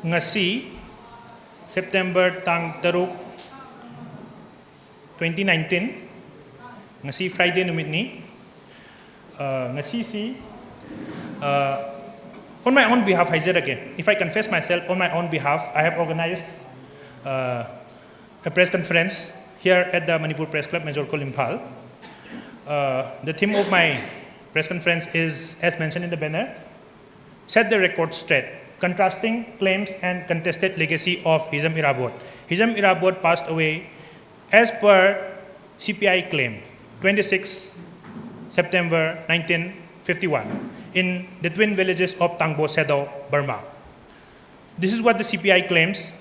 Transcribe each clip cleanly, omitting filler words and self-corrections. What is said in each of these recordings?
ngasi September tang teruk 2019 ngasi Friday numit ni ngasi si on my own behalf if I confess myself on my own behalf I have organized a press conference here at the Manipur Press Club Major Kol Impal. The theme of my press conference is, as mentioned in the banner, set the record straight, contrasting claims and contested legacy of Hizam Irabot. Hizam Irabot passed away as per CPI claim, 26 September 1951, in the twin villages of Tangbo, Sedo, Burma. This is what the CPI claims.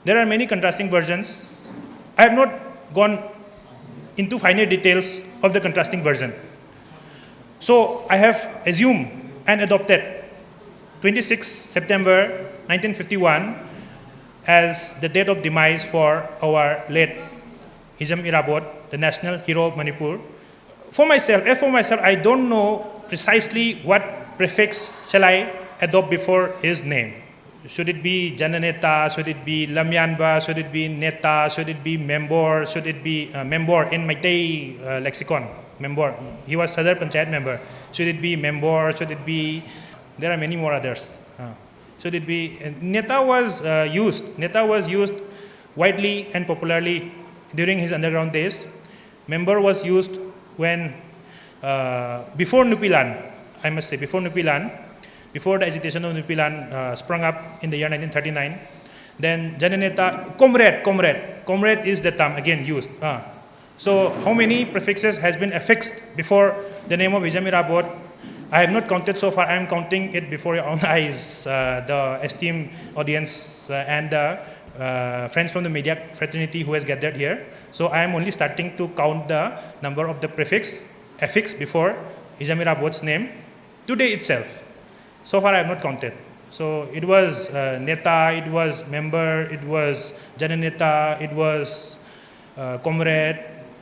There are many contrasting versions. I have not gone into finer details of the contrasting version. So I have assumed and adopted 26 September 1951 as the date of demise for our late Hizam Irabot, the national hero of Manipur. For myself, I don't know precisely what prefix shall I adopt before his name. Should it be Jananeta? Should it be Lamyanba? Should it be Neta? Should it be Membor? Should it be Membor in Meitei lexicon? Membor. He was Sadar Panchayat member. Should it be Membor? Should it be? There are many more others. Should it be? Neta was used. Neta was used widely and popularly during his underground days. Member was used when before Nupilan. I must say before Nupilan. Before the agitation of Nupilan sprung up in the year 1939, then Jananeta, comrade is the term again used. So how many prefixes has been affixed before the name of Hizam Irabot? I have not counted so far. I am counting it before your own eyes, the esteemed audience and the friends from the media fraternity who has gathered here. So I am only starting to count the number of the prefix affixed before Hizam Irabot's name today itself. So far I have not counted. So it was Neta, it was Member, it was Jananeta, it was Comrade,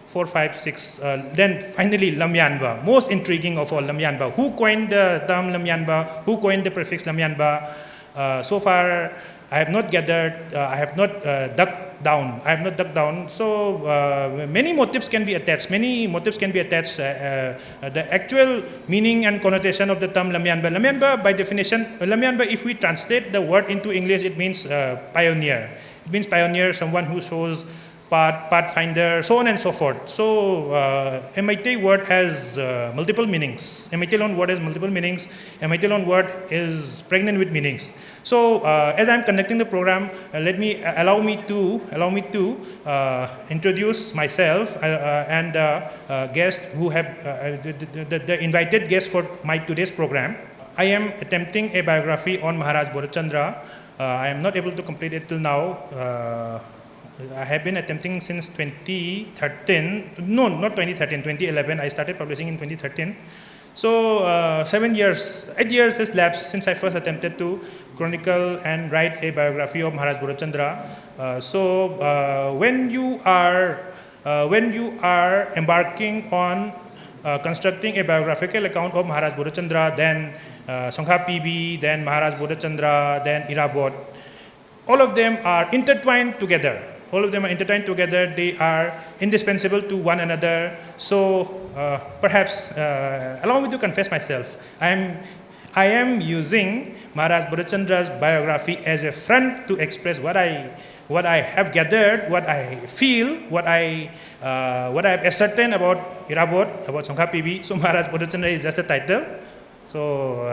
4, 5, 6. Then finally Lamyanba, most intriguing of all, Lamyanba. Who coined the term Lamyanba? Who coined the prefix Lamyanba? So far I have not gathered, I have not dug down. So many motives can be attached. The actual meaning and connotation of the term Lamyanba. Lamyanba, by definition, Lamyanba, if we translate the word into English, it means pioneer. It means pioneer, someone who shows pathfinder, so on and so forth. So Meitei word has multiple meanings. Meitei loan word has multiple meanings. Meitei loan word is pregnant with meanings. So as I'm conducting the program, allow me to introduce myself and the guest who have the invited guest for my today's program. I am attempting a biography on Maharaj Bhorat. I am not able to complete it till now. I have been attempting since 2013. No, not 2013, 2011. I started publishing in 2013. So 8 years has lapsed since I first attempted to chronicle and write a biography of Maharaj Bhorat. So when you are embarking on constructing a biographical account of Maharaj Bhorat, then Songkha PB, then Maharaj Bhorat, then Irabot, all of them are intertwined together. They are indispensable to one another. So perhaps allow me to confess myself. I am using Maharaj Bhoratchandra's biography as a front to express what I have gathered, what I feel, what I have ascertained about Irabot, about Songkha PB. So Maharaj Bhoratchandra is just a title. So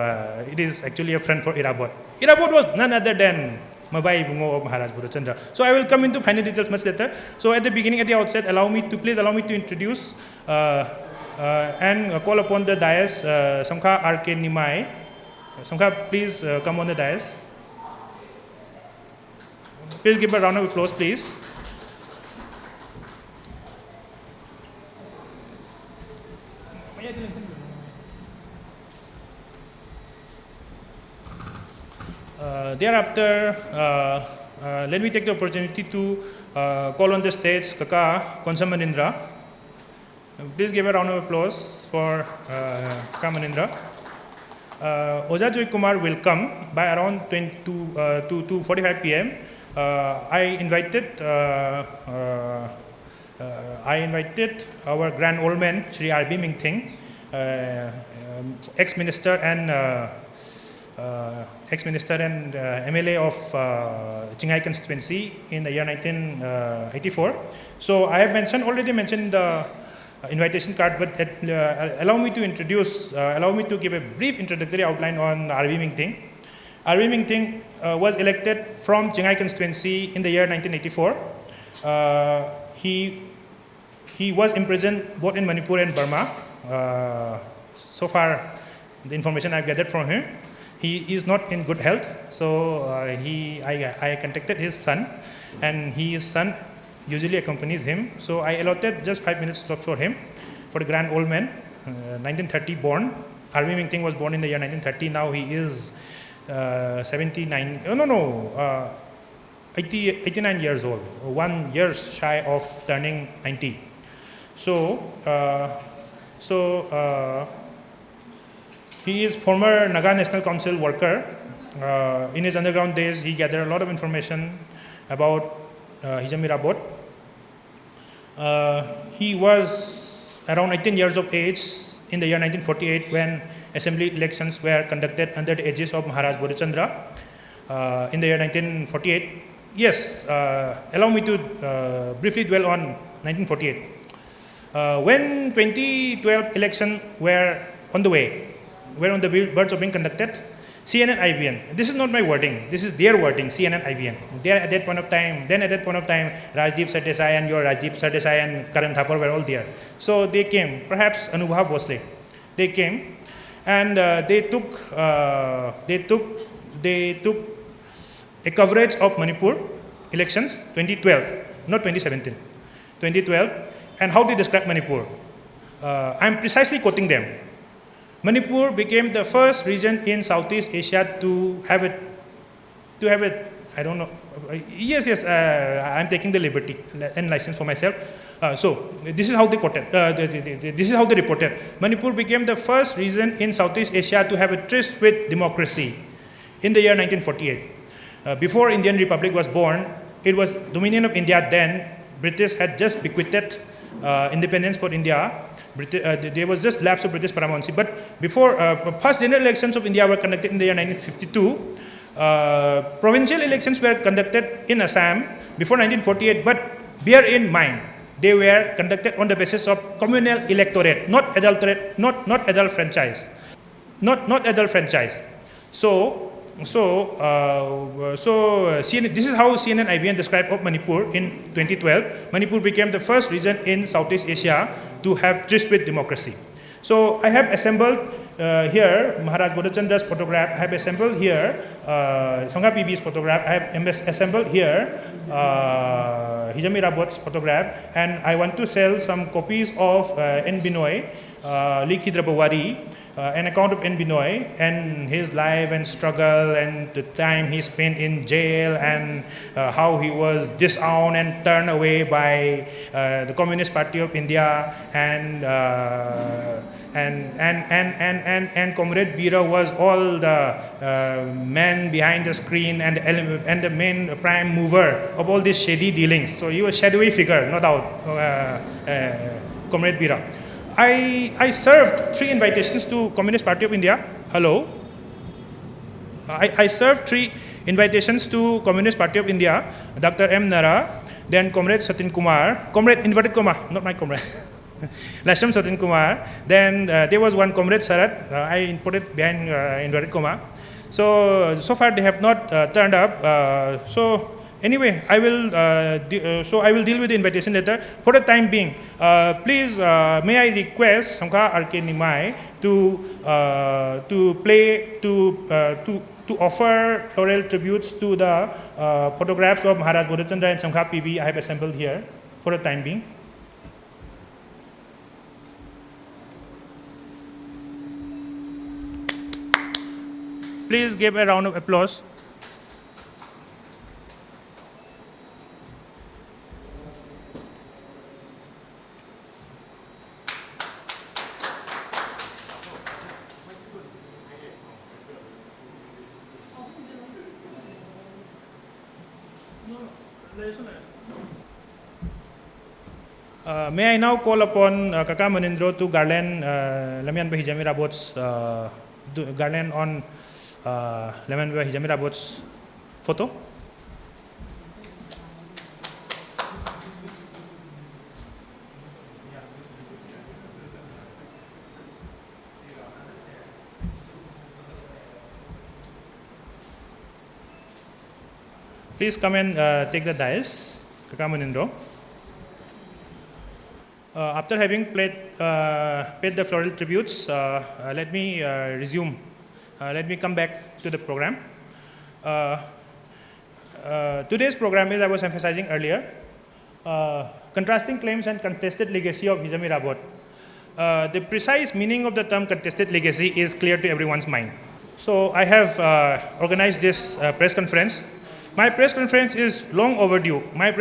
it is actually a front for Irabot. Irabot was none other than Mabai Bungo of Maharaj Bhoratchandra. So I will come into finer details much later. So at the outset, please allow me to introduce and call upon the dais Songkha R.K. Nimai. Songkha, please come on the dais. Please give a round of applause, please. Thereafter, let me take the opportunity to call on the stage Kaka Konsa Manindra. Please give a round of applause for Kaka Manindra. Oja Joy Kumar will come by around 2:45 p.m. I invited our grand old man, Shri R.B. Ming Ting, ex-minister and MLA of Chinghai constituency in the year 1984. So I have already mentioned the invitation card, but allow me to give a brief introductory outline on R.B. Ming Ting. R.B. Ming Ting was elected from Chinghai constituency in the year 1984. He was imprisoned both in Manipur and Burma. So far, the information I've gathered from him, he is not in good health. So I contacted his son, and his son usually accompanies him. So I allotted just 5 minutes slot for him, for the grand old man, 1930 born. R.B. Ming Ting was born in the year 1930. Now he is 89 years old, 1 year shy of turning 90. He is former Naga National Council worker. In his underground days, he gathered a lot of information about Hijami Rabot. He was around 18 years of age in the year 1948 when assembly elections were conducted under the aegis of Maharaj Bodhchandra in the year 1948. Yes, allow me to briefly dwell on 1948. When 2012 elections were on the verge of being conducted, CNN IBN, this is not my wording, this is their wording, CNN IBN. At that point of time, Rajdeep Sardesai and your Rajdeep Sardesai and Karan Thapar were all there. So they came, perhaps Anubhav Bhosle, they came, and they took a coverage of Manipur elections 2012, not 2017, 2012, and how they describe Manipur. I'm precisely quoting them. Manipur became the first region in Southeast Asia to have it. I don't know. Yes. I'm taking the liberty and license for myself. So this is how they quoted. This is how they reported. Manipur became the first region in Southeast Asia to have a tryst with democracy in the year 1948. Before Indian Republic was born, it was dominion of India. Then British had just bequeathed independence for India. There was just lapse of British paramountcy. But before first general elections of India were conducted in the year 1952, provincial elections were conducted in Assam before 1948. But bear in mind, they were conducted on the basis of communal electorate, not adult franchise, not adult franchise. So CNN, this is how CNN IBN described of Manipur in 2012. Manipur became the first region in Southeast Asia to have tryst with democracy. So I have assembled here Maharaj Bodhchandra's photograph. I have assembled here Sangha PB's photograph. I have assembled here Hijami Rabot's photograph, and I want to sell some copies of N. Binoy, Likhit Rabawari, an account of N. Binoy and his life and struggle and the time he spent in jail and how he was disowned and turned away by the Communist Party of India and Comrade Bira was all the man behind the screen and the main prime mover of all these shady dealings. So he was a shadowy figure, no doubt, Comrade Bira. I served 3 invitations to Communist Party of India. Hello. I served 3 invitations to Communist Party of India. Dr. M. Nara, then Comrade Satin Kumar, Comrade inverted comma, not my comrade. Lasham Satin Kumar. Then there was one Comrade Sarat. I put it behind inverted comma. So far they have not turned up. Anyway, I will deal with the invitation letter. For the time being, please may I request Sangha RK Nimai to offer floral tributes to the photographs of Maharaj Bodhchandra and Sangha PB I have assembled here for the time being. Please give a round of applause. May I now call upon Kaka Manindro to garland Lamian Hijami Rabot's garland on Lamian Hijami Rabot's photo? Please come and take the dais, Kaka Manindro. After having paid the floral tributes, let me resume. Let me come back to the program. Today's program is, I was emphasizing earlier, contrasting claims and contested legacy of Hijami Rabot. The precise meaning of the term contested legacy is clear to everyone's mind. So I have organized this press conference. My press conference is long overdue. And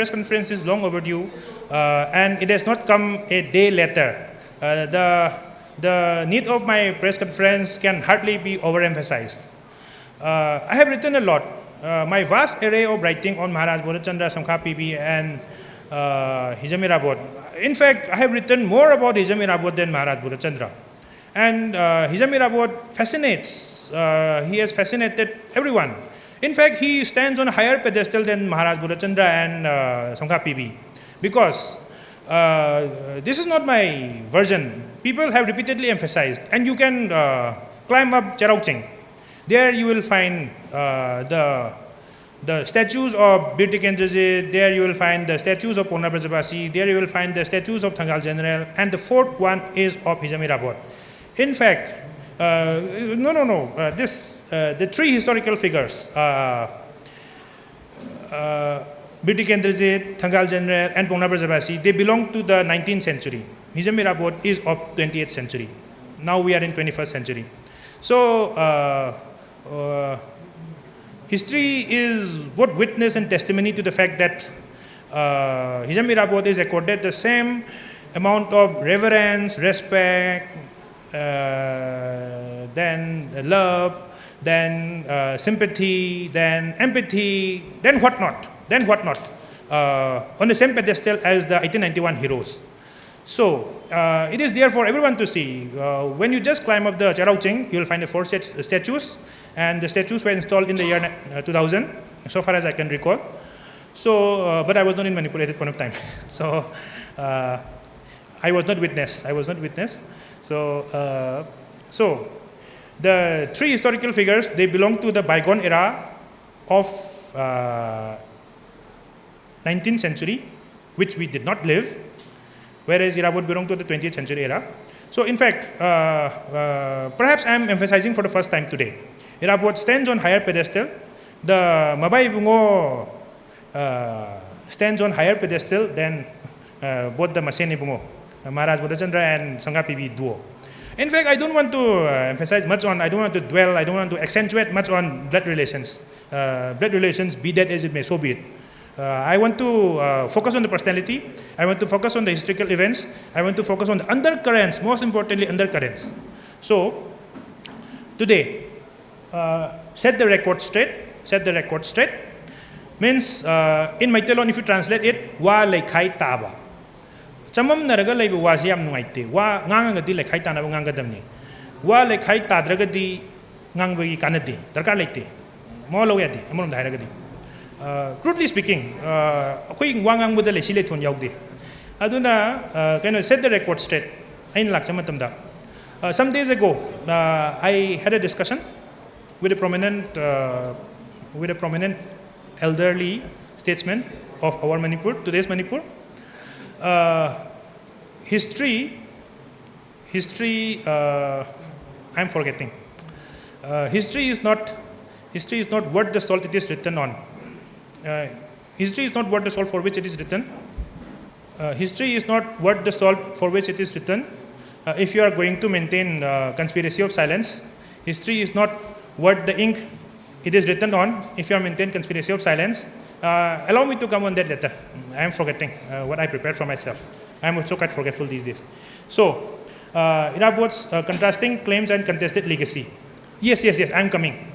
it has not come a day later. The need of my press conference can hardly be overemphasized. I have written a lot. My vast array of writing on Maharaj Bodhchandra, Songkha Pibi, and Hijami Rabot. In fact, I have written more about Hijami Rabot than Maharaj Bodhchandra. And Hijami Rabot fascinates. He has fascinated everyone. In fact, he stands on a higher pedestal than Maharaj Bodhchandra and Songkha Pibi. Because this is not my version. People have repeatedly emphasized. And you can climb up Cheraucheng. There you will find the statues of Bir Tikendrejit. There you will find the statues of Pona Brajabasi. There you will find the statues of Thangal General. And the fourth one is of Hijami Rabot. In fact, the three historical figures, Bir Tikendrejit, Thangal General, and Pona Brajabasi, they belong to the 19th century. Hijami Rabot is of 28th century. Now we are in 21st century. So, history is both witness and testimony to the fact that Hijami Rabot is accorded the same amount of reverence, respect, then love, then sympathy, then empathy, then whatnot, on the same pedestal as the 1891 heroes. So, it is there for everyone to see. When you just climb up the Cheraucheng, you will find the four statues, and the statues were installed in the year 2000, so far as I can recall. So, but I was not in Manipur at that point of time. So, I was not witness. So, the three historical figures, they belong to the bygone era of 19th century, which we did not live, whereas Irabot belonged to the 20th century era. So, in fact, perhaps I am emphasizing for the first time today. Irabot stands on higher pedestal. The Mabai Bungo stands on higher pedestal than both the Maseni Bungo, Maharaj Bodhchandra and Songkha Pibi duo. In fact, I don't want to emphasize much on, I don't want to dwell, I don't want to accentuate much on blood relations. Blood relations, be that as it may, so be it. I want to focus on the personality. I want to focus on the historical events. I want to focus on the undercurrents, most importantly, undercurrents. So, today, set the record straight. Means, in Maitelon, if you translate it, wa laikai taba. Chamam naraga laibu wa siyam nuaite. Wa ngangagadi laikai tanaba ngangadamni. Wa laikai tadragadi ngangbagi kanadi. Darkar laite. Mo loyadi. Amulum dairagadi. Crudely speaking, ako'y wangang model sila thon yaugdi. Aduna, kind of set the record straight. Ayn laksa matamda. Some days ago, I had a discussion with a prominent elderly statesman of our Manipur, today's Manipur. History, I'm forgetting. History is not worth the salt it is written on. History is not worth the salt for which it is written. History is not worth the salt for which it is written. If you are going to maintain conspiracy of silence, history is not worth the ink it is written on. If you are maintaining conspiracy of silence, allow me to come on that later. I am forgetting what I prepared for myself. I am also quite forgetful these days. So, Irabot's contrasting claims and contested legacy. Yes, I am coming.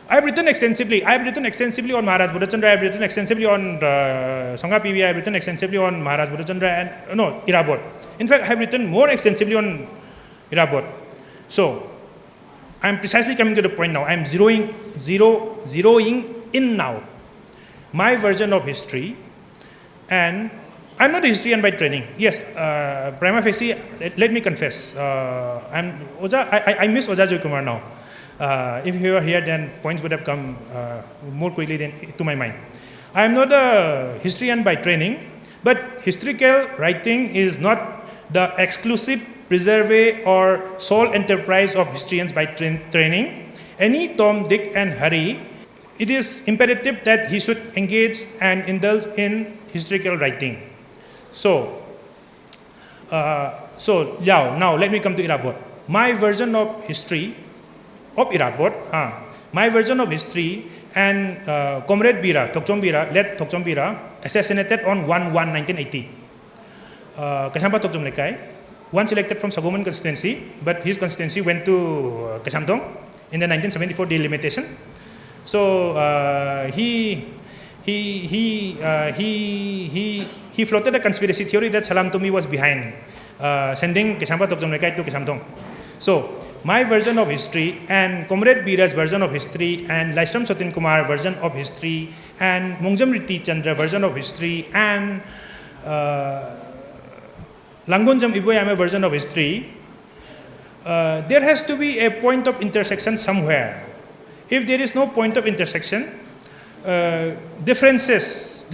I have written extensively. I have written extensively on Maharaj Buddhachandra. I have written extensively on Sangha PV. I have written extensively on Maharaj Buddhachandra and Irabot. In fact, I have written more extensively on Irabot. So, I am precisely coming to the point now. I am zeroing in now my version of history, and I am not a historian by training. Yes, prima facie, let me confess. I miss Oja Joykumar now. If you were here, then points would have come more quickly to my mind. I am not a historian by training, but historical writing is not the exclusive preserve or sole enterprise of historians by training. Any Tom, Dick, and Harry, it is imperative that he should engage and indulge in historical writing. So now let me come to Irabot. My version of history of Irabot, my version of history, and Comrade Bira, led Tokchom Bira, assassinated on 1/1/1980. Kashampa Tokchom Lekai, one selected from Sagoman constituency, but his constituency went to Kashamtong in the 1974 delimitation. So he floated a conspiracy theory that Salam Tumi was behind sending Kashampa Tokchom Lekai to Kashamtong. So my version of history and Comrade Bira's version of history and Laishram Satin Kumar version of history and Mongjam Riti Chandra version of history and Langonjam Iboyama version of history, there has to be a point of intersection somewhere. If there is no point of intersection, differences,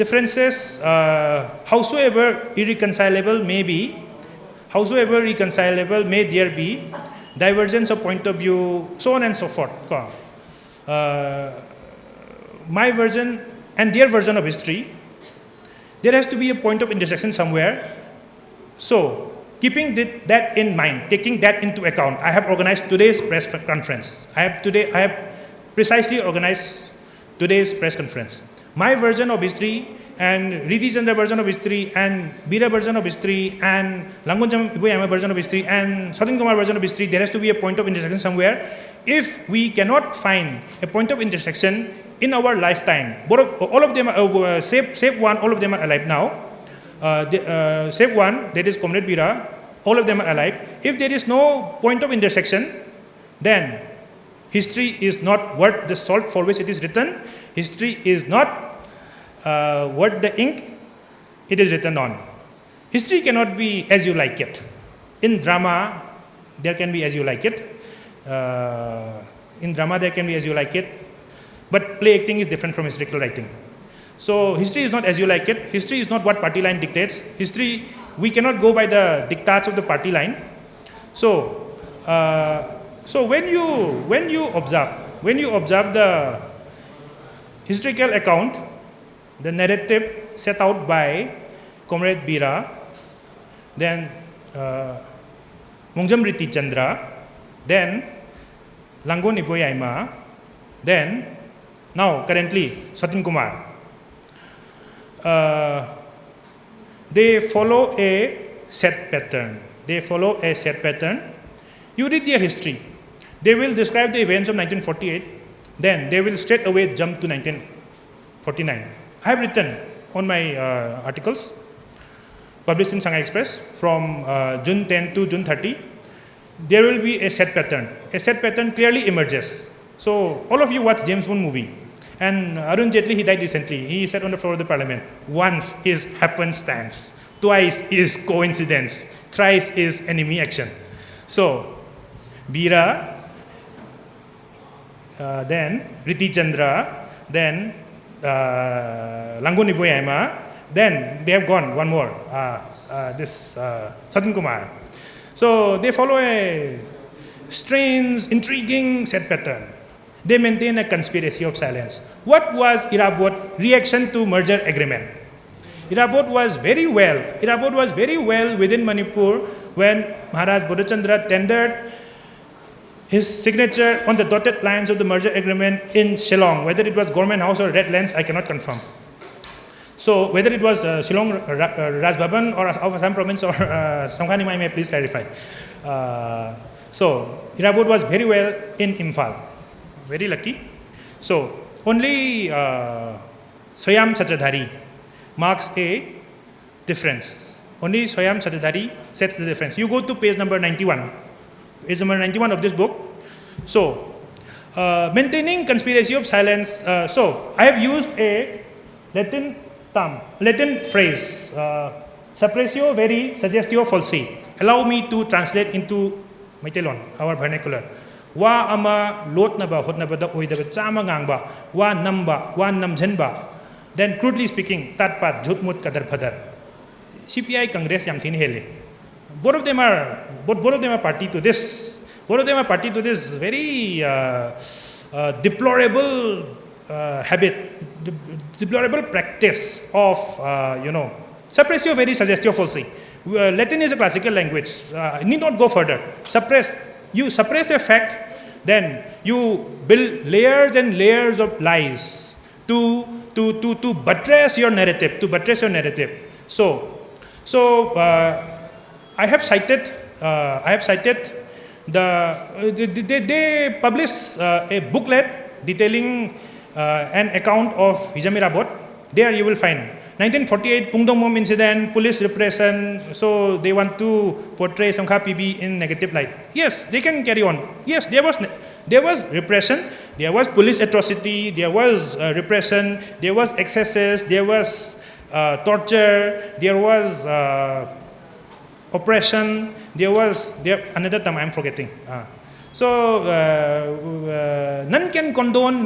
howsoever irreconcilable may be, howsoever reconcilable may there be, divergence of point of view, so on and so forth. My version and their version of history, there has to be a point of intersection somewhere. So, keeping that in mind, taking that into account, I have organized today's press conference. I have precisely organized today's press conference. My version of history and Riti Chandra version of history and Bira version of history and Langonjam Iboyama version of history and Satin Kumar version of history, there has to be a point of intersection somewhere. If we cannot find a point of intersection in our lifetime, all of them, save one, all of them are alive now. Save one, that is Comrade Bira, all of them are alive. If there is no point of intersection, then history is not worth the salt for which it is written. History is not worth the ink it is written on. History cannot be as you like it. In drama, there can be as you like it. But play acting is different from historical writing. So history is not as you like it. History is not what party line dictates. History, we cannot go by the diktats of the party line. So when you observe the historical account, the narrative set out by Comrade Bira, then Mongjam Riti Chandra, then Langon Iboyama, then now currently Satin Kumar. They follow a set pattern. You read their history. They will describe the events of 1948, then they will straight away jump to 1949. I have written on my articles published in Shanghai Express from June 10 to June 30. There will be a set pattern. A set pattern clearly emerges. So all of you watch James Bond movie. And Arun Jaitley, he died recently. He said on the floor of the parliament, once is happenstance, twice is coincidence, thrice is enemy action. So, Bira, then Riti Chandra, then Langon Iboyama, then they have gone, one more, Satin Kumar. So, they follow a strange, intriguing set pattern. They maintain a conspiracy of silence. What was Irabot's reaction to merger agreement? Irabot was very well within Manipur when Maharaj Buddhachandra tendered his signature on the dotted lines of the merger agreement in Shillong. Whether it was Government House or Red Lands, I cannot confirm. So whether it was Shillong Raj Bhavan or of Assam province or Samkhani, may please clarify. So Irabot was very well in Imphal. Very lucky. So only Soyam Chhatradhari marks a difference. Only Soyam Chhatradhari sets the difference. You go to page number 91. Page number 91 of this book. So, maintaining conspiracy of silence. So, I have used a Latin phrase, suppressio veri suggestio falsi. Allow me to translate into Maitilon, our vernacular. Wa ama lot na ba, hot na ba da, oy da ba, chama ngang ba, wa nam ba, wa nam jen ba. Then, crudely speaking, tat pat, jhut mut kadar phadar. CPI Congress yam thin hele. Both of them are party to this. Both of them are party to this very deplorable habit, deplorable practice of suppressio veri suggestio falsi. Latin is a classical language. Need not go further. You suppress a fact, then you build layers and layers of lies to buttress your narrative. So I have cited they published a booklet detailing an account of Hizam Irabot. There you will find 1948 Pungdong Mom incident, police repression. So they want to portray Songkha PB in negative light. Yes, they can carry on. Yes, there was repression, there was police atrocity, there was repression, there was excesses, there was torture, there was oppression, another term I'm forgetting. So none can condone,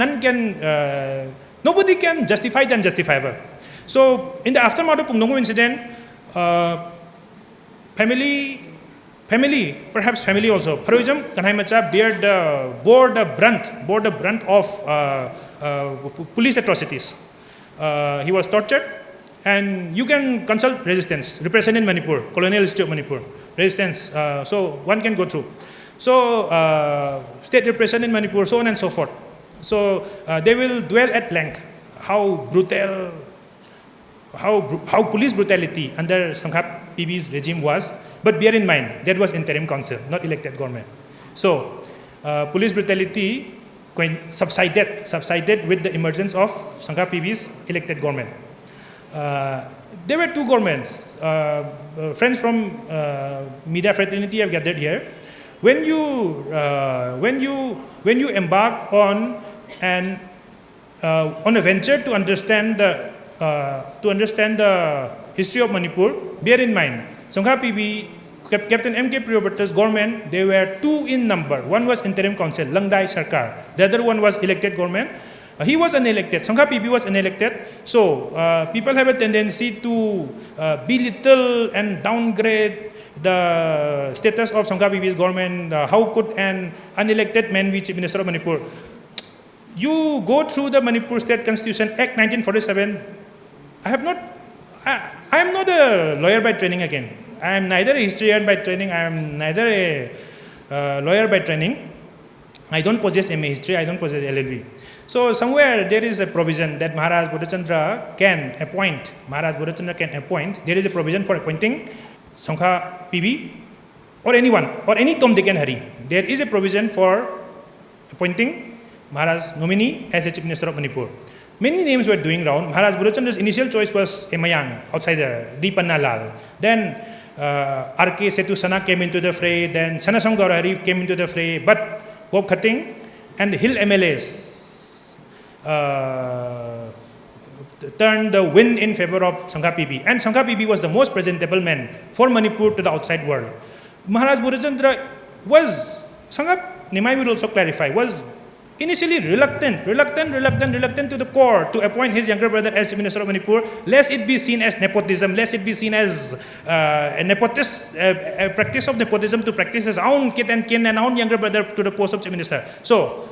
nobody can justify the unjustifiable. So in the aftermath of Pungdong incident, family, perhaps family also, Paroism Kanhai Macha bore the brunt of police atrocities. He was tortured, and you can consult resistance, repression in Manipur, colonial history of Manipur, resistance. So one can go through. So state repression in Manipur, so on and so forth. So they will dwell at length how police brutality under Songkha PB's regime was. But bear in mind, that was interim council, not elected government. So police brutality subsided with the emergence of Songkha PB's elected government. There were two governments. Friends from media fraternity have gathered here. When you embark on a venture to understand the history of Manipur, bear in mind, Songkha PB, Captain M.K. Priyobrata's government, they were two in number. One was interim council, Langdai Sarkar. The other one was elected government. He was unelected. Songkha PB was unelected. So people have a tendency to belittle and downgrade the status of Songkha PB's government. How could an unelected man be Chief Minister of Manipur? You go through the Manipur State Constitution Act 1947. I am not a lawyer by training again. I am neither a historian by training. I am neither a lawyer by training. I don't possess MA history. I don't possess LLB. So somewhere there is a provision that Maharaj Bodhachandra can appoint. There is a provision for appointing Songkha PB or anyone or any Tom, Dick and Harry. There is a provision for appointing Maharaj's nominee as a Chief Minister of Manipur. Many names were doing round. Maharaj Bodhachandra's initial choice was a Mayang, outsider, D. Panna Lal. Then R.K. Setu Sana came into the fray. Then Sanasam Gaurahari came into the fray. But Bob Khating and the Hill MLAs turned the wind in favor of Songkha PB. And Songkha PB was the most presentable man for Manipur to the outside world. Maharaj Bodhachandra was, Songkha Nimai will also clarify, was initially reluctant to the core to appoint his younger brother as Chief Minister of Manipur, lest it be seen as nepotism, lest it be seen as a practice of nepotism to practice his own kith and kin and own younger brother to the post of Chief Minister. So,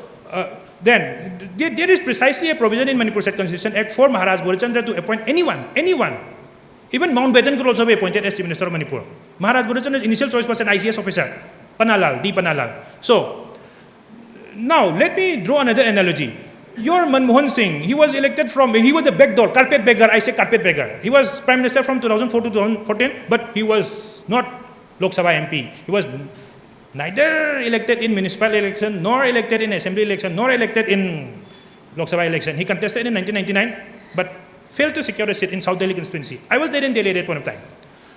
then there is precisely a provision in Manipur State Constitution Act for Maharaj Bodhachandra to appoint anyone. Even Mountbatten could also be appointed as Chief Minister of Manipur. Maharaj Bodhachandra's initial choice was an ICS officer, Panalal, D. Panalal. So, now let me draw another analogy. Your Manmohan Singh, he was a backdoor, carpet beggar, I say carpet beggar. He was Prime Minister from 2004 to 2014, but he was not Lok Sabha MP. He was neither elected in municipal election, nor elected in assembly election, nor elected in Lok Sabha election. He contested in 1999, but failed to secure a seat in South Delhi constituency. I was there in Delhi at that point of time.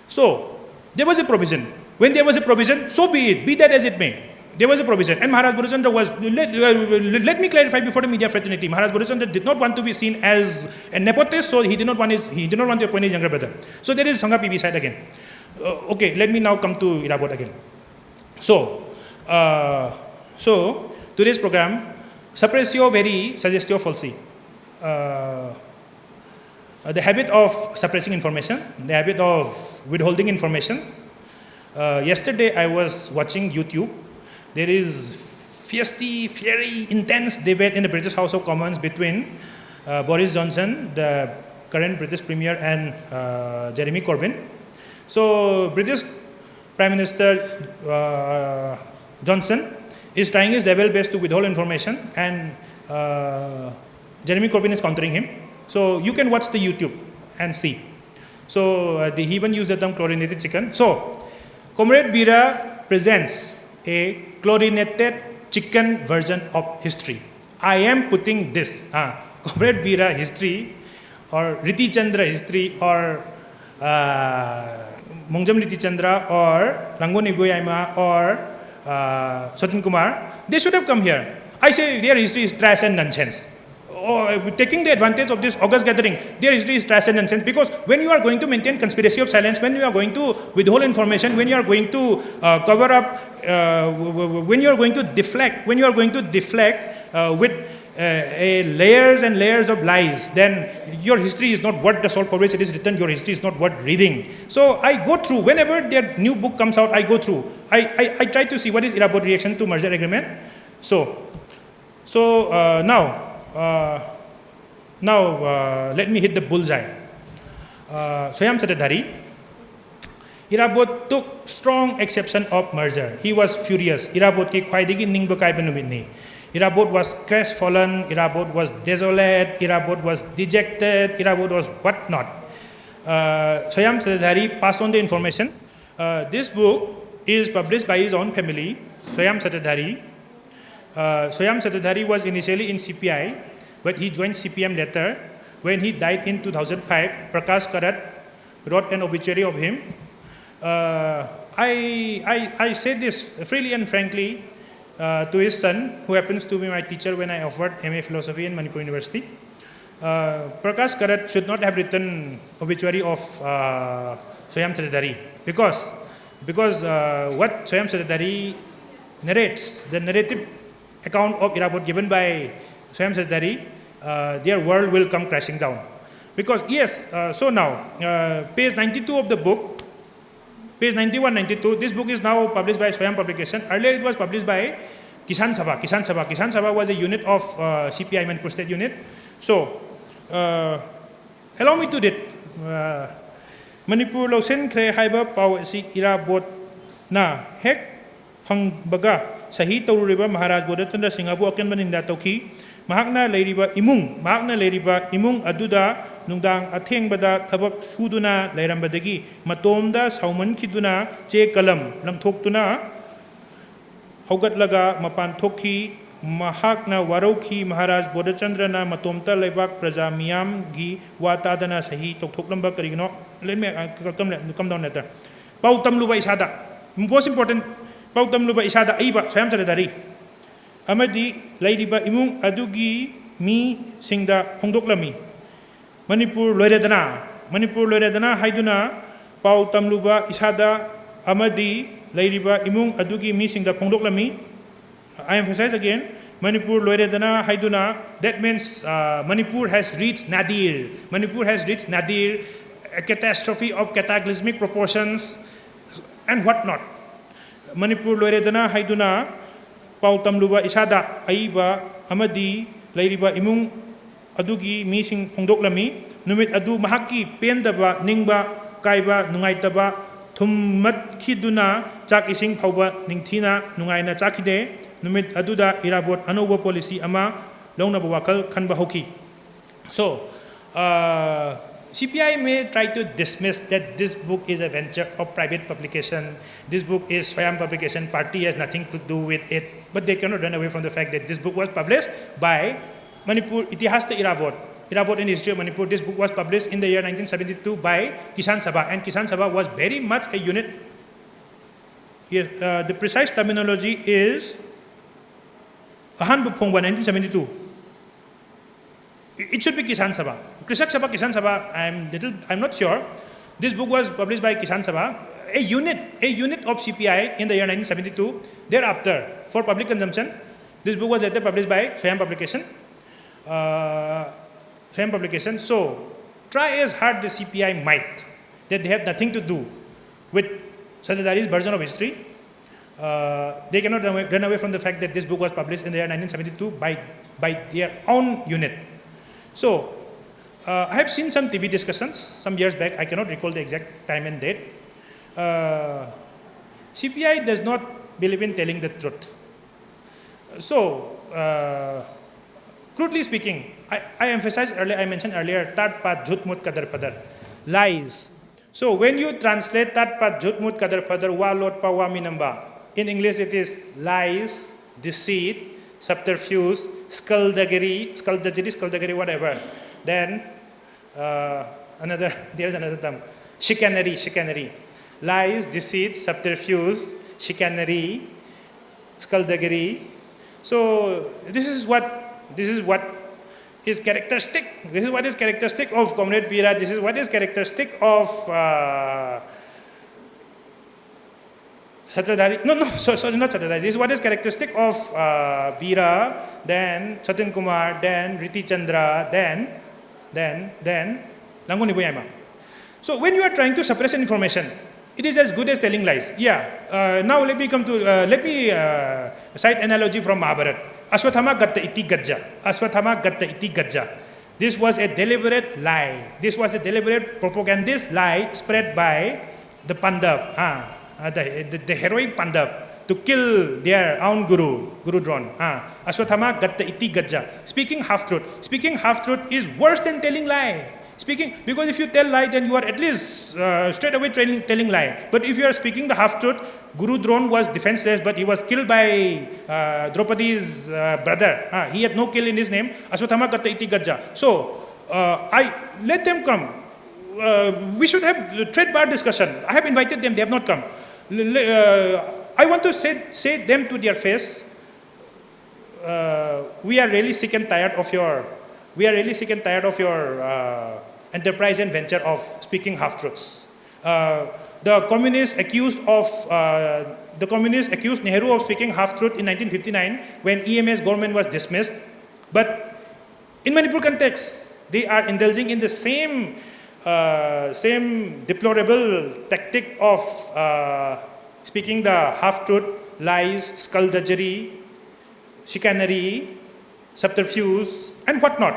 So there was a provision. When there was a provision, so be it, be that as it may. There was a provision. And Maharaj Bodhichandra was, let me clarify before the media fraternity, Maharaj Bodhichandra did not want to be seen as a nepotist, so he did not want to appoint his younger brother. So there is Sangha PB side again. Okay, let me now come to Irabot again. So today's program, suppressio veri suggestio falsi. The habit of suppressing information, the habit of withholding information. Yesterday I was watching YouTube. There is fiery, intense debate in the British House of Commons between Boris Johnson, the current British Premier, and Jeremy Corbyn. So British Prime Minister Johnson is trying his level best to withhold information, and Jeremy Corbyn is countering him. So you can watch the YouTube and see. So they even use the term chlorinated chicken. So Comrade Bira presents a chlorinated chicken version of history. I am putting this, Comrade Bira history, or Riti Chandra history, or Mongjam Riti Chandra, or Rangon Igoyaima, or Satin Kumar. They should have come here. I say their history is trash and nonsense. Taking the advantage of this August gathering, their history is trash and nonsense, because when you are going to maintain conspiracy of silence, when you are going to withhold information, when you are going to cover up, when you are going to deflect, with layers and layers of lies, then your history is not what the salt for which it is written. Your history is not worth reading. So I go through, whenever their new book comes out, I go through. I try to see what is Irabot reaction to merger agreement. So now let me hit the bullseye. Soyam Chaudhary, Irabot took strong exception of merger. He was furious. Irabot ki khwaidagi ningba kaiba numit ni. Irabot was crestfallen. Irabot was desolate. Irabot was dejected. Irabot was whatnot. Soyam Chaudhary passed on the information. This book is published by his own family, Soyam Chaudhary. Soyam Chaudhary was initially in CPI, but he joined CPM later. When he died in 2005, Prakash Karat wrote an obituary of him. I say this freely and frankly to his son, who happens to be my teacher when I offered MA Philosophy in Manipur University. Prakash Karat should not have written obituary of Soyam Chaudhary, because what Soyam Chaudhary narrates, the narrative account of Irabot given by Soyam Chaudhary, their world will come crashing down. Because yes, so now, page 92 of the book, page 91, 92, this book is now published by Soyam Publication. Earlier it was published by Kisan Sabha. Kisan Sabha was a unit of CPI Manipur State Unit. So, allow me to read. Manipur Lausen Kre Haiba Pau Si Irabot Na Hek Hang Baga Sahi Tauriba Maharaj Bodhichandra Singhabu Akan Maninda Toki Mahakna Leiriba Imung Aduda Nungdang Atheng Bada Tabak Suduna Leirambadagi Matomda Sauman Kiduna Che Kalam Langtoktuna Hogat Laga Mapan Toki Mahakna Waroki Maharaj Bodhichandra Na Matomta Lebak Praja Miyam Gi Watadana Sahi Toklamba Karigno. Let me come down later. Pautam Luba Isada. Most important, Pautam Luba Isada Aiba Soyam Chaudhary. Amadi Lairiba Imung Adugi Mi Singda Hongdoklami. Manipur Loiredana Haiduna Pautam Luba Isada Amadi Lairiba Imung Adugi Mi Singda Hongdoklami. I emphasize again, Manipur Loiredana Haiduna, that means Manipur has reached nadir. Manipur has reached nadir, a catastrophe of cataclysmic proportions and whatnot. Manipur Loiredana Haiduna, Pautam Luba Isada, Aiba, Amadi, Lairiba Imung Adugi, Mising Hongdoklami, Numit Adu Mahaki, Pendaba, Ningba, Kaiba, Nungaitaba, Tummat Kiduna, Chak Ising Pauba, Ningtina, Nungaina Chakide, Numit Aduda Irabot Anoba policy ama Lona Bawakal Kanba Hoki. So CPI may try to dismiss that this book is a venture of private publication. This book is Soyam Publication. Party has nothing to do with it. But they cannot run away from the fact that this book was published by Manipur Itihas te Irabot. Irabot in the History of Manipur. This book was published in the year 1972 by Kisan Sabha, and Kisan Sabha was very much a unit. Here, the precise terminology is Ahan Bupongwa 1972. It should be Kisan Sabha. Krisak Sabha, Kisan Sabha, I'm not sure. This book was published by Kisan Sabha, a unit of CPI in the year 1972. Thereafter, for public consumption, this book was later published by Swayam Publication. So, try as hard the CPI might, that they have nothing to do with Satyadari's version of history. They cannot run away from the fact that this book was published in the year 1972 by their own unit. So, I have seen some TV discussions some years back. I cannot recall the exact time and date. CPI does not believe in telling the truth. So, crudely speaking, I mentioned earlier, tat pat jhut mut kadar padar, lies. So when you translate tat pat jhut mut kadar padar wa lot pa wa minamba, in English it is lies, deceit, subterfuge, skullduggery, whatever. Then there's another term, chicanery. Lies, deceit, subterfuge, chicanery, skullduggery. So this is what is characteristic. This is what is characteristic of Comrade Bira. This is what is characteristic of Satyadari. Sorry, not Satyadari. This is what is characteristic of Bira, then Satin Kumar, then Riti Chandra, then Languni Buyama. So when you are trying to suppress information, it is as good as telling lies. Now let me cite analogy from Mahabharata. Ashwathama gatta iti gajja. This was a deliberate lie. This was a deliberate propagandist lie spread by the Pandav, the heroic Pandav, to kill their own Guru Drona. Ashwathama gatta iti gajja. Speaking half-truth. Speaking half-truth is worse than telling lie. Because if you tell lie, then you are at least straight away telling lie. But if you are speaking the half-truth, Guru Drona was defenseless, but he was killed by Draupadi's brother. He had no kill in his name. Ashwathama gatta iti gajja. So, I let them come. We should have trade bar discussion. I have invited them, they have not come. I want to say them to their face, we are really sick and tired of your enterprise and venture of speaking half-truths. The communists accused Nehru of speaking half-truth in 1959 when EMS government was dismissed. But in Manipur context, they are indulging in the same deplorable tactic of speaking the half-truth, lies, skullduggery, chicanery, subterfuge, and whatnot.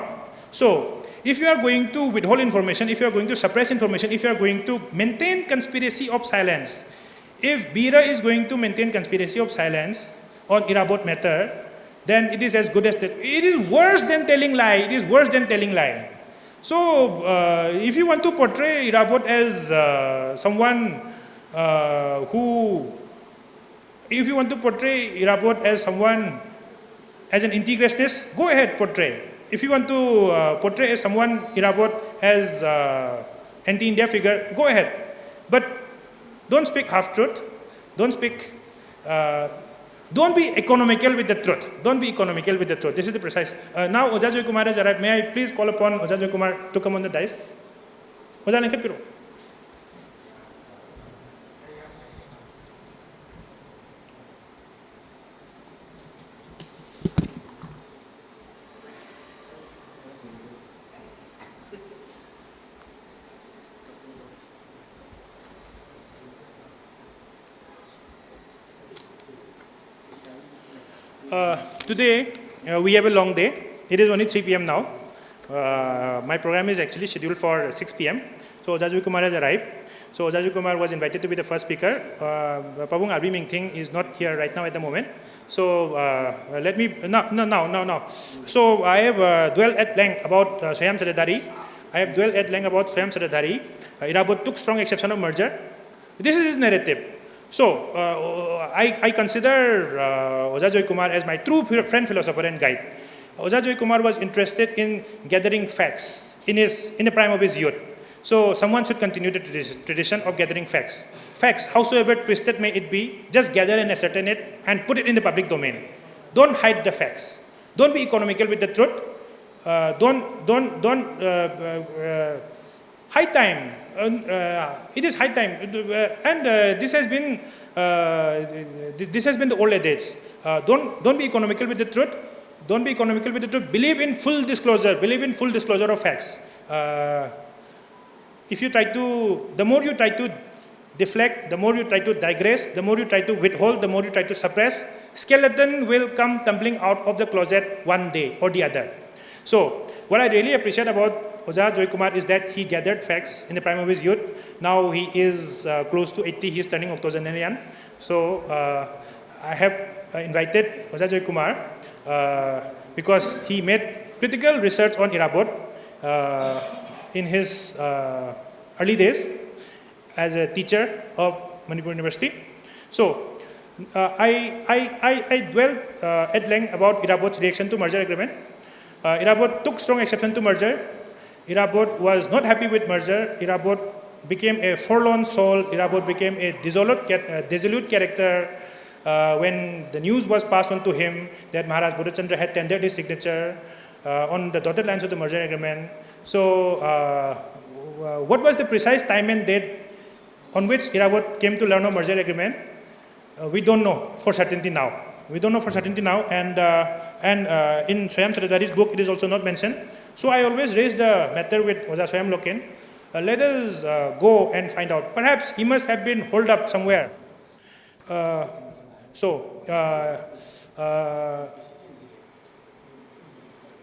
So, if you are going to withhold information, if you are going to suppress information, if you are going to maintain conspiracy of silence, if Bira is going to maintain conspiracy of silence on Irabot matter, then it is as good as it is worse than telling lie. It is worse than telling lie. So, if you want to portray Irabot as someone if you want to portray Irabot as someone as an integrationist, go ahead, portray. If you want to portray as someone Irabot as anti-India figure, go ahead. But don't speak half-truth. Don't be economical with the truth. Don't be economical with the truth. This is the precise. Now, Oja Joy Kumar has arrived. May I please call upon Oja Joy Kumar to come on the dais? Oja Lankat Piro. Today, we have a long day. It is only 3 p.m. now. My program is actually scheduled for 6 p.m. So, Oja Joy Kumar has arrived. So, Oja Joy Kumar was invited to be the first speaker. Pabung Arbi Mingthing is not here right now at the moment. So, let me, no. So, I have dwelled at length about Swayam Satyadari. Irabot took strong exception of merger. This is his narrative. So, I consider Oja Joy Kumar as my true friend, philosopher and guide. Oja Joy Kumar was interested in gathering facts in the prime of his youth. So someone should continue the tradition of gathering facts. Facts, howsoever twisted may it be, just gather and ascertain it and put it in the public domain. Don't hide the facts. Don't be economical with the truth. Don't high time. It is high time, and this has been the old adage. Don't be economical with the truth. Don't be economical with the truth. Believe in full disclosure. Believe in full disclosure of facts. If you try to, the more you try to deflect, the more you try to digress, the more you try to withhold, the more you try to suppress, skeleton will come tumbling out of the closet one day or the other. So, what I really appreciate about Oja Joy Kumar is that he gathered facts in the prime of his youth. Now he is close to 80, he is turning octogenarian. So, I have invited Oja Joy Kumar because he made critical research on Irabot in his early days as a teacher of Manipur University. So, I dwelt at length about Irabot's reaction to merger agreement. Irabot took strong exception to merger. Irabot was not happy with merger. Irabot became a forlorn soul. Irabot became a dissolute character when the news was passed on to him that Maharaj Bodhchandra had tendered his signature on the dotted lines of the merger agreement. So, what was the precise time and date on which Irabot came to learn of merger agreement? We don't know for certainty now. We don't know for certainty now, and in Swayam Saradari's book, it is also not mentioned. So I always raise the matter with Oja Swayam Loken. Let us go and find out. Perhaps he must have been holed up somewhere.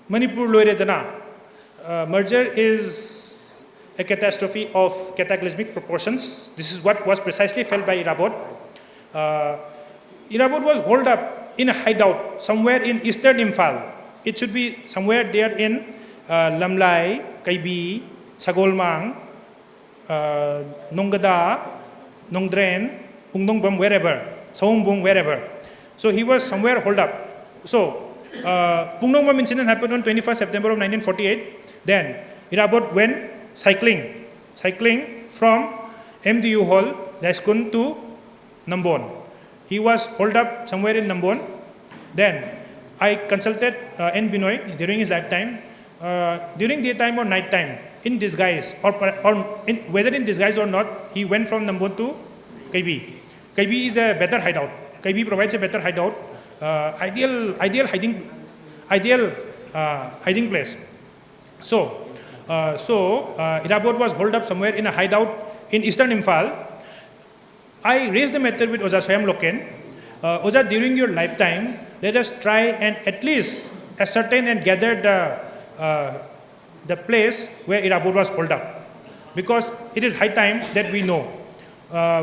Manipur Loiredana. Merger is a catastrophe of cataclysmic proportions. This is what was precisely felt by Irabot. Irabot was holed up in a hideout somewhere in eastern Imphal. It should be somewhere there in Lamlai, Kaibi, Sagolmang, Nongada, Nongdren, Pungdongbam, wherever, Saungbung, wherever. So he was somewhere holed up. So Pungdongbam incident happened on 21st September of 1948. Then Irabot went cycling from MDU Hall, Raiskun to Nambon. He was holed up somewhere in Nambon. Then I consulted N. Binoy during his lifetime, during daytime or night time, in disguise, whether in disguise or not, he went from Nambon to Kaibi. Kaibi is a better hideout. Kaibi provides a better hideout, ideal hiding place. So Irabot was holed up somewhere in a hideout in eastern Imphal. I raised the matter with Oja Swayam Loken. Oja, during your lifetime, let us try and at least ascertain and gather the place where Irabot was holed up. Because it is high time that we know.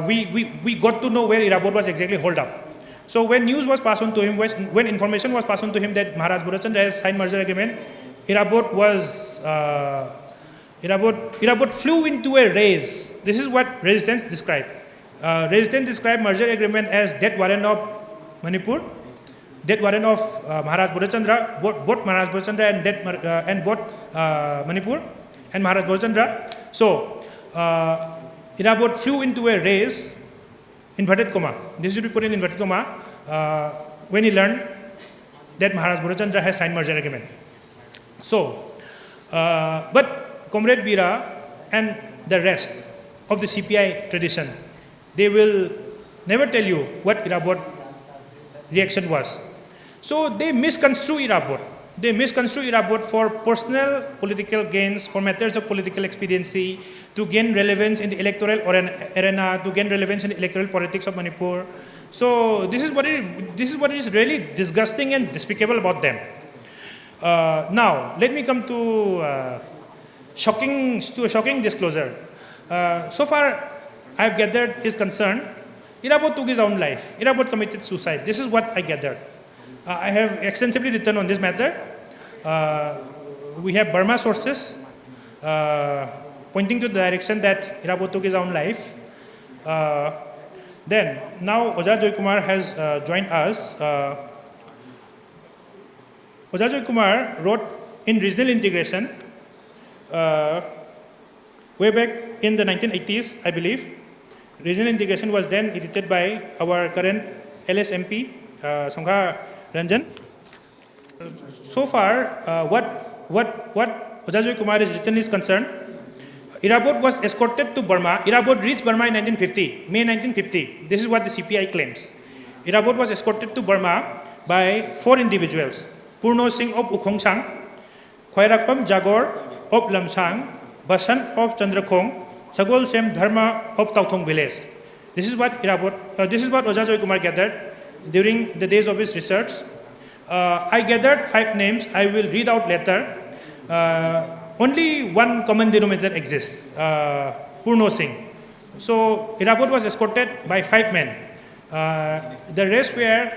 We got to know where Irabot was exactly holed up. So when news was passed on to him, when information was passed on to him that Maharaj Bodhchandra has signed merger agreement, Irabot flew into a rage. This is what resistance described. Resistance described merger agreement as death warrant of Manipur, death warrant of Maharaj Bodhchandra, both Maharaj Bodhchandra and both Manipur and Maharaj Bodhchandra. So Irabot flew into a rage, inverted comma. This should be put in inverted comma when he learned that Maharaj Bodhchandra has signed merger agreement. So, but Comrade Bira and the rest of the CPI tradition, they will never tell you what Irabot reaction was. So they misconstrue Irabot. They misconstrue Irabot for personal political gains, for matters of political expediency, to gain relevance in the electoral arena, to gain relevance in the electoral politics of Manipur. So this is what is really disgusting and despicable about them. Now let me come to a shocking disclosure. So far, I have gathered is concerned, Irabot took his own life. Irabot committed suicide. This is what I gathered. I have extensively written on this matter. We have Burma sources pointing to the direction that Irabot took his own life. Then, now Oja Joy Kumar has joined us. Oja Joy Kumar wrote in Regional Integration way back in the 1980s, I believe. Regional Integration was then edited by our current LSMP, Songkha Ranjan. So far, what Oja Joy Kumar has written is concerned, Irabot was escorted to Burma. Irabot reached Burma in 1950, May 1950. This is what the CPI claims. Irabot was escorted to Burma by 4 individuals. Purno Singh of Ukhongsang, Khwairakpam Jagor of Lamsang, Basan of Chandrakhong, Sagol Sem Dharma of Tauthong village. This is what Oja Joy Kumar gathered during the days of his research. I gathered 5 names. I will read out later. Only one common denominator exists, Purno Singh. So Irabot was escorted by 5 men. The rest were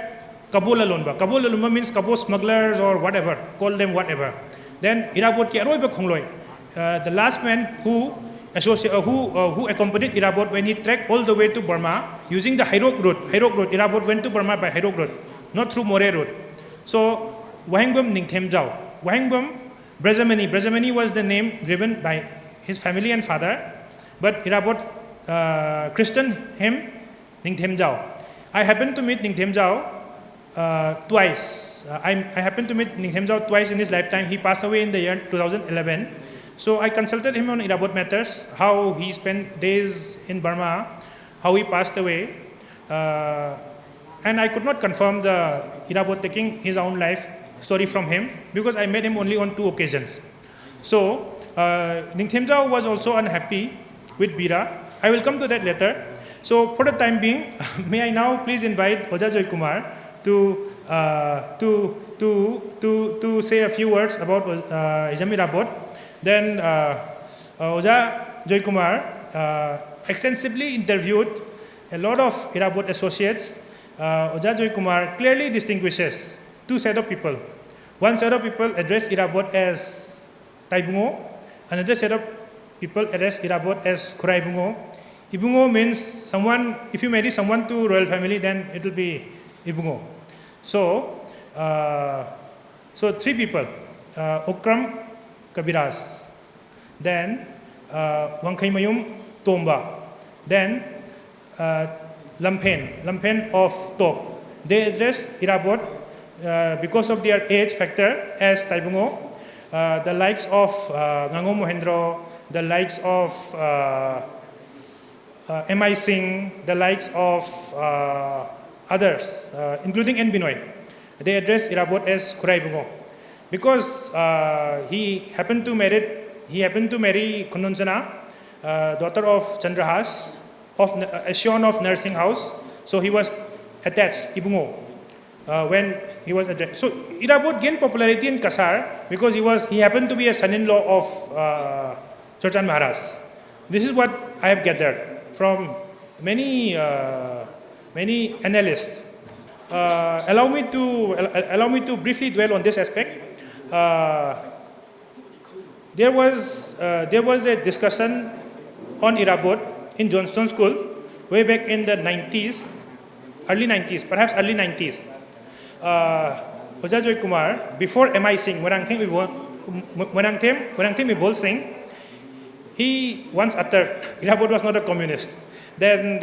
Kabul Alonba. Kabul Alonba means Kabul smugglers or whatever, call them whatever. Then Irabot ki Aroy Khongloi, the last man who accompanied Irabot when he trekked all the way to Burma using the Hairok route. Irabot went to Burma by Hairok route, not through More route. So Wahengbam Ningthemjao. Wahengbam Brazamani was the name given by his family and father, but Irabot christened him Ningthemjao. I happened to meet Ningthemjao twice. I happened to meet Ningthemjao twice in his lifetime. He passed away in the year 2011. So I consulted him on Irabot matters, how he spent days in Burma, how he passed away. And I could not confirm the Irabot taking his own life story from him because I met him only on 2 occasions. So Ningthemjao was also unhappy with Bira. I will come to that later. So for the time being, may I now please invite Oja Joy Kumar to say a few words about Hizam Irabot. Then Oja Joy Kumar extensively interviewed a lot of Irabot associates. Oja Joy Kumar clearly distinguishes 2 set of people. One set of people address Irabot as Taibungo, another set of people address Irabot as Khuraibungo. Ibungo means someone, if you marry someone to royal family, then it will be Ibungo. So 3 people, Okram Kabiras, then Wangkhaimayum Tomba, then Lampen of Top. They address Irabot because of their age factor as Taibungo. The likes of Ngango Mohendro, the likes of M.I. Singh, the likes of others, including N. Binoy. They address Irabot as Khuraibungo. Because he happened to marry Khundonsana, daughter of Chandrahas, of Shion of Nursing House. So he was attached, Ibungo, when he was addressed. So Irabot gained popularity in Kasar because he happened to be a son-in-law of Chorchan Maharaj. This is what I have gathered from many analysts. Allow me to briefly dwell on this aspect. There was a discussion on Irabot in Johnston School way back in the 90s, early 90s, perhaps early 90s. Oja Joy Kumar, before M.I. Singh, Mwerangtheng Vibol Singh, he once uttered Irabot was not a communist. Then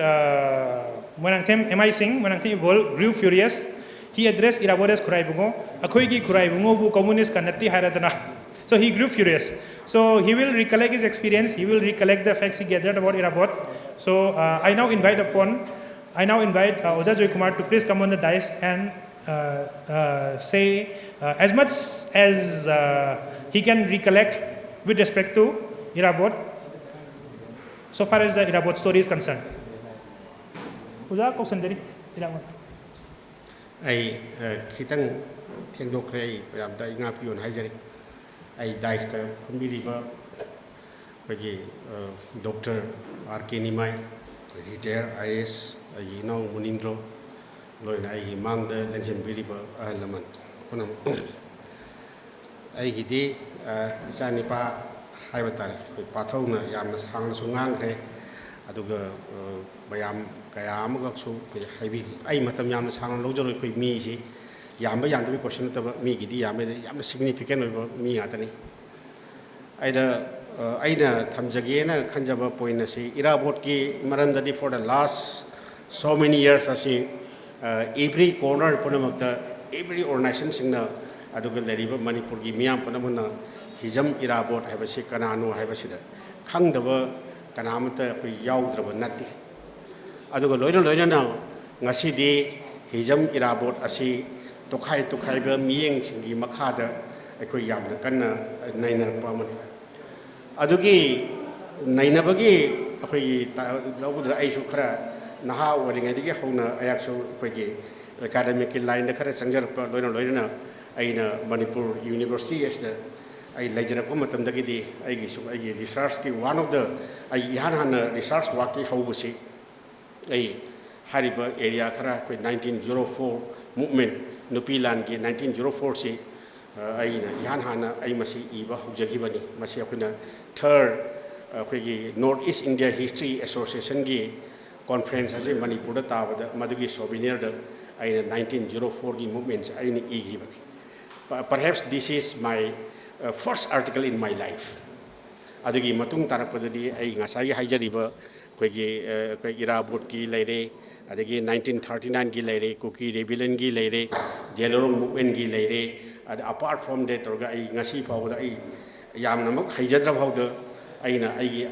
Mwerangtheng M.I. Singh, Mwerangtheng Vibol grew furious. He addressed Irabot as Khuraibungo. Akoigi Khuraibungo bu communist kanati hairadana. So he grew furious. So he will recollect his experience. He will recollect the facts he gathered about Irabot. So I now invite Oja Joy Kumar to please come on the dais and say as much as he can recollect with respect to Irabot, so far as the Irabot story is concerned. Oja ko sandari Irabot. I kitang thiengdokre payam da inga pion haijari. I daista pambiriba pagi Dr. R.K. Nimai, retired IAS, Nong Munindro, loina I mang the lension biriba alaman. I gidi Sanipa Haibatar, Patona, Yamas Hang Sungangre, Aduga Bayam Kayamagaksu, I Matam Yamas Hang Lojo Misi, ꯌꯥꯝꯕ ꯌꯥꯝꯗꯕ ꯀꯣꯏꯁꯟ ꯅꯠꯇꯕ ꯃꯤꯒꯤꯗꯤ ꯌꯥꯝꯅ ꯁꯤꯒꯅꯤꯐꯤꯀꯦꯟ ꯑꯣꯏꯕ ꯃꯤ ꯉꯥꯛꯇꯅꯤ ꯑꯩꯅ ꯊꯝꯖꯒꯦꯅ ꯈꯟꯖꯕ ꯄꯣꯏꯟ ꯑꯁꯤ ꯏꯔꯥꯕꯣꯠꯀꯤ ꯃꯔꯝꯗꯗꯤ ꯐꯣꯔ ꯗ last so many years asi every corner punamakta every organizationsingna aduga leriba manipur gi miyam punamana hijam irabot haibasi kananu haibasida khangdaba kanamata koi yaudraba natti aduga loina na ngasi di hijam irabot asi tokhai ba miyeng singi makhada akoi yamna kanna nainar pamani adugi nainabagi akoi lawudra aisu khara naha waringadigi hona ayaksu khoigi academic line da khara changjar pa loina aina manipur university esta ai lajara ko matam dagi di ai research ki one of the ai han research work ki haubusi ai hariba area khara koi 1904 movement nupilan ki 1904 si aina han ai masi iba hujagi bani masi akuna third khoigi north east india history association gi conference as a Manipur Tavada, Madugi souvenir, 1904 movement, perhaps this is my first article in my life. Adugi Matung Tarapadadi, I Nasai Hajariba, Quegi Irabut Gi Lere, Adagi 1939 Gilere, Kuki Rebellion Gilere, Jelorum movement Gilere, and apart from that, Nasi Powder, Yamnamuk, Hajadra Powder, Aina,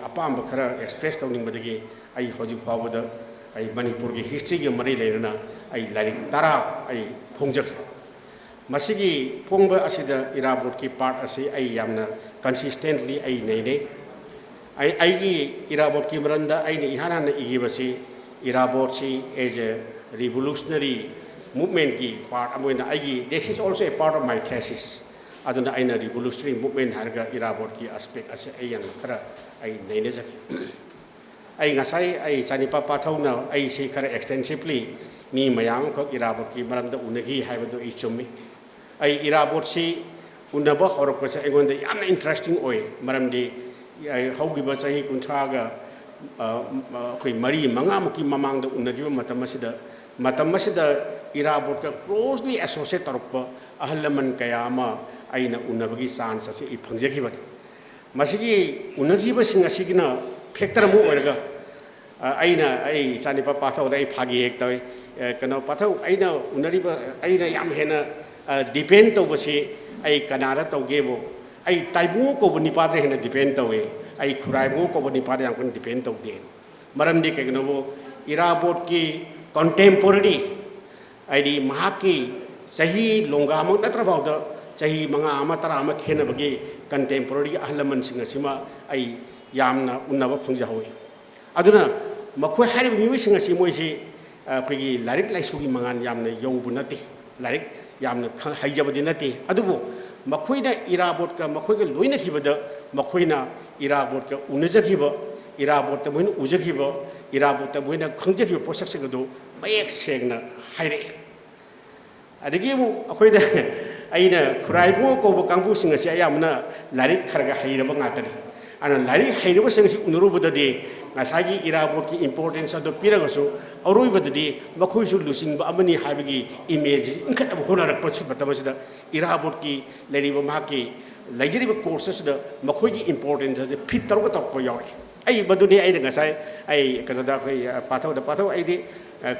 Apam Bakara expressed on Badagi. I hoji pawada I Manipur gi history gi mari leina I larik tara I phongjak masigi phongba asida irabot ki part asi I yamna consistently I nei I gi irabot ki maranda I ni ihana igibasi irabot si as a revolutionary movement ki part amoina I gi this is also a part of my thesis aduna aina revolutionary movement harga irabot ki aspect asi I yan khara I nei ne jaki ai ngasai ai chanipa pathona ai si khara extensively mi mayam ko irabot ki maramda unagi haibadu I chummi ai irabot si unaba horok pasa engonda yamna interesting oi maramdi ai haugiba chahi kunthraga koi mari manga muki mamangda unagi matamasida irabot ka closely associate tarukpa ahallaman kayama aina unabagi chance asi I phangjaki bani masigi unagi ba singa sigina factor mu orga aina ai chanipa pathau dai phagi ek tai kano pathau aina unariba aina yam hena depend to basi ai kanara to gebo ai taibu ko bani padre hena depend to we ai khurai mu ko bani padre yang kun depend to de maram di keno bo irabot ki contemporary ai di mahaki sahi longa mo natra bawda sahi manga amatara ama khena bagi contemporary ahlaman singa sima ai yamna unaba phungja hoy aduna makhoi harib miwi singa si moisi khoigi larik laisugi mangan yamna yobu nati larik yamna haijabadi nati adubu makhoina irabot ka makhoiga loina khibada makhoina irabot ka unajakhiba irabot ta moina ujakhiba irabot ta moina khangjakhiba posak segadu mayek segna haire adigi mu akhoida aina khuraibu ko kangbu singa si ayamna larik kharga hairaba ngatani ana lari hairaba sengsi unurubudadi ngasagi irabot ki importance ado piragasu aroibadadi makhoisu lusingba amani habigi image inkhat ab honarak pachi batamasida irabot ki leriba mahaki lajeriba courses da makhoi ki importance je fit targa tokpo yawi ai baduni ai ngasai ai kanada kai pathau ai di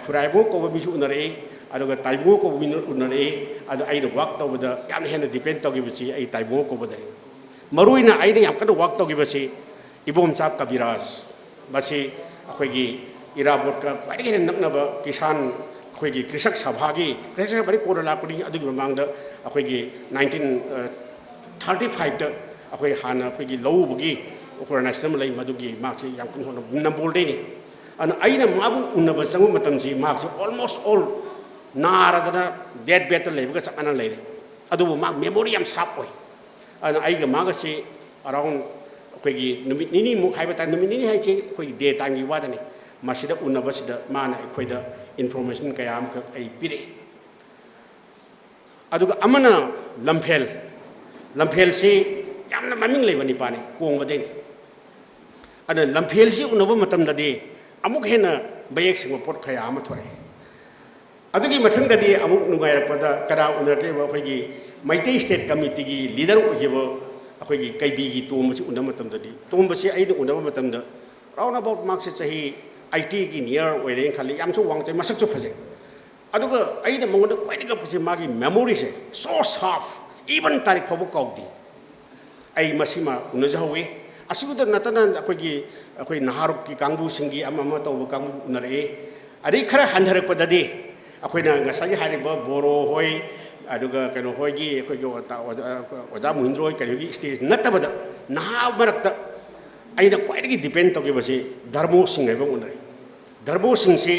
khuraibo ko bisu unare aduga taibo ko minur unare adu ai do work tawda yam hena depend tawgibichi ai taibo ko badari maruina aina yam kada work tawgibasi ibom chap kabiras basi akhoi irabot ka kwai naknaba kisan akhoi krisak sabhagi krisak bari korala kuni adugi mamangda akhoi 1935 da akhoi hana akhoi lowbugi okora national lai madugi marks yam kun hono nambol de ni an aina mabu unaba changu matamji marks almost all naradana dead better lebuga chakana leire adubu mak memory yam sharp oi an aiga magasi around akhoi numit nini mu haibata numit nini hai che akhoi day time gi wadani masida unabasida mana akhoi da information kayam ka ai pire aduga amana lamphel si yamna maming leibani pane kongba de ana lamphel si unaba matam da de amuk hena bayek sing pot khaya ama thore ꯑꯗꯨꯒꯤ ꯃꯊꯪꯗꯗꯤ ꯑꯃꯨꯛ ꯅꯨꯡꯉꯥꯏꯔꯛꯄꯗ ꯀꯅꯥ ꯎꯅꯔꯛꯂꯤꯕ ꯑꯩꯈꯣꯏꯒꯤ Meitei state ꯀꯃꯤꯇꯤꯒꯤ leader ꯑꯣꯏꯈꯤꯕ ꯑꯩꯈꯣꯏꯒꯤ ꯀꯩꯕꯤꯒꯤ ꯇꯣꯝꯕꯁꯤ ꯎꯅꯕ ꯃꯇꯝꯗꯗꯤ ꯇꯣꯝꯕꯁꯤ ꯑꯩꯅ ꯎꯅꯕ ꯃꯇꯝꯗ ꯔꯥꯎꯟ ꯑꯕꯥꯎꯠ ꯃꯥꯛꯁꯦ ꯆꯍꯤ 80ꯒꯤ ꯅꯤꯌꯔ ꯑꯣꯏꯔꯦꯅ ꯈꯜꯂꯤ ꯌꯥꯝꯁꯨ ꯋꯥꯡꯆꯩ ꯃꯁꯛꯁꯨ ꯐꯖꯩ ꯑꯗꯨꯒ ꯑꯩꯅ ꯃꯉꯣꯟꯗ ꯈ꯭ꯋꯥꯏꯗꯒꯤ ꯉꯛꯄꯁꯤ ꯃꯥꯒꯤ ꯃꯦꯃꯣꯔꯤꯁꯦ ꯁꯣ ꯁꯥꯔꯞ ꯏꯚꯟ ꯇꯥꯔꯤꯛ ꯐꯥꯎꯕ ꯀꯥꯎꯗꯦ ꯑꯩ ꯃꯁꯤꯃ ꯎꯅꯖꯍꯧꯏ ꯑꯁꯤꯕꯨꯗ ꯅꯠꯇꯅ ꯑꯩꯈꯣꯏ ꯅꯍꯥꯔꯨꯞꯀꯤ ꯀꯥꯡꯕꯨꯁꯤꯡꯒꯤ ꯑꯃ ꯇꯧꯕ ꯀꯥꯡꯕꯨ ꯎꯅꯔꯛꯏ ꯑꯗꯩ ꯈꯔ ꯍꯟꯊꯔꯛꯄꯗꯗꯤ ꯑꯩꯈꯣꯏꯅ ꯉꯁꯥꯏꯒꯤ ꯍꯥꯏꯔꯤꯕ ꯕꯣꯔꯣ ꯍꯣꯏ ꯑꯗꯨꯒ ꯀꯩꯅꯣ ꯍꯣꯏꯒꯤ ꯑꯩꯈꯣꯏꯒꯤ ꯑꯣꯖꯥ ꯃꯨꯍꯤꯟꯗ꯭ꯔ ꯍꯣꯏ ꯀꯩꯅꯣꯒꯤ ꯁ꯭ꯇꯦꯖ ꯅꯠꯇꯕꯗ ꯅꯍꯥ ꯃꯔꯛꯇ ꯑꯩꯅ ꯈ꯭ꯋꯥꯏꯗꯒꯤ ꯗꯤꯄꯦꯟ ꯇꯧꯈꯤꯕꯁꯤ ꯙꯔꯃꯣ ꯁꯤꯡ ꯍꯥꯏꯕ ꯑꯃ ꯎꯅꯔꯛꯏ ꯙꯔꯃꯣ ꯁꯤꯡꯁꯤ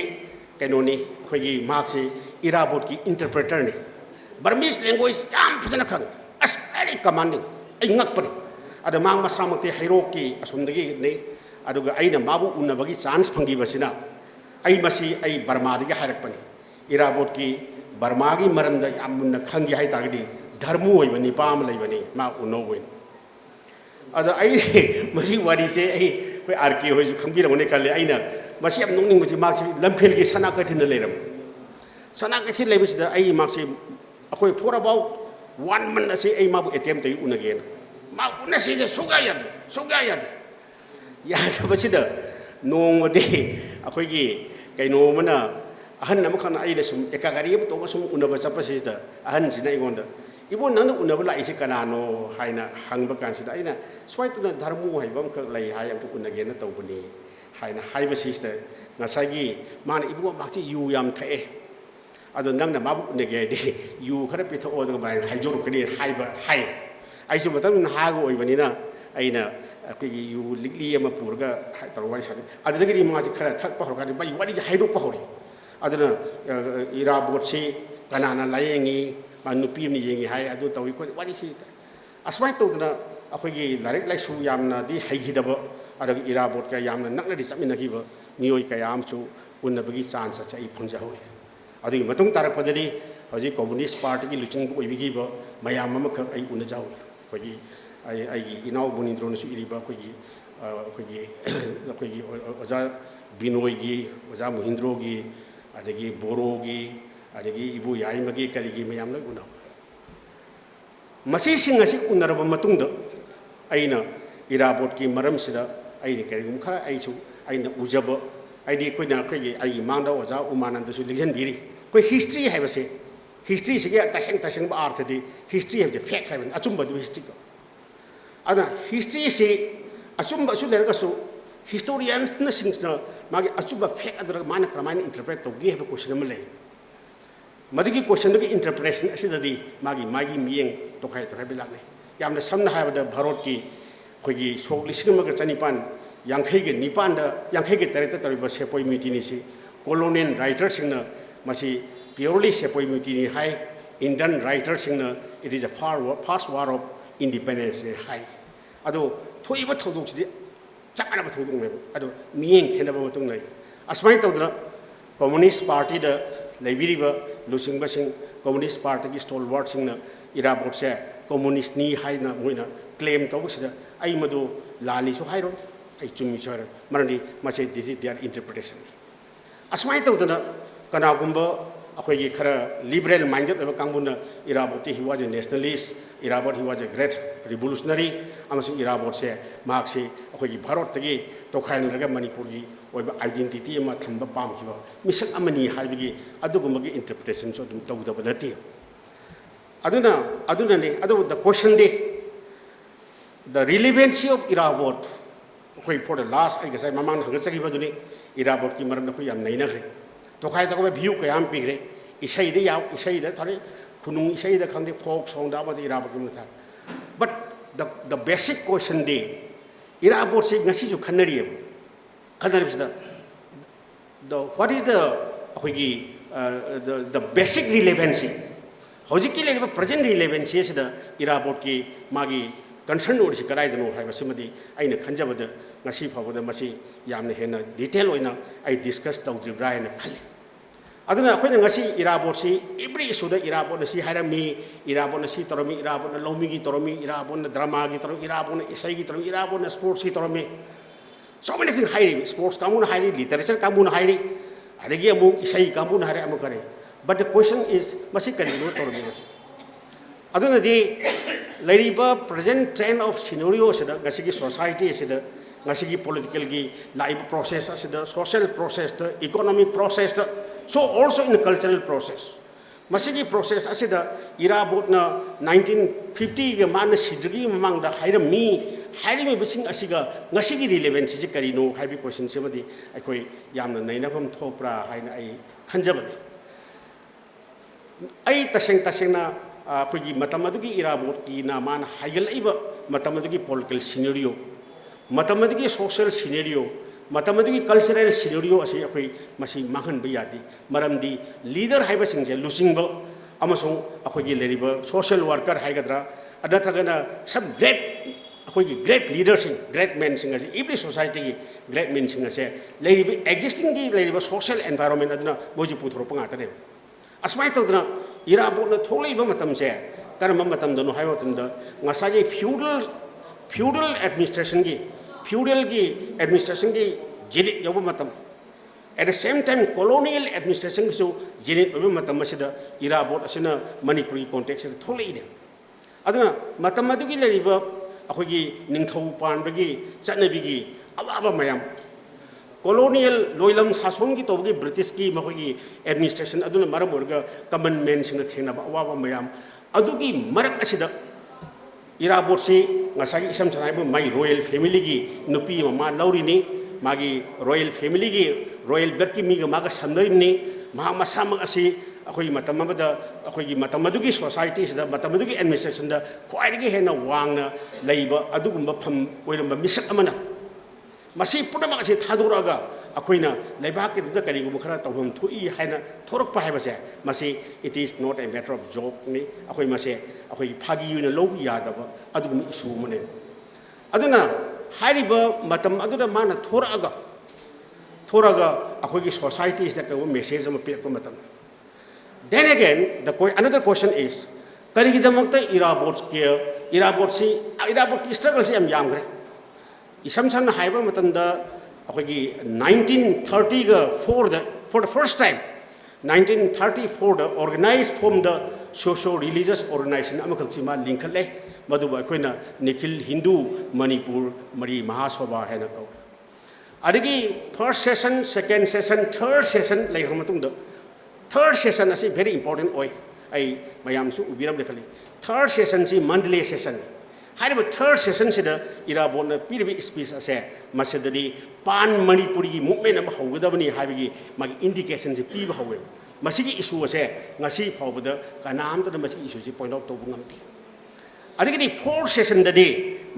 ꯀꯩꯅꯣꯅꯤ ꯑꯩꯈꯣꯏꯒꯤ ꯃꯍꯥꯛꯁꯤ ꯏꯔꯥꯕꯣꯠꯀꯤ ꯏꯟꯇꯔꯄ꯭ꯔꯦꯇꯔꯅꯤ ꯕꯔꯃꯤꯁ ꯂꯦꯡꯒ꯭ꯋꯦꯖ ꯌꯥꯝ ꯐꯖꯅ ꯈꯪꯉꯤ ꯑꯁ ꯚꯦꯔꯤ ꯀꯃꯥꯟꯗꯤꯡ ꯑꯩ ꯉꯛꯄꯅꯤ ꯑꯗ ꯃꯥ ꯃꯁꯥꯃꯛꯇꯤ ꯍꯩꯔꯣꯛꯀꯤ ꯑꯁꯣꯝꯗꯒꯤꯅꯤ ꯑꯗꯨꯒ ꯑꯩꯅ ꯃꯥꯕꯨ ꯎꯅꯕꯒꯤ ꯆꯥꯟꯁ ꯐꯪꯈꯤꯕꯁꯤꯅ ꯑꯩ ꯕꯔꯃꯥꯗꯒꯤ ꯍꯥꯏꯔꯛꯄꯅꯤ ꯏꯔꯥꯕꯣꯠꯀꯤ ꯕꯔꯃꯥꯒꯤ ꯃꯔꯝꯗ ꯌꯥꯝ ꯃꯨꯟꯅ ꯈꯪꯒꯦ ꯍꯥꯏꯇꯥꯔꯒꯗꯤ ꯙꯔꯃꯨ ꯑꯣꯏꯕ ꯅꯤꯄꯥ ꯑꯃ ꯂꯩꯕꯅꯤ ꯃꯥ ꯎꯅꯧꯕꯅꯤ ꯑꯗ ꯑꯩ ꯃꯁꯤ ꯋꯥꯔꯤꯁꯦ ꯑꯩꯈꯣꯏ ꯑꯥꯔ ꯀꯦ ꯍꯣꯏꯁꯨ ꯈꯪꯕꯤꯔꯝꯒꯅꯤ ꯈꯜꯂꯦ ꯑꯩꯅ ꯃꯁꯤ ꯌꯥꯝ ꯅꯣꯛꯅꯤꯡꯕꯁꯤ ꯃꯥꯛꯁꯤ ꯂꯝꯐꯦꯜꯒꯤ ꯁꯅꯥꯀꯩꯊꯦꯜꯗ ꯂꯩꯔꯝꯃꯤ ꯁꯅꯥꯀꯩꯊꯦꯜ ꯂꯩꯕꯁꯤꯗ ꯑꯩ ꯃꯥꯛꯁꯤ ꯑꯩꯈꯣꯏ ꯐꯣꯔ ꯑꯕꯥꯎꯠ 1 month ꯑꯁꯤ ꯑꯩ ꯃꯥꯕꯨ ꯑꯦꯇꯦꯝ ꯇꯧꯏ ꯎꯅꯒꯦꯅ ꯃꯥ ꯎꯅꯁꯤꯁꯦ ꯁꯨꯡꯌꯥ ꯌꯥꯗꯦ ꯌꯥꯗꯕꯁꯤꯗ ꯅꯣꯡꯃꯗꯤ ꯑꯩꯈꯣꯏꯒꯤ ꯀꯩꯅꯣ ꯑꯃꯅ ꯑꯍꯟ ꯑꯃꯈꯛꯅ ꯑꯩꯅ ꯁꯨꯝ ꯑꯦꯀꯥ ꯒꯥꯔꯤ ꯑꯃ ꯇꯣꯡꯉ ꯁꯨꯝ ꯎꯅꯕ ꯆꯠꯄꯁꯤꯗ ꯑꯍꯟꯁꯤꯅ ꯑꯩꯉꯣꯟꯗ ꯏꯕꯣ ꯅꯪꯅ ꯎꯅꯕ ꯂꯥꯛꯏꯁꯤ ꯀꯅꯥꯅꯣ ꯍꯥꯏꯅ ꯍꯪꯕ ꯀꯥꯟꯁꯤꯗ ꯑꯩꯅ ꯁ꯭ꯋꯥꯏꯗꯅ ꯙꯔꯃꯨ ꯍꯥꯏꯕ ꯑꯃꯈꯛ ꯂꯩ ꯍꯥꯏ ꯑꯝꯇ ꯎꯅꯒꯦꯅ ꯇꯧꯕꯅꯤ ꯍꯥꯏꯅ ꯍꯥꯏꯕꯁꯤꯗ ꯉꯁꯥꯏꯒꯤ ꯃꯥꯅ ꯏꯕꯨꯡ ꯃꯍꯥꯛꯁꯤ ꯌꯨ ꯌꯥꯝ ꯊꯛꯑꯦ ꯑꯗꯣ ꯅꯪꯅ ꯃꯥꯕꯨ ꯎꯅꯒꯦ ꯍꯥꯏꯗꯤ ꯌꯨ ꯈꯔ ꯄꯤꯊꯣꯛꯑꯣ ꯑꯗꯨꯒ ꯃꯥꯏꯅ ꯍꯥꯏꯗꯣꯔꯛꯀꯅꯤ ꯍꯥꯏ ꯑꯩꯁꯨ ꯃꯇꯝ ꯅꯍꯥꯒ ꯑꯣꯏꯕꯅꯤꯅ ꯑꯩꯅ ꯑꯩꯈꯣꯏꯒꯤ ꯌꯨ ꯂꯤꯛꯂꯤ ꯑꯃ ꯄꯨꯔꯒ ꯇꯧꯔꯒ ꯋꯥꯔꯤ ꯁꯥꯟꯅꯩ ꯑꯗꯨꯗꯒꯤꯗꯤ ꯃꯥꯁꯤ ꯈꯔ ꯊꯛꯄ ꯍꯧꯔꯀꯥꯟꯗ ꯃꯥꯒꯤ ꯋꯥꯔꯤꯁꯦ ꯍꯥꯏꯗꯣꯛꯄ ꯍꯧꯔꯛꯏ ꯑꯗꯨꯅ ꯏꯔꯥꯕꯣꯠꯁꯤ ꯀꯅꯥꯅ ꯂꯥꯌꯦꯡꯉꯤ ꯃꯥ ꯅꯨꯄꯤ ꯑꯃꯅ ꯌꯦꯡꯉꯤ ꯍꯥꯏ ꯑꯗꯨ ꯇꯧꯏ ꯑꯩꯈꯣꯏ ꯋꯥꯔꯤꯁꯤ ꯑꯁꯨꯃꯥꯏꯅ ꯇꯧꯗꯅ ꯑꯩꯈꯣꯏꯒꯤ ꯂꯥꯏꯔꯤꯛ ꯂꯥꯏꯁꯨ ꯌꯥꯝꯅꯗꯤ ꯍꯩꯈꯤꯗꯕ ꯑꯗꯨꯒ ꯏꯔꯥꯕꯣꯠꯀ ꯌꯥꯝꯅ ꯅꯛꯅꯗꯤ ꯆꯠꯃꯤꯟꯅꯈꯤꯕ ꯃꯤꯑꯣꯏ ꯀꯌా ꯑꯃꯁꯨ ꯎꯅꯕꯒꯤ ꯆꯥꯟꯁ ꯑꯁꯤ ꯑꯩ ꯐꯪꯖꯍꯧꯏ ꯑꯗꯨꯒꯤ ꯃꯇꯨꯡ ꯇꯥꯔꯛꯄꯗꯗꯤ ꯍꯧꯖꯤꯛ ꯀꯝꯃꯨꯅꯤꯁ ꯄꯥꯔꯇꯤꯒꯤ ꯂꯨꯆꯤꯡꯕ ꯑꯣꯏꯕꯤꯈꯤꯕ ꯃꯌꯥꯝ ꯑꯃꯈꯛ ꯑꯩ ꯎꯅꯖꯍꯧꯏ ꯑꯩꯈꯣꯏꯒꯤ ꯑꯩꯒꯤ ꯏꯅꯥꯎ ꯃꯨꯅꯤꯟꯗ꯭ꯔꯣꯅꯁꯨ ꯏꯔꯤꯕ ꯑꯩꯈꯣꯏꯒꯤ ꯑꯣꯖꯥ ꯕꯤꯅꯣꯏꯒꯤ ꯑꯣꯖꯥ ꯃꯨꯍꯤꯟꯗ꯭ꯔꯣꯒꯤ ꯑꯗꯒꯤ ꯕꯣꯔꯣꯒꯤ ꯑꯗꯒꯤ ꯏꯕꯨ ꯌꯥꯏꯃꯒꯤ ꯀꯔꯤꯒꯤ ꯃꯌꯥꯝ ꯂꯣꯏ ꯎꯅꯍꯧꯏ ꯃꯁꯤꯁꯤꯡ ꯑꯁꯤ ꯎꯅꯔꯕ ꯃꯇꯨꯡꯗ ꯑꯩꯅ ꯏꯔꯥꯕꯣꯠꯀꯤ ꯃꯔꯝꯁꯤꯗ ꯑꯩꯅ ꯀꯔꯤꯒꯨꯝꯕ ꯈꯔ ꯑꯩꯅ ꯎꯖꯕ ꯑꯩꯒꯤ ꯃꯥꯡꯗ ꯑꯣꯖꯥ ꯎꯃꯥꯅꯟꯗꯁꯨ ꯂꯤꯡꯖꯟꯕꯤꯔꯤ ꯑꯩꯈꯣꯏ ꯍꯤꯁꯇ꯭ꯔꯤ ꯍꯥꯏꯕꯁꯦ ꯍꯤꯁꯇ꯭ꯔꯤꯁꯤꯒꯤ ꯇꯁꯦꯡꯕ ꯑꯥꯔꯊꯗꯤ ꯍꯤꯁꯇ꯭ꯔꯤ ꯍꯥꯏꯕꯁꯦ ꯐꯦꯛ ꯍꯥꯏꯕꯅꯤ ꯑꯆꯨꯝꯕꯗꯨ ꯍꯤꯁꯇ꯭ꯔꯤꯗꯣ ꯑꯗꯨꯅ ꯍꯤꯁꯇ꯭ꯔꯤꯁꯤ ꯑꯆꯨꯝꯕꯁꯨ ꯂꯩꯔꯒꯁꯨ ꯍꯤꯁꯇꯣꯔꯤꯌꯟꯁꯤꯡꯁꯤꯅ ꯃꯥꯒꯤ ꯑꯆꯨꯝꯕ ꯐꯦꯛ ꯑꯗꯨꯗ ꯃꯥꯅ ꯀꯔꯝꯍꯥꯏꯅ ꯏꯟꯇꯔꯄ꯭ꯔꯦꯠ ꯇꯧꯒꯦ ꯍꯥꯏꯕ ꯀꯣꯏꯁꯟ ꯑꯃ ꯂꯩ ꯃꯗꯨꯒꯤ ꯀꯣꯏꯁꯟꯗꯨꯒꯤ ꯏꯟꯇꯔꯄ꯭ꯔꯦꯁꯟ ꯑꯁꯤꯗꯗꯤ ꯃꯥꯒꯤ ꯃꯤꯠꯌꯦꯡ ꯇꯣꯈꯥꯏꯕ ꯂꯥꯛꯅꯩ ꯌꯥꯝꯅ ꯁꯝꯅ ꯍꯥꯏꯔꯕꯗ ꯚꯥꯔꯠꯀꯤ ꯑꯩꯈꯣꯏꯒꯤ ꯁꯣꯛ 1959 ꯇꯧꯔꯤꯕ ꯁꯦꯄꯣꯏ ꯃ꯭ꯌꯨꯇꯤꯅꯤꯁꯤ ꯀꯣꯂꯣꯅꯤꯌꯦꯜ ꯔꯥꯏꯇꯔꯁꯤꯡꯅ ꯃꯁꯤ ꯄꯤꯌꯣꯔꯂꯤ ꯁꯦꯄꯣꯏ ꯃ꯭ꯌꯨꯇꯤꯅꯤ ꯍꯥꯏ ꯏꯟꯗꯤꯌꯟ ꯔꯥꯏꯇꯔꯁꯤꯡꯅ it is a first war of independence ꯍꯥꯏ ꯑꯗꯣ ꯊꯣꯛꯏꯕ ꯊꯧꯗꯣꯛꯁꯤꯗꯤ ꯆꯞ ꯃꯥꯟꯅꯕ ꯊꯧꯗꯣꯛꯅꯦꯕ ꯑꯗꯣ ꯃꯤꯠꯌꯦꯡ ꯈꯦꯠꯅꯕ ꯃꯇꯨꯡ ꯂꯩ ꯑꯁꯨꯃꯥꯏꯅ ꯇꯧꯗꯅ ꯀꯝꯃꯨꯅꯤꯁ ꯄꯥꯔꯇꯤꯗ ꯂꯩꯕꯤꯔꯤꯕ ꯂꯨꯆꯤꯡꯕꯁꯤꯡ ꯀꯝꯃꯨꯅꯤꯁ ꯄꯥꯔꯇꯤꯒꯤ ꯁ꯭ꯇꯣꯜꯋꯥꯔꯠꯁꯤꯡꯅ ꯏꯔꯥꯕꯣꯠꯁꯦ ꯀꯝꯃꯨꯅꯤꯁꯅꯤ ꯍꯥꯏꯅ ꯃꯣꯏꯅ ꯀ꯭ꯂꯦꯝ ꯇꯧꯕꯁꯤꯗ ꯑꯩ ꯃꯗꯨ ꯂꯥꯜꯂꯤꯁꯨ ꯍꯥꯏꯔꯣꯏ ꯑꯩ ꯆꯨꯝꯃꯤꯁꯨ ꯍꯥꯏꯔꯣꯏ ꯃꯔꯝꯗꯤ ꯃꯁꯤ ꯗꯤꯁ ꯏꯁ ꯗꯤꯌꯔ ꯏꯟꯇꯔꯄ꯭ꯔꯤꯇꯦꯁꯟꯅꯤ ꯑꯁꯨꯃꯥꯏꯅ ꯇꯧꯗꯅ ꯀꯅꯥꯒꯨꯝꯕ ꯑꯩꯈꯣꯏꯒꯤ ꯈꯔ ꯂꯤꯕꯔꯦꯜ ꯃꯥꯏꯟꯗꯦꯗ ꯑꯣꯏꯕ ꯀꯥꯡꯕꯨꯅ ꯏꯔꯥꯕꯣꯠꯇꯤ he was a nationalist Irabot he was a great revolutionary ꯑꯃꯁꯨꯡ ꯏꯔꯥꯕꯣꯠꯁꯦ ꯃꯍꯥꯛꯁꯤ ꯑꯩꯈꯣꯏꯒꯤ ꯚꯥꯔꯠꯇꯒꯤ ꯇꯣꯈꯥꯏꯅꯔꯒ ꯃꯅꯤꯄꯨꯔꯒꯤ ꯑꯣꯏꯕ ꯑꯥꯏꯗꯦꯟꯇꯤꯇꯤ ꯑꯃ ꯊꯝꯕ ꯄꯥꯝꯈꯤꯕ ꯃꯤꯁꯛ ꯑꯃꯅꯤ ꯍꯥꯏꯕꯒꯤ ꯑꯗꯨꯒꯨꯝꯕꯒꯤ ꯏꯟꯇꯔꯄ꯭ꯔꯤꯇꯦꯁꯟꯁꯨ ꯑꯗꯨꯝ ꯇꯧꯗꯕ ꯅꯠꯇꯦ ꯑꯗꯨꯅꯅꯤ ꯑꯗꯨꯕꯨ ꯗ ꯀꯣꯏꯁꯟꯗꯤ ꯗ ꯔꯤꯂꯤꯚꯦꯟꯁꯤ ꯑꯣꯐ ꯏꯔꯥꯕꯣꯠ ꯑꯩꯈꯣꯏ ꯐꯣꯔ ꯗ ꯂꯥꯁ ꯑꯩ ꯉꯁꯥꯏ ꯃꯃꯥꯡꯗ ꯍꯪꯒꯠꯆꯈꯤꯕꯗꯨꯅꯤ ꯏꯔꯥꯕꯣꯠꯀꯤ ꯃꯔꯝꯗ ꯑꯩꯈꯣꯏ ꯌꯥꯝ ꯅꯩꯅꯈ꯭ꯔꯦ ꯇꯣꯈꯥꯏ ꯇꯧꯕ ꯚ꯭ꯌꯨ ꯀꯌꯥ ꯑꯃ ꯄꯤꯈ꯭ꯔꯦ ꯏꯁꯩꯗ ꯊꯥꯔꯦ ꯈꯨꯅꯨꯡ ꯏꯁꯩꯗ ꯈꯪꯗꯦ ꯐꯣꯛ ꯁꯣꯡꯗ ꯑꯃꯗꯤ ꯏꯔꯥꯕꯣꯠꯀꯤ ꯃꯔꯝꯗ ꯊꯥꯔꯦ ꯕꯠ ꯗ ꯕꯦꯁꯤꯛ ꯀꯣꯏꯁꯟꯗꯤ ꯏꯔꯥꯕꯣꯠꯁꯤ ꯉꯁꯤꯁꯨ ꯈꯟꯅꯔꯤꯑꯕ ꯈꯟꯅꯔꯤꯕꯁꯤꯗ what is the ꯑꯩꯈꯣꯏꯒꯤ the basic relevancy ꯍꯧꯖꯤꯛꯀꯤ ꯂꯩꯔꯤꯕ present relevancy ꯑꯁꯤꯗ ꯏꯔꯥꯕꯣꯠꯀꯤ ꯃꯥꯒꯤ concern ꯑꯣꯏꯔꯤꯁꯤ ꯀꯗꯥꯏꯗꯅꯣ ꯍꯥꯏꯕꯁꯤꯃꯗꯤ ꯑꯩꯅ ꯈꯟꯖꯕꯗ ꯉꯁꯤ ꯐꯥꯎꯕꯗ ꯃꯁꯤ ꯌꯥꯝꯅ ꯍꯦꯟꯅ ꯗꯤꯇꯦꯜ ꯑꯣꯏꯅ ꯑꯩ ꯗꯤꯁꯀꯁ ꯇꯧꯗ꯭ꯔꯤꯕ꯭ꯔꯥ ꯍꯥꯏꯅ ꯈꯜꯂꯤ ꯑꯗꯨꯅ ꯑꯩꯈꯣꯏꯅ ꯉꯁꯤ ꯏꯔꯥꯕꯣꯠꯁꯤ ꯑꯦꯕ꯭ꯔꯤ ꯏꯁꯨꯗ ꯏꯔꯥꯕꯣꯠꯅ ꯁꯤ ꯍꯥꯏꯔꯝꯃꯤ ꯏꯔꯥꯕꯣꯠꯅ ꯁꯤ ꯇꯧꯔꯝꯃꯤ ꯏꯔꯥꯕꯣꯠꯅ ꯂꯧꯃꯤꯒꯤ ꯇꯧꯔꯝꯃꯤ ꯏꯔꯥꯕꯣꯠꯅ ꯗ꯭ꯔꯃꯥꯒꯤ ꯇꯧꯔꯝꯃꯤ ꯏꯔꯥꯕꯣꯠꯅ ꯏꯁꯩꯒꯤ ꯇꯧꯔꯝꯃꯤ ꯏꯔꯥꯕꯣꯠꯅ ꯁ꯭ꯄꯣꯔꯠꯁꯀꯤ ꯇꯧꯔꯝꯃꯤ so many things ꯍꯥꯏꯔꯤ ꯁ꯭ꯄꯣꯔꯠꯁ ꯀꯥꯡꯕꯨꯅ ꯍꯥꯏꯔꯤ ꯂꯤꯇꯔꯦꯆꯔ ꯀꯥꯡꯕꯨꯅ ꯍꯥꯏꯔꯤ ꯑꯗꯒꯤ ꯑꯃꯨꯛ ꯏꯁꯩ ꯀꯥꯡꯕꯨꯅ ꯍꯥꯏꯔꯦ ꯑꯃꯨꯛ ꯀꯔꯤ But the question is, masi karino torbinos. Aduna di lariba present trend of scenario sida ngasigi society sida ngasigi political gi life process sida social process the economic process the, so also in the cultural process. Masigi process asida irabot na 1950 ga man sidri mamang da haira mi bising asiga ngasigi relevance ji karino haibi question semadi akoi yamna nainabam thopra haina ai khanjabani ai taseng na akoigi matamadugi irabot ki na man haigalaiba matamadugi political scenario matamadugi social scenario matamadugi cultural scenario asi akoi masi mahan bayadi maramdi leader haiba singje losingba amasong akoigi leriba social worker haigadra adatragana sub great akoigi great leaders great men singase every society great men singase leriba existing gi leriba social environment aduna moji puthro pangata ne asmai tadna irabot na tholaiba matam se karama matam dano haiwa tamda ngasagi feudal administration gi jenit yobu matam at the same time colonial administration so jenit yobu matam masida irabot asina manipuri context tholai de aduna matam madugi leriba akogi ningthau panbagi chanabigi awaba mayam colonial loilam sason ki togi british ki makogi administration aduna maram orga common men singa thena ba awaba mayam adugi marak asida irabot si ngasagi isam sanai bu mai royal family gi nupi mama lauri ni magi royal family gi royal blood ki mi ga maga samdari ni ma masama asi akoi matamada akoi matamadugi society sida matamadugi administration da khwaidigi hena wangna leiba adugumba pham oiramba misak amana masi pudama asi thaduraga akoina leibak ki da kari gu khara tawham thui haina thorok pa haibase masi it is not a matter of joke ni akoi mase akoi phagi yuna logi yadaba adugum issue mane aduna hariba matam aduda mana thoraga akoi ki society is that message am pe ko matam. Then again another question is kari ki damakta irabot ki struggle si am yamgre isam san haiba matanda akogi 1930 ga for the first time 1934 the organized from the socio religious organization amakhsima linkhale maduba koina nikhil hindu manipur mari mahasabha hena ko adigi first session second session third session lai matung the third session is very important oi ai mayam su ubiram lekhali third session si monthly session hariba third session sida irabot na piribi speech ase masedadi pan manipuri movement am haugadabani habigi magi indication se piba hawe masigi issue ase ngasi phawbada kanam ta masigi issue si point out to bungamti adigi fourth session dadi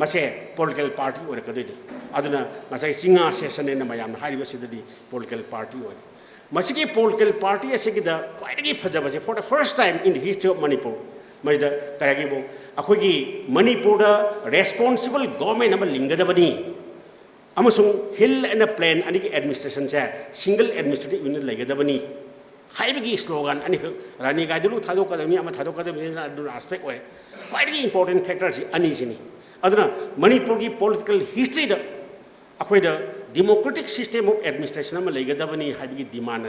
mase political party or kadidi aduna masai singa session ne mayam hariba sidadi political party or masigi political party ase gida kwaidagi phajabase for the first time in the history of Manipur Majda Karagibo, Akogi, Manipur, responsible government number Lingadabani. Amasung Hill and a plan and the administration chair, single administrative unit like Gadabani. Haibigi slogan and Rani Gadu, Tadokadami, Amatadokadami aspect where quite important factors uneasy. Other Manipuri political history, Aqueda, democratic system of administration, Lagadabani, Haibigi demand,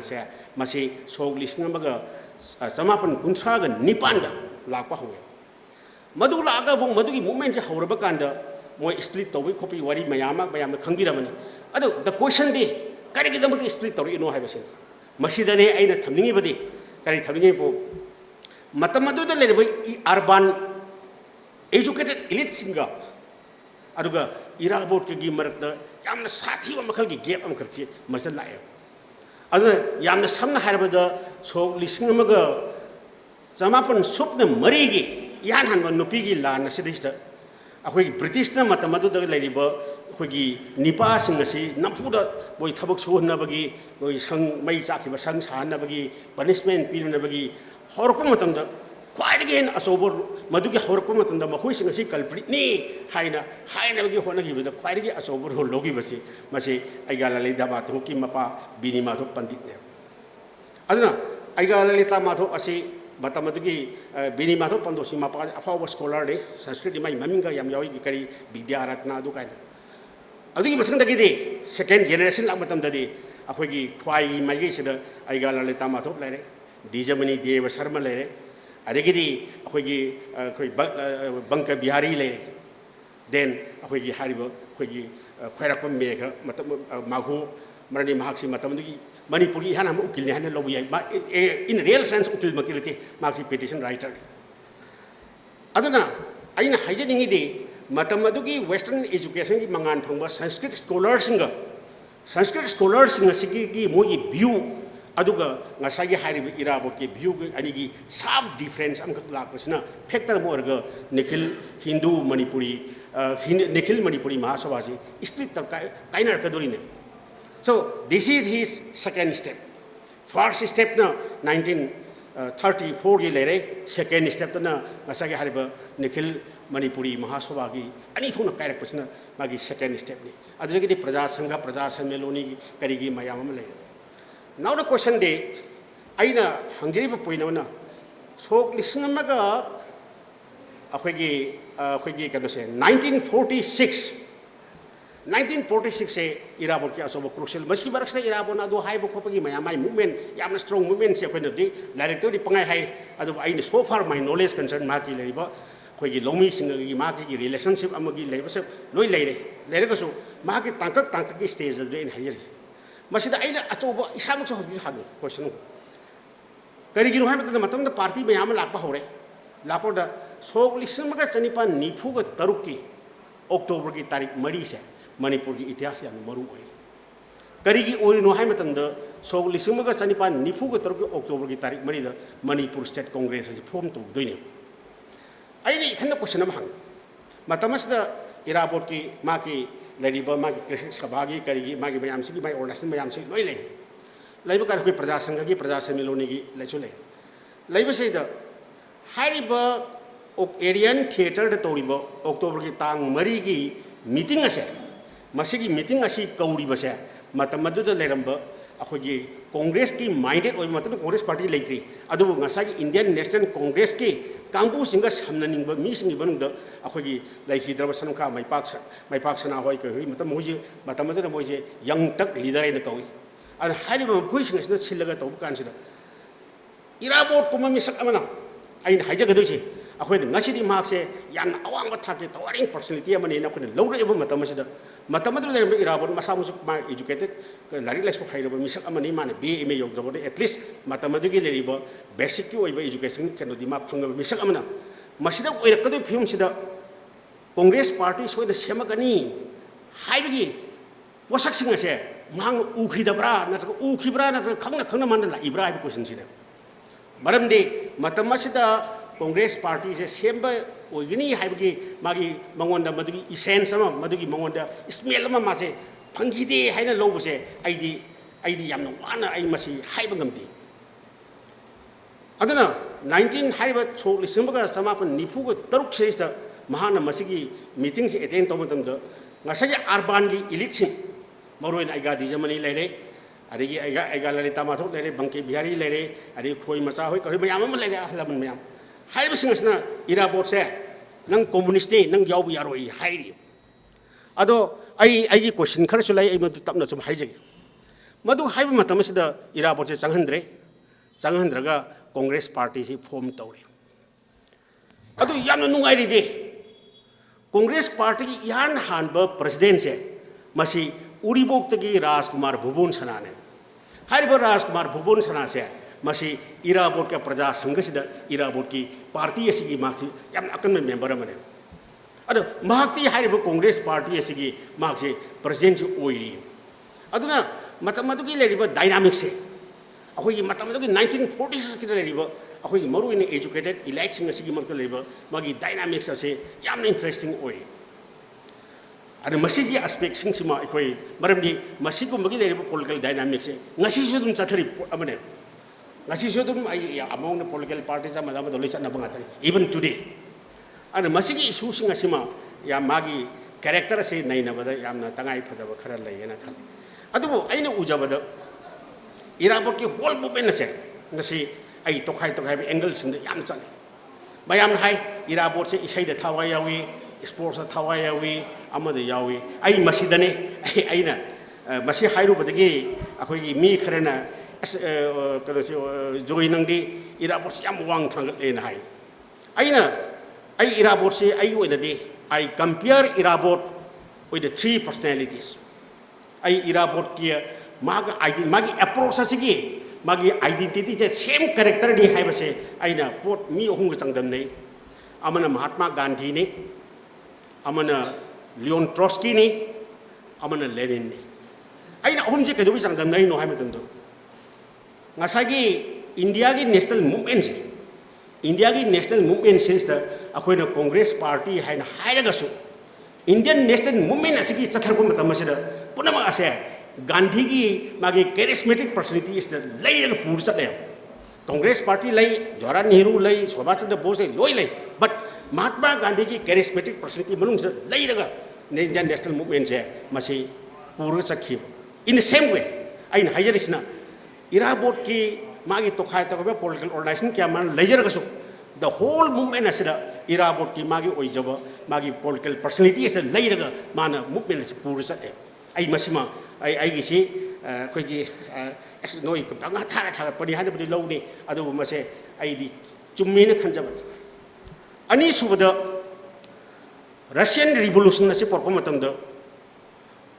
Masi, so Lisnamaga, Samapan Kunsaga, Nipanda. Lakpa huwe madu laga bu madu ki movement ja hawraba kanda moi split tobi khopi wari mayama khangbiramani adu the question de kari ki damu split tori no haibasin masidane aina thamningi badi kari thamningi po matamadu da lere urban educated elite singa aduga irabot ki marakta yamna sathi ba makhal ki gap am kharchi masal lae adu yamna samna harabada so lisingamaga Samapan supna marigi yan han nupigi la na sidista akoi British na matamadu da laiba akoi nipa singasi nampuda boy thabak suhna bagi boy sang mai chaki ba sang sana bagi punishment pilna bagi horpun matamda quite again asober madugi horpun matamda mahoi singasi culprit ni haina bagi hona gi da quite again asober ho logi basi masi aigala le da ma thoki mapa bini ma thok pandit ne aduna aigala le ta ma thok asi Matamadugi Bini Mato Pandosi Mapa Afawa scholar de Sanskrit Mai Maminga Yamyawi Kari Vidya Ratna Dukai. Adi Masandagi second generation Lamatam Dadi Akwagi Kwai Magisha Aigala Letamato Lare Dijamani Deva Sharma lere adagidi akhoi Banka Bihari lere then akhoi hariba akhoi khairakpa mega matam maghu marani mahaksi matam du Manipuri hana ukil ne hana lobi in real sense ukil makilite maksi petition writer aduna aina haijaningi de matam adugi western education gi mangan phangba Sanskrit scholars singa sigi mogi view aduga ngasagi hariba irabot ke view anigi sub difference am kak lakpasna factor morga nikhil Hindu Manipuri Nikhil Manipuri Mahasabha split kainar kadurine. So this is his second step. First step na 1934 gi lere, second step na ngasagi hariba Nikhil Manipuri Mahasabha gi ani thuna kairak pasna magi second step ni. Adagi di Praja Sangha Praja Sammeloni karigi mayam lere. Now the question de aina hangjari poina na sok lisngamaga akhoi kano se 1946 se irabot ki asobo crucial maski barak se irabon adu hai bo khopagi mayamai movement yamna strong movement se khoi di director di pangai hai adu aina so far my knowledge concern ma ki leriba khoi gi lomi singa gi ma ki relationship amagi leriba se loi leire ko so ma ki tangkak ki stage adu in hayir masida aina asobo isamu so hobi hadu question kari gi no hai matam da party mayam lakpa hore lapo da Sok lisamaga chanipa nifuga taruki October ki tarik mari se Manipur ki itihas yang maru oi. Kari ki oi no hai matanda sok lisamaga chanipa nifuga taruki October ki tarik mari da Manipur State Congress se form to doine. Ai ni thana question ma hang. Matamas da irabot ki ma ki leriba ma ki sabagi kari ki ma ki mayam si ki mai organization mayam si loi le. Laiba kar ki praja sangha ki praja samiloni ki lechule. Laiba se da hariba Aryan Theatre the Toribo, October ki tang mari ki meeting ase, masigi meeting asi kauri basa, matamadu the leramba, akhoi Congress ki minded or matadu Congress party lately, adu ngasagi Indian National Congress ki kampu singa samnaning ba mi singi banung da akhoi like Hyderabad sanka my park sana hoi ko matamuji matamadu moje young tak leader in the kawi, and hari ba koi singa sna silaga to kansida. Irabot kuma misak amana, ain haja gaduche. Aku ini ngasih di makse yang awang bathake towering personality yang mana ini aku ini lalu ibu mata mata lagi irabot masa musuk educated lari lesuk hai ibu misal amani mana BA yok jabo at least mata ki lari ibu basic ki ibu education kena di mak panggal misal amana masih dah irak tu film sida Congress Party so ida siapa kani hai bagi posak singa se mang ukhi dabra nata khangna mana lah ibra ibu question sida maram de mata masih Congress Party se semba ogini haibagi magi mangonda madugi essence sama madugi mangonda smell ma mase phangide haina lobuse aidi yamna wana ai masi haiba ngamdi aduna 19 haiba chok lisimba samapan nifuga taruk seista mahana masigi meeting se attend to matamda ngasagi urban gi elite sin maroin aiga di jamani lere adigi aiga lare tamathok lere Banka Bihari lere adi khoi macha hoi koi mayam ma lere halaman mayam hai singasna irabot se nang communist ni nang yaw yaroi hai ado ai question khar chulai ai madu tapna chum hai jagi madu hai matam se da irabot se changhandraga Congress Party si form tawre ado yamna nungai ri de Congress Party ki yan hanba president se masi uribok tagi Rajkumar Bhubun Sana ne hai Rajkumar Bhubun Sana se masih irabot ke Praja Sangha sida irabot ki party asigi maksi yam akan member amane ado mahakti haribo Congress Party asigi maksi president oiri aduna matamadu ki leriba dynamics se akoi matamadu ki 1946 ki leriba akoi maru in educated election asigi marka leriba magi dynamics ase yam interesting oi ada masigi aspect sing sima akoi maramdi masigo magi leriba political dynamics se ngasi sudum chathari amane ngasi sudum ai among the political parties ama dama doli chana bangatari even today ana masigi issue singa sima ya magi character se nai na bada yamna tangai phadaba khara laiyena khal adubu aina ujabada irabot ki whole movement se ngasi ai tokhai angle sin yam chale mayam hai irabot se isai da thawai yawi sports da thawai yawi amada yawi ai masidane aina masi hairu badagi akoi mi kharena कनो से जोई नंगदी इराबोट से याम वांग थांगत लेना है आइना आई इराबोट से आई ओइनदे आई compare Irabot with the three personalities आई इराबोट की मागी अप्रोच असिगी मागी आइडेंटिटी से सेम कैरेक्टर नि है बसे आइना पोट मी अहुम चंगदम ने अमन महात्मा गांधी ने अमन लियोन ट्रॉट्स्की ने अमन लेनिन ने आइना अहुम जे कदुबी चंगदम नहीं नो है मतंदो ngасagi इंडिया की नेशनल मूवमेंट से इंडिया की नेशनल मूवमेंट से अखोइना कांग्रेस पार्टी है ना हायरगसु इंडियन नेशनल मूवमेंट असिगी चथरपो मतम मसिदा पुनम असे गांधी की मागी कैरिस्मेटिक पर्सनालिटी इस लैरग पूर चले कांग्रेस पार्टी लै जवाहरलाल नेहरू लै सुभाष चंद्र बोस लोई लै बट महात्मा गांधी की कैरिस्मेटिक पर्सनालिटी मनुंग से लैरग इंडियन नेशनल मूवमेंट से मसी पूर चखि इन द सेम वे आइन हाइजरिसना इराबोट की मागी तोखाय तोबे पॉलिटिकल ऑर्गेनाइजेशन क्या मान लेजरगसु द होल मूवमेंट असिदा इराबोट की मागी ओइजब मागी पॉलिटिकल पर्सनालिटी असिदा लेरग माना मूवमेंट असे पूर चले आई मसिमा आई गिसी कोइगी नोई पंगा थारा थारा पनि हाने बदि लौनी अदु मसे आइदी चुम्मीने खंजबन अनि सुबद रशियन रिवोल्यूशन असे परको मतंद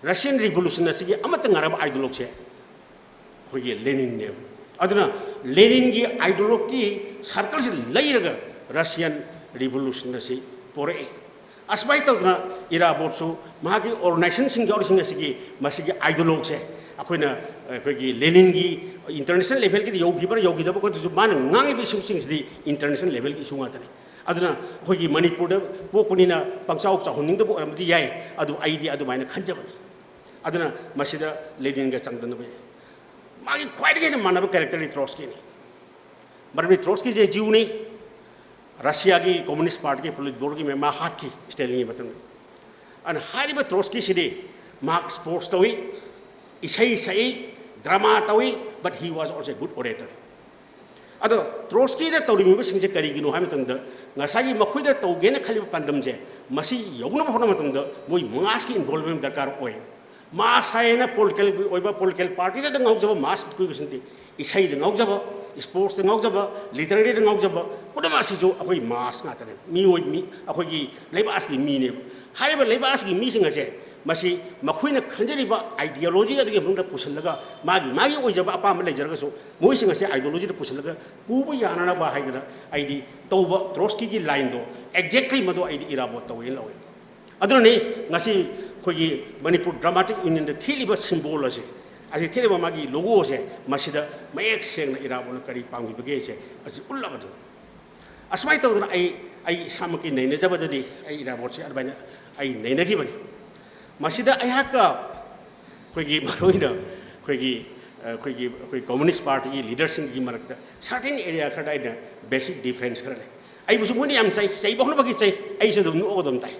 रशियन रिवोल्यूशन असे की अमत ngaraब आइडियोलॉजी से कोइगी लेनिन ने अदुना लेनिन की आइडियोलॉजी की सर्कल से लेरग रशियन रिवोल्यूशन असे पोरे असबाई तौना इराबोट सु मागी ऑर्गेनाइजेशन सिंग जौरसिंग असिगी मसिगी आइडियोलॉजी से अखोइना कोइगी लेनिन की इंटरनेशनल लेवल की योगी को मान ngangi bi सिंग दी इंटरनेशनल लेवल की सुंगा तने अदुना कोइगी मणिपुर पोपनिना पंचाउ चाहुनिंग दबो अरमदी याय अदु आइडी अदु माइना खंजबन अदुना मसिदा लेनिन गा चंगदनबे मागी ख्वाइदगे मानब कैरेक्टर ट्रॉट्स्की ने मरबी ट्रॉट्स्की जे जीव ने रशिया की कम्युनिस्ट पार्टी के पोलिट ब्यूरो की मेमा हाथ की स्टेलिंग मतंग अन हारिब ट्रॉट्स्की सिदे मार्क स्पोर्ट्स तोई इसई सई ड्रामा तोई but he was also good orator अदो ट्रॉट्स्की ने तौरिमिब सिंजे करिगिनो हाय मतंग ngасagi मखुइद तौगेन खलिब पंदम जे मसी यौन होना मतंग मोई मास की इन्वॉल्वमेंट दरकार ओय मास हायना पॉलिटिकल पार्टी द ngawjaba मास कुइगसंती इसई द ngawjaba स्पोर्ट्स द ngawjaba लिटरेरी द ngawjaba पुदमा सिजो अखोई मास नातने मी ओय मी अखोगी लेबास की मी ने हारिब लेबास की मी सिंग असे मसी मखुइना खंजरिबा आइडियोलॉजी अदगे बुंदा पुसलगा मागी ओइजबा अपाम लेजरगसो मोइ सिंग असे आइडियोलॉजी द पुसलगा पुबो यानाना बा हाइदना आइडी तौबा ट्रॉट्स्की की लाइन दो एक्जेक्टली मदो आइडी इराबोट तवे लवे अदुने ngasi खोगी मणिपुर ड्रामाटिक यूनियन द थीलिबा सिंबल असे असे थीलिबा मागी लोगो से मसिदा मयेक सेंगना इराबोन करी पांगिबगे से असे उल्लाबदु असमाय तौदना आई सामकी नैने जबददी आई इराबोट से अरबाइना आई नैनगी बनी मसिदा आयाका खोगी मरोइना खोगी कम्युनिस्ट पार्टी की लीडरशिप की मरकता सर्टेन एरिया खडाइना बेसिक डिफरेंस खरले आई बुसु मुनि याम चाइ बहुन बगी चाइ आई से दम ओदम ताइ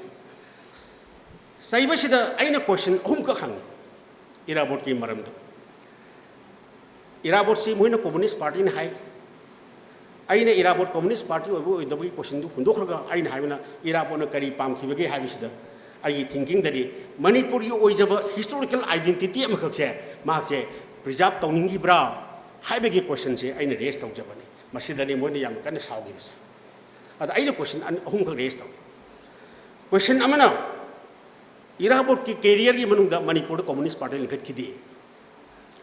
साइबसिदा आइना क्वेश्चन अहुम का खांग इराबोट की मरम दो इराबोट से मोइना कम्युनिस्ट पार्टी ने हाय आइना इराबोट कम्युनिस्ट पार्टी ओइबो ओइदबगी क्वेश्चन दु हुंदोखरगा आइना हायना इराबोट करी पामखिबगे हायबिसिदा आई थिंकिंग ददी मणिपुर की ओइजब हिस्टोरिकल आइडेंटिटी अमखसे मासे प्रिजर्व तौनिंगिब्रा हायबगे क्वेश्चन से आइना रेस तौजबने मसिदनी मोइना याम कन सावगिबस अद आइना क्वेश्चन अहुम का रेस तौ क्वेश्चन अमना इराबोट की कैरियर की मनुंग मणिपुर कम्युनिस्ट पार्टी लिखी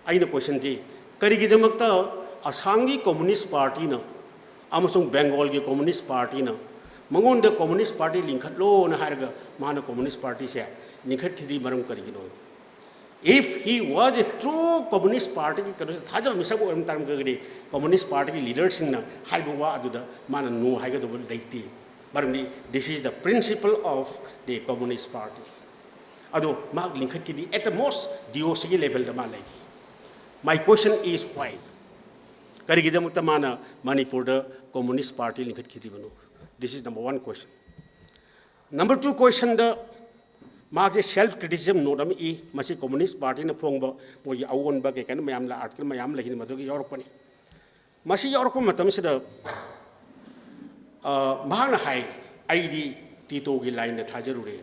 आइना क्वेश्चन जी करीगिदमक्ता असम की कम्युनिस्ट पार्टी न बेंगल की कम्युनिस्ट पार्टी न मंगोंद कम्युनिस्ट पार्टी लिंखलो न हारगा मान कम्युनिस्ट पार्टी से लिंखी मरम करीगिनो if he was a true communist party की कनो थाजब मिसब ओरम तारम गगदी कम्युनिस्ट पार्टी की लीडर सिंह न हाइबो वा अदुदा मान नो हाइगदो दैती बरमनी this is the principal of the communist party अदो माग लिंखत की एट द मोस्ट डीओसी लेवल द मा लेगी माय क्वेश्चन इज व्हाई करीगिदमुक्त माना मणिपुर द कम्युनिस्ट पार्टी लिंखत की बनो this is number 1 question number 2 question the मागे सेल्फ क्रिटिसिज्म नोटम ई मसी कम्युनिस्ट पार्टी न फोंग मोगी अवोन बगे कन मयाम ला आर्टिकल मयाम लगिन मदुगी योरपनी मसी योरप मतम सिद महान हाई आईडी टीटो की लाइन न थाजरुरे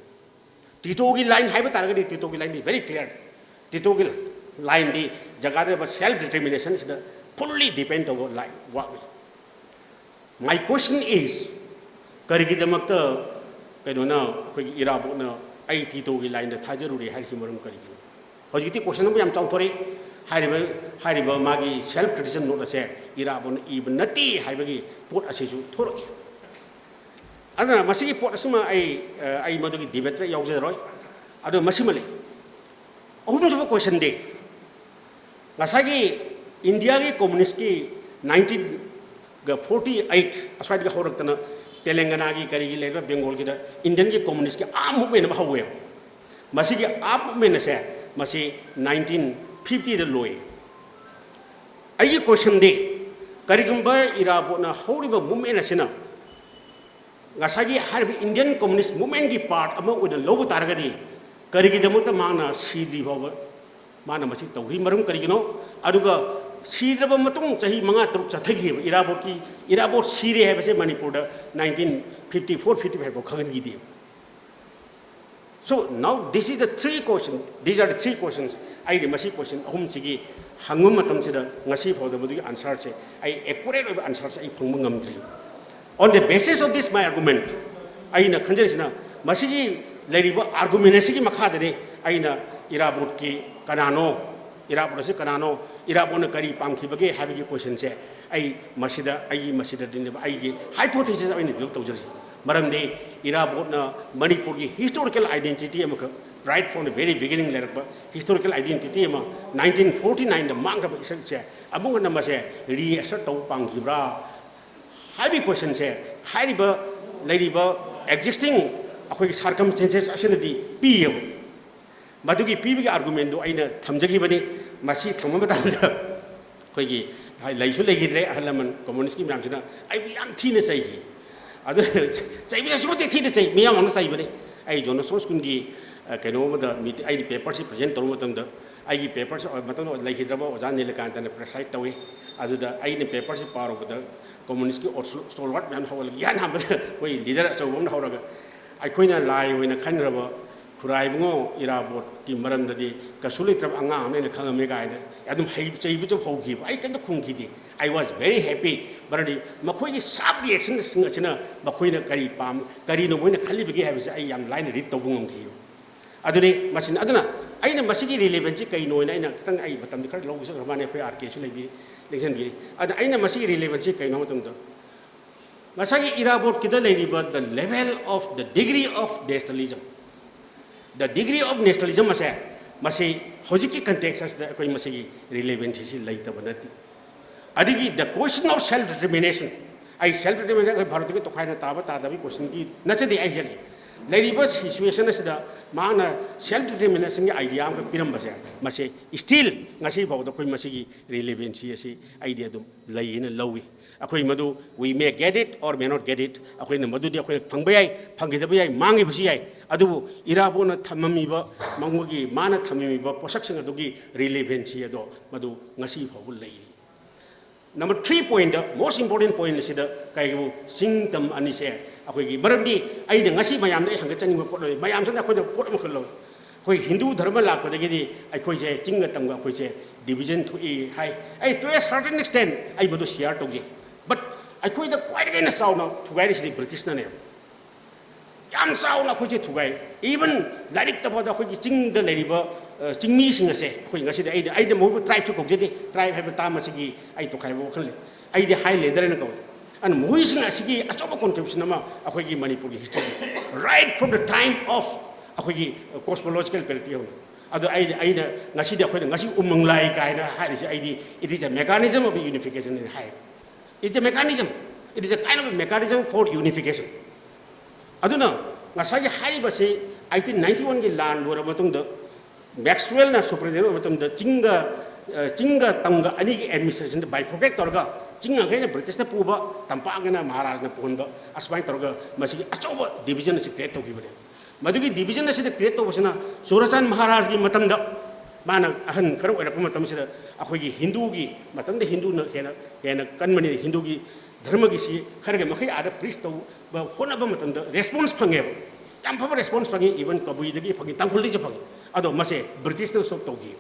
टीटो की लाइन हाइब तारगदी टीटो की लाइन वेरी क्लियर टीटो की line di jagada self determination is the fully depend on line what my question is karigi damakta kainona koi irabu na ai ti to gi line da thajaruri har simarum karigi hojiti question bu yam chawthore hariba magi self criticism no ase irabu na even nati haibagi pot aseju thoro ana masigi pot asuma ai madugi debate yauja roi ado masimale ahum jo question de ngasagi india gi communist ki 1948 aswadi ga horaktana telangana gi kari gi leba bengal gi da indian gi communist ki am movement ma hawe masigi up movement se masi 1950 da loy ai question de kari gumba irabo na horiba movement asina ngasagi harbi indian communist movement gi part ama with the logo targadi kari gi damuta mana sidri bawa mana masih tauhi marum kari gi no aduga sidra matung chahi manga truk chathagi irabot siri hai base manipur da 1954 55 ko khagan gi di so now this is the three questions these are the three questions ai the masi question ahum sigi hangum matam sida ngasi phau da madu answer che ai accurate answer che ai phangma ngamdri on the basis of this my argument aina khanjarisina masigi leriba argument sigi makha de aina irabot ki kanano irabot se kanano irabona kari pamkhibage habigi question se ai masida din ai gi hypothesis aina develop tawjari maramde irabot na manipur gi historical identity amaka right from the very beginning lerba historical identity ama 1949 da mangra se amung na mase reassert taw pamkhibra habi question se hariba leriba existing akhoi circumstances asinadi piyo madugi pibi argument do aina thamjagi bani masi thamma da khoi gi laisu legidre ahalaman communist ki myam jina ai yam thina sai hi adu sai bi so te thina sai miyam on sai bani ai jono soskun gi keno da meet ai paper si present toru matam da ai gi paper si matam legidra ba ojan ne lekan ta ne preside tawi adu da ai ne paper si paro da communist ki stalwart myam hawal yan ham koi leader so bom hawraga ai khoina lai hoina khanraba kurai bungo irabot ki maram dadi kasuli trap anga amne ne khangame ga ida adum hai chei bu jo phau ki ai kan da khung ki di I was very happy barani makhoi ki sharp reaction singa china makhoi na kari pam kari no moina khali bigi ha ai yam line read to bungom ki aduni masin aduna aina masigi relevance kai noina aina tang ai batam di khar lo sa ramane khoi RK su lebi lection bi ada aina masigi relevance kai no matam da masagi irabot kida leiriba the level of the degree of nationalism the degree of nationalism ase masi hojiki context as the koi masigi relevance si laita banati adigi the question of self determination ai self determination bharat ki to khaina taba tadabi question ki nasedi ai heli leiriba situation as the mana self determination ki idea am piram base masi still ngasi bawda koi masigi relevance si idea dum laina lawi akoi madu we may get it or may not get it akoi na madu di akoi phangbai phangida bai mangi busi ai adu irabo na thamami ba mangwagi mana thamami ba posak sing adu gi relevance ado madu ngasi phabu lai number 3 point most important point is the kai bu singtam ani se akoi gi maramdi ai de ngasi mayam de hanga chani pot loi mayam sana akoi pot ma khlo koi hindu dharma lakpa de gi akoi je chinga tam akoi je division to e hai ai to a certain extent ai bodu share to ge but I quite the quite again sound now to where is the British name. Yam sound of which to way. Even like the border which sing the labor, sing me sing a say, when I said I the move tribe to cook it, tribe have a tamasigi, I took I vocal. I the high leather and go. And moving a sigi, a sort of contribution of Akwagi Manipur history. Right from the time of Akwagi cosmological period. Other either Nasida Nasi Umunglai kind of idea. It is a mechanism of unification in high. It's a mechanism. It is a kind of a mechanism for unification. Aduna, Nasagi Haribase, 1991 gi land were matung the Maxwell na superintendent matung the Chinga Tanga Ani administration by Forget Torga, Chinga again British na Puba, Tampagana Maharaj na Punda, Aspai Torga, Masi Asoba division is a creator given. Madugi division is the creator was na Surasan Maharaj gi Matanda. Mana ahan karo era pamatam sida akhoi hindu gi matam de hindu na kena kanmani hindu gi dharma gi si kharge makhai ada priest to ba hona ba matam da response phange yam phaba response phange even kabui de gi phange tangkhul di phange ado mase british to stop to gi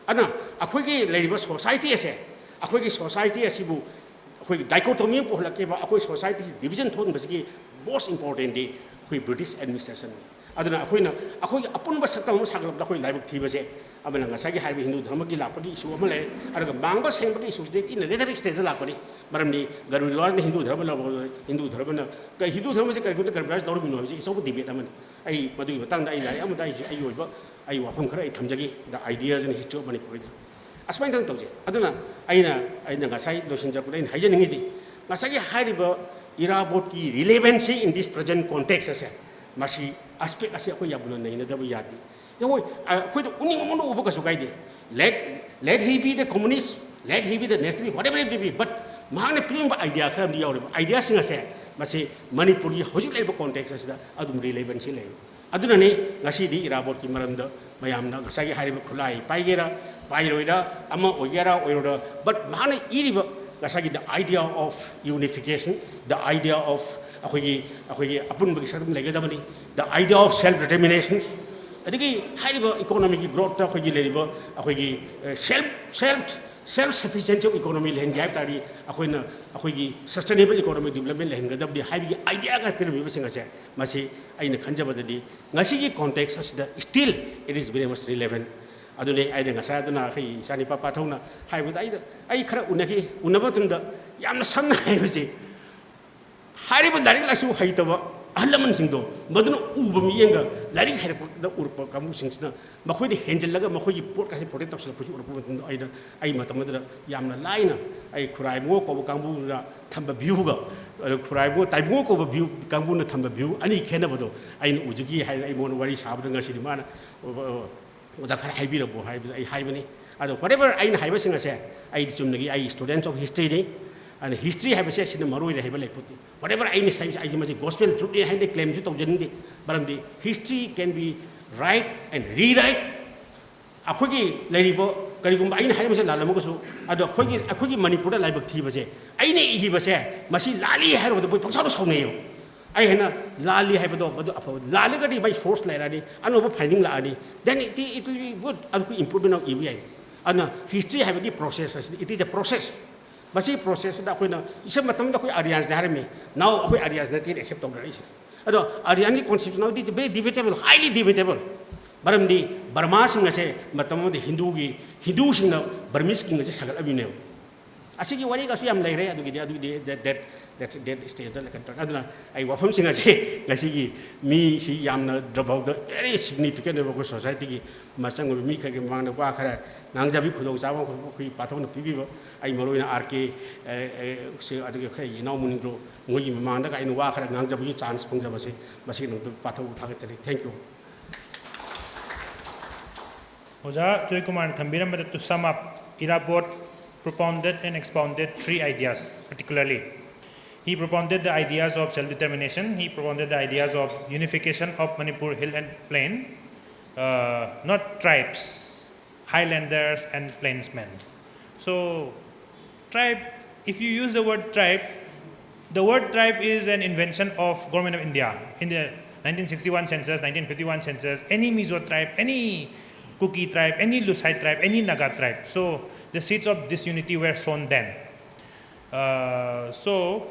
ana akhoi gi leiba society ase akhoi gi society asibu akhoi dichotomy po halake ba akhoi society division thon basiki most important de akhoi British administration aduna akhoi apun ba sakta mo sagalab akhoi laibak thiba se abana nga sagi haibi Hindu dharma gi lapagi issue ama le araga bangba sengba gi issue de in later stage la lapani maramni garuriwas ne Hindu dharma la Hindu dharma na ka Hindu dharma se ka guna garuriwas lor bino ji isobu debate amana ai madu batang da ai lai amada ai yoiba ai wafam khara ai thamjagi the ideas and history of Manipur asmain tang tawje aduna aina nga sai losin ja pura in haija ningi di nga sagi haiba Irabot ki relevancy in this present context ase masi aspect ase ko yabuna nei na da yadi yo ko uning mo no uba ka sugai de let he be the communist let he be the nationalist whatever it be but mahane pring ba idea kham di yaure idea singa se masi Manipur ki hojik leba context ase da adum relevancy le aduna ne ngasi di Irabot ki maramda mayam na ngasi hariba khulai paigera pairoida ama ogera oiroda but mahane iriba ngasi the idea of unification the idea of akhoi apun bagi sadum legadabani the idea of self determination adigi hariba economic growth ta akhoi leriba akhoi self sufficient economy lehen jai tari akhoi sustainable economic development lehen gadabdi haibi idea ga pirmi basinga se masi aina khanjabadadi ngasi gi context asida still it is very much relevant adune aida ngasa aduna khai sani papa thauna haibu ai khara unaki unaba tunda yamna sanna haibase hariba larik lasu haitaba ahalaman singdo maduna uba miyenga larik harpa da urpa kamu singsna makhoi de henjelaga makhoi port kasi protect tawsala puju urpa tunda aida ai matamada yamna laina ai khurai mo ko kambu na thamba view ga khurai mo tai mo ko view kambu na thamba view ani khena bodo ai ujigi hai ai mon wari sabra ngasi di mana oda khara haibira bo ai haibani ado whatever ai na haiba singa se ai chumnagi ai students of history ni and history have said in the Maroi Hebele put whatever I say I gospel truth behind the claims of Jendi, but the history can be right and rewrite. A quickie Ladibo, Karigum, I have said Lalamoso, at a quickie Manipura like Tivase. I know he was there, Masi Lali had of the book Paxados Honeo. I had Lali have a dog, but Laligati by force Ladi, and over finding Ladi, then it will be good improvement of EBI. And history have a process, it is a process. Basi proses da koina isa matam da koi Aryans da harme now koi Aryans da tin accept of tradition ado Aryani concept now is very debatable highly debatable baram di Burma singa se matam de Hindu singa Burmese king se sagal abine asigi wari ga su yam lai re adu gi that stage da kan aduna ai wafam singa se gasigi mi si yamna about the very significant of society gi masang mi ka gi mangna kwa khara nangjabi khudong chawa khoi pathon pibibo ai maroina RK se adu khai inau muningro ngoi mamanda ka inu wa khara nangjabi chance phangja se masi nang patho utha ka chali thank you Oja Joy Kumar Thambiram, but to sum up, Irabot propounded and expounded three ideas particularly. He propounded the ideas of self-determination, he propounded the ideas of unification of Manipur hill and plain, not tribes, highlanders and plainsmen. So, tribe, if you use the word tribe is an invention of Government of India. In the 1961 census, 1951 census, any Mizo tribe, any Kuki tribe, any Lusai tribe, any Naga tribe. So, the seeds of disunity were sown then. So,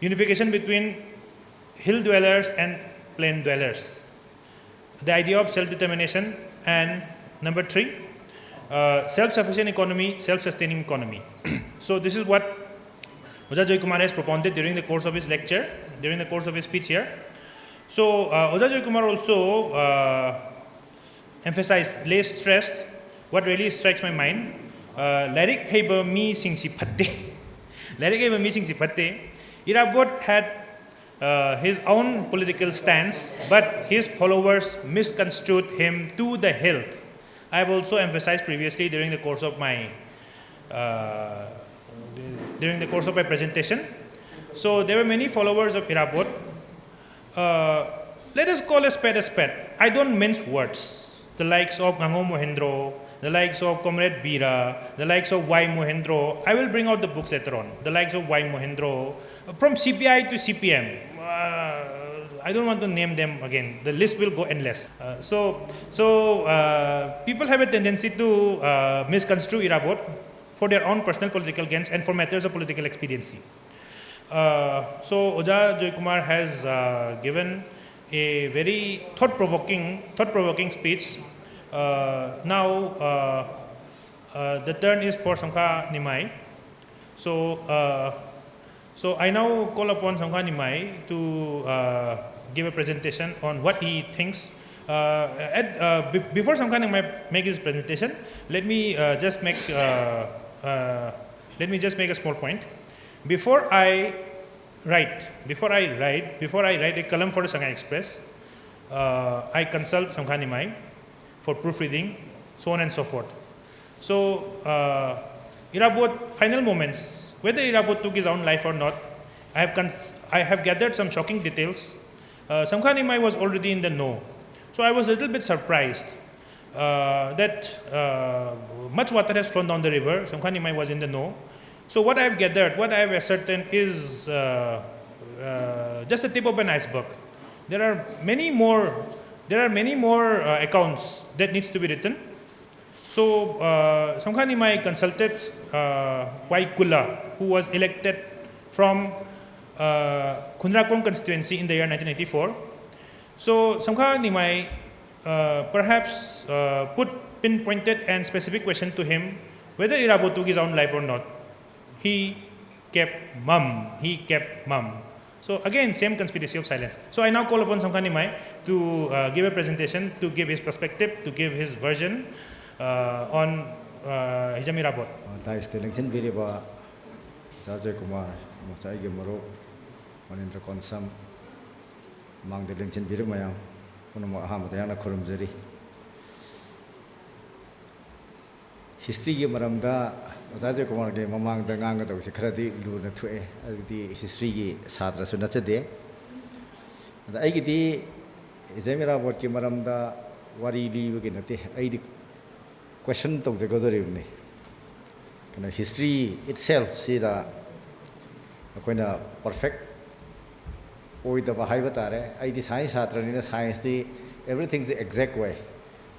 unification between hill dwellers and plain dwellers. The idea of self-determination, and number 3, self-sufficient economy, self-sustaining economy. So this is what Oja Joy Kumar has propounded during the course of his lecture, during the course of his speech here. So Oja Joy Kumar also emphasized, stressed, what really strikes my mind, Larik Heba Mi Sing Si Patte. Larik Heba Mi Sing Si Patte. Irabot had his own political stance, but his followers misconstrued him to the hilt. I have also emphasized previously during the course of my presentation. So there were many followers of Irabot. Let us call a spade a spade. I don't mince words. The likes of Ngango Mohindro, the likes of Comrade Bira, the likes of Y. Mohindro. I will bring out the books later on. The likes of Y. Mohindro, from CPI to CPM. I don't want to name them again. The list will go endless. People have a tendency to misconstrue Irabot for their own personal political gains and for matters of political expediency. So Oja Joy Kumar has given a very thought-provoking speech. Now the turn is for Songkha Nimai. So I now call upon Songkha Nimai to give a presentation on what he thinks. Before Songkha Nimai make his presentation, let me just make a small point. Before I write a column for the Shanghai Express, I consult Songkha Nimai for proofreading, so on and so forth. So Irabot final moments. Whether Irabot took his own life or not, I have gathered some shocking details. Songkha Nimai was already in the know. So I was a little bit surprised that much water has flown down the river. Songkha Nimai was in the know. So what I have gathered, what I have ascertained is just the tip of an iceberg. There are many more accounts that needs to be written. So Songkha Nimai consulted Waikula, who was elected from Khunrakong constituency in the year 1984. So Songkha Nimai perhaps pinpointed and specific question to him whether Irabot took his own life or not. He kept mum. So again, same conspiracy of silence. So I now call upon Songkha Nimai to give a presentation, to give his perspective, to give his version on Hijam Irabot. Thanks to Lingchin Biriba, Jajay Kumar, Muftai Gimaro, Manindra Konsam, Mang the Lingchin Birimayam, Unamadayana Kurumzeri. History Maramda, Jajay Kumar game among the Ganga of Security, Luna Tue, the history Satra Sunachade. The Agiti Hijam Irabot Kimaramda, Wari Livinati, question to the Godorivni. History itself, see the perfect with the Bahavatare, I the science in science, everything's the exact way.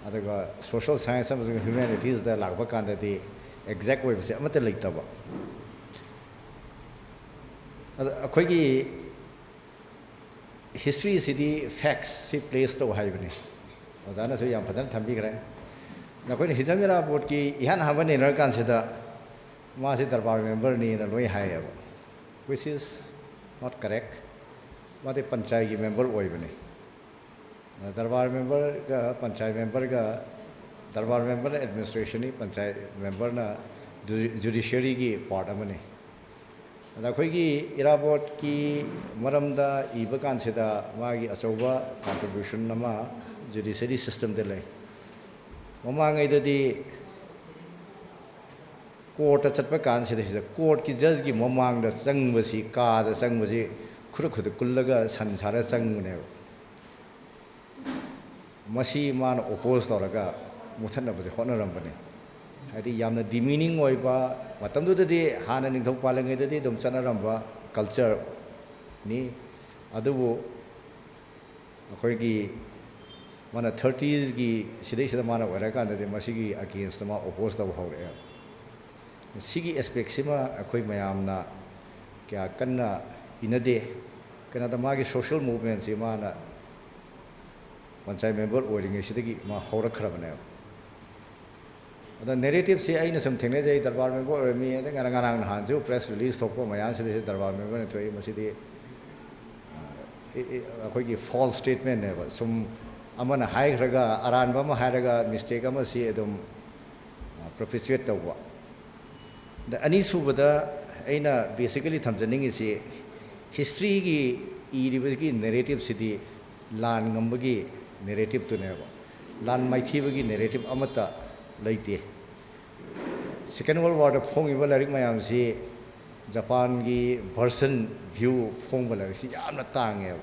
Other social science and humanities, the Lagbakan, the exact way of Matalitaba. A quickie history is the facts, see place to Hivani. Was Anna young Patan Tambigra. Now, when Hijam Irabot ki ihan haban in consider Masi Darbar member ni in way higher, which is not correct. But a Panchai member Oivani. Darbar member, Panchai member, Darbar member administration, Panchai member na judiciary ki part amani. The Quigi Irabot ki Maramda Iba consider Magi Asoba contribution nama judiciary system delay. Mamang the court at Pakan said the court ki judge ki Mamang the Sang Vasi Ka, the Sang Vasi Kurukulaga, Sansara Sang Never. Masi man opposed Oraga, Mutana was a honorable. I think Yam the demeaning Oiba, Matam to the day, Han and Topalang the day, Dumsana Ramba, culture ni Adabu Akoigi. One 30s ki sidai mana waraka and the masigi against the opposed of how air. Sigi aspectsima a koi mayamna kya kanna in a day can the magi social movements imana once I remember ordering a city ma hora cravanel. The narrative say I know something as a Darbar or me and Rangarang Hanzu press release of my answer the Darbar member to a city a quite false statement never some. Amana high raga, aran bama haraga, mistake amasi edum propitiate the wa. The Anisubada Aina basically Tamzaning is a history gi narrative city, Lan Gambagi narrative to never. Lan Maitibagi narrative amata late. Second World War of Pong Ivalaric Mayamsi, Japan gi person view Pong Valarisi, I'm not tang.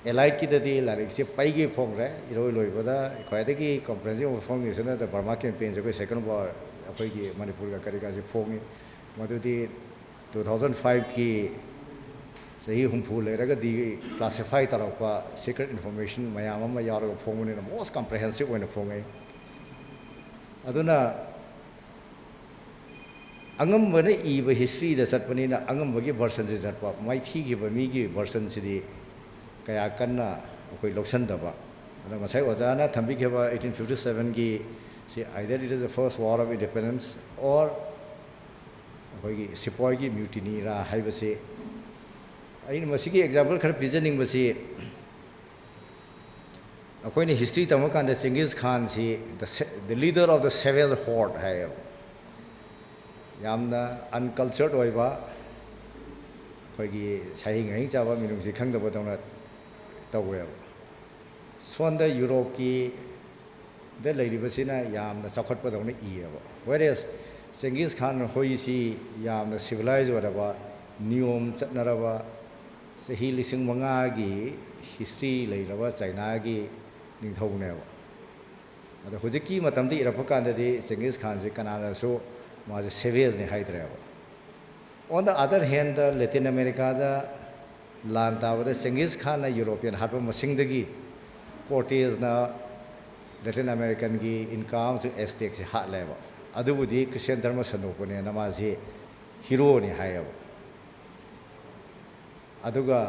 Allied Kitty, like say Paigi Pongre, Iroiloibada, Quadaki, comprehensive of Fong is another Burma campaign, the second war, Apagi, Manipur, Karikazi Pongi, Madudi 2005 ki ꯆꯍꯤ ꯍꯨꯝꯐꯨ ꯂꯩꯔꯒꯗꯤ classify ꯇꯧꯔꯛꯄ secret information ꯃꯌꯥꯝ ꯑꯃ ꯌꯥꯎꯔꯒ ꯐꯣꯡꯕꯅꯤꯅ most comprehensive ꯑꯣꯏꯅ ꯐꯣꯡꯉꯛꯏ ꯑꯗꯨꯅ ꯑꯉꯝꯕꯅ ꯏꯕ ꯍꯤꯁꯇ꯭ꯔꯤꯗ ꯆꯠꯄꯅꯤꯅ ꯑꯉꯝꯕꯒꯤ ꯚꯔꯁꯟꯁꯤ ꯆꯠꯄ ꯃꯥꯏꯊꯤꯈꯤꯕ ꯃꯤꯒꯤ ꯚꯔꯁꯟꯁꯤꯗꯤ ꯀꯌꯥ ꯀꯟꯅ ꯑꯩꯈꯣꯏ ꯂꯧꯁꯟꯗꯕ ꯑꯗꯣ ꯉꯁꯥꯏ ꯑꯣꯖꯥꯅ ꯊꯝꯕꯤꯈꯤꯕ 1857ꯒꯤ ꯁꯤ either it is the first war of independence or ꯑꯩꯈꯣꯏꯒꯤ ꯁꯤꯄꯣꯏꯒꯤ ꯃ꯭ꯌꯨꯇꯤꯅꯤꯔꯥ ꯍꯥꯏꯕꯁꯤ ꯑꯩꯅ ꯃꯁꯤꯒꯤ ꯑꯦꯛꯖꯥꯝꯄꯜ ꯈꯔ ꯄꯤꯖꯅꯤꯡꯕꯁꯤ ꯑꯩꯈꯣꯏꯅ ꯍꯤꯁꯇ꯭ꯔꯤ ꯇꯝꯃꯀꯥꯟꯗ ꯆꯤꯡꯒꯤꯁ ꯈꯥꯟꯁꯤ ꯗ ꯂꯤꯗꯔ ꯑꯣꯐ ꯗ ꯁꯦꯚꯦꯟ ꯍꯣꯔꯠ ꯍꯥꯏꯌꯦꯕ ꯌꯥꯝꯅ ꯑꯟꯀꯜꯆꯔഡ് ꯑꯣꯏꯕ ꯑꯩꯈꯣꯏꯒꯤ ꯁꯥꯍꯤꯡ ꯍꯌꯤꯡ ꯆꯥꯕ ꯃꯤꯅꯨꯡꯁꯤ ꯈꯪꯗꯕꯗꯧꯅ ꯇꯧꯋꯦꯕ ꯁꯣꯟꯗ ꯌꯨꯔꯣꯞꯀꯤ ꯗ ꯂꯩꯔꯤꯕꯁꯤꯅ ꯌꯥꯝꯅ ꯆꯥꯎꯈꯠꯄꯗꯧꯅ ꯏꯌꯦꯕ ꯋꯦꯔꯦꯁ ꯆꯦꯡꯒꯤꯁ ꯈꯥꯟ ꯍꯣꯏꯁꯤ ꯌꯥꯝꯅ ꯁꯤꯚꯤꯂꯥꯏꯖ ꯑꯣꯏꯔꯕ ꯅꯤꯌꯣꯝ ꯆꯠꯅꯔꯕ ꯆꯍꯤ 5,000ꯒꯤ ꯍꯤꯁꯇ꯭ꯔꯤ ꯂꯩꯔꯕ ꯆꯩꯅꯥꯒꯤ ꯅꯤꯡꯊꯧꯅꯦꯕ ꯑꯗꯣ ꯍꯧꯖꯤꯛꯀꯤ ꯃꯇꯝꯗ ꯏꯔꯛꯄ ꯀꯥꯟꯗꯗꯤ ꯆꯦꯡꯒꯤꯁ ꯈꯥꯟꯁꯤ ꯀꯅꯥꯅꯁꯨ ꯃꯥꯁꯦ ꯁꯦꯚꯦꯖꯅꯤ ꯍꯥꯏꯗ꯭ꯔꯦꯕ ꯑꯣꯟ ꯗ ꯑꯗꯔ ꯍꯦꯟꯗ ꯂꯦꯇꯤꯟ ꯑꯃꯦꯔꯤꯀꯥꯗ ꯂꯥꯟ ꯇꯥꯕꯗ ꯆꯦꯡꯒꯤꯁ ꯈꯥꯟꯅ ꯌꯨꯔꯣꯄꯤꯌꯟ ꯍꯥꯠꯄ ꯃꯁꯤꯡꯗꯒꯤ ꯀꯣꯔꯇꯦꯖꯅ ꯂꯦꯇꯤꯟ ꯑꯃꯦꯔꯤꯀꯟꯒꯤ ꯏꯟꯀꯥ ꯑꯃꯁꯨꯡ ꯑꯦꯁꯇꯦꯛꯁꯦ ꯍꯥꯠꯂꯦꯕ ꯑꯗꯨꯕꯨꯗꯤ ꯈ꯭ꯔꯤꯁꯇꯤꯌꯟ ꯙꯔꯃ ꯁꯟꯗꯣꯛꯄꯅꯦꯅ ꯃꯥꯁꯤ ꯍꯤꯔꯣꯅꯤ ꯍꯥꯏꯌꯦꯕ ꯑꯗꯨꯒ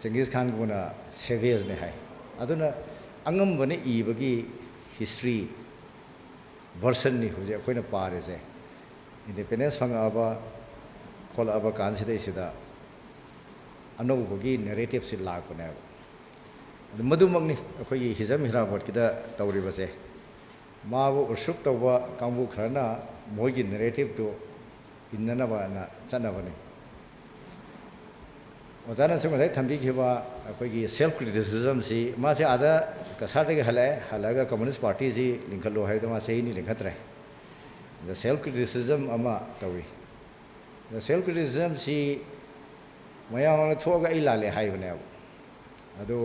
ꯆꯦꯡꯒꯤꯁ ꯈꯥꯟꯒꯨꯝꯅ ꯁꯦꯚꯦꯖꯅꯤ ꯍꯥꯏ ꯑꯗꯨꯅ ꯑꯉꯝꯕꯅ ꯏꯕꯒꯤ ꯍꯤꯁꯇ꯭ꯔꯤ ꯚꯔꯁꯟꯅꯤ ꯍꯧꯖꯤꯛ ꯑꯩꯈꯣꯏꯅ ꯄꯥꯔꯤꯁꯦ ꯏꯟꯗꯤꯄꯦꯟꯗꯦꯟꯁ ꯐꯪꯉꯛꯑꯕ ꯈꯣꯠꯂꯛꯑꯕ ꯀꯥꯟꯁꯤꯗꯩꯁꯤꯗ ꯑꯅꯧꯕꯒꯤ ꯅꯦꯔꯦꯇꯤꯞꯁꯤ ꯂꯥꯛꯄꯅꯦꯕ ꯑꯗꯨ ꯃꯗꯨꯃꯛꯅꯤ ꯑꯩꯈꯣꯏꯒꯤ ꯍꯤꯖꯝ ꯍꯤꯔꯥꯕꯣꯠꯀꯤꯗ ꯇꯧꯔꯤꯕꯁꯦ ꯃꯥꯕꯨ ꯎꯔꯁꯨꯞ ꯇꯧꯕ ꯀꯥꯡꯕꯨ ꯈꯔꯅ ꯃꯣꯏꯒꯤ ꯅꯦꯔꯦꯇꯤꯞꯇꯨ ꯏꯟꯅꯅꯕꯅ ꯆꯠꯅꯕꯅꯤ ꯑꯣꯖꯥꯅꯁꯨ ꯉꯁꯥꯏ ꯊꯝꯕꯤꯈꯤꯕ ꯑꯩꯈꯣꯏꯒꯤ ꯁꯦꯜꯐ ꯀ꯭ꯔꯤꯇꯤꯁꯤꯖꯝꯁꯤ ꯃꯥꯁꯦ ꯑꯥꯗ ꯀꯁꯥꯔꯗꯒꯤ ꯍꯜꯂꯛꯑꯒ ꯀꯝꯃꯨꯅꯤꯁ ꯄꯥꯔꯇꯤꯁꯤ ꯂꯤꯡꯈꯠꯂꯨ ꯍꯥꯏꯕꯗ ꯃꯥ ꯆꯍꯤ 2 ꯂꯤꯡꯈꯠꯇ꯭ꯔꯦ ꯑꯗ ꯁꯦꯜꯐ ꯀ꯭ꯔꯤꯇꯤꯁꯤꯖꯝ ꯑꯃ ꯇꯧꯏ ꯑꯗ ꯁꯦꯜꯐ ꯀ꯭ꯔꯤꯇꯤꯁꯤꯖꯝꯁꯤ ꯃꯌꯥꯝꯅ ꯊꯣꯛꯑꯒ ꯑꯩ ꯂꯥꯜꯂꯦ ꯍꯥꯏꯕꯅꯦꯕ ꯑꯗꯨ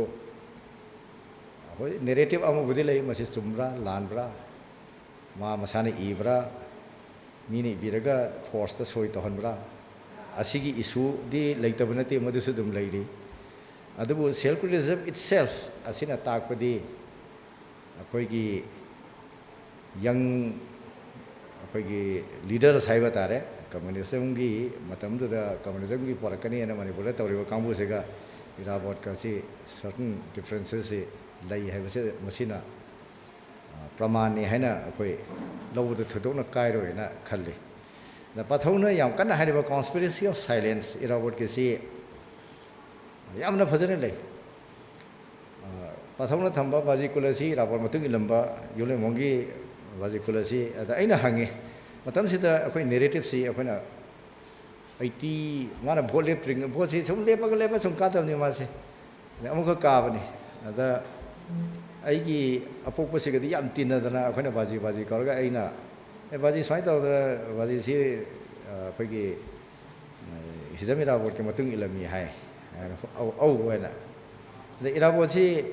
ꯑꯩꯈꯣꯏ ꯅꯦꯔꯦꯇꯤꯞ ꯑꯃꯕꯨꯗꯤ ꯂꯩ ꯃꯁꯤ ꯆꯨꯝꯕ꯭ꯔꯥ ꯂꯥꯟꯕ꯭ꯔꯥ ꯃꯥ ꯃꯁꯥꯅ ꯏꯕ꯭ꯔꯥ ꯃꯤꯅ ꯏꯕꯤꯔꯒ ꯐꯣꯔꯁꯇ ꯁꯣꯏ ꯇꯧꯍꯟꯕ꯭ꯔꯥ ꯑꯁꯤꯒꯤ ꯏꯁꯨꯗꯤ ꯂꯩꯇꯕ ꯅꯠꯇꯦ ꯃꯗꯨꯁꯨ ꯑꯗꯨꯝ ꯂꯩꯔꯤ ꯑꯗꯨꯕꯨ ꯁꯦꯜꯐ ꯀ꯭ꯔꯤꯇꯤꯁꯤꯖꯝ ꯏꯠꯁꯦꯜꯐ ꯑꯁꯤꯅ ꯇꯥꯛꯄꯗꯤ ꯑꯩꯈꯣꯏꯒꯤ ꯌꯪ ꯑꯩꯈꯣꯏꯒꯤ ꯂꯤꯗꯔꯁ ꯍꯥꯏꯕ ꯇꯥꯔꯦ ꯀꯝꯃꯨꯅꯤꯖꯝꯒꯤ ꯃꯇꯝꯗꯨꯗ ꯀꯝꯃꯨꯅꯤꯖꯝꯒꯤ ꯄꯣꯔꯛꯀꯅꯤꯅ ꯃꯅꯤꯄꯨꯔꯗ ꯇꯧꯔꯤꯕ ꯀꯥꯡꯕꯨꯁꯤꯒ ꯏꯔꯥꯕꯣꯠꯀꯁꯤ ꯁꯔꯇꯟ ꯗꯤꯐ꯭ꯔꯦꯟꯁꯦꯁꯁꯤ ꯂꯩ ꯍꯥꯏꯕꯁꯤ ꯃꯁꯤꯅ ꯄ꯭ꯔꯃꯥꯟꯅꯤ ꯍꯥꯏꯅ ꯑꯩꯈꯣꯏ ꯂꯧꯕꯗ ꯊꯣꯏꯗꯣꯛꯅ ꯀꯥꯏꯔꯣꯏꯅ ꯈꯜꯂꯤ ꯑꯗ ꯄꯥꯊꯧꯅ ꯌꯥꯝ ꯀꯟꯅ ꯍꯥꯏꯔꯤꯕ ꯀꯣꯟꯁꯄꯤꯔꯦꯁꯤ ꯑꯣꯐ ꯁꯥꯏꯂꯦꯟꯁ ꯏꯔꯥꯕꯣꯠꯀꯤꯁꯤ ꯌꯥꯝꯅ ꯐꯖꯅ ꯂꯩ ꯄꯥꯊꯧꯅ ꯊꯝꯕ ꯕꯥꯖꯤꯀꯨꯜ ꯑꯁꯤ ꯏꯔꯥꯕꯣꯠ ꯃꯇꯨꯡ ꯏꯜꯂꯝꯕ ꯌꯨꯝꯂꯩꯃꯣꯡꯒꯤ ꯕꯥꯖꯤꯀꯨꯜ ꯑꯁꯤ ꯑꯗ ꯑꯩꯅ ꯍꯪꯉꯤ ꯃꯇꯝꯁꯤꯗ ꯑꯩꯈꯣই ꯅꯦꯔꯦꯇꯤꯞꯁꯤ ꯑꯩꯈꯣꯏꯅ 80 ꯃꯥꯅ ꯚꯣꯠ ꯂꯦꯞꯇ꯭ꯔꯤꯉꯩ ꯚꯣꯠꯁꯤ ꯁꯨꯝ ꯂꯦꯞꯄꯒ ꯁꯨꯝ ꯀꯥꯗꯕꯅꯤ ꯃꯥꯁꯦ ꯑꯗ ꯑꯃꯨꯛꯈꯛ ꯀꯥꯕꯅꯤ ꯑꯗ ꯑꯩꯒꯤ ꯑꯄꯣꯛꯄꯁꯤꯒꯗꯤ ꯌꯥꯝ ꯇꯤꯟꯅꯗꯅ ꯑꯩꯈꯣꯏꯅ ꯕꯥꯖꯤ ꯀꯧꯔꯒ ꯑꯩꯅ ꯕꯥꯖꯤ ꯁꯨꯃꯥꯏꯅ ꯇꯧꯗꯅ ꯕꯥꯖꯤꯁꯤ ꯑꯩꯈꯣꯏꯒꯤ ꯍꯤꯖꯝ ꯏꯔꯥꯕꯣꯠꯀꯤ ꯃꯇꯨꯡ ꯏꯜꯂꯝꯃꯤ ꯍꯥꯏ ꯑꯧ ꯍꯥꯏꯅ ꯑꯗ ꯏꯔꯥꯕꯣꯠꯁꯤ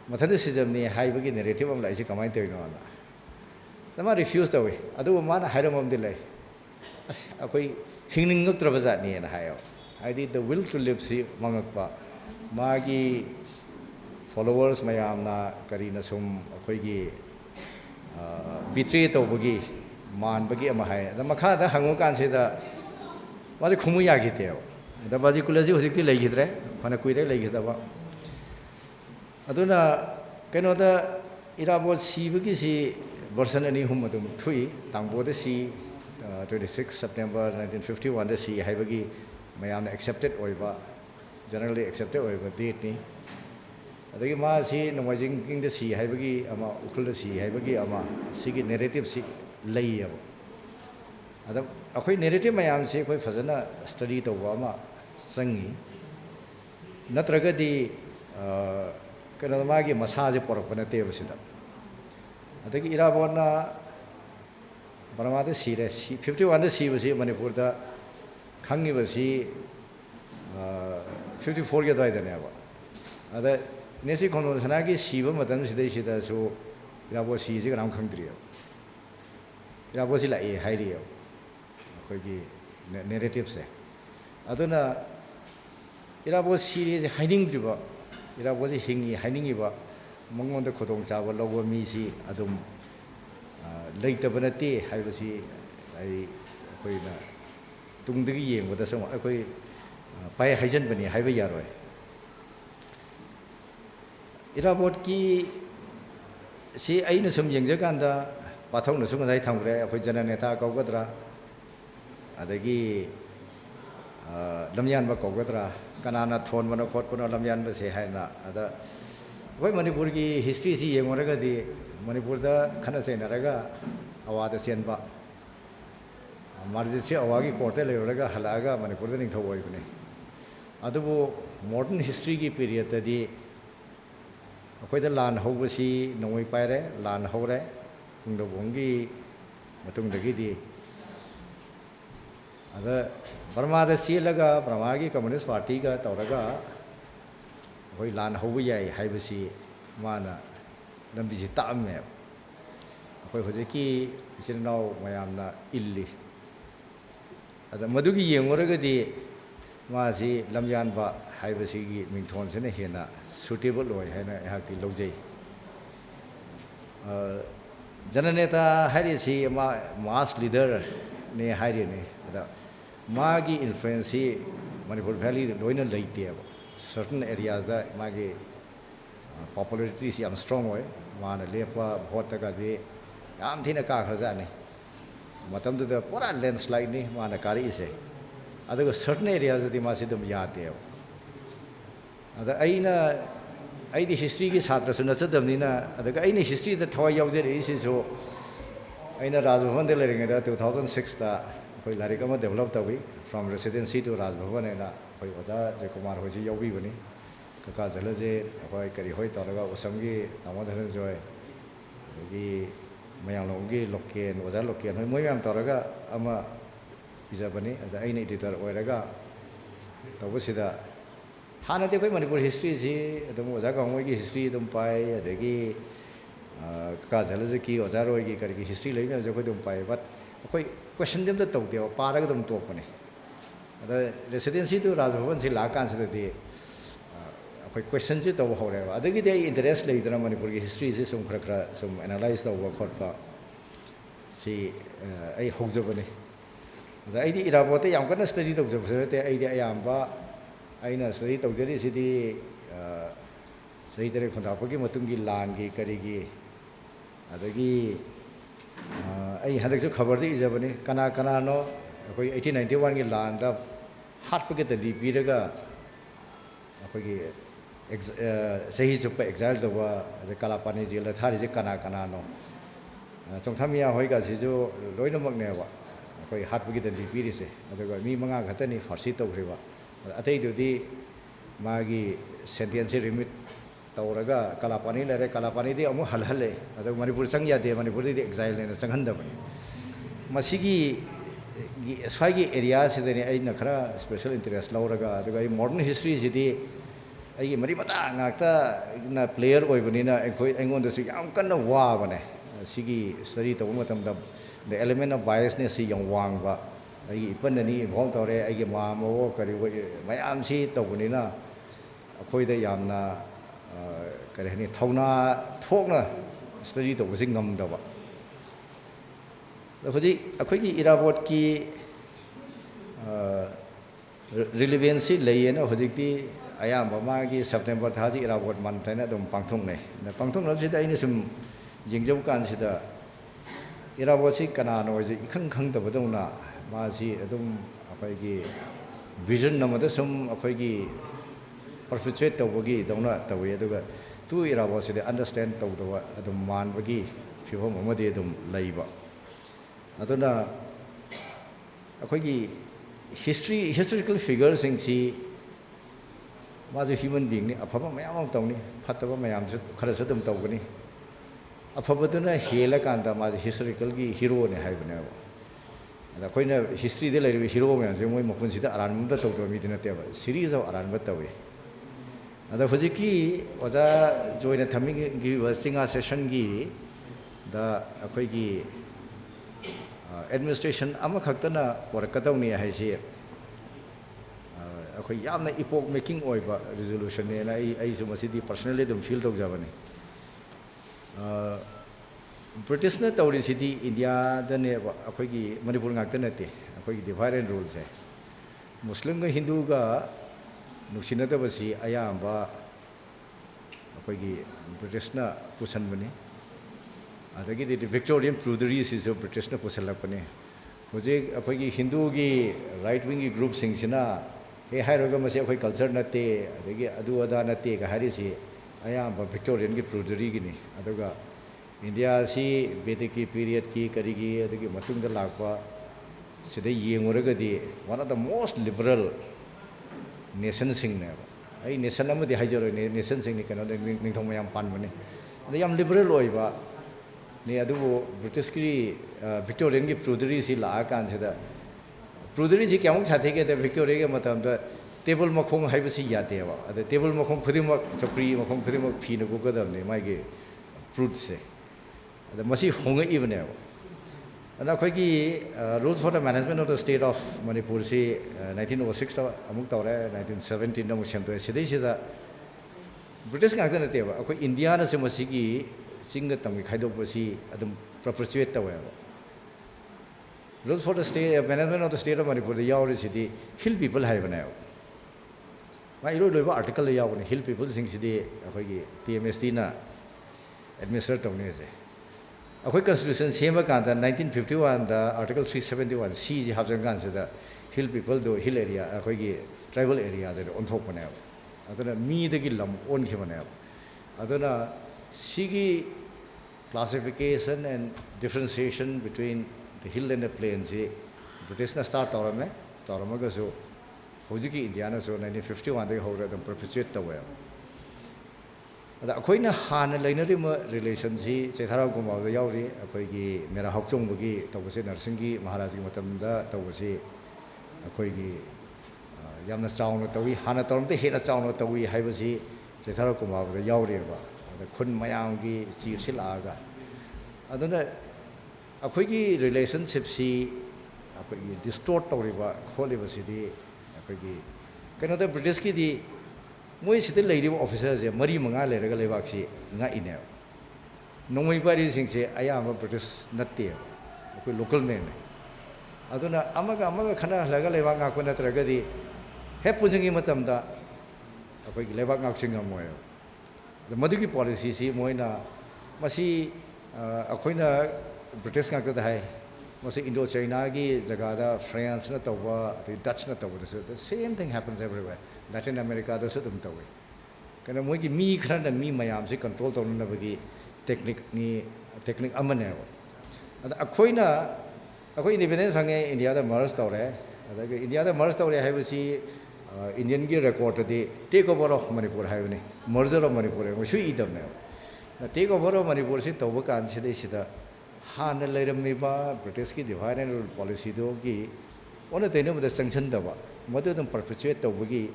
ꯃꯊꯟꯇ ꯁꯤꯖꯝꯅꯤ ꯍꯥꯏꯕꯒꯤ ꯅꯦꯔꯦꯇꯤꯞ ꯑꯃ ꯂꯥꯛꯏꯁꯤ ꯀꯃꯥꯏꯅ ꯇꯧꯔꯤꯅꯣꯅ ꯑꯗ ꯃꯥ ꯔꯤꯐ꯭ꯌꯨꯁ ꯇꯧꯏ ꯑꯗꯨꯕꯨ ꯃꯥꯅ ꯍꯥꯏꯔꯝꯃꯕꯗꯤ ꯂꯩ ꯑꯁ ꯑꯩꯈꯣꯏ ꯍꯤꯡꯅꯤꯡꯉꯛꯇ꯭ꯔꯕ ꯖꯥꯠꯅꯦꯅ ꯍꯥꯏꯌꯦꯕ ꯍꯥꯏꯗꯤ ꯗ ꯋꯤꯜ ꯇꯨ ꯂꯤꯞꯁꯤ ꯃꯪꯉꯛꯄ ꯃꯥꯒꯤ ꯐꯣꯂꯣꯋꯔꯁ ꯃꯌꯥꯝꯅ ꯀꯔꯤꯅ ꯁꯨꯝ ꯑꯩꯈꯣꯏꯒꯤ ꯕꯤꯇ꯭ꯔꯦ ꯇꯧꯕꯒꯤ ꯃꯥꯟꯕꯒꯤ ꯑꯃ ꯍꯥꯏ ꯑꯗ ꯃꯈꯥꯗ ꯍꯪꯉꯨ ꯀꯥꯟꯁꯤꯗ ꯃꯥꯁꯦ ꯈꯨꯝꯃꯨ ꯌꯥꯈꯤꯗꯦꯕ ꯑꯗ ꯕꯥꯖꯤꯀꯨꯜ ꯑꯁꯤ ꯍꯧꯖꯤꯛꯇꯤ ꯂꯩꯈꯤꯗ꯭ꯔꯦ ꯐꯅ ꯀꯨꯏꯔꯦ ꯂꯩꯈꯤꯗꯕ ꯑꯗꯨꯅ ꯀꯩꯅꯣꯗ ꯏꯔꯥꯕꯣꯠ ꯁꯤꯕꯒꯤꯁꯤ ꯚꯔꯁꯟ 2-3 ꯑꯗꯨꯝ ꯊꯣꯛꯏ ꯇꯥꯡꯕꯣꯗ ꯁꯤ 26 ꯁꯦꯞꯇꯦꯝꯕꯔ 1951ꯗ ꯁꯤ ꯍꯥꯏꯕꯒꯤ ꯃꯌꯥꯝꯅ ꯑꯦꯛꯁꯦꯞꯇꯦꯠ ꯑꯣꯏꯕ ꯖꯦꯅꯔꯦꯜꯂꯤ ꯑꯦꯛꯁꯦꯞꯇꯦꯠ ꯑꯣꯏꯕ ꯗꯦꯠꯅꯤ ꯑꯗꯒꯤ ꯃꯥꯁꯤ ꯅꯣꯡꯃꯥꯏꯖꯤꯡ ꯆꯤꯡꯗ ꯁꯤ ꯍꯥꯏꯕꯒꯤ ꯑꯃ ꯎꯈ꯭ꯔꯨꯜꯗ ꯁꯤ ꯍꯥꯏꯕꯒꯤ ꯑꯃ ꯁꯤꯒꯤ ꯅꯦꯔꯦꯇꯤꯞꯁꯤ ꯂꯩꯌꯦꯕ ꯑꯗ ꯑꯩꯈꯣꯏ ꯅꯦꯔꯦꯇꯤꯞ ꯃꯌꯥꯝꯁꯤ ꯑꯩꯈꯣꯏ ꯐꯖꯅ ꯁ꯭ꯇꯗꯤ ꯇꯧꯕ ꯑꯃ ꯆꯪꯉꯤ ꯅꯠꯇ꯭ꯔꯒꯗꯤ ꯀꯩꯅꯣꯗ ꯃꯥꯒꯤ ꯃꯁꯥꯁꯦ ꯄꯣꯔꯛꯄ ꯅꯠꯇꯦꯕ ꯁꯤꯗ ꯑꯗꯒꯤ ꯏꯔꯥꯕꯣꯠꯅ ꯕꯔꯃꯥꯗ ꯁꯤꯔꯦ 51ꯗ ꯁꯤꯕꯁꯤ ꯃꯅꯤꯄꯨꯔꯗ ꯈꯪꯉꯤꯕꯁꯤ 54ꯒꯤ ꯑꯗꯨꯋꯥꯏꯗꯅꯦꯕ ꯑꯗ ꯅꯦꯁꯤ ꯈꯣꯡꯖꯣꯝ ꯁꯅꯥꯒꯤ ꯁꯤꯕ ꯃꯇꯝꯁꯤꯗꯩꯁꯤꯗꯁꯨ ꯏꯔꯥꯕꯣꯠ ꯁꯤꯁꯤ ꯀꯅꯥꯝ ꯈꯪꯗ꯭ꯔꯤꯑꯕ ꯏꯔꯥꯕꯣꯠꯁꯤ ꯂꯥꯛꯑꯦ ꯍꯥꯏꯔꯤꯑꯕ ꯑꯩꯈꯣꯏꯒꯤ ꯅꯦꯔꯦꯇꯤꯞꯁꯦ aduna irabot series hiding irabot hingi hiding iba mangon da khodong chaba lobo mi si adum leitabana te haibasi ai koi na tungdagi yeng wada sama koi pai haijan bani haiba yaroi irabot ki si aina sum yengjaganda pathong na sungai thangre koi jana neta kaugadra adagi lamyan ba kaugadra kanana thon mana khot puna lamyan ba se haina ada koi manipur ki history si yengoraga di manipur da khana se naraga awada senba marjit se awagi korte leroga halaga manipur da ningtho oi bune adubu modern history ki period da di koi da lan hobasi noi paire lan hore ungdo bongi matung dagi di ada Burma da silaga Burma ki communist party ka tawraga koi lan hobu yai haibasi mana lambi si ta'amme koi hojeki sinau mayamna illi ada madugi yengoraga di ma si lamyan ba haibasi gi mingthon sene hena suitable oi haina hakti lojai jananeta hari si ma mass leader ne hari ne ada magi influence Manipur Valley loina leite certain areas da magi popularity is am strong way mana lepa vote ka de am thina ka khraja ne matam da pura landslide ni mana kari ise adaga certain areas da ma sidum yate ada aina aidi history ki chhatra suna chadamni na adaga aina history da thawai yauje re ise so aina Rajbhavan de leringa da 2006 da koi larik ama develop tawi from residency to Rajbhavan ena koi oja je Kumar hoji yaubi bani kaka jalaje koi kari hoi taraga usamgi tamadhan joy gi mayanglogi lokken oja lokken hoi moyam taraga ama ija bani ada aina editor oiraga tawsida hana de koi Manipur history ji adum oja gangoi gi history dum pai adagi kaka jalaje ki oja roi gi kari gi history leina jo koi dum pai but koi question them the tau de paraga dum to pane ada residency to Rajbhavan si la kan se de koi question ji to ho re adagi de interest le idana Manipur ki history ji sum khra khra sum analyze to work khot pa si ai hojjo bane ada ai di irabote yam kana study to jo se te ai di ayam ba aina study to jeri si di sei tere khonda pa ki matung gi lan gi kari gi adagi ai hadak su khabar di jabani kana kana no koi 1891 gi lan da hat pa ge da di piraga koi gi sahi chup exile jo wa de kalapani ji la thari ji kana kana no chongthamia hoi ga si jo loina mak ne wa koi hat pa ge da di piri se adaga mi manga ghatani farsi to khriwa atei du di magi sentence remit tawraga kalapani lere kalapani di amu halhale adaga Manipur sangya de Manipur di exile ne sanghan da bani masigi swagi area se de ai na khara special interest lauraga adaga ai modern history ji di ai mari mata ngakta na player oi bani na ai ngon da si yam kan wa bane sigi study to matam da the element of biasness si yang wang ba ai ipan ni involve tore ai ge ma mo kari mayam si to bani na akhoi da yamna kare ni thauna thokna study to sing ngam da ba hoji akhoi ki irabot ki relevancy lei na hoji ti ayam ba ma gi September thaji irabot man thana dum pangthong ne na pangthong lab sida ini sum jingjau kan sida irabot si kana no ji ikhang khang da badau na ma si adum akhoi gi vision na ma da sum akhoi gi perpetuate to bagi dona tawi aduga tu irabot sida understand to do adum man bagi phibom amadi adum laiba aduna akhoi gi historical figures sing si mazu human being ni afaba mayam tong ni phataba mayam su khara su dum taw ni afaba tu na hela kan da mazu historical gi hero ne hai bane ada koina history de lai hero me je moi mapun sida aran mum da taw to mi dina te ba series of aran ba tawi ada hoji ki oja join thami gi singa session gi da akhoi gi administration ama khaktana por kadaw ni hai si ꯑꯩꯈꯣꯏ ꯌꯥꯝꯅ ꯏꯄꯣꯛ making ꯑꯣꯏꯕ ꯔꯤꯖꯣꯂꯨꯁꯟꯅꯦꯅ ꯑꯩꯁꯨ ꯃꯁꯤꯗꯤ personally ꯑꯗꯨꯝ field ꯇꯧꯖꯕꯅꯤ ꯕ꯭ꯔꯤꯇꯤꯁꯅ ꯇꯧꯔꯤꯁꯤꯗꯤ ꯏꯟꯗꯤꯌꯥꯗꯅꯦꯕ ꯑꯩꯈꯣꯏꯒꯤ ꯃꯅꯤꯄꯨꯔ ꯉꯥꯛꯇ ꯅꯠꯇꯦ ꯑꯩꯈꯣꯏꯒꯤ ꯗꯤꯚꯥꯏꯠ ꯑꯦꯟ ꯔꯨꯜꯁꯦ ꯃꯨꯁꯂꯤꯝꯒ ꯍꯤꯟꯗꯨꯒ ꯅꯨꯡꯁꯤꯅꯗꯕꯁꯤ ꯑꯌꯥꯝꯕ ꯑꯩꯈꯣꯏꯒꯤ ꯕ꯭ꯔꯤꯇꯤꯁꯅ ꯄꯨꯁꯟꯕꯅꯤ ꯑꯗꯒꯤꯗꯤ ꯚꯤꯛꯇꯣꯔꯤꯌꯟ ꯄ꯭ꯔꯨꯗꯔꯤꯁꯤꯁꯨ ꯕ꯭ꯔꯤꯇꯤꯁꯅ ꯄꯨꯁꯜꯂꯛꯄꯅꯤ ꯍꯧꯖꯤꯛ ꯑꯩꯈꯣꯏꯒꯤ ꯍꯤꯟꯗꯨꯒꯤ ꯔꯥꯏꯠ ꯋꯤꯡꯒꯤ ꯒ꯭ꯔꯨꯞꯁꯤꯡꯁꯤꯅ ꯍꯥꯏꯔꯒ ꯃꯁꯤ ꯑꯩꯈꯣꯏ ꯀꯜꯆꯔ ꯅꯠꯇꯦ ꯑꯗꯒꯤ ꯑꯗꯨ ꯑꯗꯥ ꯅꯠꯇꯦꯒ ꯍꯥꯏꯔꯤꯁꯤ ꯑꯌꯥꯝꯕ ꯚꯤꯛꯇꯣꯔꯤꯌꯟꯒꯤ ꯄ꯭ꯔꯨꯗꯔꯤꯒꯤꯅꯤ ꯑꯗꯨꯒ ꯏꯟꯗꯤꯌꯥꯁꯤ ꯕꯦꯗꯤꯛꯀꯤ ꯄꯤꯔꯤꯌꯠꯀꯤ ꯀꯔꯤꯒꯤ ꯑꯗꯒꯤ ꯃꯇꯨꯡꯗ ꯂꯥꯛꯄ ꯁꯤꯗ ꯌꯦꯡꯉꯨꯔꯒꯗꯤ one of the most liberal ꯅꯦꯁꯟꯁꯤꯡꯅꯦꯕ ꯑꯩ ꯅꯦꯁꯟ ꯑꯃꯗꯤ ꯍꯥꯏꯖꯔꯣꯏ ꯅꯦꯁꯟꯁꯤꯡꯅꯤ ꯀꯩꯅꯣꯗ ꯅꯤꯡꯊꯧ ꯃꯌꯥꯝ ꯄꯥꯟꯕꯅꯤ ꯑꯗ ꯌꯥꯝ ꯂꯤꯕꯔꯦꯜ ꯑꯣꯏꯕ ꯅꯤ ꯑꯗꯨꯕꯨ ꯕ꯭ꯔꯤꯇꯤꯁꯀꯤ ꯚꯤꯛꯇꯣꯔꯤꯌꯟꯒꯤ ꯄ꯭ꯔꯨꯗꯔꯤꯁꯤ ꯂꯥꯛꯑꯀꯥꯟꯁꯤꯗ ꯄ꯭ꯔꯨꯗꯔꯤꯁꯤ ꯀꯌꯥꯃꯨꯛ ꯁꯥꯊꯤꯒꯦꯗ ꯚꯤꯛꯇꯣꯔꯤꯌꯥꯒꯤ ꯃꯇꯝꯗ ꯇꯦꯕꯜ ꯃꯈꯣꯡ ꯍꯥꯏꯕꯁꯤ ꯌꯥꯗꯦꯕ ꯑꯗ ꯇꯦꯕꯜ ꯃꯈꯣꯡ ꯈꯨꯗꯤꯡꯃꯛ ꯆꯧꯀ꯭ꯔꯤ ꯃꯈꯣꯡ ꯈꯨꯗꯤꯡꯃꯛ ꯐꯤꯅ ꯀꯨꯞꯀꯗꯕꯅꯤ ꯃꯥꯒꯤ ꯄ꯭ꯔꯨꯠꯁꯦ ꯑꯗ ꯃꯁꯤ ꯍꯣꯡꯉꯛꯏꯕꯅꯦꯕ ꯑꯗꯨꯅ ꯑꯩꯈꯣꯏꯒꯤ ꯔꯨꯜꯁ ꯐꯣꯔ ꯗ management of the state of ꯃꯅꯤꯄꯨꯔꯁꯤ 1906ꯗ ꯑꯃꯨꯛ ꯇꯧꯔꯦ 1917ꯗ ꯑꯃꯨꯛ ꯁꯦꯝꯗꯣꯛꯑꯦ ꯁꯤꯗꯩꯁꯤꯗ ꯕ꯭ꯔꯤꯇꯤꯁ ꯉꯥꯛꯇ ꯅꯠꯇꯦꯕ ꯑꯩꯈꯣই ꯏꯟꯗꯤꯌꯥꯅꯁꯨ ꯃꯁꯤꯒꯤ ꯆꯤꯡꯒ ꯇꯝꯒꯤ ꯈꯥꯏꯗꯣꯛꯄꯁꯤ ꯑꯗꯨꯝ ꯄꯔꯄꯦꯆꯨꯌꯦꯠ ꯇꯧꯋꯦꯕ ꯔꯨꯜꯁ ꯐꯣꯔ ꯗ state management of the state of ꯃꯅꯤꯄꯨꯔꯗ ꯌꯥꯎꯔꯤꯁꯤꯗꯤ ꯍꯤꯜ ꯄꯤꯄꯜ ꯍꯥꯏꯕꯅꯦꯕ ꯃꯥ ꯏꯔꯣꯏ ꯂꯣꯏꯕ ꯑꯥꯔꯇꯤꯀꯜꯗ ꯌꯥꯎꯕꯅꯤ ꯍꯤꯜ ꯄꯤꯄꯜꯁꯤꯡꯁꯤꯗꯤ ꯑꯩꯈꯣꯏꯒꯤ PMSTꯅ ꯑꯦꯗꯃꯤꯅꯤꯁꯇꯔ ꯇꯧꯅꯤꯁꯦ ꯑꯩꯈꯣꯏ ꯀꯟꯁꯇꯤꯇ꯭ꯌꯨꯁꯟ ꯁꯦꯝꯕ ꯀꯥꯟꯗ 1951ꯗ आर्टिकल 371 ꯁꯤꯁꯤ ꯍꯥꯞꯆꯟꯀꯥꯟꯁꯤꯗ ꯍꯤꯜ ꯄꯤꯄꯜꯗꯣ ꯍꯤꯜ ꯑꯦꯔꯤꯌꯥ ꯑꯩꯈꯣꯏꯒꯤ ꯇ꯭ꯔꯥꯏꯕꯦꯜ ꯑꯦꯔꯤꯌꯥꯁꯦ ꯑꯣꯟꯊꯣꯛꯄꯅꯦꯕ ꯑꯗꯨꯅ ꯃꯤꯗꯒꯤ ꯂꯝ ꯑꯣꯟꯈꯤꯕꯅꯦꯕ ꯑꯗꯨꯅ ꯁꯤꯒꯤ classification and differentiation between the hill and the plains British na start tawrame tawramagasу hojiki Indiana so 1951 dai hore adum perpetuate tawe ada akoina hana lainarima relation si Chaitharam Kumar da yauri akoigi mera hokchong bugi tawse Narsingi Maharaj gi matamda tawse akoigi yamna chauna tawi hana tawramte hena chauna tawi haibasi Chaitharam Kumar da yauri ba khun mayam gi chief silaga aduna akoigi relationship si akoigi distort tawriba kholiba sidi akoigi kano da British ki di moi sidi leiriba officers je mari manga leraga lebak si nga ine nongoi bari sing se ayama British natte akoi local men aduna amaga khana halaga lebak nga ko natraga di he pujingi matamda akoigi lebak nga singa moy the Madhuki policy si moina masi akoina British ngakta hai masi Indo China gi jagada France na tawwa the Dutch na tawwa the same thing happens everywhere Latin America da sadum tawi kana moi gi mi khana mi mayam si control tawna bagi technique amane ada akoina akoi independence hange India da merge tawre ada India da merge tawre hai basi Indian ki record di take over of Manipur hai ne merger of Manipur hai shui idam ne na take over of Manipur si tawba kan sida sida han leiram ba British ki divide and rule policy do ki ona tene ba sanction da ba madu dum perpetuate tawba gi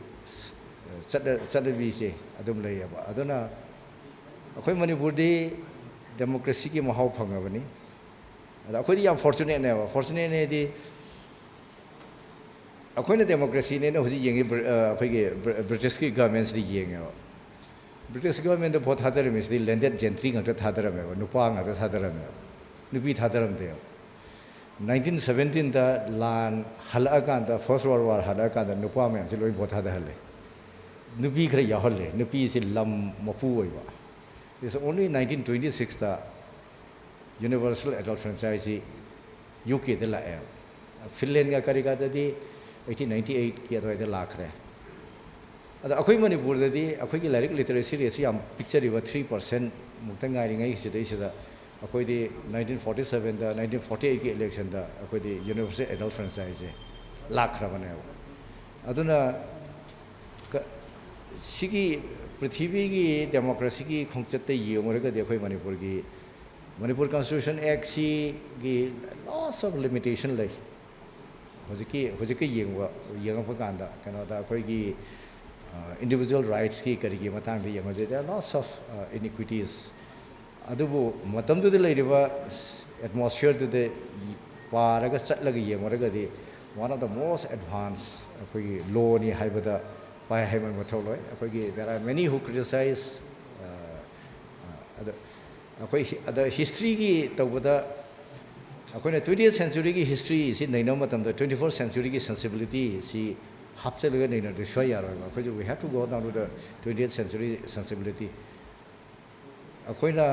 chada bi se adum lei ba aduna akoi Manipur di democracy ki mahau phanga bani ada akoi di yam fortunate ne ba fortunate ne di akoina democracy ne na hoji yengi akoigi British ki governments di yenga British government the both hadar mis di landed gentry ngata thadara me nupa ngata thadara me nupi thadaram de 1917 da lan hala kan da first world war hala kan da nupa me si loi both hada hale nupi khre ya hale nupi si lam mapu oi ba is only 1926 da universal adult franchise UK de la Finland ga kari ga di 1898 ki adoi da lakre ada akoi Manipur da di akoi ki lyric literacy rate si am picture riba 3% mukta ngai ngai si dei sida akoi di 1947 da 1948 ki election da akoi di universal adult franchise lakra bane aduna sigi prithvi ki democracy ki khongchat te yengore ga de akoi Manipur Constitution Act si gi lots of limitation lai hojiki yengwa kanda kana da akoigi individual rights ki karigi matang de yengwa there are lots of inequities adubu matamdu de leiriba atmosphere de paraga chatlaga yengwa di one of the most advanced ꯑꯩꯈꯣꯏꯒꯤ ꯂꯣꯅꯤ ꯍꯥꯏꯕꯗ ꯄꯥꯏ ꯍꯥꯏꯕ ꯃꯊꯧ ꯂꯣꯏ ꯑꯩꯈꯣꯏꯒꯤ there are many who criticize ꯑꯩꯈꯣꯏ ꯑꯗ ꯍꯤꯁꯇ꯭ꯔꯤꯒꯤ ꯇꯧꯕꯗ ꯑꯩꯈꯣꯏꯅ 20th centuryꯒꯤ history ꯁꯤ ꯅꯩꯅꯕ ꯃꯇꯝꯗ 21st centuryꯒꯤ sensibility ꯁꯤ ꯍꯥꯞꯆꯜꯂꯒ ꯅꯩꯅꯗꯤ ꯁꯨꯡꯌꯥ ꯌꯥꯔꯣꯏꯕ ꯑꯩꯈꯣꯏꯁꯨ we have to go down to the 20th century sensibility ꯑꯩꯈꯣꯏꯅ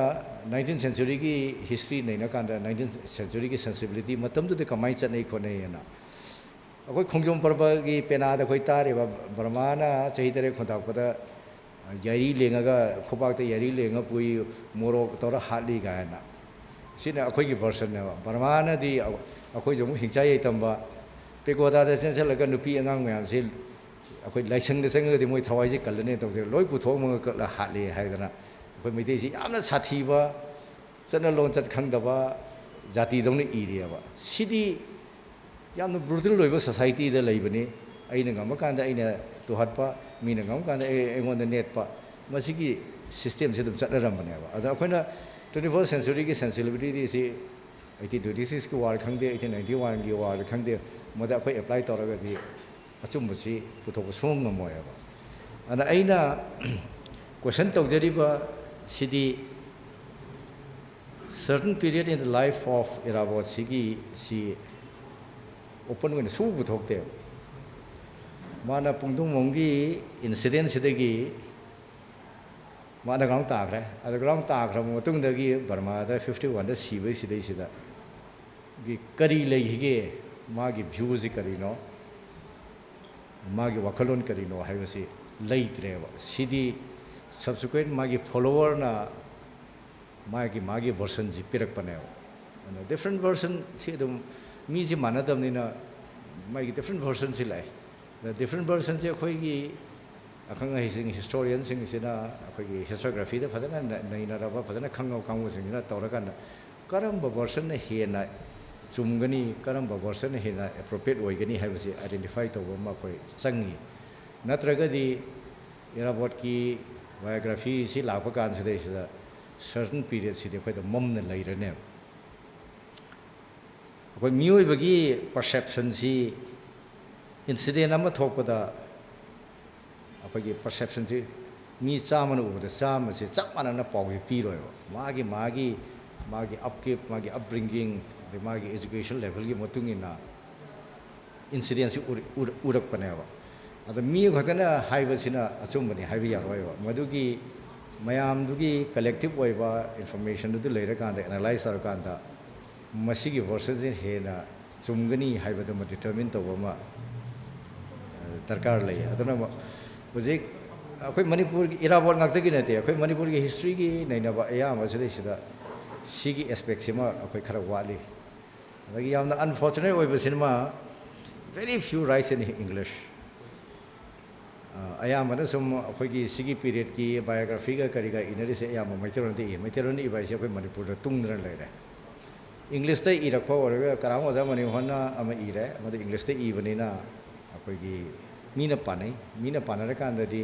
19th centuryꯒꯤ history ꯅꯩꯅꯀꯥꯟꯗ 19th centuryꯒꯤ sensibility ꯃꯇꯝꯗꯨꯗ ꯀꯃꯥꯏꯅ ꯆꯠꯅꯩ ꯈꯣꯠꯅꯩꯅ ꯑꯩꯈꯣꯏ ꯈꯣꯡꯖꯣꯝ ꯄꯔꯕꯒꯤ ꯄꯦꯅꯥꯗ ꯑꯩꯈꯣꯏ ꯇꯥꯔꯤꯕ ꯕꯔꯃꯥꯅ ꯆꯍꯤ 3 ꯈꯨꯟꯇꯥꯛꯄꯗ ꯌꯥꯏꯔꯤ ꯂꯦꯡꯉꯒ ꯈꯨꯕꯥꯛꯇ ꯌꯥꯏꯔꯤ ꯂꯦꯡꯉ ꯄꯨꯏ ꯃꯣꯔꯣꯛ ꯇꯧꯔ ꯍꯥꯠꯂꯤ ꯀꯥꯏꯅ ꯁꯤꯅ ꯑꯩꯈꯣꯏꯒꯤ ꯚꯔꯁꯟꯅꯦꯕ ꯕꯔꯃꯥꯅꯗꯤ ꯑꯩꯈꯣꯏꯁꯨ ꯑꯃꯨꯛ ꯍꯤꯡꯆꯥ ꯌꯩꯇꯝꯕ ꯄꯦꯒꯣꯗꯥꯗ ꯆꯦꯟꯁꯤꯜꯂꯒ ꯅꯨꯄꯤ ꯑꯉꯥꯡ ꯃꯌꯥꯝꯁꯤ ꯑꯩꯈꯣꯏ ꯂꯥꯏꯁꯪꯗ ꯆꯪꯉꯒꯗꯤ ꯃꯣꯏ ꯊꯋꯥꯏꯁꯤ ꯀꯜꯂꯅꯤ ꯇꯧꯖꯩ ꯂꯣꯏ ꯄꯨꯊꯣꯛꯑꯃꯒ ꯀꯠꯂ ꯍꯥꯠꯂꯤ ꯍꯥꯏꯗꯅ ꯑꯩꯈꯣꯏ ꯃꯩꯇꯩꯁꯤ ꯌꯥꯝꯅ ꯁꯥꯊꯤꯕ ꯆꯠꯅ ꯂꯣꯟꯆꯠ ꯈꯪꯗꯕ ꯖꯥꯇꯤꯗꯧꯅ ꯏꯔꯤꯑꯕ ꯁꯤꯗꯤ ꯌꯥꯝꯅ ꯕ꯭ꯔꯨꯇꯦꯜ ꯑꯣꯏꯕ ꯁꯣꯁꯥꯏꯇꯤꯗ ꯂꯩꯕꯅꯤ ꯑꯩꯅ ꯉꯝꯃꯀꯥꯟꯗ ꯑꯩꯅ ꯇꯨꯍꯠꯄ ꯃꯤꯅ ꯉꯝꯃꯀꯥꯟꯗ ꯑꯩꯉꯣꯟꯗ ꯅꯦꯠꯄ ꯃꯁꯤꯒꯤ ꯁꯤꯁꯇꯦꯝꯁꯤ ꯑꯗꯨꯝ ꯆꯠꯅꯔꯝꯕꯅꯦꯕ ꯑꯗꯣ ꯑꯩꯈꯣꯏꯅ 21st centuryꯒꯤ sensibilityꯁꯤ 1826ꯒꯤ ꯋꯥꯔ ꯈꯪꯗꯦ 1891ꯒꯤ ꯋꯥꯔ ꯈꯪꯗꯦ ꯃꯗ ꯑꯩꯈꯣꯏ ꯑꯦꯄ꯭ꯂꯥꯏ ꯇꯧꯔꯒꯗꯤ ꯑꯆꯨꯝꯕꯁꯤ ꯄꯨꯊꯣꯛꯄ ꯁꯨꯡꯉꯝ ꯉꯝꯃꯣꯏꯕ ꯑꯗ ꯑꯩꯅ ꯀꯣꯏꯁꯟ ꯇꯧꯖꯔꯤꯕ ꯁꯤꯗꯤ certain period in the life of Irabot ꯁꯤꯒꯤ ꯁꯤ open ꯑꯣꯏꯅ ꯁꯨ ꯄꯨꯊꯣꯛꯇꯦꯕ ꯃꯥꯅ ꯄꯨꯡꯗꯣꯡꯕꯝꯒꯤ ꯏꯟꯁꯤꯗꯦꯟꯁꯤꯗꯒꯤ ꯃꯥꯅ ꯒ꯭ꯔꯥꯎꯟ ꯇꯥꯈ꯭ꯔꯦ ꯑꯗ ꯒ꯭ꯔꯥꯎꯟ ꯇꯥꯈ꯭ꯔꯕ ꯃꯇꯨꯡꯗꯒꯤ ꯕꯔꯃꯥꯗ 51ꯗ ꯁꯤꯕꯩꯁꯤꯗꯩꯁꯤꯗ ꯀꯔꯤ ꯂꯩꯈꯤꯒꯦ ꯃꯥꯒꯤ ꯚ꯭ꯌꯨꯁꯤ ꯀꯔꯤꯅꯣ ꯃꯥꯒꯤ ꯋꯥꯈꯜꯂꯣꯟ ꯀꯔꯤꯅꯣ ꯍꯥꯏꯕꯁꯤ ꯂꯩꯇ꯭ꯔꯦꯕ ꯁꯤꯗꯤ ꯁꯕꯁꯤꯀ꯭ꯋꯦꯟ ꯃꯥꯒꯤ ꯐꯣꯂꯣꯋꯔꯅ ꯃꯥꯒꯤ ꯚꯔꯁꯟꯁꯤ ꯄꯤꯔꯛꯄꯅꯦꯕ ꯑꯗꯨꯅ ꯗꯤꯐ꯭ꯔꯦꯟ ꯚꯔꯁꯟꯁꯤ ꯑꯗꯨꯝ ꯃꯤꯁꯤ ꯃꯥꯟꯅꯗꯕꯅꯤꯅ ꯃꯥꯒꯤ ꯗꯤꯐ꯭ꯔꯦꯟ ꯚꯔꯁꯟꯁꯤ ꯂꯥꯛꯑꯦ ꯗꯤꯐ꯭ꯔꯦꯟ ꯚꯔꯁꯟꯁꯤ ꯑꯩꯈꯣꯏꯒꯤ ꯑꯈꯪ ꯑꯍꯩꯁꯤꯡ ꯍꯤꯁꯇꯣꯔꯤꯌꯟꯁꯤꯡꯁꯤꯅ ꯑꯩꯈꯣꯏꯒꯤ ꯍꯤꯁꯇꯣꯒ꯭ꯔꯥꯐꯤꯗ ꯐꯖꯅ ꯅꯩꯅꯔꯕ ꯐꯖꯅ ꯈꯪꯉꯕ ꯀꯥꯡꯕꯨꯁꯤꯡꯁꯤꯅ ꯇꯧꯔꯀꯥꯟꯗ ꯀꯔꯝꯕ ꯚꯔꯁꯟꯅ ꯍꯦꯟꯅ ꯆꯨꯝꯒꯅꯤ ꯀꯔꯝꯕ ꯚꯔꯁꯟꯅ ꯍꯦꯟꯅ ꯑꯦꯄ꯭ꯔꯣꯄ꯭ꯔꯤꯌꯦꯠ ꯑꯣꯏꯒꯅꯤ ꯍꯥꯏꯕꯁꯤ ꯑꯥꯏꯗꯦꯟꯇꯤꯐꯥꯏ ꯇꯧꯕ ꯑꯃ ꯑꯩꯈꯣꯏ ꯆꯪꯉꯤ ꯅꯠꯇ꯭ꯔꯒꯗꯤ ꯏꯔꯥꯕꯣꯠꯀꯤ ꯕꯥꯏꯑꯣꯒ꯭ꯔꯥꯐꯤꯁꯤ ꯂꯥꯛꯄ ꯀꯥꯟꯁꯤꯗꯩꯁꯤꯗ ꯁꯔꯇꯟ ꯄꯤꯔꯤꯌꯠꯁꯤꯗꯤ ꯑꯩꯈꯣꯏꯗ ꯃꯝꯅ ꯂꯩꯔꯅꯦꯕ ꯑꯩꯈꯣই ꯃꯤꯑꯣꯏꯕꯒꯤ ꯄꯔꯁꯦꯞꯁꯟꯁꯤ ꯏꯟꯁꯤꯗꯦꯟ ꯑꯃ ꯊꯣꯛꯄꯗ ꯑꯩꯈꯣꯏꯒꯤ ꯄꯔꯁꯦꯞꯁꯟꯁꯤ ꯃꯤ ꯆꯥꯝꯃꯅ ꯎꯕꯗ ꯆꯥꯝꯃꯁꯤ ꯆꯞ ꯃꯥꯟꯅꯅ ꯄꯥꯎꯁꯤ ꯄꯤꯔꯣꯏꯕ ꯃꯥꯒꯤ ꯑꯞꯀꯤꯞ ꯃꯥꯒꯤ ꯑꯞꯕ꯭ꯔꯤꯡꯒꯤꯡ ꯑꯗꯩ ꯃꯥꯒꯤ ꯑꯦꯖꯨꯀꯦꯁꯟ ꯂꯦꯚꯦꯜꯒꯤ ꯃꯇꯨꯡ ꯏꯟꯅ ꯏꯟꯁꯤꯗꯦꯟꯁꯤ ꯎꯔꯛꯄꯅꯦꯕ ꯑꯗ ꯃꯤ ꯈꯛꯇꯅ ꯍꯥꯏꯕꯁꯤꯅ ꯑꯆꯨꯝꯕꯅꯤ ꯍꯥꯏꯕ ꯌꯥꯔꯣꯏꯕ ꯃꯗꯨꯒꯤ ꯃꯌꯥꯝꯗꯨꯒꯤ ꯀꯂꯦꯛꯇꯤꯞ ꯑꯣꯏꯕ ꯏꯟꯐꯣꯔꯃꯦꯁꯟꯗꯨ ꯂꯩꯔꯀꯥꯟꯗ ꯑꯦꯅꯥꯂꯥꯏꯁ ꯇꯧꯔꯀꯥꯟꯗ ꯃꯁꯤꯒꯤ ꯚꯔꯁꯟꯁꯤ ꯍꯦꯟꯅ ꯆꯨꯝꯒꯅꯤ ꯍꯥꯏꯕꯗꯨꯃ ꯗꯤꯇꯔꯃꯤꯟ ꯇꯧꯕ ꯑꯃ ꯗꯔꯀꯥꯔ ꯂꯩ ꯑꯗꯨꯅ ꯍꯧꯖꯤꯛ ꯑꯩꯈꯣꯏ ꯃꯅꯤꯄꯨꯔꯒꯤ ꯏꯔꯥꯕꯣꯠ ꯉꯥꯛꯇꯒꯤ ꯅꯠꯇꯦ ꯑꯩꯈꯣꯏ ꯃꯅꯤꯄꯨꯔꯒꯤ ꯍꯤꯁꯇ꯭ꯔꯤꯒꯤ ꯅꯩꯅꯕ ꯑꯌꯥꯝꯕ ꯁꯤꯗꯩꯁꯤꯗ ꯁꯤꯒꯤ ꯑꯦꯁꯄꯦꯛꯁꯤꯃ ꯑꯩꯈꯣꯏ ꯈꯔ ꯋꯥꯠꯂꯤ ꯑꯗꯒꯤ ꯌꯥꯝꯅ ꯑꯟꯐꯣꯔꯆꯨꯅꯦꯠ ꯑꯣꯏꯕꯁꯤꯅ very few writes in English ꯑꯌꯥꯝꯕꯅ ꯁꯨꯝ ꯑꯩꯈꯣꯏꯒꯤ ꯁꯤꯒꯤ ꯄꯤꯔꯤꯌꯠꯀꯤ ꯕꯥꯏꯑꯣꯒ꯭ꯔꯥꯐꯤꯒ ꯀꯔꯤꯒ ꯏꯅꯔꯤꯁꯦ ꯑꯌꯥꯝꯕ ꯃꯩꯇꯩꯂꯣꯟꯗ ꯃꯩꯇꯩꯂꯣꯟꯗ ꯏꯕ ꯍꯥꯏꯁꯦ ꯑꯩꯈꯣꯏ ꯃꯅꯤꯄꯨꯔꯗ ꯇꯨꯡꯗꯅ ꯂꯩꯔꯦ ꯏꯪꯂꯤꯁꯇ ꯏꯔꯛꯄ ꯑꯣꯏꯔꯒ ꯀꯔꯥꯝ ꯑꯣꯖꯥ ꯃꯅꯤꯍꯣꯟꯅ ꯑꯃ ꯏꯔꯦ ꯑꯃꯗꯤ ꯏꯪꯂꯤꯁꯇ ꯏꯕꯅꯤꯅ ꯑꯩꯈꯣꯏꯒꯤ ꯃꯤꯅ ꯄꯥꯅꯩ ꯃꯤꯅ ꯄꯥꯅꯔꯀꯥꯟꯗꯗꯤ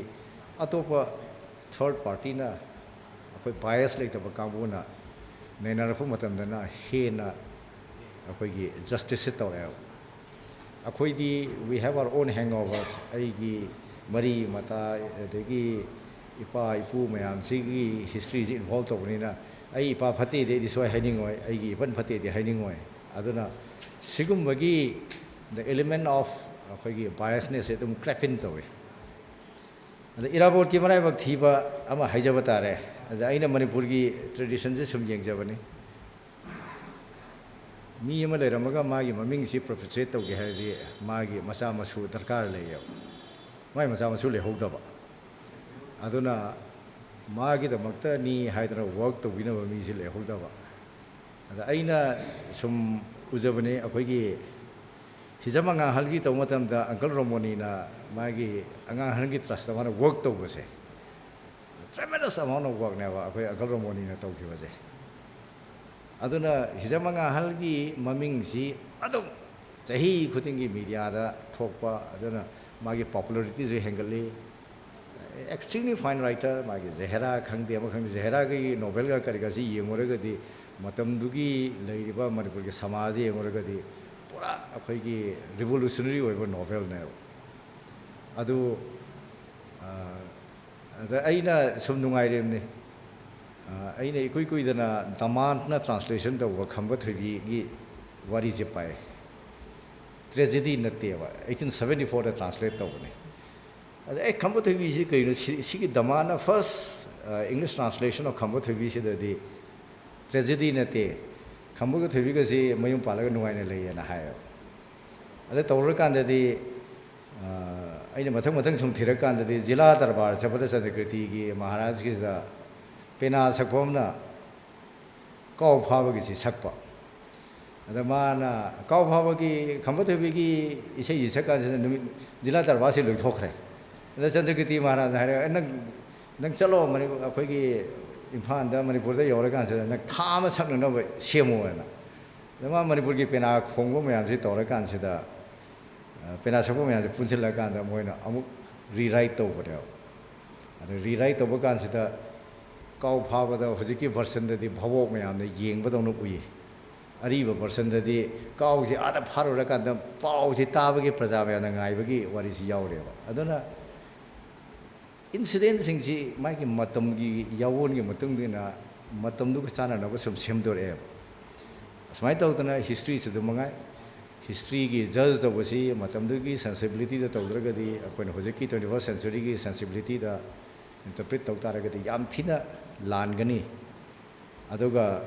ꯑꯇꯣꯞꯄ ꯊꯔꯠ ꯄꯥꯔꯇꯤꯅ ꯑꯩꯈꯣꯏ ꯕꯥꯏꯁ ꯂꯩꯇꯕ ꯀꯥꯡꯕꯨꯅ ꯅꯩꯅꯔꯛꯄ ꯃꯇꯝꯗꯅ ꯍꯦꯟꯅ ꯑꯩꯈꯣꯏꯒꯤ ꯖꯁꯇꯤꯁꯁꯦ ꯇꯧꯔꯛꯑꯦꯕ ꯑꯩꯈꯣꯏꯗꯤ ꯋꯤ ꯍꯦቭ ꯑꯋꯥꯔ ꯑꯣꯟ ꯍꯦꯡꯑꯣꯚꯔꯁ ꯑꯩꯒꯤ ꯃꯔꯤ ꯃꯇꯥ ꯑꯗꯒꯤ ꯏꯄꯥ ꯏꯄꯨ ꯃꯌꯥꯝꯁꯤꯒꯤ ꯍꯤꯁꯇ꯭ꯔꯤꯁꯤ ꯏꯟꯚꯣꯜቭ ꯇꯧꯕꯅꯤꯅ ꯑꯩ ꯏꯄꯥ ꯐꯠꯇꯦꯗꯤ ꯑꯩꯗꯤ ꯁꯨꯡꯍꯥꯏ ꯍꯥꯏꯅꯤꯡꯉꯣꯏ ꯑꯩꯒꯤ ꯏꯄꯟ ꯐꯠꯇꯦꯗꯤ ꯍꯥꯏꯅꯤꯡꯉꯣꯏ ꯑꯗꯨꯅ ꯁꯤꯒꯨꯝꯕꯒꯤ ꯗ ꯑꯦꯂꯤꯃꯦꯟ ꯑꯣꯐ ꯑꯩꯈꯣꯏꯒꯤ ꯕꯥꯏꯁꯅꯦꯁꯁꯦ ꯑꯗꯨꯝ ꯀ꯭ꯔꯦꯞ ꯏꯟ ꯇꯧꯏ ꯑꯗ ꯏꯔꯥꯕꯣꯠꯀꯤ ꯃꯔꯥꯏꯕꯛ ꯊꯤꯕ ꯑꯃ ꯍꯥꯏꯖꯕ ꯇꯥꯔꯦ ꯑꯗ ꯑꯩꯅ ꯃꯅꯤꯄꯨꯔꯒꯤ ꯇ꯭ꯔꯦꯗꯤꯁꯟꯁꯦ ꯁꯨꯝ ꯌꯦꯡꯖꯕꯅꯤ ꯃꯤ ꯑꯃ ꯂꯩꯔꯝꯃꯒ ꯃꯥꯒꯤ ꯃꯃꯤꯡꯁꯤ ꯄꯔꯄꯦꯆꯨꯌꯦꯠ ꯇꯧꯒꯦ ꯍꯥꯏꯔꯗꯤ ꯃꯥꯒꯤ ꯃꯆꯥ ꯃꯁꯨ ꯗꯔꯀꯥꯔ ꯂꯩꯌꯦꯕ ꯃꯥꯒꯤ ꯃꯆꯥ ꯃꯁꯨ ꯂꯩꯍꯧꯗꯕ ꯑꯗꯨꯅ ꯃꯥꯒꯤꯗꯃꯛꯇꯅꯤ ꯍꯥꯏꯗꯅ ꯋꯥꯔꯛ ꯇꯧꯕꯤꯅꯕ ꯃꯤꯁꯤ ꯂꯩꯍꯧꯗꯕ ꯑꯗ ꯑꯩꯅ ꯁꯨꯝ ꯎꯖꯕꯅꯤ ꯑꯩꯈꯣꯏꯒꯤ ꯍꯤꯖꯝ ꯑꯉꯥꯡꯍꯜꯒꯤ ꯇꯧꯕ ꯃꯇꯝꯗ ꯑꯪꯀꯜ ꯔꯣꯃꯣꯅꯤꯅ ꯃꯥꯒꯤ ꯑꯉꯥꯡꯍꯜꯒꯤ ꯇ꯭ꯔꯁꯇ ꯃꯥꯅ ꯋꯥꯔꯛ ꯇꯧꯕꯁꯦ ꯇ꯭ꯔꯦꯃꯦꯟꯗꯁ ꯑꯃꯥꯎꯟ ꯑꯣꯐ ꯋꯥꯔꯛꯅꯦꯕ ꯑꯩꯈꯣꯏ ꯑꯪꯀꯜ ꯔꯣꯃꯣꯅꯤꯅ ꯇꯧꯈꯤꯕꯁꯦ ꯑꯗꯨꯅ ꯍꯤꯖꯝ ꯑꯉꯥꯡꯍꯜꯒꯤ ꯃꯃꯤꯡꯁꯤ ꯑꯗꯨꯝ ꯆꯍꯤ ꯈꯨꯗꯤꯡꯒꯤ ꯃꯤꯗꯤꯌꯥꯗ ꯊꯣꯛꯄ ꯑꯗꯨꯅ ꯃꯥꯒꯤ ꯄꯣꯄꯨꯂꯔꯤꯇꯤꯁꯨ ꯍꯦꯟꯒꯠꯂꯤ extremely fine writer ꯃꯥꯒꯤ ꯖꯍꯦꯔꯥ ꯈꯪꯗꯦ ꯑꯃ ꯈꯪꯗꯦ ꯖꯍꯦꯔꯥꯒꯤ ꯅꯣꯕꯦꯜꯒ ꯀꯔꯤꯒꯁꯤ ꯌꯦꯡꯉꯨꯔꯒꯗꯤ ꯃꯇꯝꯗꯨꯒꯤ ꯂꯩꯔꯤꯕ ꯃꯅꯤꯄꯨꯔꯒꯤ ꯁꯃꯥꯖ ꯌꯦꯡꯉꯨꯔꯒꯗꯤ pura akhoi revolutionary oiba novel ne adu ada aina sum nungai rem ne aina ikui dana daman na translation da wa khamba thigi gi wari je pai tragedy natte wa 1874 da translate ta ne ada ek khamba thigi si kai no si gi damana first English translation of khamba thigi si da di tragedy natte khamba ga thigi ga si mayum palaga nungai ne lei na hayo ada tawra kan da di aina mathang sum thira kan da di jila darbar chabada sanskrit gi maharaj gi da pena sakpom na kau phaba gi si sakpa ada mana kau phaba gi khamba thebe gi isai isaka jila darbar se loi thokre ada sanskrit maharaj hare nang chalo mani akhoi gi imphal da manipur da yore kan se nang thama sakna no semo na dama manipur gi pena khongbo mayam si tore kan se da pena sakpo mayam se punchil la kan da moina amuk rewrite to bode ada rewrite to kan se da kau phaba da hojiki version da di bhavok mayam da yeng ba dong no ui ariba version da di kau si ada pharo ra kan da pau si ta ba gi praja mayam da ngai ba gi wari si yaw re ba aduna incident sing si mai ki matam gi yawon gi matung dina matam du ka chana na ba sum sem dor e asmai to tana history se du mangai history gi judge da wasi matam du gi sensibility da tawdra ga di akoi na hojiki 21st century gi sensibility da interpret taw tara ga di yam thina lan gani aduga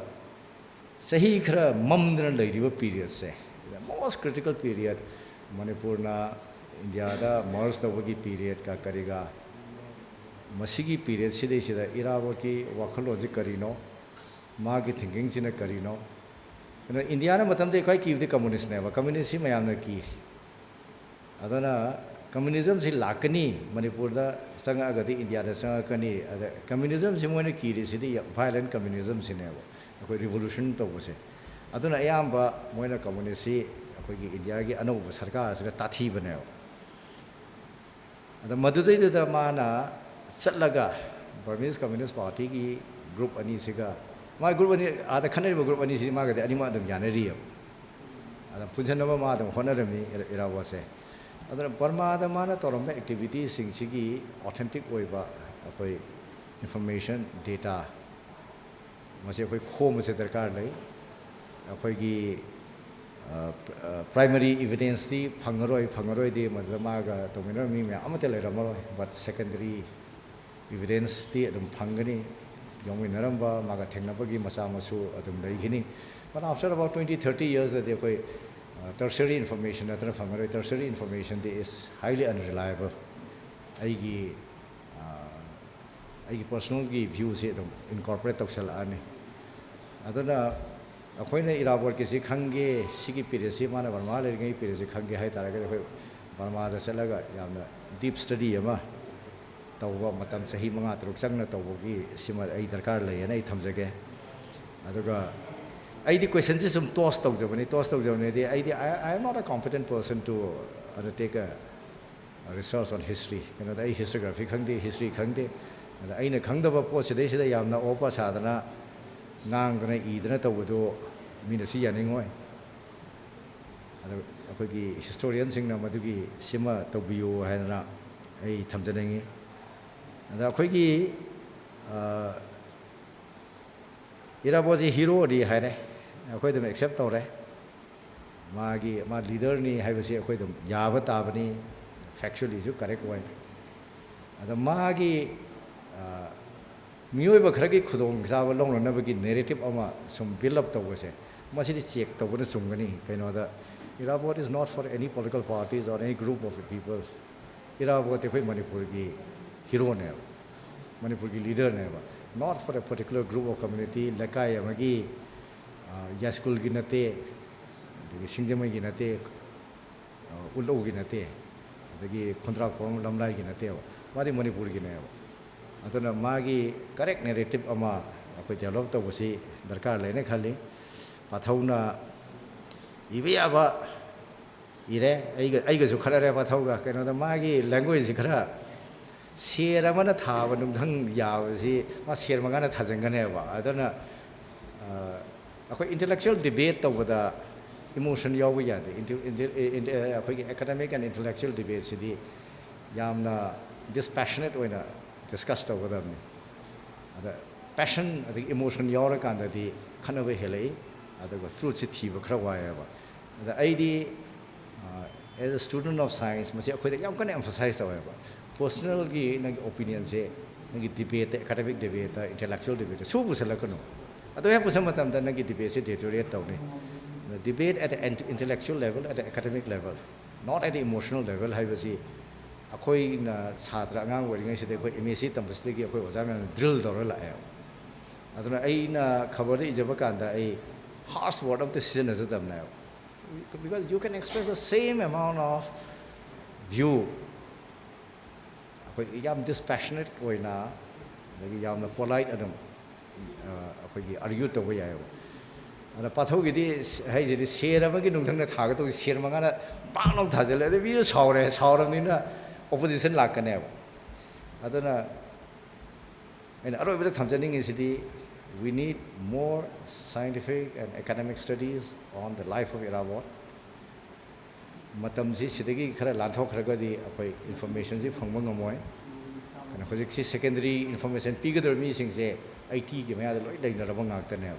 sahi khara mamdana leiriba period se the most critical period manipur na india da merge da wagi period ka kariga masigi period sidai sida irabor ki wakhaloji karino magi thinking sina karino na india na matam de kai ki the communist ne ba communist si mayam na ki adana communism si lakani manipur da sanga ga di india da sanga kani ada communism si moina ki ri si di violent communism si ne ba akoi revolution to bo se aduna ayam ba moina communist si akoi gi india gi anu sarkar si ta thi bane ada madudai da mana satlaga Burmese Communist Party ki group ani siga ma group ani ada khanari group ani si ma ga de ani ma dum yanari ada punjanaba ma dum honarami era wase adana Burma da mana torom activity sing sigi authentic oiba akoi information data mase akoi khom se darkar lai akoi gi primary evidence ti phangaroi di madama ga tomina mi me amate le ramaroi but secondary evidence ti adum phangani yomi naramba maga thengnabagi masa masu adum laigini but after about 20-30 years that they koi tertiary information atra phangaroi tertiary information is highly unreliable aigi personal gi view se adum incorporate taksal ani aduna akoina irabor ki si khange sigi period si mana Burma le ngai period si khange hai tara ga koi Burma da selaga yamna deep study ama tawba matam sahi manga truk changna tawgi sima ai darkar le na I thamjage aduga ai di question ji sum toss tawjabani di I am not a competent person to undertake a research on history kana dai historiography khangde history khangde aina khangdaba po sidai sida yamna opa sadana ngang dana idana tawdo mina si yaningoi adu akogi historian singna madugi sima tawbiyo haina ai thamjanengi ada akogi iraboji hero di haire akoi dum accept tore ma leader ni haibasi akoi dum yaba tabani factually ju correct way ada magi mioi ba kharagi khudong jawa long na bagi narrative ama sum build up tawse masidi check tawna sumgani kaino da Irabot is not for any political parties or any group of people Irabot te khoi manipur gi hero ne manipur gi leader ne ba not for a particular group of community lakai amagi yaskul gi nate de singjamai gi nate ulo gi nate adagi khondra pom lamlai gi nate mari manipur gi ne aduna magi correct narrative ama akoi develop to bosi darkar lene khali pathauna ibiyaba ire aiga su khalare pathauga keno da magi language khara share amana thaba nungthang yawasi ma share mangana thajangane ba aduna akoi intellectual debate to boda emotion yauba yade into academic and intellectual debates sidi yamna dispassionate oina discuss tawgadamni ada passion the emotion yaura kanda di khanabe helai ada go truth si thiba khra wayaba ada aidi as a student of science masi akhoi yam kan emphasize tawaba personal gi nang opinion se nang debate academic debate intellectual debate su busalakano ado ya pusamatam da nang debate se deteriorate tawni debate at an intellectual level at an academic level not at the emotional level haibasi akhoi na chhatra angang wari se de khoi MSc tambas de gi akhoi oja man drill dor la ay aduna ai na khabar de ijaba kanda ai harsh word of the season as them now because you can express the same amount of view akhoi yam dispassionate oina lagi yam na polite adam akhoi gi argue to ya ana pathog gi hai ji share ma gi nungthang na thaga to share ma na pa lo thajal le bi saure ni na opposition lakane aduna and aro bi thamjaning is the we need more scientific and academic studies on the life of Irabot matam ji sidagi khara lanthok khraga di akhoi information ji phangba ngamoy kana hojik si secondary information pigador mi sing se IT gi maya da loi daina rabang ngak tane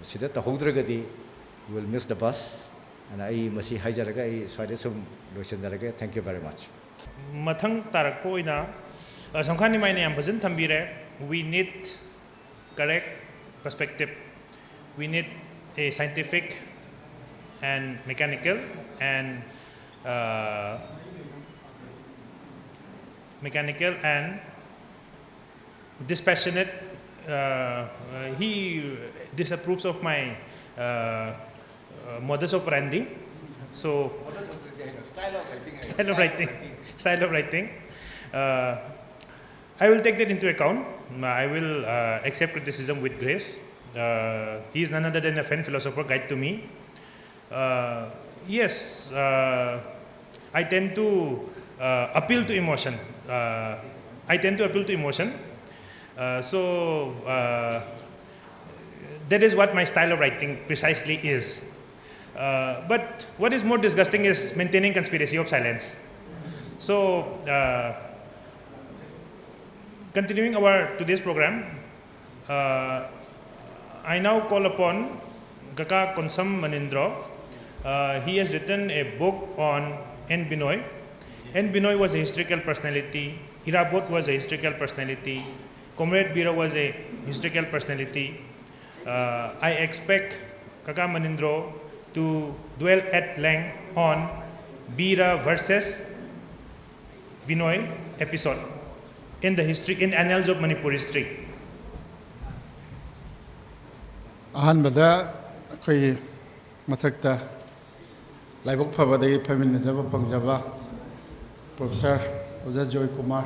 sida ta hodragadi you will miss the bus and I masi haijaraga I swade sum loisan jaraga thank you very much mathang tarak po ina samkhani maine am bhajan thambire we need correct perspective we need a scientific and mechanical and dispassionate he disapproves of my modus operandi so style of writing I will take that into account I will accept criticism with grace he is none other than a friend philosopher guide to me yes I tend to appeal to emotion so that is what my style of writing precisely is but what is more disgusting is maintaining conspiracy of silence so continuing our today's program I now call upon Kaka Konsam Manindra he has written a book on N. Binoy. N. Binoy was a historical personality, Irabot was a historical personality, Comrade Bira was a historical personality. I expect Kaka Manindra to dwell at length on Bira versus Binoy episode in the annals of Manipur history. Ahanbada akhoi mathakta laibok phabadagi phaminjaba pangjaba Professor Oja Joy Kumar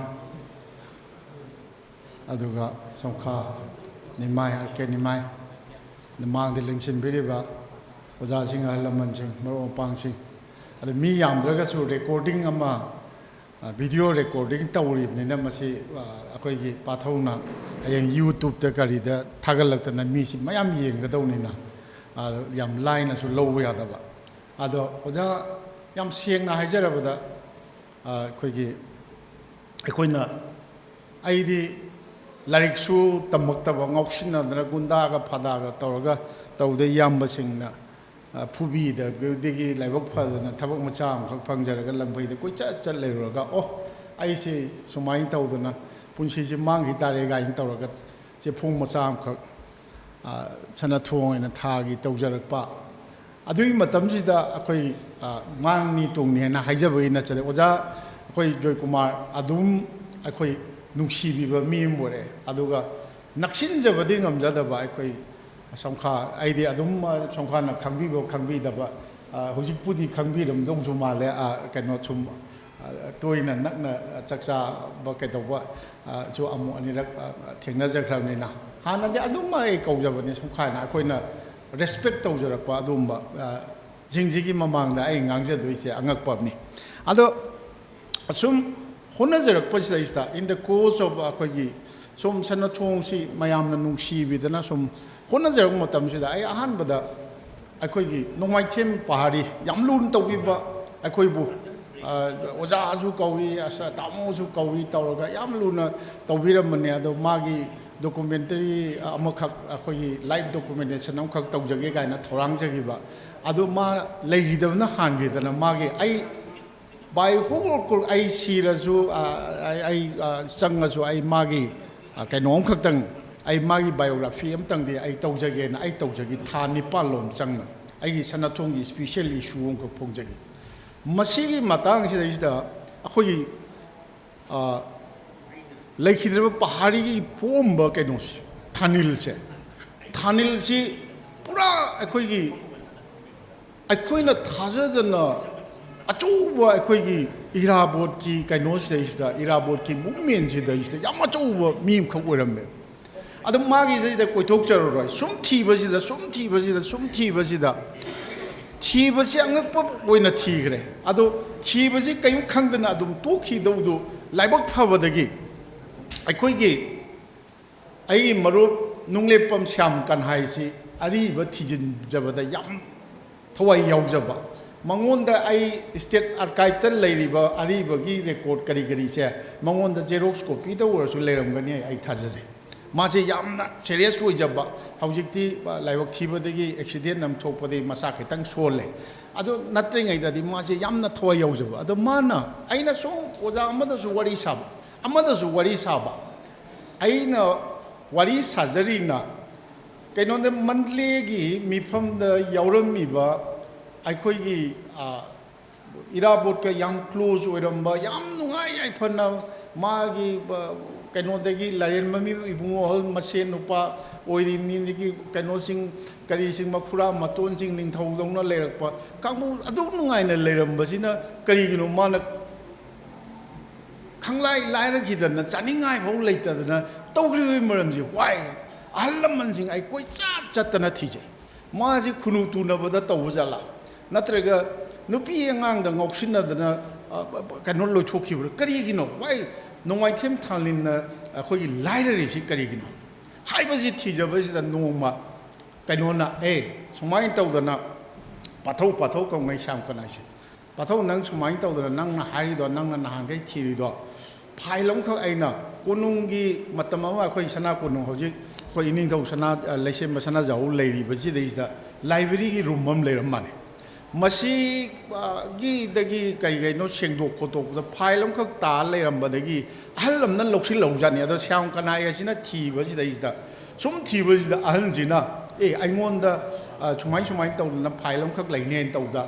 aduga somkha nimai arke nimai namang de lingsin biriba Oja sing alaman sing maro pang sing adu mi yamdraga su recording ama video recording tawri nina masi akhoi gi pathauna ayang YouTube ta kari da thagalaktana mi si mayam yengadawni na yam line su low ya da ba ado Oja yam sieng na hajarabada akhoi na aidi lariksu tamaktaba ngausinadra gundaga phadaga tawraga tawde yamba singna phubi da gudigi laibok phadana thabak macha am khak phangjaraga lambai da koi cha cha leroga oh ai se sumai tawdana punsi se mangi tare ga in tawraga se phung macha am khak chana thong ina thagi tawjarakpa adui matam sida akhoi mangni tongni na haijabai na chale Oja akhoi Joy Kumar adum akhoi nungsibiba mi more aduga naksinjabadi ngamjadaba akhoi samkha aidi adum samkha na khangbidaba hojipudi khangbiram dongsu male kano chum toina nakna chaksa ba kaitoba so amu anirak thengna jakhrami na hanade adum ai kaujabani samkha na akhoi respect tawjarakpa adumba jingjigi mamangda ai ngangjadoise angakpabni ado asum honajarakpasida ista in the course of akhoi som sanathong si mayamna nungsi bidana som honajarak matamsida ai ahanbada ꯑꯩꯈꯣꯏꯒꯤ ꯅꯣꯡꯃꯥꯏꯊꯦꯝ ꯄꯍꯥꯔꯤ ꯌꯥꯝ ꯂꯨꯅ ꯇꯧꯕꯤꯕ ꯑꯩꯈꯣꯏꯕꯨ ꯑꯣꯖꯥꯁꯨ ꯀꯧꯏ ꯇꯥꯃꯣꯁꯨ ꯀꯧꯏ ꯇꯧꯔꯒ ꯌꯥꯝ ꯂꯨꯅ ꯇꯧꯕꯤꯔꯝꯕꯅꯦ ꯑꯗꯣ ꯃꯥꯒꯤ ꯗꯣꯀꯨꯃꯦꯟꯇꯔꯤ ꯑꯃꯈꯛ ꯑꯩꯈꯣꯏꯒꯤ ꯂꯥꯏꯚ ꯗꯣꯀꯨꯃꯦꯟꯇꯦꯁꯟ ꯑꯃꯈꯛ ꯇꯧꯖꯒꯦ ꯀꯥꯏꯅ ꯊꯧꯔꯥꯡꯖꯈꯤꯕ ꯑꯗꯣ ꯃꯥ ꯂꯩꯈꯤꯗꯕꯅ ꯍꯥꯟꯈꯤꯗꯅ ꯃꯥꯒꯤ ꯑꯩ ꯕꯥꯏ ꯍꯣꯜ ꯑꯩ ꯁꯤꯔꯁꯨ ꯑꯩ ꯆꯪꯉꯁꯨ ꯑꯩ ꯃꯥꯒꯤ ꯀꯩꯅꯣꯝ ꯈꯛꯇꯪ ꯑꯩ ꯃꯥꯒꯤ ꯕꯥꯏꯑꯣꯒ꯭ꯔꯥꯐꯤ ꯑꯃꯇꯪꯗꯤ ꯑꯩ ꯇꯧꯖꯒꯦꯅ ꯑꯩ ꯇꯧꯖꯒꯤ ꯊꯥ 9 ꯆꯪꯅ ꯑꯩꯒꯤ ꯁꯅꯥꯊꯣꯡꯒꯤ ꯁ꯭ꯄꯤꯁꯦꯜ ꯏꯁꯨ ꯑꯃꯈꯛ ꯐꯣꯡꯖꯒꯤ ꯃꯁꯤꯒꯤ ꯃꯇꯥꯡꯁꯤꯗꯩꯁꯤꯗ ꯑꯩꯈꯣꯏꯒꯤ ꯂꯩꯈꯤꯗ꯭ꯔꯕ ꯄꯍꯥꯔꯤꯒꯤ ꯄꯣꯝꯕ ꯀꯩꯅꯣꯁꯦ ꯊꯥꯅꯤꯜꯁꯤ ꯄꯨꯔꯥ ꯑꯩꯈꯣꯏꯅ ꯊꯥꯖꯗꯅ ꯑꯆꯧꯕ ꯑꯩꯈꯣꯏꯒꯤ ꯏꯔꯥꯕꯣꯠꯀꯤ ꯀꯩꯅꯣꯁꯤꯗꯩꯁꯤꯗ ꯏꯔꯥꯕꯣꯠꯀꯤ ꯃꯨꯞꯃꯦꯟꯁꯤꯗꯩꯁꯤꯗ ꯌꯥꯝ ꯑꯆꯧꯕ ꯃꯤ ꯑꯃꯈꯛ ꯑꯣꯏꯔꯝꯃꯦ ꯑꯗꯣ ꯃꯥꯒꯤꯁꯤꯗ ꯀꯣꯏꯊꯣꯛꯆꯔꯔꯣꯏ ꯁꯨꯝ ꯊꯤꯕꯁꯤ ꯑꯉꯛꯄ ꯑꯣꯏꯅ ꯊꯤꯈ꯭ꯔꯦ ꯑꯗꯣ ꯊꯤꯕꯁꯤ ꯀꯔꯤꯝ ꯈꯪꯗꯅ ꯑꯗꯨꯝ ꯇꯣꯛꯈꯤꯗꯧꯗꯨ ꯂꯥꯏꯕꯛ ꯐꯕꯗꯒꯤ ꯑꯩꯒꯤ ꯃꯔꯨꯞ ꯅꯨꯡꯂꯦꯞꯄꯝ ꯁ꯭ꯌꯥꯝ ꯀꯟꯍꯥꯏꯁꯤ ꯑꯔꯤꯕ ꯊꯤꯖꯤꯟꯖꯕꯗ ꯌꯥꯝ ꯊꯋꯥꯏ ꯌꯥꯎꯖꯕ ꯃꯉꯣꯟꯗ ꯑꯩ ꯁ꯭ꯇꯦꯠ ꯑꯥꯔꯀꯥꯏꯚꯇ ꯂꯩꯔꯤꯕ ꯑꯔꯤꯕꯒꯤ ꯔꯦꯀꯣꯔꯗ ꯀꯔꯤꯁꯦ ꯃꯉꯣꯟꯗ ꯖꯦꯔꯣꯛꯁ ꯀꯣꯄꯤꯗ ꯑꯣꯏꯔꯁꯨ ꯂꯩꯔꯝꯒꯅꯤ ꯑꯩ ꯊꯥꯖꯖꯩ ꯃꯥꯁꯦ ꯌꯥꯝꯅ ꯁꯦꯔꯤꯌꯁ ꯑꯣꯏꯖꯕ ꯍꯧꯖꯤꯛꯇꯤ ꯂꯥꯏꯕꯛ ꯊꯤꯕꯗꯒꯤ ꯑꯦꯛꯁꯤꯗꯦꯟ ꯑꯃ ꯊꯣꯛꯄꯗꯒꯤ ꯃꯁꯥ ꯈꯤꯇꯪ ꯁꯣꯜꯂꯦ ꯑꯗꯣ ꯅꯠꯇ꯭ꯔꯤꯉꯩꯗꯗꯤ ꯃꯥꯁꯦ ꯌꯥꯝꯅ ꯊꯋꯥꯏ ꯌꯥꯎꯖꯕ ꯑꯗꯣ ꯃꯥꯅ ꯑꯩꯅ ꯁꯨꯝ ꯑꯣꯖꯥ ꯑꯃꯗꯁꯨ ꯋꯥꯔꯤ ꯁꯥꯕ ꯑꯩꯅ ꯋꯥꯔꯤ ꯁꯥꯖꯔꯤꯅ ꯀꯩꯅꯣꯗ ꯃꯟꯗꯂꯦꯒꯤ ꯃꯤꯐꯝꯗ ꯌꯥꯎꯔꯝꯃꯤꯕ ꯑꯩꯈꯣꯏꯒꯤ ꯏꯔꯥꯕꯣꯠꯀ ꯌꯥꯝ ꯀ꯭ꯂꯣꯖ ꯑꯣꯏꯔꯝꯕ ꯌꯥꯝ ꯅꯨꯡꯉꯥꯏ ꯌꯥꯏꯐꯅ ꯃꯥꯒꯤ ꯀꯩꯅꯣꯗꯒꯤ ꯂꯥꯏꯔꯦꯟꯃꯃꯤ ꯏꯕꯨꯡꯉꯣꯍꯜ ꯃꯁꯦꯟ ꯅꯨꯄꯥ ꯑꯣꯏꯔꯤꯕꯅꯤꯒꯤ ꯀꯩꯅꯣꯁꯤꯡ ꯀꯔꯤꯁꯤꯡ ꯃꯈꯨꯔꯥ ꯃꯇꯣꯟꯁꯤꯡ ꯅꯤꯡꯊꯧꯗꯧꯅ ꯂꯩꯔꯛꯄ ꯀꯥꯡꯕꯨ ꯑꯗꯨꯛ ꯅꯨꯡꯉꯥꯏꯅ ꯂꯩꯔꯝꯕꯁꯤꯅ ꯀꯔꯤꯒꯤꯅꯣ ꯃꯥꯅ ꯈꯪꯂꯥꯏ ꯂꯥꯏꯔꯈꯤꯗꯅ ꯆꯥꯅꯤꯡꯉꯥꯏ ꯐꯥꯎ ꯂꯩꯇꯗꯅ ꯇꯧꯈ꯭ꯔꯤꯕꯒꯤ ꯃꯔꯝꯁꯤ ꯋꯥꯏ ꯑꯍꯜ ꯂꯃꯟꯁꯤꯡ ꯑꯩ ꯆꯠꯇꯅ ꯊꯤꯖꯩ ꯃꯥꯁꯤ ꯈꯨꯅꯨ ꯇꯨꯅꯕꯗ ꯇꯧꯕ ꯖꯥꯠꯂꯥ ꯅꯠꯇ꯭ꯔꯒ ꯅꯨꯄꯤ ꯑꯉꯥꯡꯗ ꯉꯥꯎꯁꯤꯟꯅꯗꯅ ꯀꯩꯅꯣ ꯂꯣꯏꯊꯣꯛꯈꯤꯕ꯭ꯔꯥ ꯀꯔꯤꯒꯤꯅꯣ ꯋꯥꯏ ꯅꯣꯡꯃꯥꯏꯊꯦꯝ ꯊꯥꯡꯂꯤꯟꯅ ꯑꯩꯈꯣꯏꯒꯤ ꯂꯥꯏꯔꯔꯤꯁꯤ ꯀꯔꯤꯒꯤꯅꯣ ꯍꯥꯏꯕꯁꯤ ꯊꯤꯖꯕꯁꯤꯗ ꯅꯣꯡꯃ ꯀꯩꯅꯣꯅ ꯁꯨꯃꯥꯏꯅ ꯇꯧꯗꯅ ꯄꯥꯊꯧ ꯀꯧꯉꯩ ꯁ꯭ꯌꯥꯝ ꯀꯟꯍꯥꯏꯁꯦ ꯄꯥꯊꯧ ꯅꯪ ꯁꯨꯃꯥꯏꯅ ꯇꯧꯗꯅ ꯅꯪꯅ ꯍꯥꯏꯔꯤꯗꯣ ꯅꯪꯅ ꯅꯍꯥꯟꯈꯩ ꯊꯤꯔꯤꯗꯣ ꯐꯥꯏꯜ ꯑꯃꯈꯛ ꯑꯩꯅ ꯀꯣꯅꯨꯡꯒꯤ ꯃꯇꯝ ꯑꯃ ꯑꯩꯈꯣꯏ ꯁꯅꯥ ꯀꯣꯅꯨꯡ ꯍꯧꯖꯤꯛ ꯑꯩꯈꯣꯏ ꯏꯅꯤꯡꯊꯧ ꯂꯩꯁꯦꯝꯕ ꯁꯅꯥꯖꯥꯎ ꯂꯩꯔꯤꯕꯁꯤꯗꯩꯁꯤꯗ ꯂꯥꯏꯕ꯭ꯔꯦꯔꯤꯒꯤ ꯔꯨꯝ ꯑꯃ ꯂꯩꯔꯝ ꯃꯥꯜꯂꯦ ꯃꯁꯤꯒꯤꯗꯒꯤ ꯀꯩꯅꯣ ꯁꯦꯡꯗꯣꯛ ꯈꯣꯠꯇꯣꯛꯄꯗ ꯐꯥꯏꯜ ꯑꯃꯈꯛ ꯇꯥꯔ ꯂꯩꯔꯝꯕꯗꯒꯤ ꯑꯍꯜ ꯑꯃꯅ ꯂꯧꯁꯤꯜꯍꯧꯖꯥꯠꯅꯤ ꯑꯗꯣ ꯁ꯭ꯌꯥꯝ ꯀꯟꯍꯥꯏ ꯑꯁꯤꯅ ꯊꯤꯕꯁꯤꯗꯩꯁꯤꯗ ꯑꯍꯟꯁꯤꯅ ꯑꯩꯉꯣꯟꯗ ꯁꯨꯃꯥꯏꯅ ꯇꯧꯗꯅ ꯐꯥꯏꯜ ꯑꯃꯈꯛ ꯂꯩꯅꯦꯅ ꯇꯧꯗ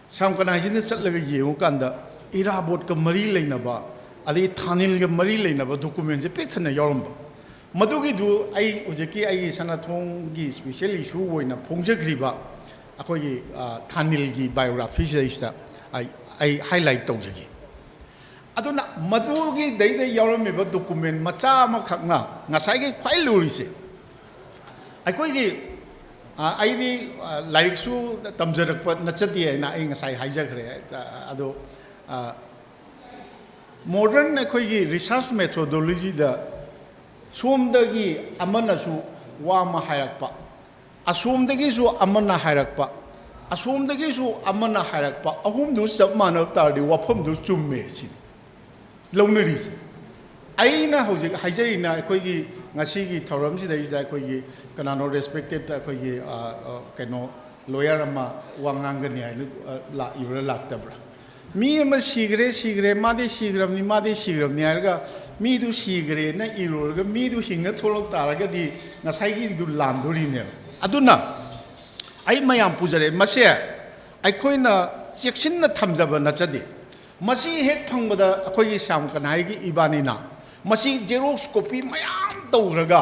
ꯁ꯭ꯌꯥꯝ ꯀꯟꯍꯥꯏꯁꯤꯅ ꯆꯠꯂꯒ ꯌꯦꯡꯉꯨꯀꯥꯟꯗ ꯏꯔꯥꯕꯣꯠꯀ ꯃꯔꯤ ꯂꯩꯅꯕ ꯑꯗꯒꯤ ꯊꯥꯅꯤꯜꯒ ꯃꯔꯤ ꯂꯩꯅꯕ ꯗꯣꯀꯨꯃꯦꯟꯁꯦ ꯄꯤꯛ ꯊꯟꯅ ꯌꯥꯎꯔꯝꯕ ꯃꯗꯨꯒꯤꯗꯨ ꯑꯩ ꯍꯧꯖꯤꯛꯀꯤ ꯑꯩꯒꯤ ꯁꯅꯥꯊꯣꯡꯒꯤ ꯁ꯭ꯄꯤꯁꯦꯜ ꯏꯁꯨ ꯑꯣꯏꯅ ꯐꯣꯡꯖꯈ꯭ꯔꯤꯕ ꯑꯩꯈꯣꯏꯒꯤ ꯊꯥꯅꯤꯜꯒꯤ ꯕꯥꯏꯑꯣꯒ꯭ꯔꯥꯐꯤꯁꯤꯗꯩꯁꯤꯗ ꯑꯩ ꯍꯥꯏꯂꯥꯏꯠ ꯇꯧꯖꯒꯦ ꯑꯗꯨꯅ ꯃꯗꯨꯒꯤꯗꯩꯗ ꯌꯥꯎꯔꯝꯃꯤꯕ ꯗꯣꯀꯨꯃꯦꯟ ꯃꯆꯥ ꯑꯃꯈꯛꯅ ꯉꯁꯥꯏꯒꯤ ꯈ꯭ꯋꯥꯏ ꯂꯨꯔꯤꯁꯦ ꯑꯩꯈꯣꯏꯒꯤ ꯑꯩꯗꯤ ꯂꯥꯏꯔꯤꯛꯁꯨ ꯇꯝꯖꯔꯛꯄ ꯅꯠꯆꯗꯦ ꯍꯥꯏꯅ ꯑꯩ ꯉꯁꯥꯏ ꯍꯥꯏꯖꯈ꯭ꯔꯦ ꯑꯗꯣ ꯃꯣꯗꯔꯟ ꯑꯩꯈꯣꯏꯒꯤ ꯔꯤꯁꯥꯔꯁ ꯃꯦꯊꯣꯗꯣꯂꯣꯖꯤꯗ ꯁꯣꯝꯗꯒꯤ ꯑꯃꯅꯁꯨ ꯋꯥ ꯑꯃ ꯍꯥꯏꯔꯛꯄ ꯑꯁꯣꯝꯗꯒꯤꯁꯨ ꯑꯃꯅ ꯍꯥꯏꯔꯛꯄ ꯑꯁꯣꯝꯗꯒꯤꯁꯨ ꯑꯃꯅ ꯍꯥꯏꯔꯛꯄ ꯑꯍꯨꯝꯗꯨ ꯆꯞ ꯃꯥꯟꯅꯕ ꯇꯥꯔꯗꯤ ꯋꯥꯐꯝꯗꯨ ꯆꯨꯝꯃꯦ ꯁꯤꯅꯤ ꯂꯧꯅꯔꯤꯁꯦ ꯑꯩꯅ ꯍꯧꯖꯤꯛ ꯍꯥꯏꯖꯔꯤꯅ ꯑꯩꯈꯣꯏꯒꯤ ꯉꯁꯤꯒꯤ ꯊꯧꯔꯝꯁꯤꯗꯩꯁꯤꯗ ꯑꯩꯈꯣꯏꯒꯤ ꯀꯅꯥꯅꯣ ꯔꯦꯁꯄꯦꯛꯇꯦꯠ ꯑꯩꯈꯣꯏꯒꯤ ꯀꯩꯅꯣ ꯂꯣꯌꯔ ꯑꯃ ꯋꯥ ꯉꯥꯡꯒꯅꯤ ꯍꯥꯏꯅ ꯂꯥꯛꯏꯕ꯭ꯔꯥ ꯂꯥꯛꯇꯕ꯭ꯔꯥ ꯃꯤ ꯑꯃ ꯁꯤꯈ꯭ꯔꯦ ꯃꯥꯗꯤ ꯁꯤꯈ꯭ꯔꯕꯅꯤ ꯍꯥꯏꯔꯒ ꯃꯤꯗꯨ ꯁꯤꯈ꯭ꯔꯦꯅ ꯏꯔꯨꯔꯒ ꯃꯤꯗꯨ ꯍꯤꯡꯅ ꯊꯣꯛꯂꯛ ꯇꯥꯔꯒꯗꯤ ꯉꯁꯥꯏꯒꯤꯗꯨ ꯂꯥꯟꯗꯣꯔꯤꯅꯦꯕ ꯑꯗꯨꯅ ꯑꯩ ꯃꯌꯥꯝ ꯄꯨꯖꯔꯦ ꯃꯁꯦ ꯑꯩꯈꯣꯏꯅ ꯆꯦꯛꯁꯤꯟꯅ ꯊꯝꯖꯕ ꯅꯠꯆꯗꯦ ꯃꯁꯤ ꯍꯦꯛ ꯐꯪꯕꯗ ꯑꯩꯈꯣꯏꯒꯤ ꯁ꯭ꯌꯥꯝ ꯀꯟꯍꯥꯏꯒꯤ ꯏꯕꯥꯅꯤꯅ ꯃꯁꯤ ꯖꯦꯔꯣꯛꯁ ꯀꯣꯄꯤ ꯃꯌꯥꯝ ꯇꯧꯔꯒ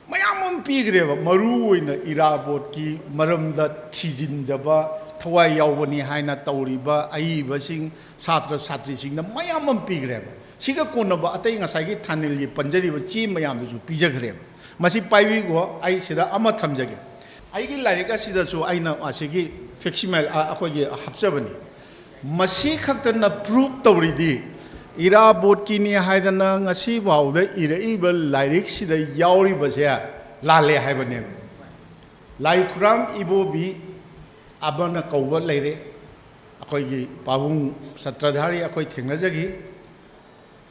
ꯃꯌꯥꯝ ꯑꯃ ꯄꯤꯈ꯭ꯔꯦꯕ ꯃꯔꯨ ꯑꯣꯏꯅ ꯏꯔꯥꯕꯣꯠꯀꯤ ꯃꯔꯝꯗ ꯊꯤꯖꯤꯟꯖꯕ ꯊꯋꯥꯏ ꯌꯥꯎꯕꯅꯤ ꯍꯥꯏꯅ ꯇꯧꯔꯤꯕ ꯑꯏꯕꯁꯤꯡ ꯁꯥꯇ꯭ꯔ ꯁꯥꯇ꯭ꯔꯤꯁꯤꯡꯗ ꯃꯌꯥꯝ ꯑꯃ ꯄꯤꯈ꯭ꯔꯦꯕ ꯁꯤꯒ ꯀꯣꯟꯅꯕ ꯑꯇꯩ ꯉꯁꯥꯏꯒꯤ ꯊꯥꯅꯤꯜꯒꯤ ꯄꯟꯖꯔꯤꯕ ꯆꯦ ꯃꯌꯥꯝꯗꯨꯁꯨ ꯄꯤꯖꯈ꯭ꯔꯦꯕ ꯃꯁꯤ ꯄꯥꯏꯕꯤꯈꯣ ꯑꯩ ꯁꯤꯗ ꯑꯃ ꯊꯝꯖꯒꯦ ꯑꯩꯒꯤ ꯂꯥꯏꯔꯤꯛ ꯑꯁꯤꯗꯁꯨ ꯑꯩꯅ ꯑꯁꯤꯒꯤ ꯐꯦꯛꯁꯤꯃꯦꯜ ꯑꯩꯈꯣꯏꯒꯤ ꯍꯥꯞꯆꯕꯅꯤ ꯃꯁꯤ ꯈꯛꯇꯅ ꯄ꯭ꯔꯨꯞ ꯇꯧꯔꯤꯗꯤ ꯏꯔꯥꯕꯣꯠꯀꯤꯅꯤ ꯍꯥꯏꯗꯅ ꯉꯁꯤ ꯐꯥꯎꯗ ꯏꯔꯛꯏꯕ ꯂꯥꯏꯔꯤꯛꯁꯤꯗ ꯌꯥꯎꯔꯤꯕꯁꯦ ꯂꯥꯜꯂꯦ ꯍꯥꯏꯕꯅꯦꯕ ꯂꯥꯏ ꯈꯨꯔꯥꯝ ꯏꯕꯣꯕꯤ ꯑꯃꯅ ꯀꯧꯕ ꯂꯩꯔꯦ ꯑꯩꯈꯣꯏꯒꯤ ꯄꯥꯕꯨꯡ ꯁꯇ꯭ꯔꯙꯥꯔꯤ ꯑꯩꯈꯣꯏ ꯊꯦꯡꯅꯖꯈꯤ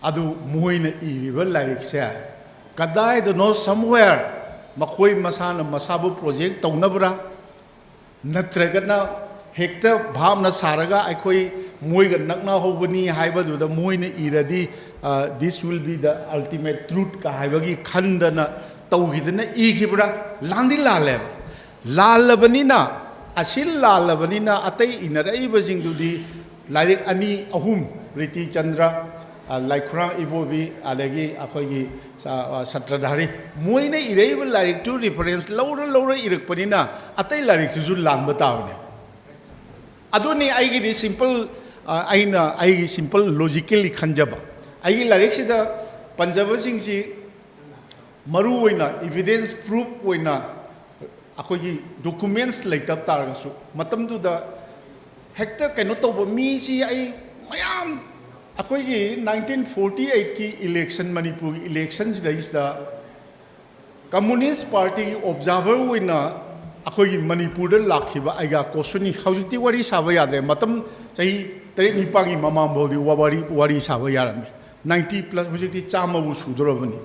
ꯑꯗꯨ ꯃꯣꯏꯅ ꯏꯔꯤꯕ ꯂꯥꯏꯔꯤꯛꯁꯦ ꯀꯗꯥꯏꯗꯅꯣ ꯁꯝꯋꯦꯌꯔ ꯃꯈꯣꯏ ꯃꯁꯥꯅ ꯃꯁꯥꯕꯨ ꯄ꯭ꯔꯣꯖꯦꯛ ꯇꯧꯅꯕ꯭ꯔꯥ ꯅꯠꯇ꯭ꯔꯒꯅ ꯍꯦꯛꯇ ꯚꯥꯞꯅ ꯁꯥꯔꯒ ꯑꯩꯈꯣꯏ ꯃꯣꯏꯒ ꯅꯛꯅꯍꯧꯕꯅꯤ ꯍꯥꯏꯕꯗꯨꯗ ꯃꯣꯏꯅ ꯏꯔꯗꯤ ꯗꯤꯁ ꯋꯤꯜ ꯕꯤ ꯗ ꯑꯜꯇꯤꯃꯦꯠ ꯇ꯭ꯔꯨꯠꯀ ꯍꯥꯏꯕꯒꯤ ꯈꯟꯗꯅ ꯇꯧꯈꯤꯗꯅ ꯏꯈꯤꯕ꯭ꯔꯥ ꯂꯥꯟꯗꯤ ꯂꯥꯜꯂꯦꯕ ꯂꯥꯜꯂꯕꯅꯤꯅ ꯑꯁꯤ ꯂꯥꯜꯂꯕꯅꯤꯅ ꯑꯇꯩ ꯏꯅꯔꯛꯏꯕꯁꯤꯡꯗꯨꯗꯤ ꯂꯥꯏꯔꯤꯛ ꯑꯅꯤ ꯑꯍꯨꯝ ꯔꯤꯇꯤ ꯆꯟꯗ꯭ꯔ ꯂꯥꯏꯈꯨꯔꯥꯝ ꯏꯕꯣꯕꯤ ꯑꯗꯒꯤ ꯑꯩꯈꯣꯏꯒꯤ ꯁꯇ꯭ꯔꯙꯥꯔꯤ ꯃꯣꯏꯅ ꯏꯔꯛꯏꯕ ꯂꯥꯏꯔꯤꯛꯇꯨ ꯔꯤꯐꯔꯦꯟꯁ ꯂꯧꯔ ꯏꯔꯛꯄꯅꯤꯅ ꯑꯇꯩ ꯂꯥꯏꯔꯤꯛꯇꯨꯁꯨ ꯂꯥꯟꯕ ꯇꯥꯕꯅꯦ ꯑꯗꯨꯅꯤ ꯑꯩꯒꯤꯗꯤ ꯁꯤꯝꯄꯜ ꯑꯩꯅ ꯑꯩꯒꯤ ꯁꯤꯝꯄꯜ ꯂꯣꯖꯤꯀꯦꯜꯂꯤ ꯈꯟꯖꯕ ꯑꯩꯒꯤ ꯂꯥꯏꯔꯤꯛꯁꯤꯗ ꯄꯟꯖꯕꯁꯤꯡꯁꯤ ꯃꯔꯨ ꯑꯣꯏꯅ ꯏꯕꯤꯗꯦꯟꯁ ꯄ꯭ꯔꯨꯐ ꯑꯣꯏꯅ ꯑꯩꯈꯣꯏꯒꯤ ꯗꯣꯀꯨꯃꯦꯟꯁ ꯂꯩꯇꯕ ꯇꯥꯔꯒꯁꯨ ꯃꯇꯝꯗꯨꯗ ꯍꯦꯛꯇ ꯀꯩꯅꯣ ꯇꯧꯕ ꯃꯤꯁꯤ ꯑꯩ ꯃꯌꯥꯝ ꯑꯩꯈꯣꯏꯒꯤ 1948ꯀꯤ ꯏꯂꯦꯛꯁꯟ ꯃꯅꯤꯄꯨꯔꯒꯤ ꯏꯂꯦꯛꯁꯟꯁꯤꯗꯩꯁꯤꯗ ꯀꯝꯃꯨꯅꯤꯁ ꯄꯥꯔꯇꯤꯒꯤ ꯑꯣꯕꯖꯥꯔꯚꯔ ꯑꯣꯏꯅ ꯑꯩꯈꯣꯏꯒꯤ ꯃꯅꯤꯄꯨꯔꯗ ꯂꯥꯛꯈꯤꯕ ꯑꯩꯒ ꯀꯣꯁꯨꯅꯤ ꯍꯧꯖꯤꯛꯇꯤ ꯋꯥꯔꯤ ꯁꯥꯕ ꯌꯥꯗ꯭ꯔꯦ ꯃꯇꯝ ꯆꯍꯤ 7-9ꯒꯤ ꯃꯃꯥꯡꯐꯥꯎꯗꯤ ꯋꯥꯔꯤ ꯁꯥꯕ ꯌꯥꯔꯝꯃꯤ 90+ ꯍꯧꯖꯤꯛꯇꯤ 100ꯕꯨ ꯁꯨꯗꯣꯔꯕꯅꯤ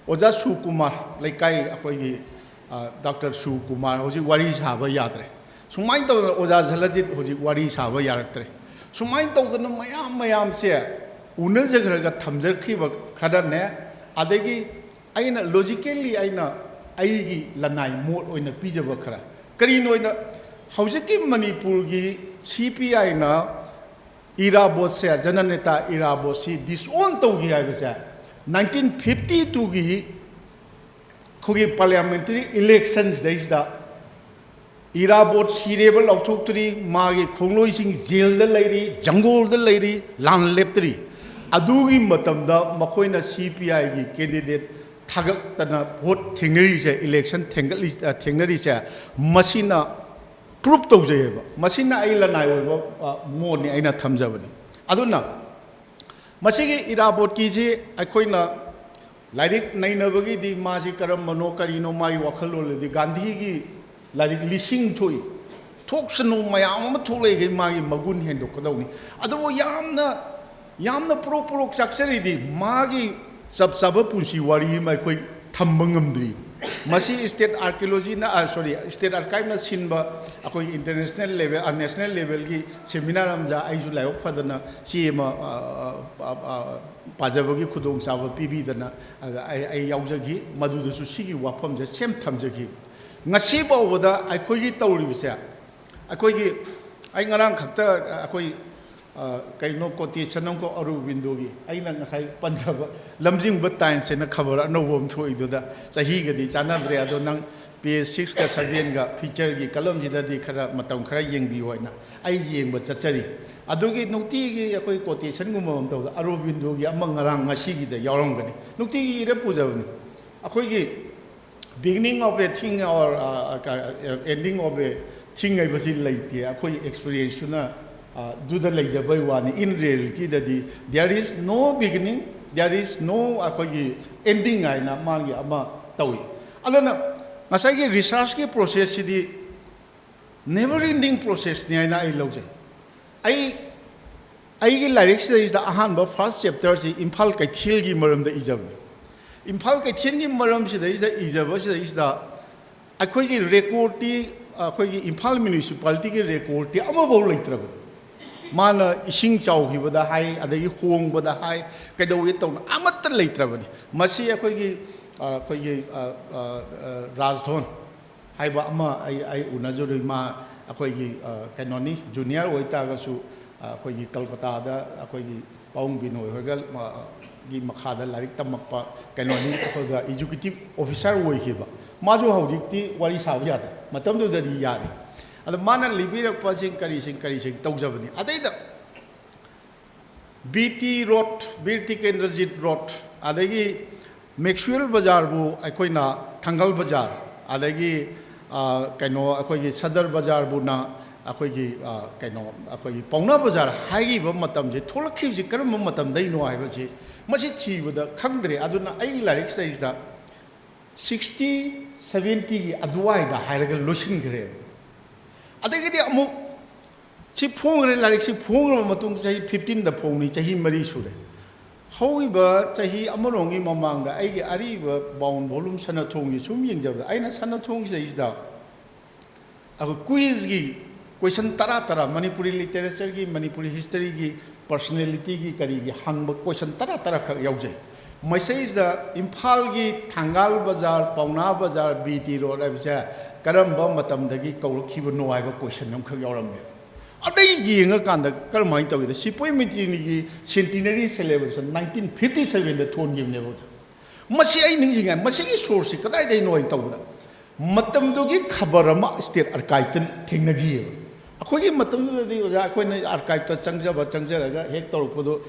ꯑꯣꯖꯥ ꯁꯨꯀꯨꯃꯥꯔ ꯂꯩꯀꯥꯏ ꯑꯩꯈꯣꯏꯒꯤ ꯗꯥꯛꯇꯔ ꯁꯨꯀꯨꯃꯥꯔ ꯍꯧꯖꯤꯛ ꯋꯥꯔꯤ ꯁꯥꯕ ꯌꯥꯗ꯭ꯔꯦ ꯁꯨꯃꯥꯏꯅ ꯇꯧꯗꯅ ꯑꯣꯖꯥ ꯓꯂꯖꯤꯠ ꯍꯧꯖꯤꯛ ꯋꯥꯔꯤ ꯁꯥꯕ ꯌꯥꯔꯛꯇ꯭ꯔꯦ ꯁꯨꯃꯥꯏꯅ ꯇꯧꯗꯅ ꯃꯌꯥꯝꯁꯦ ꯎꯅꯖꯈ꯭ꯔꯒ ꯊꯝꯖꯈꯤꯕ ꯈꯔꯅꯦ ꯑꯗꯒꯤ ꯑꯩꯅ ꯂꯣꯖꯤꯀꯦꯜꯂꯤ ꯑꯩꯅ ꯑꯩꯒꯤ ꯂꯅꯥꯏ ꯃꯣꯠ ꯑꯣꯏꯅ ꯄꯤꯖꯕ ꯈꯔ ꯀꯔꯤꯅꯣꯗ ꯍꯧꯖꯤꯛꯀꯤ ꯃꯅꯤꯄꯨꯔꯒꯤ CPIꯅ ꯏꯔꯥꯕꯣꯠꯁꯦ ꯖꯅꯅꯦꯇꯥ ꯏꯔꯥꯕꯣꯠꯁꯤ ꯗꯤꯁꯑꯣꯟ ꯇꯧꯈꯤ ꯍꯥꯏꯕꯁꯦ 1952ꯒꯤ ꯑꯩꯈꯣꯏꯒꯤ ꯄꯥꯔꯂꯤꯌꯥꯃꯦꯟꯇꯔꯤ ꯏꯂꯦꯛꯁꯟꯁꯤꯗꯩꯁꯤꯗ ꯏꯔꯥꯕꯣꯠ ꯁꯤꯔꯦꯕ ꯂꯥꯎꯊꯣꯛꯇ꯭ꯔꯤ ꯃꯥꯒꯤ ꯈꯣꯡꯂꯣꯏꯁꯤꯡ ꯖꯦꯜꯗ ꯂꯩꯔꯤ ꯖꯪꯒꯣꯜꯗ ꯂꯩꯔꯤ ꯂꯥꯟ ꯂꯦꯞꯇ꯭ꯔꯤ ꯑꯗꯨꯒꯤ ꯃꯇꯝꯗ ꯃꯈꯣꯏꯅ CPIꯒꯤ ꯀꯦꯟꯗꯤꯗꯦꯠ ꯊꯥꯒꯠꯇꯅ ꯚꯣꯠ ꯊꯦꯡꯅꯔꯤꯁꯦ ꯏꯂꯦꯛꯁꯟ ꯊꯦꯡꯅꯔꯤꯁꯦ ꯃꯁꯤꯅ ꯄ꯭ꯔꯨꯞ ꯇꯧꯖꯩꯑꯕ ꯃꯁꯤꯅ ꯑꯩ ꯂꯅꯥꯏ ꯑꯣꯏꯕ ꯃꯣꯠꯅꯤ ꯑꯩꯅ ꯊꯝꯖꯕꯅꯤ ꯑꯗꯨꯅ ꯃꯁꯤꯒꯤ ꯏꯔꯥꯕꯣꯠꯀꯤꯁꯤ ꯑꯩꯈꯣꯏꯅ ꯂꯥꯏꯔꯤꯛ ꯅꯩꯅꯕꯒꯤꯗꯤ ꯃꯥꯁꯤ ꯀꯔꯝꯕꯅꯣ ꯀꯔꯤꯅꯣ ꯃꯥꯒꯤ ꯋꯥꯈꯜꯂꯣꯟꯗꯤ ꯒꯥꯟꯙꯤꯒꯤ ꯂꯥꯏꯔꯤꯛ 1000 ꯊꯣꯛꯏ ꯊꯣꯛꯁꯅꯨ ꯃꯌꯥꯝ ꯑꯃ ꯊꯣꯛꯂꯛꯏꯈꯩ ꯃꯥꯒꯤ ꯃꯒꯨꯟ ꯍꯦꯟꯗꯣꯛꯀꯗꯧꯅꯤ ꯑꯗꯨꯕꯨ ꯌꯥꯝꯅ ꯄꯨꯔꯣꯛ ꯆꯥꯛꯆꯔꯤꯗꯤ ꯃꯥꯒꯤ ꯆꯞ ꯆꯥꯕ ꯄꯨꯟꯁꯤ ꯋꯥꯔꯤ ꯑꯃ ꯑꯩꯈꯣꯏ ꯊꯝꯕ ꯉꯝꯗ꯭ꯔꯤ ꯃꯁꯤ ꯁ꯭ꯇꯦꯠ ꯑꯥꯔꯀꯤꯑꯣꯂꯣꯖꯤꯅ ꯁ꯭ꯇꯦꯠ ꯑꯥꯔꯀꯥꯏꯚꯅ ꯁꯤꯟꯕ ꯑꯩꯈꯣꯏ ꯏꯟꯇꯔꯅꯦꯁꯅꯦꯜ ꯂꯦꯚꯦꯜ ꯅꯦꯁꯅꯦꯜ ꯂꯦꯚꯦꯜꯒꯤ ꯁꯦꯃꯤꯅꯥꯔ ꯑꯃꯗ ꯑꯩꯁꯨ ꯂꯥꯏꯕꯛ ꯐꯗꯅ ꯆꯦ ꯑꯃ ꯄꯥꯖꯕꯒꯤ ꯈꯨꯗꯣꯡꯆꯥꯕ ꯄꯤꯕꯤꯗꯅ ꯑꯩ ꯌꯥꯎꯖꯈꯤ ꯃꯗꯨꯗꯁꯨ ꯁꯤꯒꯤ ꯋꯥꯐꯝꯁꯦ ꯁꯦꯝ ꯊꯝꯖꯈꯤ ꯉꯁꯤ ꯐꯥꯎꯕꯗ ꯑꯩꯈꯣꯏꯒꯤ ꯇꯧꯔꯤꯕꯁꯦ ꯑꯩꯈꯣꯏꯒꯤ ꯑꯩ ꯉꯔꯥꯡ ꯈꯛꯇ ꯑꯩꯈꯣꯏ ꯀꯩꯅꯣ ꯀꯣꯇꯦꯁꯟ ꯑꯃꯀꯣ ꯑꯔꯨꯕꯤꯟꯗꯣꯒꯤ ꯑꯩꯅ ꯉꯁꯥꯏ ꯄꯟꯖꯕ ꯂꯝꯖꯤꯡꯕ ꯇꯥꯏꯝꯁ ꯍꯥꯏꯅ ꯈꯕꯔ ꯑꯅꯧꯕ ꯑꯃ ꯊꯣꯛꯏꯗꯨꯗ ꯆꯍꯤꯒꯗꯤ ꯆꯥꯟꯅꯗ꯭रे ꯑꯗꯣ ꯅꯪ page 6ꯒ 7ꯒ ꯐꯤꯆꯔꯒꯤ ꯀꯂꯝꯁꯤꯗꯗꯤ ꯈꯔ ꯃꯇꯝ ꯈꯔ ꯌꯦꯡꯕꯤꯌꯨ ꯍꯥꯏꯅ ꯑꯩ ꯌꯦꯡꯕ ꯆꯠꯆꯔꯤ ꯑꯗꯨꯒꯤ ꯅꯨꯡꯇꯤꯒꯤ ꯑꯩꯈꯣꯏ ꯀꯣꯇꯦꯁꯟꯒꯨꯝꯕ ꯑꯃ ꯇꯧꯕꯗ ꯑꯔꯨꯕꯤꯟꯗꯣꯒꯤ ꯑꯃ ꯉꯔꯥꯡ ꯉꯁꯤꯒꯤꯗ ꯌꯥꯎꯔꯝꯒꯅꯤ ꯅꯨꯡꯇꯤꯒꯤ ꯏꯔ ꯄꯨꯖꯕꯅꯤ ꯑꯩꯈꯣꯏꯒꯤ beginning of a thing or ending of a thing haibasi leite akhoi experience na duda leijabai wani in reality dadi there is no beginning there is no akhoi ending aina magi ama tawi alana ngasai gi research ki process sidi never ending process ni aina ai lojai ai gi lyrics is the ahan ba first chapter si imphal kaithil gi maram da ijab imphal kaithil maram sida is the akhoi record ti akhoi imphal municipality ki record ti ama bo leitrab mana ising chau gi bada hai adagi hong bada hai kaidawi tawna amatta leitrabani masi akhoi rajdhon hai ba ama ai unajuri ma akhoi kainoni junior oita ga su akhoi Kolkata da akhoi paung binoi hogal gi makhada larik tamakpa kainoni akhoi executive officer oi khiba maju haudikti wari sabu yada matam do dadi yari ada mana libirakpa sing kari sing taujabani adaida BT road BT Kendrajit road adagi Maxwell bazar bu akoina Thangal bazar adagi kaino akhoi Sadar bazar bu na akhoi kaino akhoi Pauna bazar haigi ba matam je tholakhi je karam matam dai no haiba je masi thibada khangdre aduna ai lyrics is da 60 70 gi aduai da hairaga losin gre adagidi amu si phongre larik si phongro matung chahi 15 da phongni chahi mari sure hoiba chahi amarongi mamangda aigi ariba baun volume sanathongi sum yengjabda aina sanathongi se isda ago quiz gi question tara manipuri literature gi manipuri history gi personality gi kari gi hangba question tara khak yaujai message da imphal gi thangal bazar pauna bazar bt road abisa karamba matam dagi kaurkhiba no aiba question nam khak yaurambe adai yenga kanda karmai tawida sipoi mitini gi centenary celebration 1957 da thon gi ne boda masi ai ningjinga masi gi source kadai dai noi tawda matam dogi khabar ma state archive tan thengnagi akhoi matam di oja akhoi na archive ta changjaraga hek torpado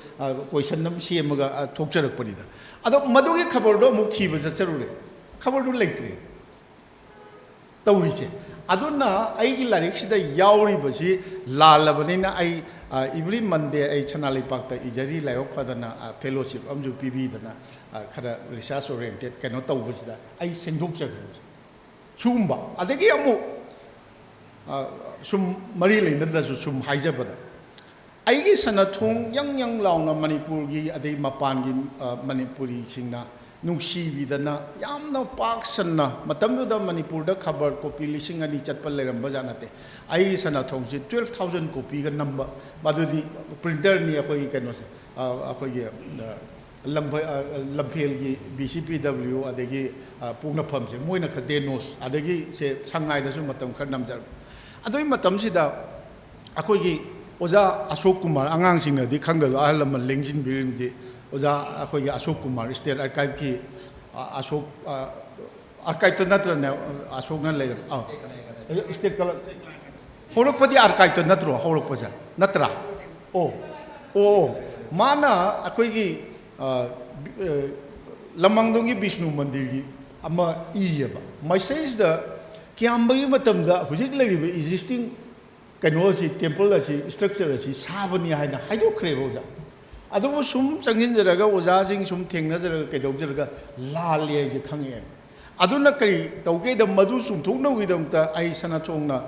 question nam semaga thokjarak panida ado madogi khabar do muk thiba charure khabar do leitre tawrise aduna aigi larik sida yauri basi lalabani ai every monday ai chanali pakta ijari layok padana fellowship amju pb dana khara research oriented kano tawbusida ai senduk chagru chumba adagi amu sum mari leinadrasu sum haijabada aigi sanathong yang launa manipur gi adai mapan gi manipuri singna nungsi bidana yamna paksanna matamda manipur da khabar copy lising ani chatpal leram bajanate ai sanathong ji 12000 copy ga number badudi printer ni akoi kano se akoi gi lamphel gi bcpw adagi pungna pham se moina khadenos adagi se sangai da su matam khar namjar adoi matam sida akoi gi oja ashok kumar angang singna di khangda ahlam lengjin birim di oja akoi gi ashok kumar state archive ki ashok archive natra na ashok na le state kala horok padi archive to natro horok paja natra o mana akoi gi lamangdongi Vishnu mandir gi ama iyaba message da kyambagi matamda hujik lariba existing kano si temple asi structure asi sabani haina haido krebo ja adu sum changjin jaraga oja sing sum thengna jaraga kedau jaraga lal ye ji khange aduna kari tauge da madu sum thongna wi damta ai sana thongna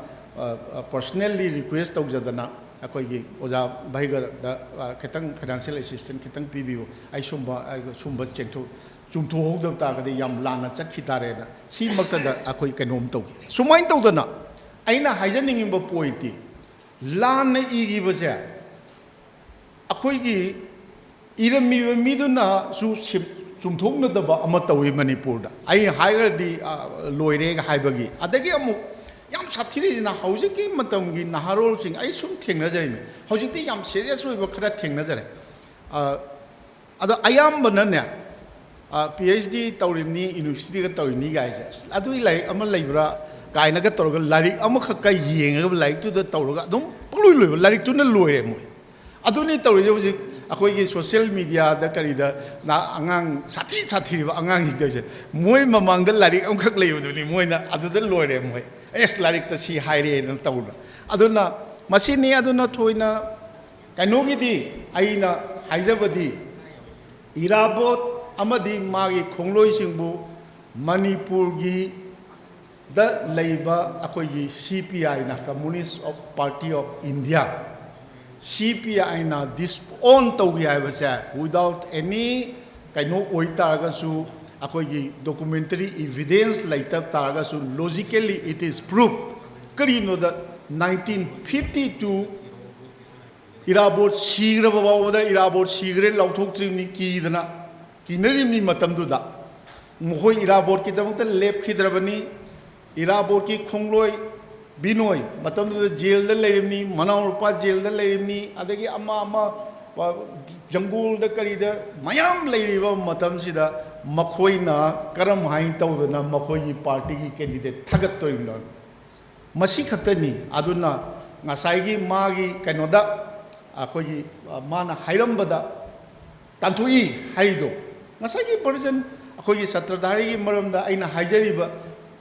personally request tau jadana akoi gi oja bhaiga da ketang financial assistance ketang pbu ai sumba chengtho chumtho hogdam ta ga yam lana chakhi tare na si makta da akoi kanom tau sumain tau dana aina haijaning ba point lan igi base akoi gi irami miduna su chumthokna da ba ama tawi manipur da ai higher di loire ga haibagi adagi amu yam sathiri na hauji ki matam gi naharol sing ai sum thengna jai me hauji ti yam serious oi ba khara thengna jare ado ayam banana phd tawrimni university ga tawrini ga is adu lai ama laibra kaina ga torga larik ama khakka yenga laik tu da tawga dum pului loi larik tu na loire mo adu ni tawri hauji akoi gi social media da kari da na angang sathi ba angang hi de moi mamang da larik am khak lei du ni moi na adu da loire moi es larik ta si haire na tawra aduna masini aduna thoina kanogi di aina haijabadi irabot amadi magi khongloi singbu manipur gi da leiba akoi gi cpi na communist of party of india cpi na disown tawgi haibasa without any kaino oitaraga su akoi gi documentary evidence later taraga su logically it is proved kari no da 1952 irabot sigra bawa da irabot sigre lauthok trimni ki dana kinari matam da mohoi irabot ki tamta lep khidrabani irabot ki khongloi binoi matam da jail da lerimni manaupa jail da lerimni adagi ama jangul da kari da mayam leiriba matam sida makhoina karam hain tawdana makhoi party ki candidate thagat toimna masi khatani aduna ngasai gi magi kanoda akoi mana hairambada tantui haido ngasai gi person akoi satradari gi maramda aina haijariba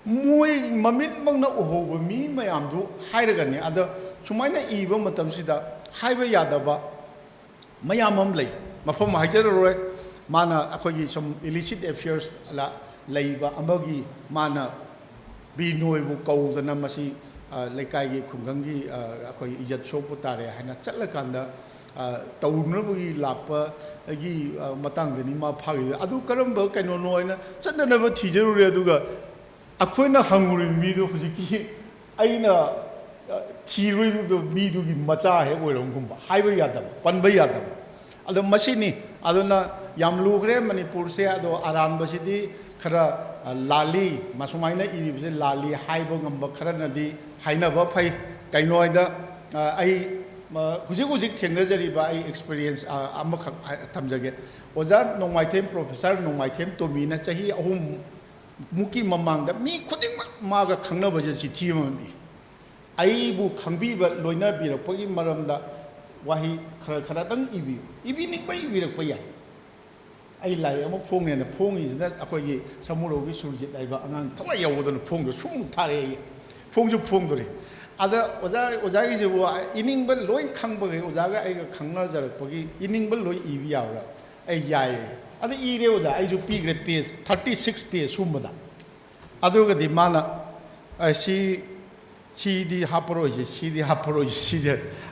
moi mamit mangna ohoba mi mayam du hairagani ada sumaina iba matam sida haiba yadaba mayam am lei mafam haijaroi mana akoi gi some illicit affairs la ꯂꯩꯕ ꯑꯃꯒꯤ ꯃꯥꯅ ꯕꯤꯅꯣꯏꯕꯨ ꯀꯧꯗꯅ ꯃꯁꯤ ꯂꯩꯀꯥꯏꯒꯤ ꯈꯨꯡꯒꯪꯒꯤ ꯑꯩꯈꯣꯏ ꯏꯖꯠ ꯁꯣꯛꯄ ꯇꯥꯔꯦ ꯍꯥꯏꯅ ꯆꯠꯂꯀꯥꯟꯗ ꯇꯧꯅꯕꯒꯤ ꯂꯥꯛꯄꯒꯤ ꯃꯇꯥꯡꯗꯅꯤ ꯃꯥ ꯐꯥꯈꯤꯗ ꯑꯗꯨ ꯀꯔꯝꯕ ꯀꯩꯅꯣꯅꯣ ꯍꯥꯏꯅ ꯆꯠꯅꯅꯕ ꯊꯤꯖꯔꯨꯔꯦ ꯑꯗꯨꯒ ꯑꯩꯈꯣꯏꯅ ꯍꯪꯉꯨꯔꯤꯕ ꯃꯤꯗꯨ ꯍꯧꯖꯤꯛꯀꯤ ꯑꯩꯅ ꯊꯤꯔꯨꯏꯗꯨ ꯃꯤꯗꯨꯒꯤ ꯃꯆꯥ ꯍꯦꯛ ꯑꯣꯏꯔꯝꯒꯨꯝꯕ ꯍꯥꯏꯕ ꯌꯥꯗꯕ ꯄꯟꯕ ꯌꯥꯗꯕ ꯑꯗꯣ ꯃꯁꯤꯅꯤ ꯑꯗꯨꯅ ꯌꯥꯝ ꯂꯨꯈ꯭रे ꯃꯅꯤꯄꯨꯔꯁꯦ ꯑꯗꯣ ꯑꯔꯥꯟꯕꯁꯤꯗꯤ ꯈꯔ ꯂꯥꯜꯂꯤ ꯃꯁꯨꯃꯥꯏꯅ ꯏꯔꯤꯕꯁꯦ ꯂꯥꯜꯂꯤ ꯍꯥꯏꯕ ꯉꯝꯕ ꯈꯔꯅꯗꯤ ꯍꯥꯏꯅꯕ ꯐꯩ ꯀꯩꯅꯣ ꯍꯥꯏꯗ ꯑꯩ ꯍꯧꯖꯤꯛ ꯊꯦꯡꯅꯖꯔꯤꯕ ꯑꯩ ꯑꯦꯛꯁꯄꯤꯔꯤꯌꯦꯟꯁ ꯑꯃꯈꯛ ꯊꯝꯖꯒꯦ ꯑꯣꯖꯥ ꯅꯣꯡꯃꯥꯏꯊꯦꯝ ꯄ꯭ꯔꯣꯐꯦꯁꯔ ꯅꯣꯡꯃꯥꯏꯊꯦꯝ ꯇꯣꯃꯤꯅ ꯆꯍꯤ 3 ꯃꯨꯛꯀꯤ ꯃꯃꯥꯡꯗ ꯃꯤ ꯈꯨꯗꯤꯡꯃꯛ ꯃꯥꯒ ꯈꯪꯅꯕꯁꯦ ꯆꯤꯊꯤ ꯑꯃ ꯏ ꯑꯩꯕꯨ ꯈꯪꯕꯤꯕ ꯂꯣꯏꯅꯕꯤꯔꯛꯄꯒꯤ ꯃꯔꯝꯗ ꯋꯥꯍꯩ ꯈꯔꯗꯪ ꯏꯕꯤꯌꯨ ꯏꯕꯤꯅꯤꯡꯕ ꯏꯕꯤꯔꯛꯄ ꯌꯥꯏ ꯑꯩ ꯂꯥꯏꯔꯤꯛ ꯑꯃ ꯐꯣꯡꯅꯦꯅ ꯐꯣꯡꯉꯤꯁꯤꯅ ꯑꯩꯈꯣꯏꯒꯤ ꯁꯃꯨꯔꯧꯒꯤ ꯁꯨꯔꯖꯤꯠ ꯍꯥꯏꯕ ꯑꯉꯥꯡ ꯊꯋꯥꯏ ꯌꯥꯎꯕꯗꯅ ꯐꯣꯡꯗꯣ ꯁꯨꯝ ꯊꯥꯔꯛꯑꯦ ꯐꯣꯡꯁꯨ ꯐꯣꯡꯗꯣꯔꯤ ꯑꯗ ꯑꯣꯖꯥꯒꯤꯁꯤꯕꯨ ꯏꯅꯤꯡꯕ ꯂꯣꯏ ꯈꯪꯕꯒꯤ ꯑꯣꯖꯥꯒ ꯑꯩꯒ ꯈꯪꯅꯖꯔꯛꯄꯒꯤ ꯏꯅꯤꯡꯕ ꯂꯣꯏ ꯏꯕ ꯌꯥꯕ꯭ꯔꯥ ꯑꯩ ꯌꯥꯏꯌꯦ ꯑꯗ ꯏꯔꯦ ꯑꯣꯖꯥ ꯑꯩꯁꯨ ꯄꯤꯈ꯭रे ꯄꯦꯖ 36 ꯄꯦꯖ ꯁꯨꯝꯕꯗ ꯑꯗꯨꯒꯗꯤ ꯃꯥꯅ ꯁꯤꯗꯤ ꯍꯥꯞꯄꯔꯣꯏꯁꯦ ꯁꯤꯗꯤ ꯍꯥꯞꯄꯔꯣꯏꯁꯦ ꯁꯤꯗꯤ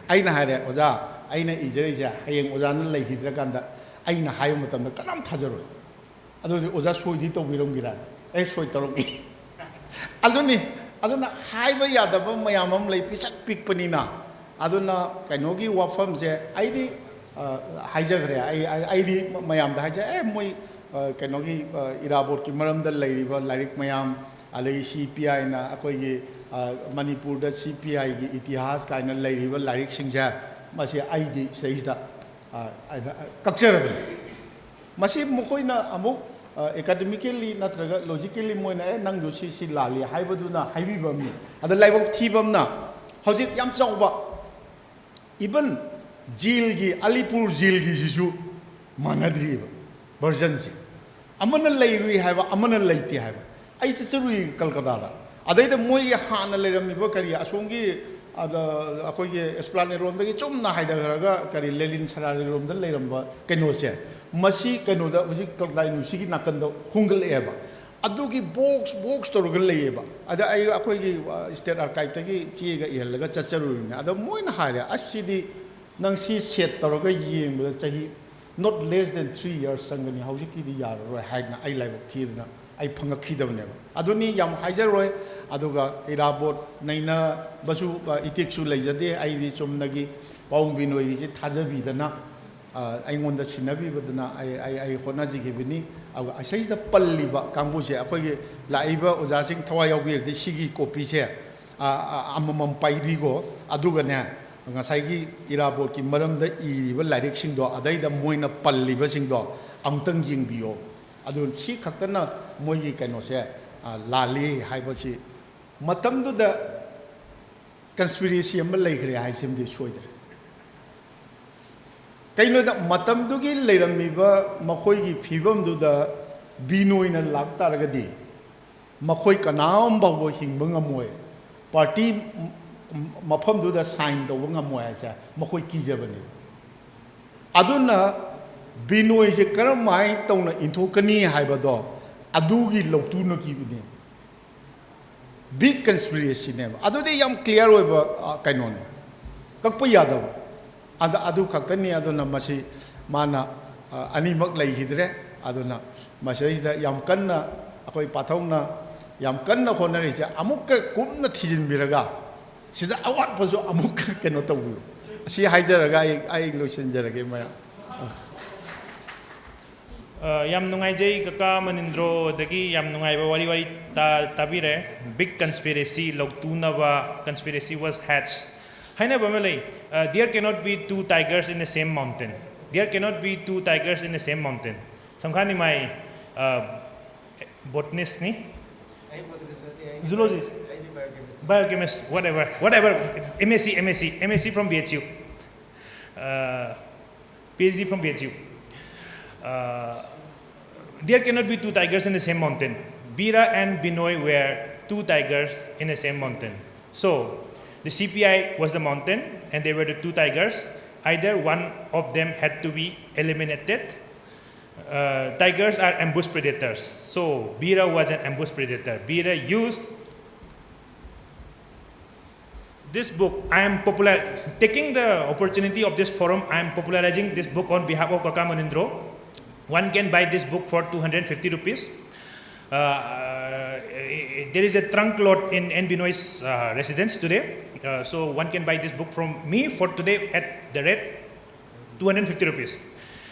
ꯑꯩꯅ ꯍꯥꯏꯔꯦ ꯑꯣꯖꯥ ꯑꯩꯅ ꯏꯖꯔꯤꯁꯦ ꯍꯌꯦꯡ ꯑꯣꯖꯥꯅ ꯂꯩꯈꯤꯗ꯭ꯔꯀꯥꯟꯗ ꯑꯩꯅ ꯍꯥꯏꯕ ꯃꯇꯝꯗ ꯀꯅꯥꯝ ꯊꯥꯖꯔꯣꯏ ꯑꯗꯨꯗꯤ ꯑꯣꯖꯥ ꯁꯣꯏꯗꯤ ꯇꯧꯕꯤꯔꯝꯒꯦꯔꯥ ꯑꯩ ꯁꯣꯏ ꯇꯧꯔꯛꯏ ꯑꯗꯨꯅ ꯍꯥꯏꯕ ꯌꯥꯗꯕ ꯃꯌꯥꯝ ꯑꯃ ꯂꯩ ꯄꯤꯁꯛ ꯄꯤꯛꯄꯅꯤꯅ ꯑꯗꯨꯅ ꯀꯩꯅꯣꯒꯤ ꯋꯥꯐꯝꯁꯦ ꯑꯩꯗꯤ ꯍꯥꯏꯖꯈ꯭ꯔꯦ ꯑꯩꯗꯤ ꯃꯌꯥꯝꯗ ꯍꯥꯏꯖ ꯃꯣꯏ ꯀꯩꯅꯣꯒꯤ ꯏꯔꯥꯕꯣꯠꯀꯤ ꯃꯔꯝꯗ ꯂꯩꯔꯤꯕ ꯂꯥꯏꯔꯤꯛ ꯃꯌꯥꯝ ꯑꯗꯒꯤ CPIꯅ ꯑꯩꯈꯣꯏꯒꯤ ꯃꯅꯤꯄꯨꯔꯗ CPIꯒꯤ ꯏꯇꯤꯍꯥꯁ ꯀꯥꯏꯅ ꯂꯩꯔꯤꯕ ꯂꯥꯏꯔꯤꯛꯁꯤꯡꯁꯦ ꯃꯁꯤ ꯑꯩꯗꯤ ꯁꯤꯗꯩꯁꯤꯗ ꯀꯛꯆꯔꯕꯅꯤ ꯃꯁꯤ ꯃꯈꯣꯏꯅ ꯑꯃꯨꯛ ꯑꯦꯀꯥꯗꯦꯃꯤꯀꯦꯜꯂꯤ ꯅꯠꯇ꯭ꯔꯒ ꯂꯣꯖꯤꯀꯦꯜꯂꯤ ꯃꯣꯏꯅ ꯅꯪꯗꯨ ꯁꯤ ꯂꯥꯜꯂꯤ ꯍꯥꯏꯕꯗꯨꯅ ꯍꯥꯏꯕꯤꯕ ꯑꯃꯅꯤ ꯑꯗ ꯂꯥꯏꯕꯛ ꯊꯤꯕ ꯑꯃꯅ ꯍꯧꯖꯤꯛ ꯌꯥꯝ ꯆꯥꯎꯕ इवन जेल की अलीपुर जेल की सिसु मानद्रीब वर्जन से अमन लेरुई है अमन लेते है आई चरुई कलकत्ता अदद मोई हाँ लेरमीब करी असोंगी अखोई एस्प्लाने रोम चुमना करी लेलिन सरारी रोम लेरब कनोसे मसी कनोद हजिक कलकत्ता यूनिवर्सिटी नाकंद होंगलेब अदुगी बॉक्स तौर लेब अद अखोई स्टेट आर्काइव चेग इहल चचरुने अद मोइन हारे असिदी नंसी सेट तौर येंबद चाही नॉट लेस देन 3 years संगनी हजिकी यारोय हाइना आई लाइब थीदना आई फंगखीदबनेब अदुनी याम हाइजरोय अदुगा इराबोट नैना बसु इतिक्सु लेजदे आईदी चुमनगी पाउंबिनोयगी थाजबीदना अइंगोंदा सिनबीबदना आई होनाजिगिबिनी असाइसदा पल्लिबा कांगुसे अखोगी लाइबा ओजासिंग थवा यावबिरदि सिगी कॉपीसे अममम पाइबिगो अदुगने ngasai irabot ki maramda iriba larik singdo adaida moina palliba singdo amtang yingbiyo adu si khaktana moi kaino se lali haiba si matamdu da conspiracy am leigre hai simdi soidre kaino da matamdu gi leiramiba makhoi gi phibam du da binoina lakta ragadi makhoi kanam bawo hingba ngamoi party मफम दुदा sign तब ngamo ऐसा मखोई कीजबनी अदुना बिनोय से करम माइ तौना इंथोकनी हाइबदो अदुगी लौतुन कीबनी big conspiracy ने अदुदे याम clear होइबा कैनोने कक्प Yadav अदु खक्तनी अदुना मसी माना अनिमक लैहिद्रे अदुना मसीदा याम कन्ना अखोई पाथौना याम कन्ना होनरिसे अमुक कुमना थिजिनबिरगा सिदा अवाट पसो अमुक केनो तबु सि हाइजरगा आई लोसनजरगे मया याम नुंगाइजै कका मनिंद्रो दगी याम नुंगाइबा वारी ताबिरे बिग कंस्पिरेसी लौतुनबा कंस्पिरेसी वाज हैट्स हाइना बमलै there can not be two tigers in the same mountain there can not be two tigers in the same mountain समखानी माय बोटनिस्ट नि zoologist biochemist, whatever, MSc from BHU, PhD from BHU. There cannot be two tigers in the same mountain. Bira and Binoy were two tigers in the same mountain. So the CPI was the mountain and they were the two tigers. Either one of them had to be eliminated tigers are ambush predators. So Bira was an ambush predator. Bira used this book. I am taking the opportunity of this forum. I am popularizing this book on behalf of Kaka Munindro. One can buy this book for 250 rupees. There is a trunk lot in N. Binoy's residence today. So one can buy this book from me for today at the rate 250 rupees.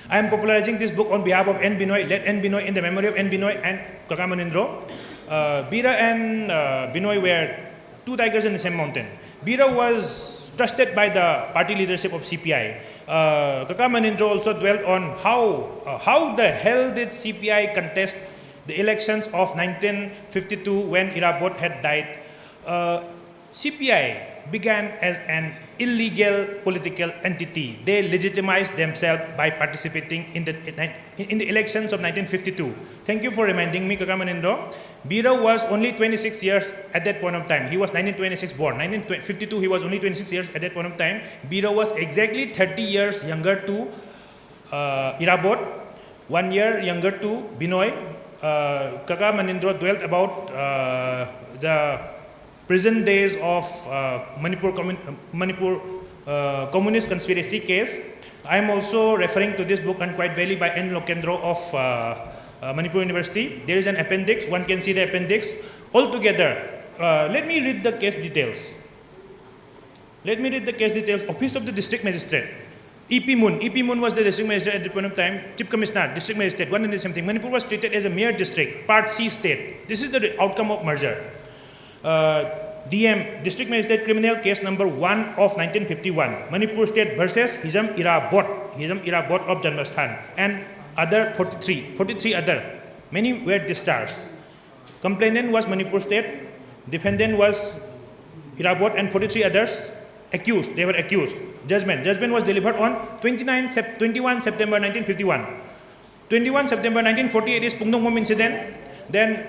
I am popularizing this book on behalf of N. Binoy. Let N. Binoy, in the memory of N. Binoy and Kaka Munindro. Bira and Binoy were two tigers in the same mountain. Bira was trusted by the party leadership of CPI. Kaka Munindro also dwelt on how the hell did CPI contest the elections of 1952 when Irabot had died. CPI began as an illegal political entity. They legitimized themselves by participating in the elections of 1952. Thank you for reminding me, Kaka Munindro. Bira was only 26 years at that point of time. He was 1926 born. 1952, he was only 26 years at that point of time. Bira was exactly 30 years younger to Irabot, 1 year younger to Binoy. Kaka Munindro dwelt about the prison days of Manipur communist conspiracy case. I am also referring to this book, Unquiet Valley by N. Lokendro of Manipur University. There is an appendix. One can see the appendix. Altogether, let me read the case details. Office of the District Magistrate. E.P. Moon. E.P. Moon was the district magistrate at the point of time. Chief Commissioner, district magistrate, one and the same thing. Manipur was treated as a mere district, Part C state. This is the outcome of merger. DM, District Magistrate Criminal Case number 1 of 1951. Manipur State versus Hizam Irabot of Janmasthan, and other 43 other. Many were discharged. Complainant was Manipur State, defendant was Irabot, and 43 others accused. They were accused. Judgment was delivered on 21 September 1951. 21 September 1948 is Pungdong Mom incident. Then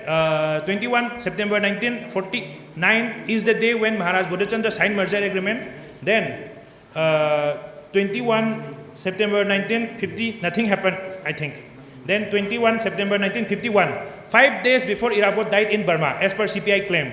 21 September 1949 is the day when Maharaj Bodhachandra signed merger agreement. Then 21 September 1950, nothing happened, I think. Then 21 September 1951, 5 days before Irabot died in Burma, as per CPI claim,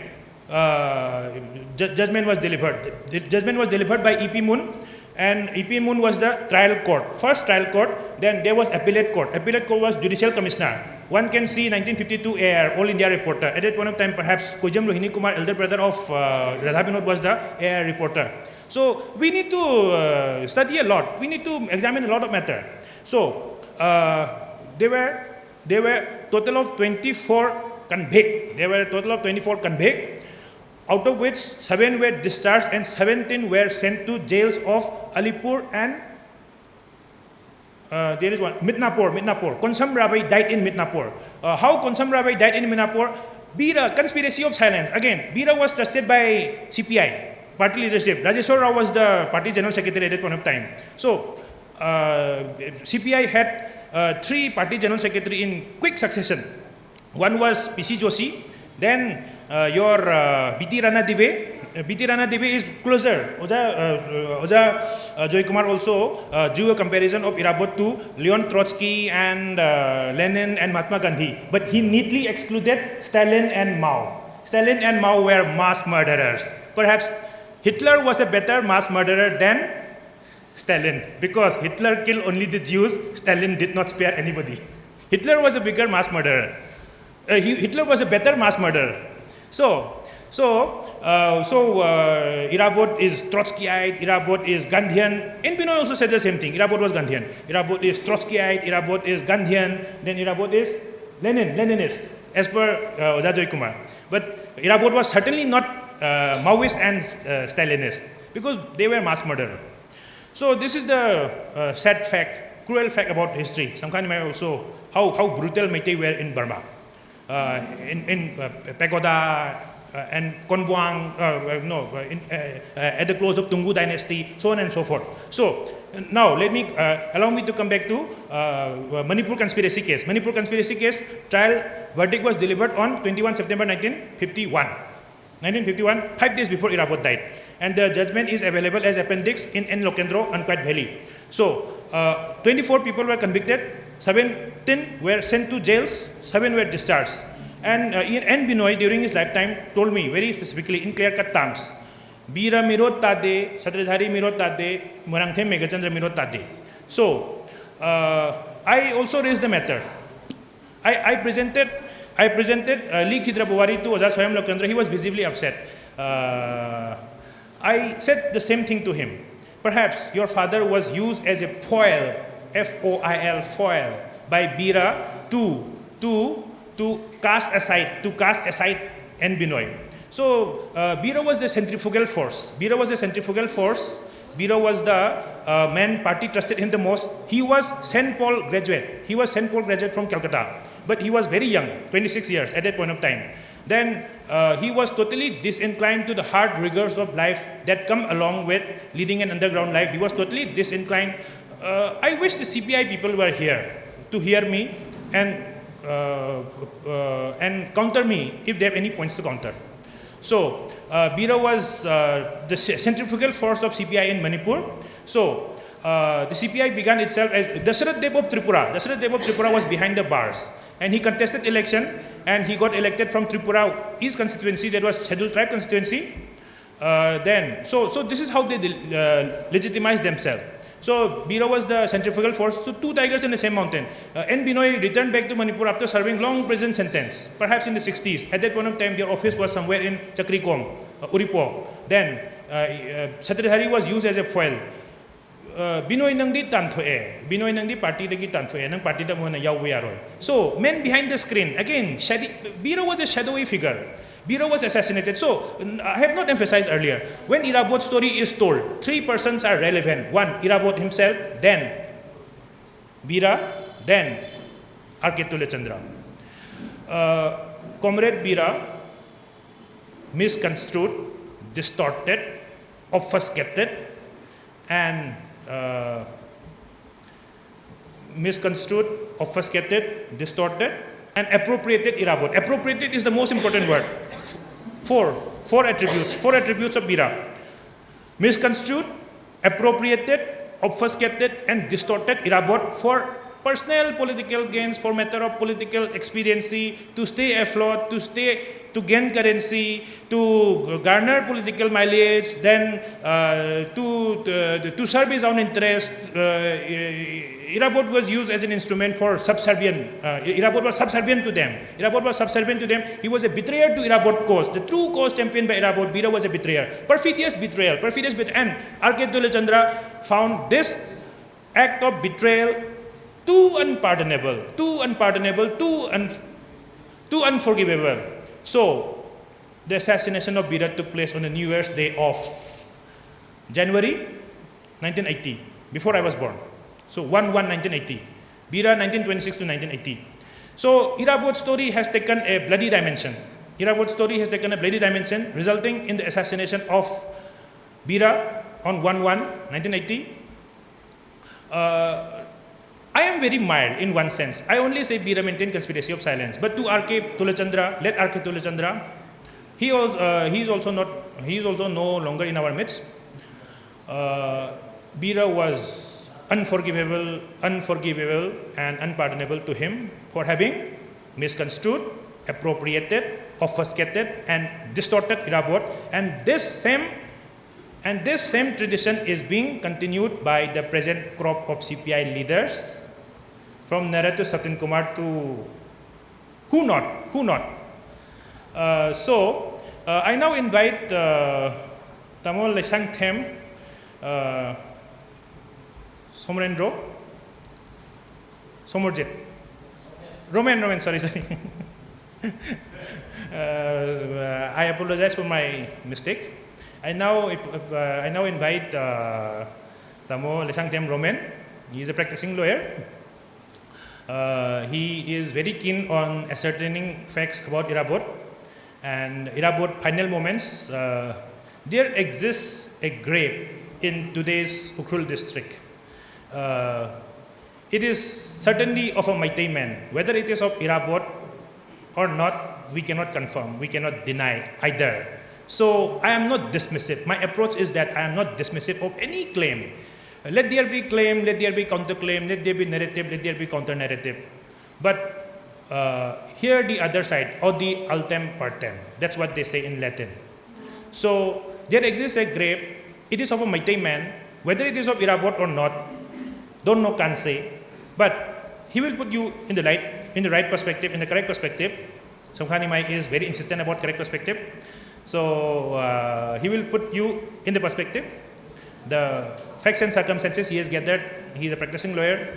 judgment was delivered. The judgment was delivered by E.P. Moon, and E.P. Moon was the trial court. First trial court, then there was appellate court. Appellate court was judicial commissioner. One can see 1952 AR, All India reporter. At that point of time, perhaps Kojam Rohini Kumar, elder brother of Radha Binod, was the AR reporter. So we need to study a lot. We need to examine a lot of matter. So there were total of 24 convict. Out of which 7 were discharged and 17 were sent to jails of Alipur and there is one, Midnapur. Konsam Rabai died in Midnapur. How Konsam Rabai died in Midnapur? Bira, conspiracy of silence. Again, Bira was trusted by CPI, party leadership. Rajeshwar Rao was the party general secretary at that point of time. So, CPI had 3 party general secretary in quick succession. One was P.C. Joshi, then your B.T. Rana Deve. B.T. Rana Deve is closer. Oja Joy Kumar also drew a comparison of Irabot to Leon Trotsky and Lenin and Mahatma Gandhi. But he neatly excluded Stalin and Mao. Stalin and Mao were mass murderers. Perhaps Hitler was a better mass murderer than Stalin, because Hitler killed only the Jews. Stalin did not spare anybody. Hitler was a bigger mass murderer. Hitler was a better mass murderer. So Irabot is Trotskyite, Irabot is Gandhian. N. Binoy also said the same thing. Irabot was Gandhian. Irabot is Trotskyite, Irabot is Gandhian, then Irabot is Leninist, as per Oja Joy Kumar. But Irabot was certainly not Maoist and Stalinist, because they were mass murderers. So this is the sad fact, cruel fact about history. Samkhan may also how brutal Meitei were in Burma. In Pagoda and Konbuang, at the close of Tungu dynasty, so on and so forth. So now let me allow me to come back to Manipur conspiracy case. Manipur conspiracy case trial verdict was delivered on 21 September 1951. 5 days before Irabot died. And the judgment is available as appendix in N. Lokendro, Unquiet Valley. So 24 people were convicted, 17 were sent to jails, 7 were discharged. And N. Binoy, during his lifetime, told me very specifically in clear-cut terms, Bira Mirot Tade, Satradhari Mirot Tade, Murangthem Megachandra Mirot Tade. So, I also raised the matter. I presented Lee Khidra Buwari to Azad Swayam Lokendra. He was visibly upset. I said the same thing to him. Perhaps your father was used as a foil, F-O-I-L, foil, by Bira to cast aside N. Binoy. So Bira was the centrifugal force. Bira was the man party trusted him the most. He was St. Paul graduate. He was St. Paul graduate from Calcutta. But he was very young, 26 years at that point of time. Then he was totally disinclined to the hard rigors of life that come along with leading an underground life. He was totally disinclined. I wish the CPI people were here to hear me and counter me if they have any points to counter. So, Bira was the centrifugal force of CPI in Manipur. So, the CPI began itself as Dasarath Deb of Tripura. Dasarath Deb of Tripura was behind the bars. And he contested election and he got elected from Tripura East constituency, that was scheduled tribe constituency. So this is how they legitimized themselves. So Bira was the centrifugal force. So two tigers in the same mountain. N. Binoy returned back to Manipur after serving long prison sentence, perhaps in the 60s. At that point of time, their office was somewhere in Chakrikom, Uripok. Then Satradhari was used as a foil. Binoy nang di tantoe. Binoy nang di party dagi tantoe. Nang party da mo na yaw yaroy. So men behind the screen again. Bira was a shadowy figure. Bira was assassinated. So I have not emphasized earlier. When Irabot's story is told, 3 persons are relevant. One, Irabot himself. Then Bira. Then R.K. Tulachandra. Comrade Bira misconstrued, distorted, obfuscated, and misconstrued, obfuscated, distorted, and appropriated Irabot. Appropriated is the most important word. Four attributes of Bira. Misconstrued, appropriated, obfuscated, and distorted Irabot for personal political gains, for matter of political expediency, to stay afloat, to gain currency, to garner political mileage, then to serve his own interest. Irabot was used as an instrument for subservient. Irabot was subservient to them. He was a betrayer to Irabot cause. The true cause championed by Irabot, Bira was a betrayer. Perfidious betrayal. And R.K. Tulachandra found this act of betrayal too unpardonable, too unforgivable. So, the assassination of Bira took place on the New Year's Day of January 1980, before I was born. So, 1/1/1980. Bira 1926 to 1980. So, Irabot's story has taken a bloody dimension. Resulting in the assassination of Bira on 1/1/1980. I am very mild in one sense. I only say Bira maintained conspiracy of silence. But to R.K. Tulachandra, let R.K. Tulachandra, he is also no longer in our midst. Bira was unforgivable, and unpardonable to him for having misconstrued, appropriated, obfuscated, and distorted Irabot. And this same tradition is being continued by the present crop of CPI leaders, from Nara to Satin Kumar to who not. So I now invite Tamol Lesang Them, Somrendro, Somorjit, Roman, sorry. I apologize for my mistake. I now invite Tamo Lesang Tem Roman. He is a practicing lawyer. He is very keen on ascertaining facts about Irabot and Irabot final moments. There exists a grave in today's Ukhrul district. It is certainly of a Meitei man. Whether it is of Irabot or not, we cannot confirm, we cannot deny either. So I am not dismissive. My approach is that I am not dismissive of any claim Let there be claim, let there be counter claim, let there be narrative, let there be counter narrative. But here the other side, or the altem partem, that's what they say in Latin. So there exists a grape, it is of a Meitei man, whether it is of Irabot or not, don't know, can't say, but he will put you in the right perspective, in the correct perspective. Somkha Nimai is very insistent about correct perspective. So he will put you in the perspective, the facts and circumstances he has gathered. He is a practicing lawyer.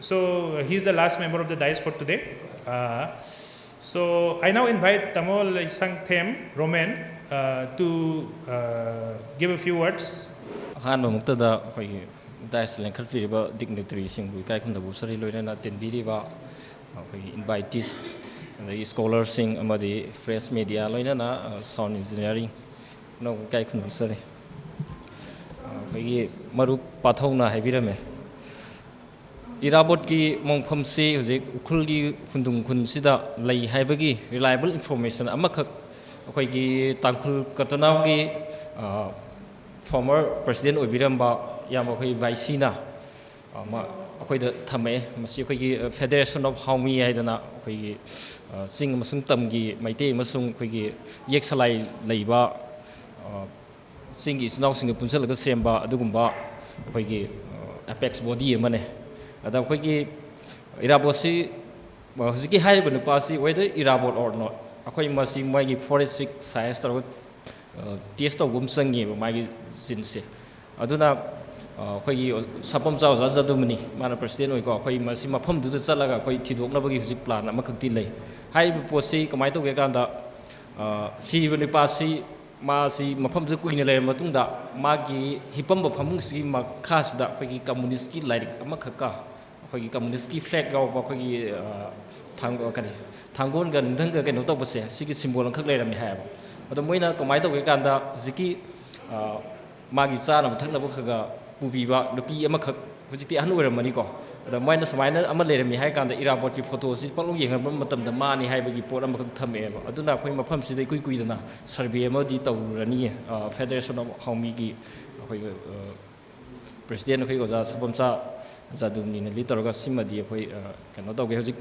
So he is the last member of the dais for today. So I now invite Tamol Sangthem Roman to give a few words. ꯑꯍꯥꯟꯕ ꯃꯛꯇꯗ ꯑꯩꯈꯣꯏꯒꯤ ꯗꯥꯏꯁꯇ ꯂꯦꯡꯈꯠꯄꯤꯔꯤꯕ ꯗꯤꯛꯅꯤꯇꯔꯤꯁꯤꯡꯕꯨ ꯏꯀꯥꯏ ꯈꯨꯝꯅꯕ ꯎꯠꯆꯔꯤ ꯂꯣꯏꯅꯅ ꯇꯤꯟꯕꯤꯔꯤꯕ ꯑꯩꯈꯣꯏꯒꯤ ꯏꯟꯚꯥꯏꯇꯤꯁ ꯑꯗꯒꯤ ꯁ꯭ꯀꯣꯂꯔꯁꯤꯡ ꯑꯃꯗꯤ fresh media ꯂꯣꯏꯅꯅ sound engineering ꯅꯧꯕ ꯏꯀꯥꯏ ꯈꯨꯝꯅꯕ ꯎꯠꯆꯔꯤ ꯑꯩꯈꯣꯏꯒꯤ ꯃꯔꯨꯞ ꯄꯥꯊꯧꯅ ꯍꯥꯏꯕꯤꯔꯝꯃꯦ ꯏꯔꯥꯕꯣꯠꯀꯤ ꯃꯣꯡꯐꯝꯁꯤ ꯍꯧꯖꯤꯛ ꯎꯈ꯭ꯔꯨꯜꯒꯤ ꯈꯨꯟꯗꯨꯡ ꯈꯨꯟꯁꯤꯗ ꯂꯩ ꯍꯥꯏꯕꯒꯤ ꯔꯤꯂꯥꯏꯕꯜ ꯏꯟꯐꯣꯔꯃꯦꯁꯟ ꯑꯃꯈꯛ ꯑꯩꯈꯣꯏꯒꯤ ꯇꯥꯡꯈꯨꯜ ꯀꯇꯅꯥꯎꯒꯤ ꯐꯣꯔꯃꯔ ꯄ꯭ꯔꯁꯤꯗꯦꯟ ꯑꯣꯏꯕꯤꯔꯝꯕ ꯏꯌꯥꯝꯕ ꯑꯩꯈꯣꯏ ꯚꯥꯏꯁꯤꯅ ꯑꯩꯈꯣꯏꯗ ꯊꯝꯃꯛꯑꯦ ꯃꯁꯤ ꯑꯩꯈꯣꯏꯒꯤ ꯐꯦꯗꯔꯦꯁꯟ ꯑꯣꯐ ꯍꯥꯎꯃꯤ ꯍꯥꯏꯗꯅ ꯑꯩꯈꯣꯏꯒꯤ ꯆꯤꯡ ꯑꯃꯁꯨꯡ ꯇꯝꯒꯤ ꯃꯩꯇꯩ ꯑꯃꯁꯨꯡ ꯑꯩꯈꯣꯏꯒꯤ ꯌꯦꯛ ꯁꯂꯥꯏ ꯂꯩꯕ ꯆꯤꯡꯒꯤ ꯏꯆꯤꯜ ꯏꯅꯥꯎꯁꯤꯡꯒ ꯄꯨꯟꯁꯤꯜꯂꯒ ꯁꯦꯝꯕ ꯑꯗꯨꯒꯨꯝꯕ ꯑꯩꯈꯣꯏꯒꯤ ꯑꯦꯄꯦꯛꯁ ꯕꯣꯗꯤ ꯑꯃꯅꯦ ꯑꯗ ꯑꯩꯈꯣꯏꯒꯤ ꯏꯔꯥꯕꯣꯠꯁꯤ ꯍꯧꯖꯤꯛꯀꯤ ꯍꯥꯏꯔꯤꯕ ꯅꯨꯄꯥꯁꯤ ꯋꯦꯗꯔ ꯏꯔꯥꯕꯣꯠ ꯑꯣꯔ ꯅꯣꯠ ꯑꯩꯈꯣꯏ ꯃꯁꯤ ꯃꯥꯒꯤ ꯐꯣꯔꯦꯟꯁꯤꯛ ꯁꯥꯏꯟꯁ ꯇꯧꯔꯒ ꯇꯦꯁ ꯇꯧꯕ ꯑꯃ ꯆꯪꯉꯦꯕ ꯃꯥꯒꯤ ꯖꯤꯟꯁꯦ ꯑꯗꯨꯅ ꯑꯩꯈꯣꯏꯒꯤ ꯁꯥꯄꯝꯆꯥ ꯑꯣꯖꯥ ꯖꯗꯨꯃꯅꯤ ꯃꯥꯅ ꯄ꯭ꯔꯁꯤꯗꯦꯟ ꯑꯣꯏꯀꯣ ꯑꯩꯈꯣꯏ ꯃꯁꯤ ꯃꯐꯝꯗꯨꯗ ꯆꯠꯂꯒ ꯑꯩꯈꯣꯏ ꯊꯤꯗꯣꯛꯅꯕꯒꯤ ꯍꯧꯖꯤꯛ ꯄ꯭ꯂꯥꯟ ꯑꯃꯈꯛꯇꯤ ꯂꯩ ꯍꯥꯏꯔꯤꯕ ꯄꯣꯠꯁꯤ ꯀꯃꯥꯏꯅ ꯇꯧꯒꯦ ꯀꯥꯟꯗ ꯁꯤꯔꯤꯕ ꯅꯨꯄꯥꯁꯤ ꯃꯥꯁꯤ ꯃꯐꯝꯗꯨꯗ ꯀꯨꯏꯅ ꯂꯩꯔꯕ ꯃꯇꯨꯡꯗ ꯃꯥꯒꯤ ꯍꯤꯞꯄꯝꯕ ꯐꯃꯨꯡꯁꯤꯒꯤ ꯃꯈꯥꯁꯤꯗ ꯑꯩꯈꯣꯏꯒꯤ ꯀꯝꯃꯨꯅꯤꯁꯀꯤ ꯂꯥꯏꯔꯤꯛ ꯑꯃꯈꯛꯀ ꯑꯩꯈꯣꯏꯒꯤ ꯀꯝꯃꯨꯅꯤꯁꯀꯤ ꯐ꯭ꯂꯦꯛ ꯌꯥꯎꯕ ꯑꯩꯈꯣꯏꯒꯤ ꯊꯥꯡꯒꯣꯜꯒ ꯅꯨꯡꯊꯪꯒ ꯀꯩꯅꯣ ꯇꯧꯕꯁꯦ ꯁꯤꯒꯤ ꯁꯤꯝꯕꯣꯜ ꯑꯃꯈꯛ ꯂꯩꯔꯝꯃꯤ ꯍꯥꯏꯌꯦꯕ ꯑꯗꯣ ꯃꯣꯏꯅ ꯀꯃꯥꯏꯅ ꯇꯧꯒꯦ ꯀꯥꯟꯗ ꯍꯧꯖꯤꯛꯀꯤ ꯃꯥꯒꯤ ꯆꯥꯅꯕ ꯊꯛꯅꯕ ꯈꯔ ꯄꯨꯕꯤꯕ ꯅꯨꯄꯤ ꯑꯃꯈꯛ ꯍꯧꯖꯤꯛꯇꯤ ꯑꯍꯟ ꯑꯣꯏꯔꯝꯃꯅꯤꯀꯣ ꯑꯗ ꯃꯣꯏꯅ ꯁꯨꯃꯥꯏꯅ ꯑꯃ ꯂꯩꯔꯝꯃꯤ ꯍꯥꯏ ꯀꯥꯟꯗ ꯏꯔꯥꯕꯣꯠꯀꯤ ꯐꯣꯇꯣꯁꯤ ꯄꯛꯂꯧ ꯌꯦꯡꯍꯟꯕ ꯃꯇꯝꯗ ꯃꯥꯅꯤ ꯍꯥꯏꯕꯒꯤ ꯄꯣꯠ ꯑꯃꯈꯛ ꯊꯝꯃꯛꯑꯦꯕ ꯑꯗꯨꯅ ꯑꯩꯈꯣꯏ ꯃꯐꯝꯁꯤꯗ ꯏꯀꯨꯏ ꯀꯨꯏꯗꯅ ꯁꯔꯚꯦ ꯑꯃꯗꯤ ꯇꯧꯔꯅꯤ ꯐꯦꯗꯔꯦꯁꯟ ꯑꯣꯐ ꯍꯥꯎꯃꯤꯒꯤ ꯑꯩꯈꯣꯏꯒꯤ ꯄ꯭ꯔꯁꯤꯗꯦꯟ ꯑꯩꯈꯣꯏ ꯑꯣꯖꯥ ꯁꯄꯝꯆꯥ ꯖꯥꯗꯨꯅꯤꯅ ꯂꯤꯗ ꯇꯧꯔꯒ ꯁꯤꯃꯗꯤ ꯑꯩꯈꯣꯏ ꯀꯩꯅꯣ ꯇꯧꯒꯦ ꯍꯧꯖꯤꯛ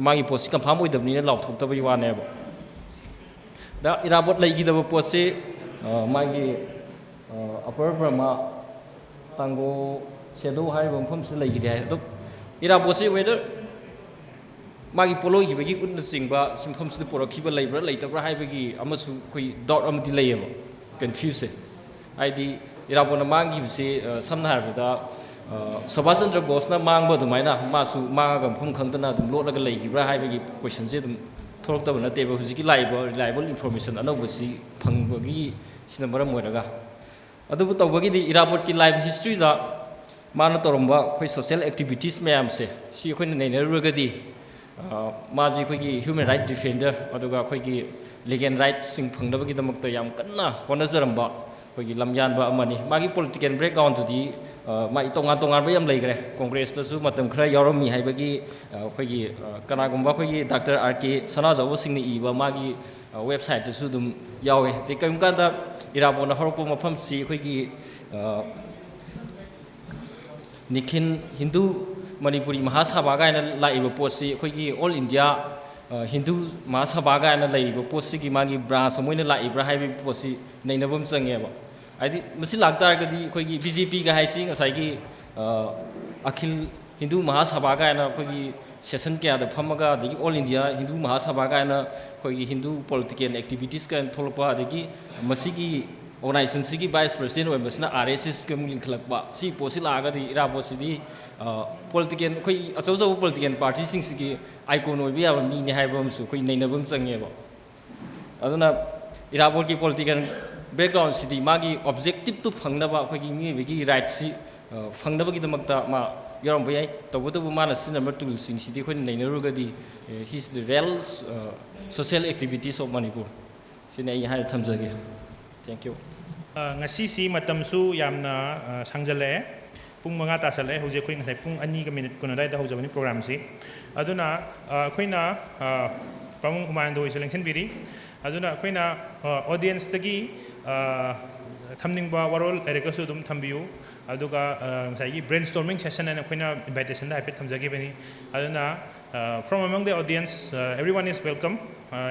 ꯃꯥꯒꯤ ꯄꯣꯠꯁꯤ ꯀꯟꯐꯥꯔꯝ ꯑꯣꯏꯗꯕꯅꯤꯅ ꯂꯥꯎꯊꯣꯛꯇꯕꯒꯤ ꯋꯥꯅꯦꯕ ꯗ ꯏꯔꯥꯕꯣꯠ ꯂꯩꯈꯤꯗꯕ ꯄꯣꯠꯁꯤ ꯃꯥꯒꯤ ꯑꯄꯔ ꯕ꯭ꯔꯍꯃ ꯇꯥꯡꯒꯣ ꯁꯦꯗꯣ ꯍꯥꯏꯔꯤꯕ ꯃꯐꯝꯁꯤꯗ ꯂꯩꯈꯤꯗꯦ ꯍꯥꯏ ꯑꯗꯣ ꯏꯔꯥꯕꯣꯠꯁꯤ ꯋꯦꯗꯔ ꯃꯥꯒꯤ ꯄꯣꯠꯂꯣꯏꯈꯤꯕꯒꯤ ꯎꯠꯅꯆꯤꯡꯕ ꯃꯐꯝꯁꯤꯗ ꯄꯣꯔꯛꯈꯤꯕ ꯂꯩꯕ꯭ꯔꯥ ꯂꯩꯇꯕ꯭ꯔꯥ ꯍꯥꯏꯕꯒꯤ ꯑꯃꯁꯨ ꯑꯩꯈꯣꯏ ꯗꯥꯎꯠ ꯑꯃꯗꯤ ꯂꯩꯌꯦꯕ ꯀꯟꯐ꯭ꯌꯨꯁꯁꯦ ꯍꯥꯏꯗꯤ ꯏꯔꯥꯕꯣꯠꯅ ꯃꯥꯡꯈꯤꯕꯁꯤ ꯁꯝꯅ ꯍꯥꯏꯔꯕꯗ ꯁꯨꯕꯥꯁ ꯆꯟꯗ꯭ꯔ ꯕꯣꯁꯅ ꯃꯥꯡꯕ ꯑꯗꯨꯃꯥꯏꯅ ꯃꯥꯁꯨ ꯃꯥꯡꯉꯒ ꯃꯐꯝ ꯈꯪꯗꯅ ꯑꯗꯨꯝ ꯂꯣꯠꯂꯒ ꯂꯩꯈꯤꯕ꯭ꯔꯥ ꯍꯥꯏꯕꯒꯤ ꯀꯣꯏꯁꯟꯁꯦ ꯑꯗꯨꯝ ꯊꯣꯛꯂꯛꯇꯕ ꯅꯠꯇꯦꯕ ꯍꯧꯖꯤꯛꯀꯤ ꯂꯥꯛꯏꯕ ꯔꯤꯂꯥꯏꯕꯜ ꯏꯟꯐꯣꯔꯃꯦꯁꯟ ꯑꯅꯧꯕꯁꯤ ꯐꯪꯕꯒꯤ ꯁꯤꯅ ꯃꯔꯝ ꯑꯣꯏꯔꯒ ꯑꯗꯨꯕꯨ ꯇꯧꯕꯒꯤꯗꯤ ꯏꯔꯥꯕꯣꯠꯀꯤ ꯂꯥꯏꯐ ꯍꯤꯁꯇ꯭ꯔꯤꯗ ꯃꯥꯅ ꯇꯧꯔꯝꯕ ꯑꯩꯈꯣꯏ ꯁꯣꯁꯤꯌꯦꯜ ꯑꯦꯛꯇꯤꯚꯤꯇꯤꯁ ꯃꯌꯥꯝꯁꯦ ꯁꯤ ꯑꯩꯈꯣꯏꯅ ꯅꯩꯅꯔꯨꯔꯒꯗꯤ ꯃꯥꯁꯤ ꯑꯩꯈꯣꯏꯒꯤ ꯍ꯭ꯌꯨꯃꯦꯟ ꯔꯥꯏꯠ ꯗꯤꯐꯦꯟꯗꯔ ꯑꯗꯨꯒ ꯑꯩꯈꯣꯏꯒꯤ ꯂꯤꯒꯦꯜ ꯔꯥꯏꯠꯁꯤꯡ ꯐꯪꯅꯕꯒꯤꯗꯃꯛꯇ ꯌꯥꯝ ꯀꯟꯅ ꯍꯣꯠꯅꯖꯔꯝꯕ ꯑꯩꯈꯣꯏꯒꯤ ꯂꯝꯌꯥꯟꯕ ꯑꯃꯅꯤ ꯃꯥꯒꯤ ꯄꯣꯂꯤꯇꯤꯀꯦꯜ ꯕꯦꯛꯒ꯭ꯔꯥꯎꯟꯗꯨꯗꯤ ꯃꯥꯒꯤ ꯇꯣꯉꯥꯟꯕ ꯌꯥꯝ ꯂꯩꯈ꯭ꯔꯦ ꯀꯣꯡꯒ꯭ꯔꯦꯁꯇꯁꯨ ꯃꯇꯝ ꯈꯔ ꯌꯥꯎꯔꯝꯃꯤ ꯍꯥꯏꯕꯒꯤ ꯑꯩꯈꯣꯏꯒꯤ ꯀꯅꯥꯒꯨꯝꯕ ꯑꯩꯈꯣꯏꯒꯤ ꯗꯥꯛꯇꯔ ꯑꯥꯔ ꯀꯦ ꯁꯅꯥꯖꯥꯎꯕꯁꯤꯡꯅ ꯏꯕ ꯃꯥꯒꯤ ꯋꯦꯕꯁꯥꯏꯠꯇꯁꯨ ꯑꯗꯨꯝ ꯌꯥꯎꯋꯦ ꯑꯗꯩ ꯀꯔꯤꯒꯨꯝꯕ ꯀꯥꯟꯗ ꯏꯔꯥꯕꯣꯠꯅ ꯍꯧꯔꯛꯄ ꯃꯐꯝꯁꯤ ꯑꯩꯈꯣꯏꯒꯤ ꯅꯤꯈꯤꯟ ꯍꯤꯟꯗꯨ ꯃꯅꯤꯄꯨꯔꯤ ꯃꯍꯥꯁꯥꯕꯥ ꯀꯥꯏꯅ ꯂꯥꯛꯏꯕ ꯄꯣꯠꯁꯤ ꯑꯩꯈꯣꯏꯒꯤ ꯑꯣꯜ ꯏꯟꯗꯤꯌా ꯍꯤꯟꯗꯨ ꯃꯍꯥꯁꯥꯕꯥ ꯀꯥꯏꯅ ꯂꯩꯔꯤꯕ ꯄꯣꯠꯁꯤꯒꯤ ꯃꯥꯒꯤ ꯕ꯭ꯔꯥꯟꯁ ꯑꯃ ꯑꯣꯏꯅ ꯂꯥꯛꯏꯕ꯭ꯔꯥ ꯍꯥꯏꯕꯒꯤ ꯄꯣꯠꯁꯤ ꯅꯩꯅꯕ ꯑꯃ ꯆꯪꯉꯦꯕ ꯍꯥꯏꯗꯤ ꯃꯁꯤ ꯂꯥꯛꯇꯥꯔꯒꯗꯤ ꯑꯩꯈꯣꯏꯒꯤ ꯕꯤ ꯖꯦ ꯄꯤꯒ ꯍꯥꯏꯁꯤ ꯉꯁꯥꯏꯒꯤ ꯑꯈꯤꯜ ꯍꯤꯟꯗꯨ ꯃꯍꯥꯁꯥꯕꯥ ꯀꯥꯏꯅ ꯑꯩꯈꯣꯏꯒꯤ ꯁꯦꯁꯟ ꯀꯌꯥꯗ ꯐꯝꯃꯒ ꯑꯗꯒꯤ ꯑꯣꯜ ꯏꯟꯗꯤꯌా ꯍꯤꯟꯗꯨ ꯃꯍꯥꯁꯥꯕꯥ ꯀꯥꯏꯅ ꯑꯩꯈꯣꯏꯒꯤ ꯍꯤꯟꯗꯨ ꯄꯣꯂꯤꯇꯤꯀꯦꯜ ꯑꯦꯛꯇꯤꯚꯤꯇꯤꯁ ꯀꯥꯏꯅ ꯊꯣꯛꯂꯛꯄ ꯑꯗꯒꯤ ꯃꯁꯤꯒꯤ ꯑꯣꯔꯒꯅꯥꯏꯖꯦꯁꯟꯁꯤꯒꯤ ꯚꯥꯏꯁ ꯄ꯭ꯔꯁꯤꯗꯦꯟ ꯑꯣꯏꯕꯁꯤꯅ ꯑꯥꯔ ꯑꯦꯁ ꯑꯦꯁꯀ ꯑꯃꯨꯛ ꯂꯤꯡꯈꯠꯂꯛꯄ ꯁꯤ ꯄꯣꯠꯁꯤ ꯂꯥꯛꯑꯒꯗꯤ ꯏꯔꯥꯕꯣꯠꯁꯤꯗꯤ ꯄꯣꯂꯤꯇꯤꯀꯦꯜ ꯑꯩꯈꯣꯏ ꯑꯆꯧ ꯑꯆꯧꯕ ꯄꯣꯂꯤꯇꯤꯀꯦꯜ ꯄꯥꯔꯇꯤꯁꯤꯡꯁꯤꯒꯤ ꯑꯥꯏꯀꯣꯟ ꯑꯣꯏꯕ ꯌꯥꯕ ꯃꯤꯅꯤ ꯍꯥꯏꯕ ꯑꯃꯁꯨ ꯑꯩꯈꯣꯏ ꯅꯩꯅꯕ ꯑꯃ ꯆꯪꯉꯦꯕ ꯑꯗꯨꯅ ꯏꯔꯥꯕꯣꯠꯀꯤ ꯄꯣꯂꯤꯇꯤꯀꯦꯜ ꯕꯦꯛꯒ꯭ꯔꯥꯎꯟꯁꯤꯗꯤ ꯃꯥꯒꯤ ꯑꯣꯕꯖꯦꯛꯇꯤꯞꯇꯨ ꯐꯪꯅꯕ ꯑꯩꯈꯣꯏꯒꯤ ꯃꯤꯑꯣꯏꯕꯒꯤ ꯔꯥꯏꯠꯁꯤ ꯐꯪꯅꯕꯒꯤꯗꯃꯛꯇ ꯃꯥ ꯌꯥꯎꯔꯝꯕ ꯌꯥꯏ ꯇꯧꯕꯇꯕꯨ ꯃꯥꯅ ꯁꯤꯖꯤꯟꯅꯕ ꯇꯨꯜꯁꯤꯡꯁꯤꯗꯤ ꯑꯩꯈꯣꯏꯅ ꯅꯩꯅꯔꯨꯔꯒꯗꯤ ꯍꯤꯁ ꯗ real social activities of Manipur ꯁꯤꯅ ꯑꯩ ꯍꯥꯏꯅ ꯊꯝꯖꯒꯦ ꯊꯦꯡꯛ ꯌꯨ ꯉꯁꯤꯁꯤ ꯃꯇꯝꯁꯨ ꯌꯥꯝꯅ ꯁꯥꯡꯖꯜꯂꯛꯑꯦ ꯄꯨꯡ 5 ꯇꯥꯁꯜꯂꯛꯑꯦ ꯍꯧꯖꯤꯛ ꯑꯩꯈꯣꯏ ꯉꯁꯥꯏ ꯄꯨꯡ 2ꯒ ꯃꯤꯅꯤꯠ 10 ꯑꯗꯨꯋꯥꯏꯗ ꯍꯧꯖꯕꯅꯤ ꯄ꯭ꯔꯣꯒ꯭ꯔꯥꯝꯁꯤ ꯑꯗꯨꯅ ꯑꯩꯈꯣꯏꯅ ꯄꯥꯕꯨꯡ ꯎꯃꯥꯟꯗ ꯑꯣꯏꯁꯨ ꯂꯦꯡꯁꯤꯟꯕꯤꯔꯤ ꯑꯗꯨꯅ ꯑꯩꯈꯣꯏꯅ ꯑꯣꯗꯤꯌꯟꯁꯇꯒꯤ ꯊꯝꯅꯤꯡꯕ ꯋꯥꯔꯣꯜ ꯂꯩꯔꯒꯁꯨ ꯑꯗꯨꯝ ꯊꯝꯕꯤꯌꯨ ꯑꯗꯨꯒ ꯉꯁꯥꯏꯒꯤ ꯕ꯭ꯔꯦꯟꯁꯇꯣꯔꯃꯤꯡ ꯁꯦꯁꯟ ꯍꯥꯏꯅ ꯑꯩꯈꯣꯏꯅ ꯏꯟꯚꯥꯏꯇꯦꯁꯟꯗ ꯍꯥꯏꯐꯦꯠ ꯊꯝꯖꯈꯤꯕꯅꯤ ꯑꯗꯨꯅ from among the audience everyone is welcome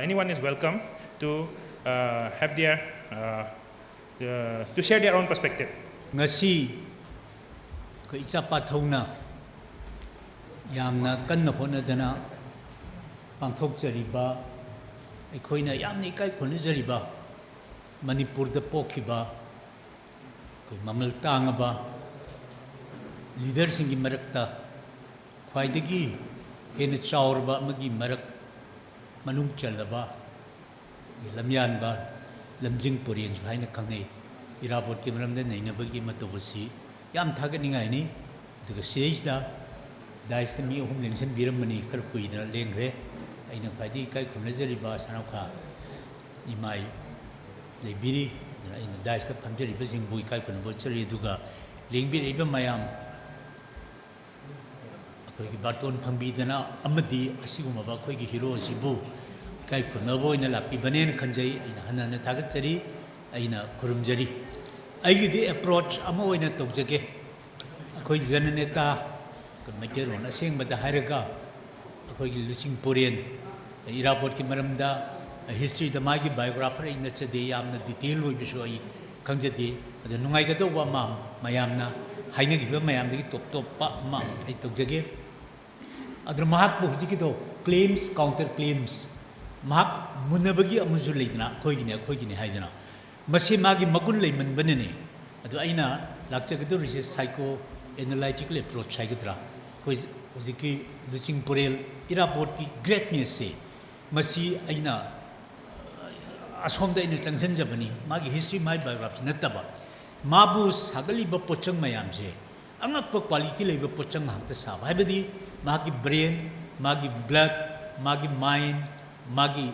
anyone is welcome to have their to share their own perspective. ngasi ko icha pathona yamna kanna honadana pangthok jariba aikoina yamni kai khona jariba manipur da pokhiba ko mamal tangaba leader singi marakta khwaidagi hena chaurba amagi marak manung chalaba lamyan ba lamjing porian haina khangai irabot ki maramda nainabagi matobasi yam thaganingai ni aduga stage da daista mi hum lengsan biramani khar puida lengre aina phadi kai khunajari ba sanakha imai lebiri aina daista phamjari basing bui kai khunbo chari aduga lengbiri ba mayam akhoi ki barton phambidana amadi asiguma ba khoi ki hero sibu kai khunabo ina lapi banen khanjai aina hanana thagachari aina khurumjari aigi di approach ama oina tawjage akhoi jananeta maikeron aseng bada haraga akhoi gi luching poren iraport ki maramda history da magi biographer ina chade yamna detail oi bisu ai khangjati adu nungai ga do wa ma mayamna haina gi ba mayam gi top top pa ma ai tawjage adra mahak bu hiji do claims counter claims mahak munabagi amuzu leina khoi gi ne haidana masi magi magun leiman banene adu aina lakchagadu rise psycho analytical approach haigatra koi hojiki luching porel iraport ki greatness se masi aina asomda ina changsan jabani magi history my biography nataba mabu sagali ba pochang mayam se angakpa quality leiba pochang hakta sa haibadi magi brain magi blood magi mind magi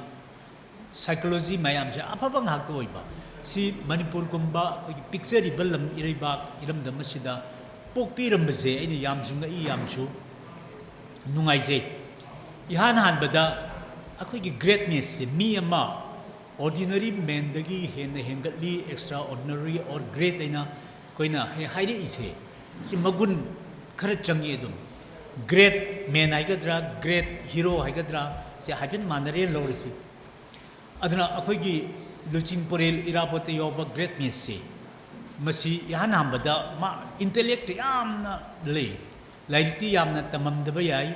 psychology mayam se afabang hakta oiba si manipur kumba picture ibalam iraiba iram damasida pokpiram base aina yamsunga I yamsu nungai je ihan han bada akhoi gi greatness se mi ama ordinary man dagi hengatli extraordinary or great aina koina haide ise si magun khara changi dum great man haigadra great hero haigadra se hapen manare lorisi aduna akhoi gi luching porel irapote yoba greatness se masi yan hambada ma intellect yamna le laiti yamna tamam da bayai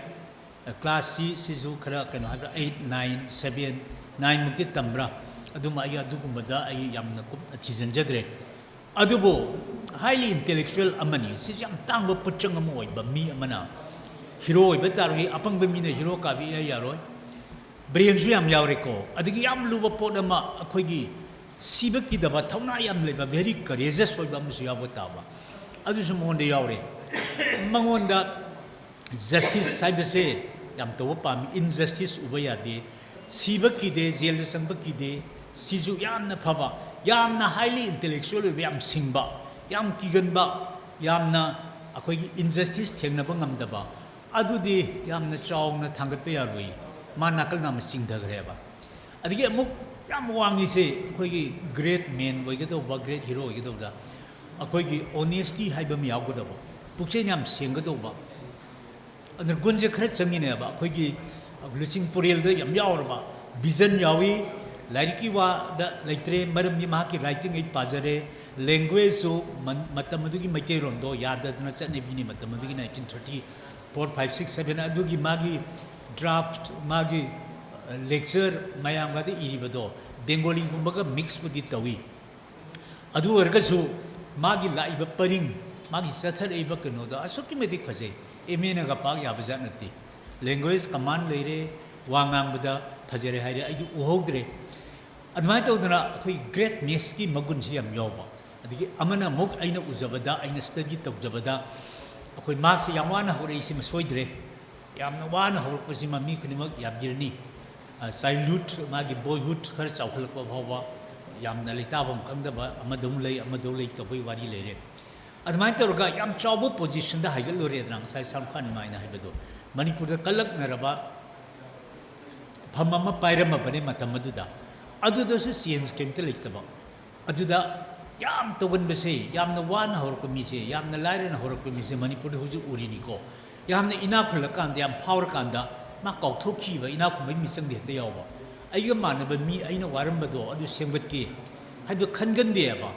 class C sizu khara kano habra 8 9 7 9 mukti tambra aduma ay adugumada ay yamna kup athijan jadre adubo highly intellectual amani si yam tangba puchang amoy ba mi amana hero ba tarwi apang ba mi na hero ka bi ay yaroi brain su yam yawre ko adigi yam luba podama akhoigi sibaki daba thawna yam leba very courageous oi ba musu yabo taba adu su monde yawre mangonda justice saibase yam to pam injustice ubaya de sibaki de jail sangbaki de siju yamna phaba yamna highly intellectual oi yam singba yam kiganba yamna akhoigi injustice thengna ba ngamdaba adu de yamna chawna thangat pe yaroi ma nakal nam singdagre ba adigi amuk yam wangi se akhoi great man oigado ba great hero oigado da akhoi honesty haiba mi yago da ba pukche nyam sengado ba anar gunje khara changi ne ba akhoi luching porel da yam yaur ba vision yawi laiki wa da laitre maram ni ma ki writing ai pajare language so matamadu ki maike rondo yada dana chane bini matamadu ki 1930 4 5 6 7 adugi magi draft magi lecture mayam gadi iribado bengali gumbaga mix budi tawi adu ergasu magi laiba paring magi sathar iba kano da asoki medik phaje emena ga pag ya bajanati language command leire wangang bada phajere haire ayu uhogdre admai tawdana akhoi great miss ki magun si yam yoba adigi amana mok aina ujabada aina study tawjabada akhoi marks yamwana hore isi masoidre yamna wana horpasi mami kunimak yabjirni childhood magi boyhood khar chawkhlakwa bhawa yamna leitabam kangdaba amadum lei tobai wari leire admai tawga yam chawbo position da haigal lore drang sai samkhani maina haibado manipur da kalak naraba phamama pairama bane matam aduda aduda se change kemte leitaba aduda yam togan bese yam na wan hor ko mi se yam na lai na hor ko mi se manipur de huju uri ni ko yam na ina phla kan yam power kan da ma kau thok ki ba ina ko mi sang de te yaw ba ai ga man ba mi ai na waram ba do adu sembat ki hai do khan gan de ba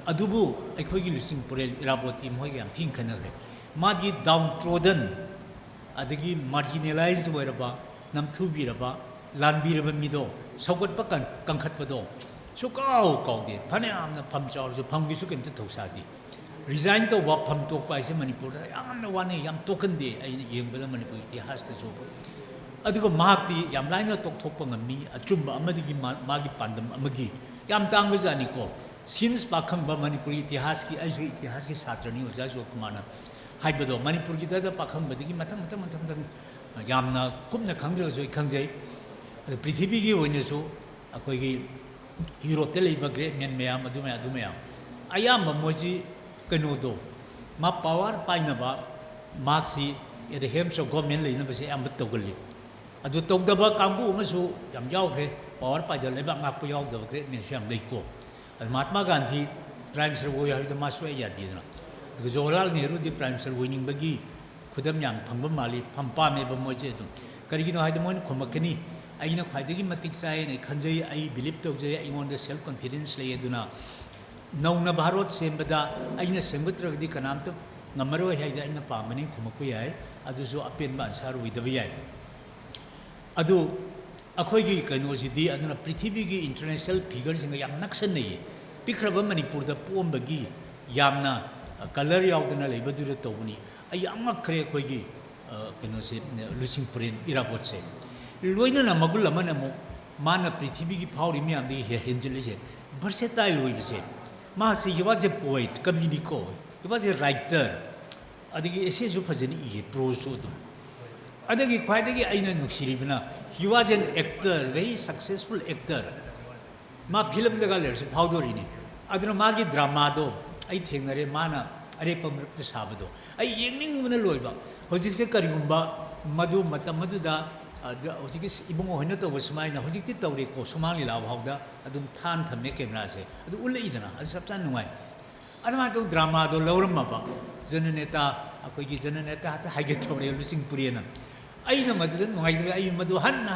adu bu ai khoi gi lusing purel irabot team hoi yam thing khan re ma gi downtrodden adagi marginalized wera ba nam thu bi ra ba lan bi ra ba mi do saugat pa kan kangkhat pa do so kau de phane am na pham chaw so pham gi su ken to sa di resign to wa pham tok pa se manipur da yam na wane yam token de ai na yeng ba manipur itihas ta so adugo mak di yam lai na tok thok pa ngam mi achum ba amadi gi ma gi pandam amagi yam tang ba jani ko since pa khang ba manipur itihas ki ai itihas ki satrani uja jo kumana hai ba do manipur gi da pa khang ba di gi matham yam na kum na khang jo so khang jai पृथ्वी की वजह से अखोई Europe लेब great man मैम अयाब मोजी कनो दो मा पावर पाइनब मार्क्सी at the helms of government लेनबसे याम तौगली अदु तौदब कांबू अमसु याम यावख्रे पावर पाइज लेबा माकपु यावदब ग्रेट मैन याम लेको महात्मा गांधी प्राइम मिनिस्टर वो यार मा सोय यादीना जवाहरलाल नेहरू दी प्राइम मिनिस्टर वोइनिंगबगी खुदम याम फंगब माली फंपा मेब मोजे दum करिगिनो हाइद मोन खुमकनी अगर खाई मतिक चाहे खनजे आई बिलीव तौजे अगोंद सेल्फ कॉन्फिडेंस लेना नौना भारत सेंबदा अगर सेंबद्रगदी कनामत ngamaroy hayda ina pamani khumakpu yai adusu apen ba ansar uidaba yai adu akhoi gi kaino sidi aduna prithvi gi international figure singa yam naksan nei pikraba manipur da pombagi yamna color yaudana leibadu da tawni ayam khre khoi gi kaino se lusing puren irapot se loina na magul amana mo mana prithvi gi phawri myam di henjele se versatile loibe se ma se he was a poet communico he was a writer adagi ese su phajani e prose do adagi khwaidagi aina nuksiribna he was an actor very successful actor ma film daga lerse phawdori ni aduna magi drama do ai thengnare mana are pamrupta sabado ai yengning muna loiba hojik se karigumba madu matam maduda hojik ibungo hoina to wasmaina hojik ti tawre ko somali la bhawda adum than thamme camera se adu uleidana adu saptan nungai adama to drama do lawram ba jananeta akoi gi jananeta ta hage tawre lusing puriena aina madu nungai ai madu han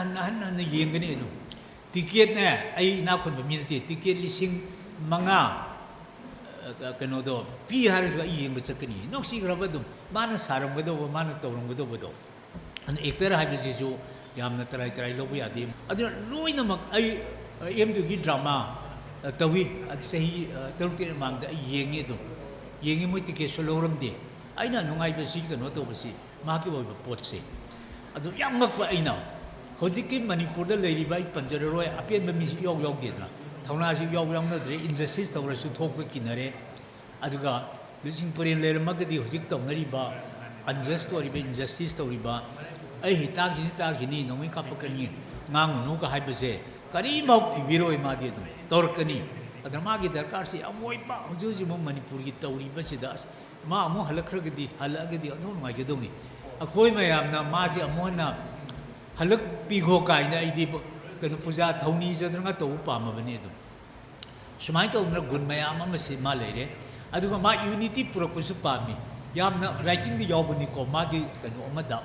yengani adu ticket ne ai na khon ba minute ticket lising manga kano do pi har ba yeng ba chakani noksi graba dum mana saram ba do mana tawram ba do an actor ha bi ju yamna tarai lobu ya dim adu loina mak ai em du gi drama tawi at sahi tarukti mang da yengi dum yengi mo ticket so loram de aina nungai ba si kano to ba si ma ki ba pot se adu yam mak ba aina hojiki manipur da leiri ba panjaro roi apen ba mi yog de na thawna si yog na de injustice tawra su thok ba kinare aduga lusing purin leir mak di hojik tawngari ba unjust ori ba injustice tori ba ai hita gini nongai ka pakani ngang nu ka haiba se kari mau pibiroi ma de dum torkani adama gi darkar se amoi ba hoju ji mo manipur gi tawri ba se das ma amu halakhra gidi halagadi adon ma gi doni akhoi mayam na ma ji amu na halak pi go kai na idi kanu puja thawni jadranga to pa ma bane dum sumai to na gun mayam ma se ma leire aduga ma unity purapus pa mi yamna writing di yobuni ko ma gi kanu amada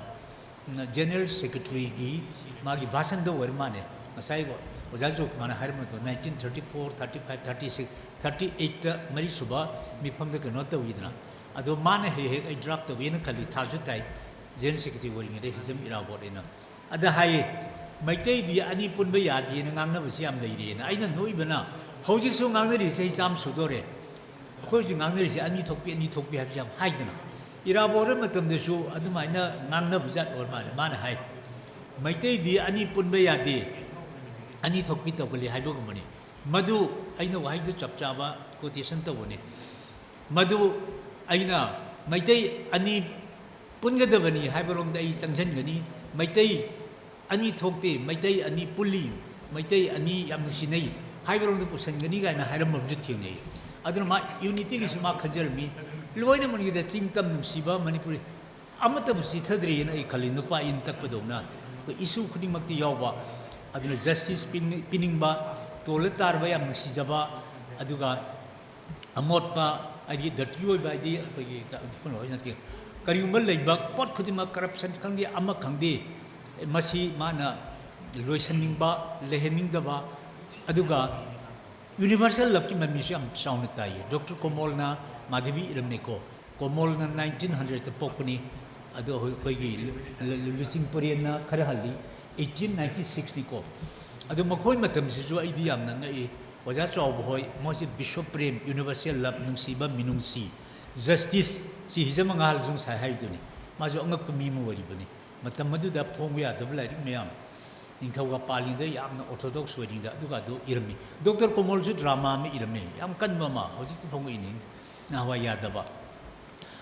general secretary gi ma gi bhasan do warma ne asai go ojajo mana harma to 1934 35 36 38 mari suba mi pham de no to widna ado man he ai drop to win khali thaju tai general secretary wori nge de hizam ira bod ina ada hai maitei di ani pun ba ya di na ngang na ba siam dei re na aina noi bana hojik so ngang na ri sei jam su do re khoi ji ngang na ri ani thok pi ha jam hai dana ira bod ma tam de su adu mai na ngang na bu jat or ma ne man hai maitei di ani pun ba ya di ani thok pi to gele hai bo gmani madu aina wai du chap cha ba quotation to bone madu aina maitei ani punga da bani hai borom dai sangjan gani maitei ani thokte maitei ani puli maitei ani yam sinai hai borom da pusan gani ga na hairam mabju thingai aduna ma unity gi sma khajar mi loina man gi da chingtam nusiba manipuri amata bu sithadri na ai khali nupa in tak padona ko isu khuni makti yawba aduna justice pinning ba toletar ba yam nusijaba aduga ꯑꯃꯣꯠꯄ ꯍꯥꯏꯗꯤ dirty ꯑꯣꯏꯕ ꯍꯥꯏꯗꯤ ꯑꯩꯈꯣꯏꯒꯤ ꯀꯩꯅꯣ ꯅꯠꯇꯦ ꯀꯔꯤꯒꯨꯝꯕ ꯂꯩꯕ ꯄꯣꯠ ꯈꯨꯗꯤꯡꯃꯛ ꯀꯔꯞꯁꯟ ꯈꯪꯗꯦ ꯑꯃ ꯈꯪꯗꯦ ꯃꯁꯤ ꯃꯥꯅ ꯂꯣꯏꯁꯤꯟꯅꯤꯡꯕ ꯂꯩꯍꯟꯅꯤꯡꯗꯕ ꯑꯗꯨꯒ यूनिवर्सल लव की मम्मी से हम चाउन ताइए डॉक्टर कोमोल ना माधवी इरमे को कोमोल ना 1900 पोकनी अदो कोई लुचिंग परियन ना खर हल्ली 1896 को अदो मखोई मतम से जो आईडी हम ना ए वजा चाव होय मोसे बिशप प्रेम यूनिवर्सल लव नुंसीबा मिनुंसी जस्टिस सी Hijam ngal jung sai hai duni ma jo angak mi mu wari bani matam madu da phong ya da blai meyam निंथौगा पालिंग यामना ऑर्थोडॉक्स वेडिंग दा दुगा दो इरमी डॉक्टर कोमल जु ड्रामा में इरमी याम कन ममा होजिक फोंग इनिंग नावा यादबा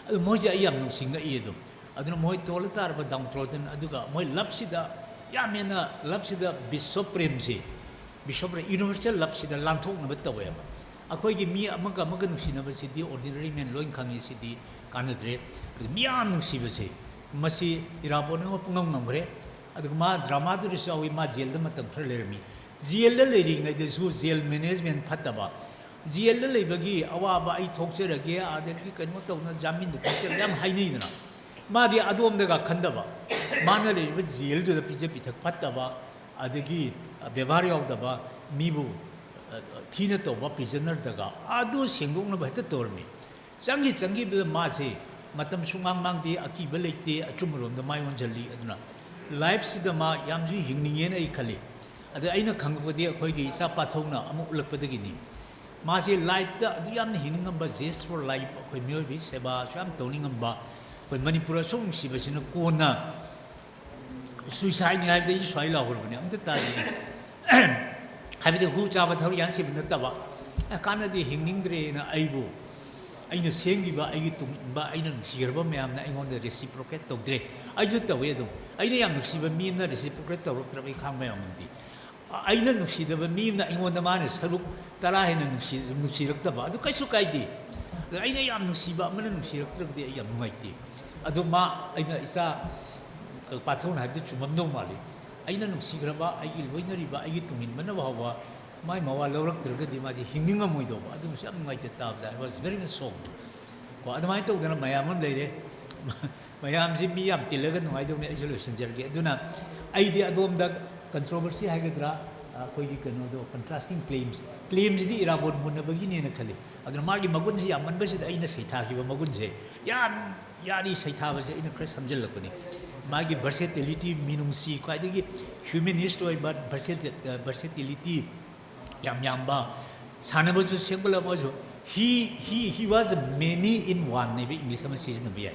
अदु मोजे याम नुसिंग इदो अदु मोय तोल तारबा डाउन ट्रोडन अदुगा मोय लपसिदा यामेना लपसिदा बिशप प्रेम से बिशप यूनिवर्सल लपसिदा लांथोक नबे तवयबा अखोयगी मी अमगा मगा नुसिनबा सिदी ऑर्डिनरी मैन लोइन खांगी सिदी कानद्रे मी याम नुसिबसे मसी इराबोन पुंगम नंबरे अदुमा ड्रामा दुरिसो वी मा जेल द मतम खर लेरमी जेल ल लेरिंग दसु जेल मैनेजमेंट फतबा जेल ल लेबगी अवाबा आई थोकचरगे आदगी कनो तौना जामिन द थोकचर याम हाइनैदना मादि अदोमदगा खंदबा माना लेबा जेल दु पिजे पिथक फतबा अदगी व्यवहार यावदबा मीबु थीना तोबा प्रिजनर दगा आदु सेंगोंना बहत तोरमी चंगी मासे मतम सुंगांग मांगदे अकीब लेते अचुमरोम द मायोन जल्ली अदुना लाइफ सिदमा यामजु हिंगनिंगेन आई खले अद अइना खंगबदि अखोयगी इसा पाथौना अमु उलकपदगिनी मासे लाइफ दा अदु याम हिंगनिंगम जेस्ट फॉर लाइफ अखोय मियोबि सेवा साम तौनिंगम अखोय मणिपुर सोंग सिबसिना कोना सुइसाइड हाइबदि स्वाइ लाहरबनि अमत तारि हाइबदि हु चाबा थौ यान सिब नतबा कानदि हिंगनिंग्रेना आइबु अइना सेंगिबा आइगी तुंबा अइना नुसिगरबा मयामना अइगोंदा रेसिप्रोकेट तौद्रे आइजु तवे दum अइना याम नुसिबा मीना रेसिप्रोकेट तौरक्त्रबे खांबा यामंदी अइना नुसिदबा मीना अइगोंदा माने सरुक तरा हेना नुसिरक्तबा अदु कैसु काइदे अइना याम नुसिबा अमना नुसिरक्त्रबदि अइ याम नुगाइते अदु मा अइना इसा पाथौना हाइबदि चुममनो माले अइना नुसिगरबा अइगी लोइनरिबा अइगी तुंगिनबना बावा माय मवा लौरक्त्रगदि माजे हिंगनिंगमोइदोबा अदु याम नुगाइते ताबदा वाज वेरी सॉ को अदमाय तौदना मयाम लेरे मयाम जी मी याम तिलगा नुगाइदोने आइसोलेशन जरगे अदुना आइदि अदोमदा कंट्रोवर्सी हाइगद्रा कोइदि कनोदो कंट्रास्टिंग क्लेम्स दि इराबोन मुनबगी नेना खले अदुना मागी मगुन से याम मनबसे आइना सैथागिबा मगुन से याम यारी सैथाबसे आइना खरे समजलकनी मागी वर्सेटिलिटी मिनुंसी क्वाइदगी ह्यूमनिस्ट ओइ बट वर्सेटिलिटी याम यामबा सानबजु सेंबलबजु he was many in one ने भी इंग्लिश में सीजन भी है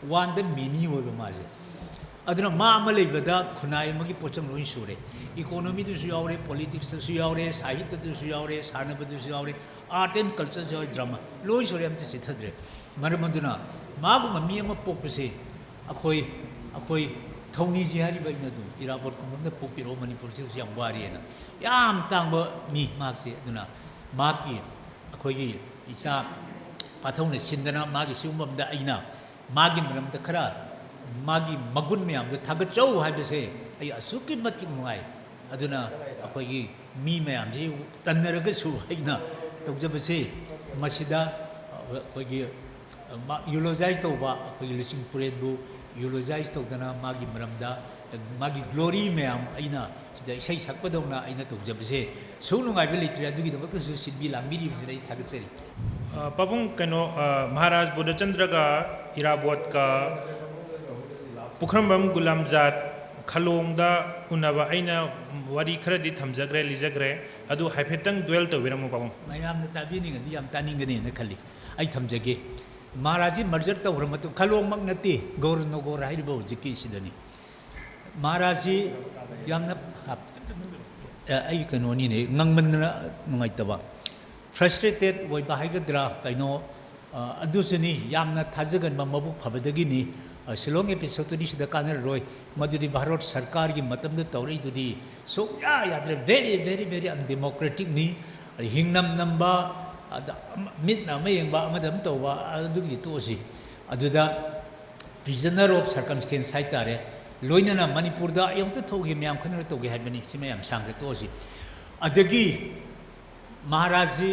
one the many वो भी माजे अदना माँ अमले बदा खुनाई मगी पोचंग लोइन सूरे इकोनॉमी तो सुयावरे पॉलिटिक्स तो सुयावरे साहित्य तो सुयावरे सानब तो सुयावरे आर्ट एंड कल्चर जो ड्रामा लोइन सूरे हमसे चिथद्रे मर मंदुना माँ को मम्मी अम्म पोपसे अखोई थौनी जिहारी बाई नदु इराबोट को मंद पोपिरो मणिपुर से उसे अम्बारी है ना याम तांग मी माँ से अदना माँ की अखोई इसा पाथौने सिंदना मागी सिउममदा अइना मागी मरमदा खरा मागी मगुन म्याम द थागचौ हाइबसे अइ असुकि मति नुगाई अदुना अखोई मी म्याम जे तन्नरगसु अइना तौजबसे मसिदा अखोई यूलोजाइज तौबा अखोई लिसिंग पुरेबु यूलोजाइज तौदना मागी मरमदा मागी ग्लोरी म्याम अइना सिदा इसै सकपदौना अइना तौजबसे सु नुगाइबे लेत्रे अदुगी दबकसु सिबी लांबिरी बिरै थागचरी पाबुंग कनो महाराज बुद्धचंद्र का इराबोट का पुखरमबम गुलामजात खलोंगदा उनबा अइना वारी खरदि थमजग्रे लिजग्रे अदु हाइफेतंग दुएल तो विरमु पाबुंग मयाम ताबिनिगदि याम तानिंगने न खली आई थमजगे महाराजी मर्जर तौरमतु खलोंगमक नति गौर नगौर हाइबो जिकी सिदनी महाराजी यामना आई कनोनी ने ngangmanna nungaitaba frustrated way bahaigadra kaino adusini yamna thajagan mabu phabadagini silong episode ni sida kanar roi maduri bharat sarkar gi matam da tawri dudi so yadre very undemocratic ni hingnam namba mit na mayeng ba amadam tawba adugi tosi aduda prisoner of circumstance haitare loinana manipur da yamta thogi myam khanar togi haibani simayam sangre tosi adagi महाराजी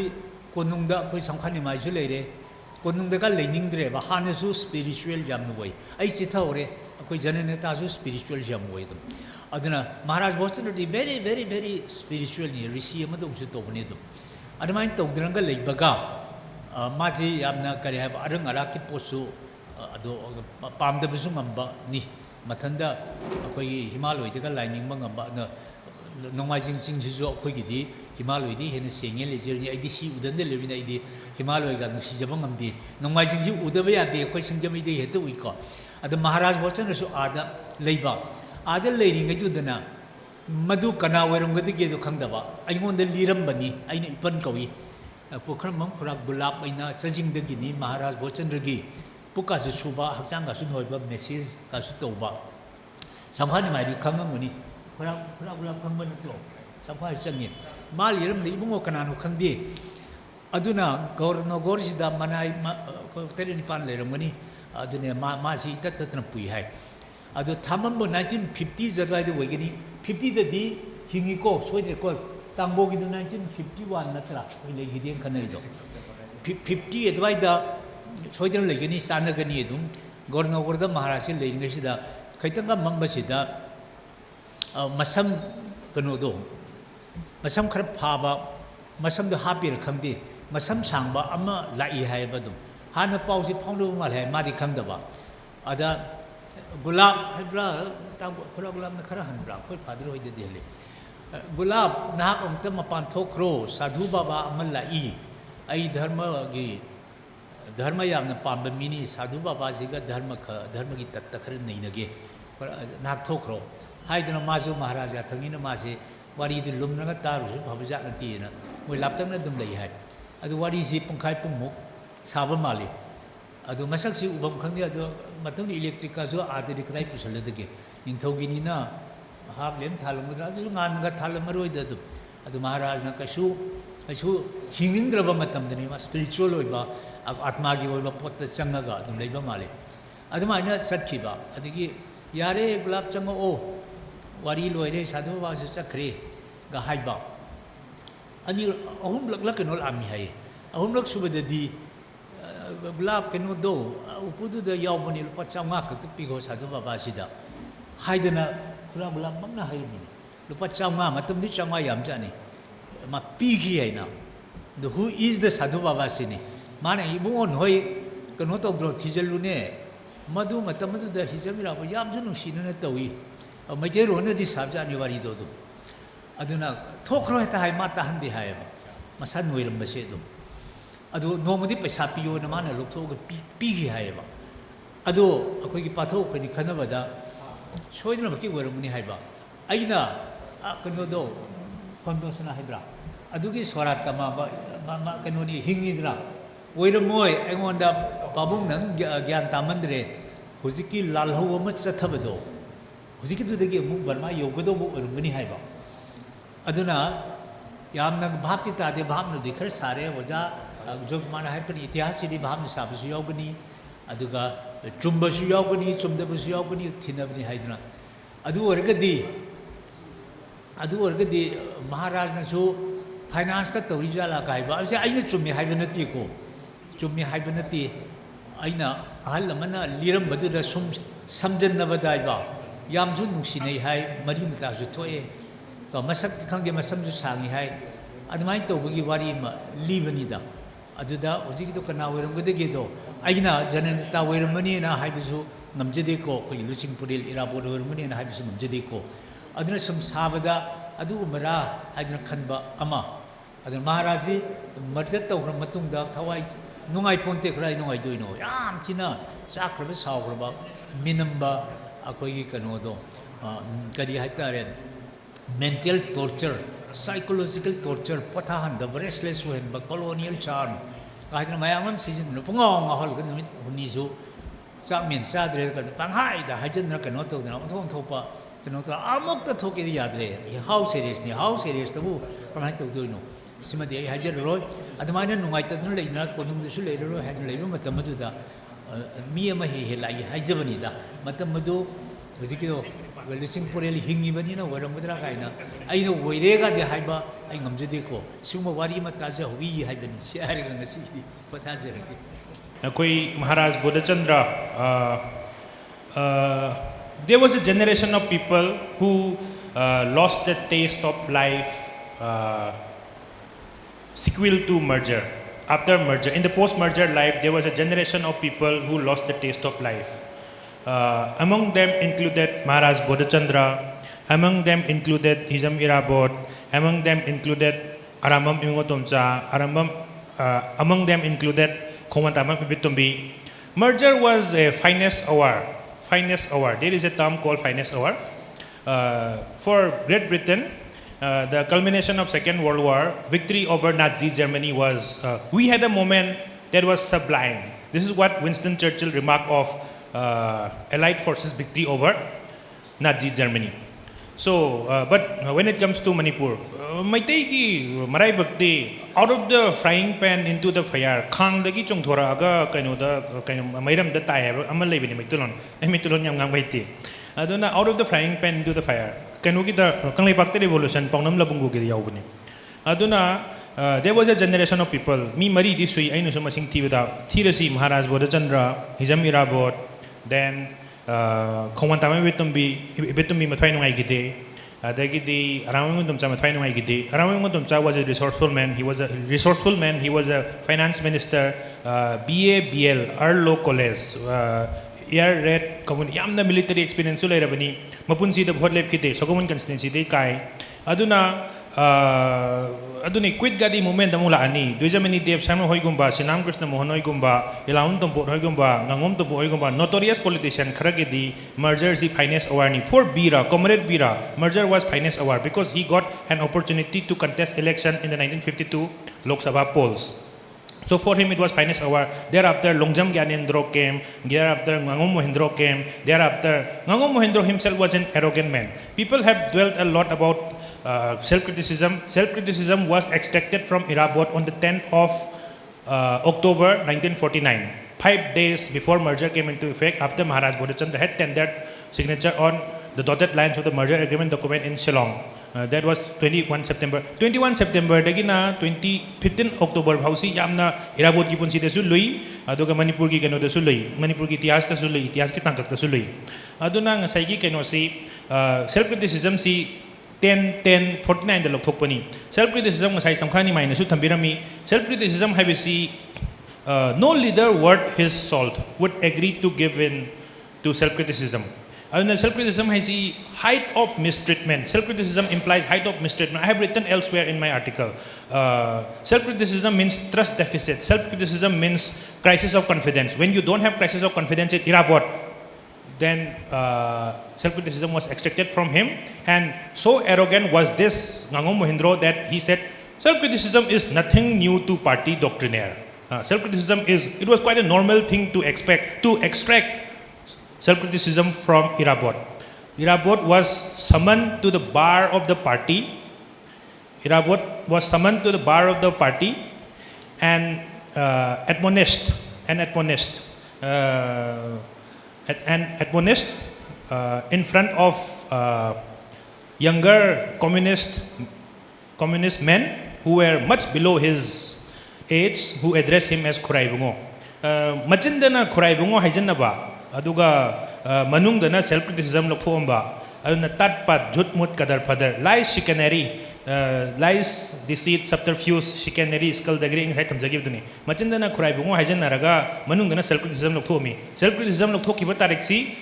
ꯀꯣꯅꯨꯡꯗ ꯑꯩꯈꯣꯏ ꯁꯝꯈꯥꯅꯤꯃꯥꯏꯁꯨ ꯂꯩꯔꯦ ꯀꯣꯅꯨꯡꯗꯒ ꯂꯩꯅꯤꯡꯗ꯭ꯔꯦꯕ ꯍꯥꯟꯅꯁꯨ spiritual ꯌꯥꯝꯅ ꯑꯣꯏ ꯑꯩ ꯆꯤꯊꯍꯧꯔꯦ ꯑꯩꯈꯣꯏ ꯖꯅꯅꯦꯇꯥꯁꯨ spiritual ꯌꯥꯝ ꯑꯣꯏ ꯑꯗꯨꯝ ꯑꯗꯨꯅ ꯃꯍꯥꯔꯥꯖ ꯕꯣꯁꯇꯟꯗꯤ ꯚꯦꯔꯤ ꯁ꯭ꯄꯤꯔꯤꯆꯨꯋꯦꯜꯅꯤ ꯔꯤꯁꯤ ꯑꯃꯗꯧꯁꯨ ꯇꯧꯕꯅꯤ ꯑꯗꯨꯝ ꯑꯗꯨꯃꯥꯏꯅ ꯇꯧꯗꯅꯒ ꯂꯩꯕꯒ ꯃꯥꯁꯤ ꯌꯥꯝꯅ ꯀꯔꯤ ꯍꯥꯏꯕ ꯑꯔꯪ ꯑꯔꯥꯛꯀꯤ ꯄꯣꯠꯁꯨ ꯑꯗꯣ ꯄꯥꯝꯗꯕꯁꯨ ꯉꯝꯕꯅꯤ ꯃꯊꯟꯗ ꯑꯩꯈꯣꯏꯒꯤ ꯍꯤꯃꯥꯂꯣꯏꯗꯒ ꯂꯥꯏꯅꯤꯡꯕ ꯉꯝꯕ ꯅꯣꯡꯃꯥꯏꯖꯤꯡ ꯆꯤꯡꯁꯤꯁꯨ ꯑꯩꯈꯣꯏꯒꯤꯗꯤ ꯍꯤꯃꯥꯂꯣꯏꯗꯤ ꯍꯦꯟꯅ ꯁꯦꯡꯉꯦ ꯂꯩꯖꯔꯤꯅꯤ ꯑꯩꯗꯤ ꯁꯤ ꯎꯗꯅ ꯂꯩꯕꯅꯤꯅ ꯑꯩꯗꯤ ꯍꯤꯃꯥꯂꯣꯏꯒ ꯅꯨꯡꯁꯤꯖꯕ ꯉꯝꯗꯦ ꯅꯣꯡꯃꯥꯏꯖꯤꯡꯁꯤ ꯎꯗꯕ ꯌꯥꯗꯦ ꯑꯩꯈꯣꯏ ꯁꯤꯡꯖꯃꯩꯗꯒꯤ ꯍꯦꯛꯇ ꯎꯏꯀꯣ ꯑꯗꯣ ꯃꯍꯥꯔꯥꯖ ꯕꯣꯁꯇꯟꯅꯁꯨ ꯑꯥꯗ ꯂꯩꯕ ꯑꯥꯗ ꯂꯩꯔꯤꯉꯩꯗꯨꯗꯅ ꯃꯗꯨ ꯀꯅꯥ ꯑꯣꯏꯔꯝꯒꯗꯒꯦꯗꯣ ꯈꯪꯗꯕ ꯑꯩꯉꯣꯟꯗ ꯂꯤꯔꯝꯕꯅꯤ ꯑꯩꯅ ꯏꯄꯟ ꯀꯧꯏ ꯄꯨꯈ꯭ꯔꯝꯕꯝ ꯈꯨꯔꯥꯛ ꯒꯨꯂꯥꯞ ꯑꯩꯅ ꯆꯖꯤꯡꯗꯒꯤꯅꯤ ꯃꯍꯥꯔꯥꯖ ꯕꯣꯁꯆꯟꯗ꯭ꯔꯒꯤ ꯄꯨꯛꯀꯥꯁꯨ ꯁꯨꯕ ꯍꯛꯆꯥꯡꯒꯁꯨ ꯅꯣꯏꯕ ꯃꯦꯁꯦꯖꯀꯁꯨ ꯇꯧꯕ ꯁꯝꯐꯥꯅꯤꯃꯥꯏꯗꯤ ꯈꯪꯉꯝꯒꯅꯤ ꯈꯨꯔꯥꯛ ꯒꯨꯂꯥꯞ ꯈꯪꯕ ꯅꯠꯇ꯭ꯔꯣ ꯁꯝꯐꯥꯏ ꯆꯪꯉꯦ ꯃꯥ ꯂꯤꯔꯝꯕ ꯏꯕꯨꯡꯉꯣ ꯀꯅꯥꯅꯣ ꯈꯪꯗꯦ ꯑꯗꯨꯅ ꯒꯧꯔꯅꯣꯒꯣꯔꯁꯤꯗ ꯃꯅꯥꯏ 9 ꯂꯩꯔꯝꯒꯅꯤ ꯑꯗꯨꯅꯦ ꯃꯥꯁꯤ ꯏꯇꯠ ꯇꯠꯇꯅ ꯄꯨꯏ ꯍꯥꯏ ꯑꯗꯣ ꯊꯥꯃꯝꯕ 1950 ꯑꯗꯨꯋꯥꯏꯗ ꯑꯣꯏꯒꯅꯤ 50ꯗꯗꯤ ꯍꯤꯡꯉꯤꯀꯣ ꯁꯣꯏꯗ꯭ꯔꯦꯀꯣ ꯇꯥꯡꯕꯣꯒꯤꯗꯨ 1951 ꯅꯠꯇ꯭ꯔꯥ ꯑꯩꯈꯣꯏ ꯂꯩꯈꯤꯗꯦꯅ ꯈꯟꯅꯔꯤꯗꯣ 50 ꯑꯗꯨꯋꯥꯏꯗ ꯁꯣꯏꯗꯅ ꯂꯩꯒꯅꯤ ꯆꯥꯟꯅꯒꯅꯤ ꯑꯗꯨꯝ ꯒꯧꯔꯅꯣꯒꯣꯔꯗ ꯃꯍꯥꯔꯥꯖꯁꯤ ꯂꯩꯔꯤꯉꯩꯁꯤꯗ ꯈꯤꯇꯪꯒ ꯃꯝꯕꯁꯤꯗ ꯃꯁꯝ ꯀꯩꯅꯣꯗꯣ ꯃꯁꯝ ꯈꯔ ꯐꯥꯕ ꯃꯁꯝꯗꯣ ꯍꯥꯞꯄꯤꯔ ꯈꯪꯗꯦ ꯃꯁꯝ ꯁꯥꯡꯕ ꯑꯃ ꯂꯥꯛꯏ ꯍꯥꯏꯌꯦꯕ ꯑꯗꯨꯝ ꯍꯥꯟꯅ ꯄꯥꯎꯁꯤ ꯐꯥꯎꯅꯕ ꯃꯥꯜꯂꯦ ꯍꯥꯏ ꯃꯥꯗꯤ ꯈꯪꯗꯕ ꯑꯗ ꯒꯨꯂꯥꯞ ꯍꯥꯏꯕ꯭ꯔꯥ ꯈꯨꯔꯥꯛ ꯒꯨꯂꯥꯞꯅ ꯈꯔ ꯍꯟꯕ꯭ꯔꯥ ꯑꯩꯈꯣꯏ ꯐꯥꯗꯔ ꯍꯣꯏꯗꯗꯤ ꯍꯜꯂꯤ ꯒꯨꯂꯥꯞ ꯅꯍꯥꯛ ꯑꯃꯨꯛꯇ ꯃꯄꯥꯟ ꯊꯣꯛꯈ꯭ꯔꯣ ꯁꯥꯙꯨ ꯕꯥꯕꯥ ꯑꯃ ꯂꯥꯛꯏ ꯑꯩ ꯙꯔꯃ ꯌꯥꯝꯅ ꯄꯥꯝꯕ ꯃꯤꯅꯤ ꯁꯥꯙꯨ ꯕꯥꯕꯥꯁꯤꯒ ꯙꯔꯃꯒꯤ ꯇꯠꯇ ꯈꯔ ꯅꯩꯅꯒꯦ ꯅꯍꯥꯛ ꯊꯣꯛꯈ꯭ꯔꯣ ꯍꯥꯏꯗꯅ ꯃꯥꯁꯨ ꯃꯍꯥꯔꯥꯖ ꯌꯥꯊꯪꯅꯤꯅ ꯃꯥꯁꯦ ꯋꯥꯔꯤꯗꯨ ꯂꯨꯝꯅꯒ ꯇꯥꯔꯨꯁꯨ ꯐꯕꯖꯥꯠ ꯅꯠꯇꯦꯅ ꯃꯣꯏ ꯂꯥꯞꯇꯛꯅ ꯑꯗꯨꯝ ꯂꯩ ꯍꯥꯏ ꯑꯗꯨ ꯋꯥꯔꯤꯁꯤ ꯄꯨꯡꯃꯨꯛ ꯁꯥꯕ ꯃꯥꯜꯂꯤ ꯑꯗꯨ ꯃꯁꯛꯁꯤ ꯎꯐꯝ ꯈꯪꯗꯦ ꯑꯗꯣ ꯃꯇꯨꯡꯗ ꯏꯂꯦꯛꯇ꯭ꯔꯤꯛꯀꯁꯨ ꯑꯥꯗꯗꯤ ꯀꯗꯥꯏ ꯄꯨꯁꯜꯂꯗꯒꯦ ꯅꯤꯡꯊꯧꯒꯤꯅꯤꯅ ꯍꯥꯞꯂꯦꯝ ꯊꯥꯜꯂꯝꯒꯗ꯭ꯔꯥ ꯑꯗꯨꯁꯨ ꯉꯥꯟꯅꯒ ꯊꯥꯜꯂꯝꯃꯔꯣꯏꯗ ꯑꯗꯨꯝ ꯑꯗꯨ ꯃꯍꯥꯔꯥꯖꯅ ꯀꯩꯁꯨ ꯍꯤꯡꯅꯤꯡꯗ꯭ꯔꯕ ꯃꯇꯝꯗꯅꯤ ꯃꯥ ꯁ꯭ꯄꯤꯔꯤꯆꯨꯋꯦꯜ ꯑꯣꯏꯕ आत्मा की पोत चंगा लेब माले अदुमाइना चटखिबा अदगी यारे गुलाब चंगो ओ वारी लोइरे साधु बाबा से चखरे गा हाइबा अनि अहुम लक कनो लामी हाय अहुम लक सुबददी गुलाब कनो दो उपुदु द यावबनी लुपा चांगा खत पिगो साधु बाबा सिदा हाइदना गुलाब गुलाब मगना हाइमिनी लुपा चांगा मतम दि चांगा याम जानी मा पिगी हाइना द who is the sadhu baba सिनी माने इबुंगोन होय कनो तौद्रो थिजलुने मधु मतमदुदा हिजमिराबो यामजु नुसिनना तवी मैतेरोनदि साबजानि वारी दो दुम अदुना थोखरो हेता हाय माता हंदे हायबा मसा नोइरमबसे दुम अदु नोमदि पैसा पियो न माने लोथोग पिगी हायबा अदु अखोगी पाथो खनि खनबदा सोइदना बकी वरमुनि हायबा अइना कनो दो कोंदोसना हायब्रा अदुगी स्वरात तमा कनोनि हिंगिद्रा ओइरमोय एगोंदा पाबुंग नंग ज्ञान तामंद्रे हुजिकी लालहौ अम चथबदो हुजिकी दुदगी मुक बर्मा योगदो बो ओरमगनी हायबा अदुना यामना भापति तादे भावना दिखर सारे वजा जो माना है पण इतिहास सिदि भावना साबसु योगनी अदुगा चुंबसु योगनी चुंदबसु योगनी थिनबनी हायदना अदु ओरगदी महाराज नसु फाइनेंस का तौरी जाला कायबा असे आइना चुम्मे हायबा नती को चुम्मे हायबा नती आइना अहल लमना लिरम बदुदा सुम समजन्नबदायबा यामजु नुसिनै हाय मरि मताजु थोए तो मसक खंगे मसमजु सांगी हाय अदमाय तौबगी वारी म लीबनीदा अदुदा होजिगिदो कना वरमगदगेदो आइना जननता वरमनीना हायबसु नमजदेको कोइ लुचिंग पुरिल इराबोद वरमनीना हायबसु नमजदेको अदुना सम साबदा अदु मरा हायना खनबा अमा अदु महाराजी मर्जत तौग्र मतुंगदा थवाई नुंगाई पोंते खराई नुंगाई दोइनो याम किना चाख्रबा सावग्रबा मिनम्बा अखोगी कनोदो करी हायतारे मेंटल टॉर्चर साइकोलॉजिकल टॉर्चर पथाहन द रेस्टलेस वेन ब कॉलोनियल चार्म गाइना मयामम सीजन फुंगा ngahol kan numit hunnisu चाकमेन चाद्रे kan panghaida hajinna kano tawdana onthong thopa kano ta amok ta thoke yadre how serious tabu kamai tawdoino simadi ai hajar roi admaina nungai tadun leina konung du su leiro han leiba matamadu da mi ama he lai hajabani da matamadu hojiki do ꯂꯤꯁꯤꯡ ꯄꯣꯔꯦꯜ ꯍꯤꯡꯉꯤꯕꯅꯤꯅ ꯑꯣꯏꯔꯝꯒꯗ꯭ꯔꯥ ꯀꯥꯏꯅ ꯑꯩꯅ ꯑꯣꯏꯔꯦꯒꯗꯤ ꯍꯥꯏꯕ ꯑꯩ ꯉꯝꯖꯗꯦꯀꯣ ꯁꯤꯒꯨꯝꯕ ꯋꯥꯔꯤ ꯑꯃ ꯇꯥꯖꯍꯧꯏ ꯍꯥꯏꯕꯅꯤ ꯁꯤ ꯍꯥꯏꯔꯒ ꯉꯁꯤꯒꯤꯗꯤ ꯄꯣꯊꯥꯖꯔꯒꯦ Akoi Maharaj Bodhachandra, there was a generation of people who lost the taste of life sequel to merger. After merger, in the post-merger life, there was a generation of people who lost the taste of life. Among them included Maharaj Bodhachandra, among them included Hizam Irabot, among them included Aramam Imungotomcha, among them included Komantamam Ibitumbi. Merger was a finest hour. Finest hour. There is a term called finest hour. For Great Britain, the culmination of Second World War, victory over Nazi Germany was, we had a moment that was sublime. This is what Winston Churchill remarked of Allied forces victory over Nazi Germany. So, but when it comes to Manipur, maray bakti out of the frying pan into the fire, khang dagi chong thora aga mayram da tai amal lebi ni mitulon yam ngang baiti. Aduna out of the frying pan into the fire. Kanu kita kanglay bakti revolution pangnam labunggo gidi yaubani. Aduna there was a generation of people. Mi mari disui ay nusu masing tibida. Thirasi Maharaj Bodhachandra, Hizam Irabot, then Kawantama Bitumbi Matwai Nungai Gide, Dagidi Aramuntumcha Matwai Nungai Gide. Aramuntumcha was a resourceful man. He was a finance minister, BABL, Arlo College, Air Red, Yamna military experience, Sulerabani, Mapunsi the Hotlep Kite, Sokomun constituency, they kai. Aduna quit gadi moment mula ani Dujamani Dev Samuel Hoigumba, Sinam Krishna Mohan Hoigumba, Ilaun Tumpo Hoigumba, Nangom Tumpo Hoigumba, notorious politician Kragedi, merger is the finest award. For Bira, Comrade Bira, merger was finest award because he got an opportunity to contest election in the 1952 Lok Sabha polls. So for him it was finest hour. Thereafter Longjam Gyanendra came, thereafter Ngangom Mohindro came, thereafter Ngangom Mohindro himself was an arrogant man. People have dwelt a lot about self-criticism. Self-criticism was extracted from Irabot on the 10th of October 1949. 5 days before merger came into effect, after Maharaj Bodhachandra had tendered signature on the dotted lines of the merger agreement document in Shillong. That was 21 September. 21 September, dagina 15 October, Hausi Yamna, Irabot Kipunsi de Sului, Adoga Manipur ki Kano de Sului, Manipur ki Tias de Sului, Tias ki Tangkak de Sului. Aduna nga Saigi Kano si self-criticism si 10-49 the Lokopani. Self-criticism was high Samkhani minus Utambirami. Self-criticism have si no leader worth his salt would agree to give in to self-criticism. Self-criticism has the height of mistreatment. Self-criticism implies height of mistreatment. I have written elsewhere in my article. Self-criticism means trust deficit. Self-criticism means crisis of confidence. When you don't have crisis of confidence in Irabot, then self-criticism was extracted from him. And so arrogant was this Ngangom Mohindro that he said, self-criticism is nothing new to party doctrinaire. Self-criticism it was quite a normal thing to expect, to extract self-criticism from Irabot. Irabot was summoned to the bar of the party. Irabot was summoned to the bar of the party and admonished in front of younger communist men who were much below his age, who addressed him as Khurai Bungo. Macindana Khurai Bungo haijanaba. Aduga manungdana self-criticism lokfoomba. Aduna tatpat, jutmut, kadar padar, lies, chicanery, lies, deceit, subterfuge, chicanery, skullduggery, ing haitam jagibdani. Macindana Khurai Bungo haijan naraga manungdana self-criticism lokfomi. Self-criticism lokfokiba tariksi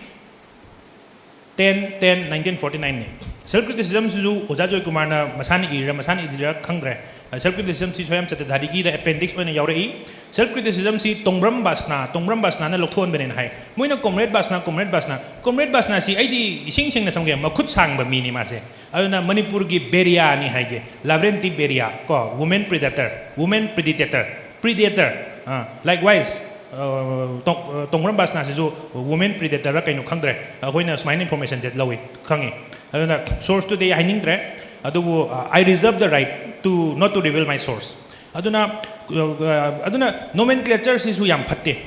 10-10-1949 self-criticism su Ojajoy Kumarna Masani Idira Kangre. Self-criticism si Soyam Satadharigi, the appendix when Yauri. Self-criticism si Tongbram Basna na Lokton Benin Hai. Moina Comrade Basna si ID Sing Sing Nathangam, Makut Sang Minimase. Ayuna Manipurgi Beria ni Haige, Lavrenti Beria, woman predator. Likewise, Tongbram Basna is a woman predator, Rakano Kangre, when a smile information that Lowy Kangi. Source today, I think I reserve the right to not to reveal my source. Aduna nomenclature is Uyam Pate.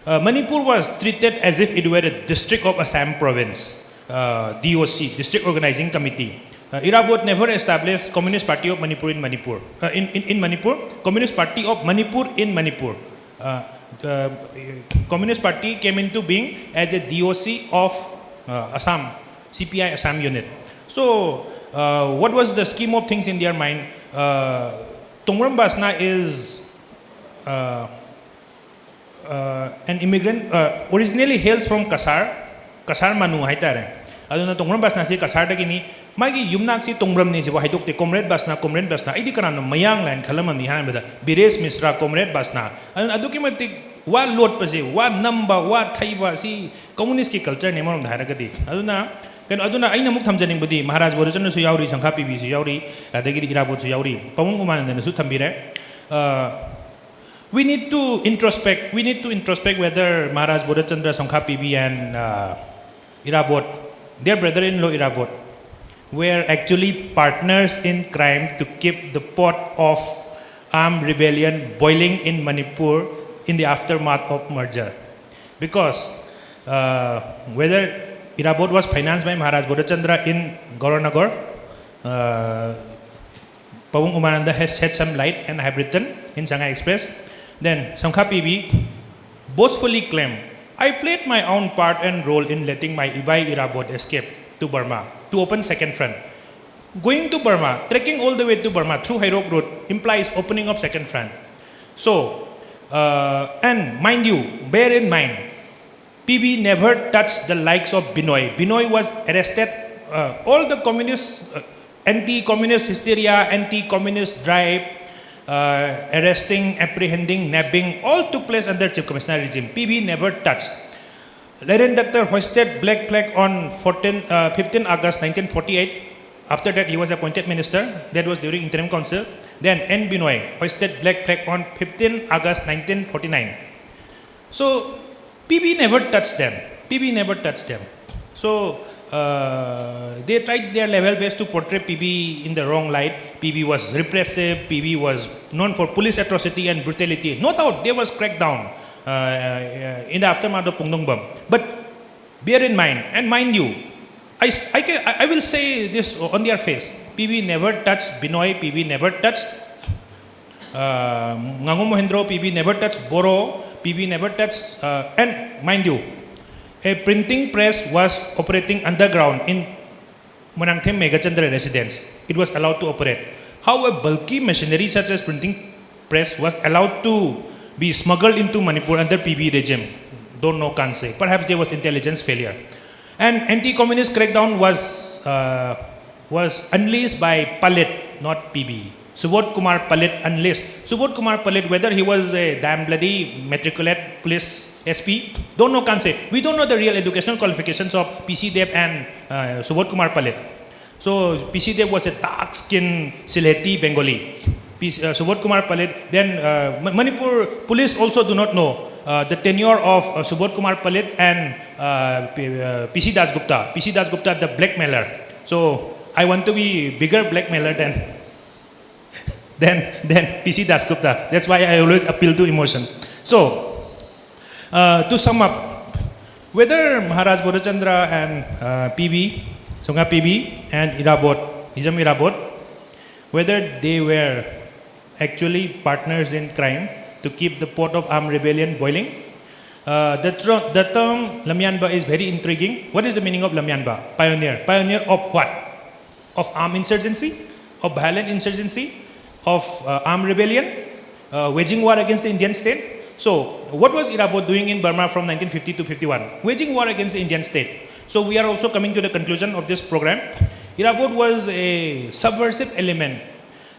Manipur was treated as if it were a district of Assam province. DOC, District Organizing Committee. Irabot never established Communist Party of Manipur in Manipur. In Manipur, Communist Party of Manipur in Manipur. Communist Party came into being as a DOC of Assam, CPI Assam unit. So, what was the scheme of things in their mind? Tongram Basna is an immigrant, originally hails from Kasar Manu haitare. Aduna Tongram Basna si Kasar dagini magi yumnak si Tongram ni si wahidukte Comrade Basna idi kanana mayang lan khalamam ni han bada Bires Misra Comrade Basna. Aduna aduki matik wa lot pa si wa namba wa thaiba si communist ki culture ne marom dhara gadi. Aduna aina muk thamjaning budi Maharaj Bodhachandra su yauri Sangha PB su yauri adagi Irabot su yauri Pawang Umananda su thambire. We need to introspect whether Maharaj Bodhachandra, Sangha PB and Irabot, their brother-in-law Irabot, were actually partners in crime to keep the pot of armed rebellion boiling in Manipur in the aftermath of merger. Because whether Irabot was financed by Maharaj Bodhachandra in Gauranagar, Pawang Umananda has shed some light, and I have written in Shanghai Express. Then Sangha PB boastfully claimed, I played my own part and role in letting my Ibai Irabot escape to Burma to open second front. Going to Burma, trekking all the way to Burma through Hairok Road implies opening of second front. So, and mind you, bear in mind, PB never touched the likes of Binoy. Binoy was arrested, all the communist, anti-communist hysteria, anti-communist drive, arresting, apprehending, nabbing, all took place under Chief Commissioner regime. PB never touched. Laren Dakhtar hoisted black flag on 15 August 1948. After that, he was appointed minister. That was during interim council. Then N. Binoy hoisted black flag on 15 August 1949. So, PB never touched them. PB never touched them. So, they tried their level best to portray PB in the wrong light. PB was repressive, PB was known for police atrocity and brutality. No doubt there was crackdown in the aftermath of Pungdong Bomb. But bear in mind, and mind you, I will say this on their face, PB never touched Binoy, PB never touched Ngango Mohendro, PB never touched Boro, PB never touched, and mind you, a printing press was operating underground in Monangthem Megachandra residence. It was allowed to operate. How a bulky machinery such as printing press was allowed to be smuggled into Manipur under PB regime? Don't know, can't say. Perhaps there was intelligence failure. And anti-communist crackdown was unleashed by Palit, not PB. Subodh Kumar Palit unleashed. Subodh Kumar Palit, whether he was a damn bloody matriculate police SP, don't know, can't say. We don't know the real educational qualifications of PC Dev and Subodh Kumar Palit. So PC Dev was a dark-skinned Sylheti Bengali. Subodh Kumar Palit. Then Manipur police also do not know the tenure of Subodh Kumar Palit and PC Das Gupta. PC Das Gupta, the blackmailer. So I want to be bigger blackmailer than PC Das Gupta. That's why I always appeal to emotion. So, to sum up, whether Maharaj Bodhachandra and PB, Sangha PB and Irabot, Nizam Irabot, whether they were actually partners in crime to keep the pot of armed rebellion boiling. The term Lamyanba is very intriguing. What is the meaning of Lamyanba? Pioneer. Pioneer of what? Of armed insurgency? Of violent insurgency? Of armed rebellion? Waging war against the Indian state? So, what was Irabot doing in Burma from 1950 to 51? Waging war against the Indian state. So, we are also coming to the conclusion of this program. Irabot was a subversive element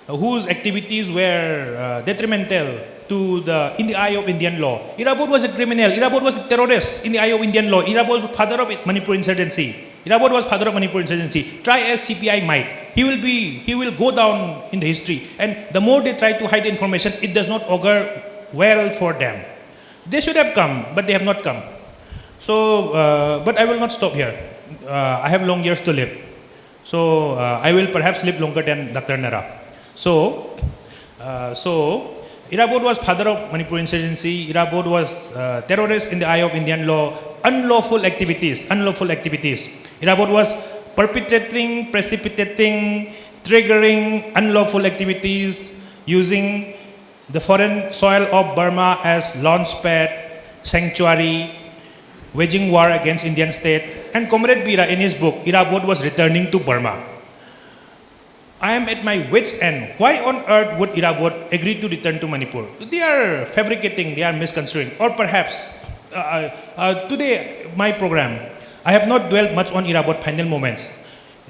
whose activities were detrimental in the eye of Indian law. Irabot was a criminal. Irabot was a terrorist in the eye of Indian law. Irabot was father of Manipur insurgency. Irabot was father of Manipur insurgency. Try as CPI might, he will go down in the history. And the more they try to hide information, it does not augur well for them. They should have come, but they have not come. So, but I will not stop here. I have long years to live. So, I will perhaps live longer than Dr. Nara. So, Irabot was father of Manipur insurgency. Irabot was terrorist in the eye of Indian law. Unlawful activities. Irabot was perpetrating, precipitating, triggering unlawful activities, using the foreign soil of Burma as launchpad, sanctuary, waging war against Indian state. And Comrade Bira, in his book, Irabot was returning to Burma. I am at my wit's end. Why on earth would Irabot agree to return to Manipur? They are fabricating, they are misconstruing. Or perhaps, today, my program, I have not dwelt much on Irabot final moments.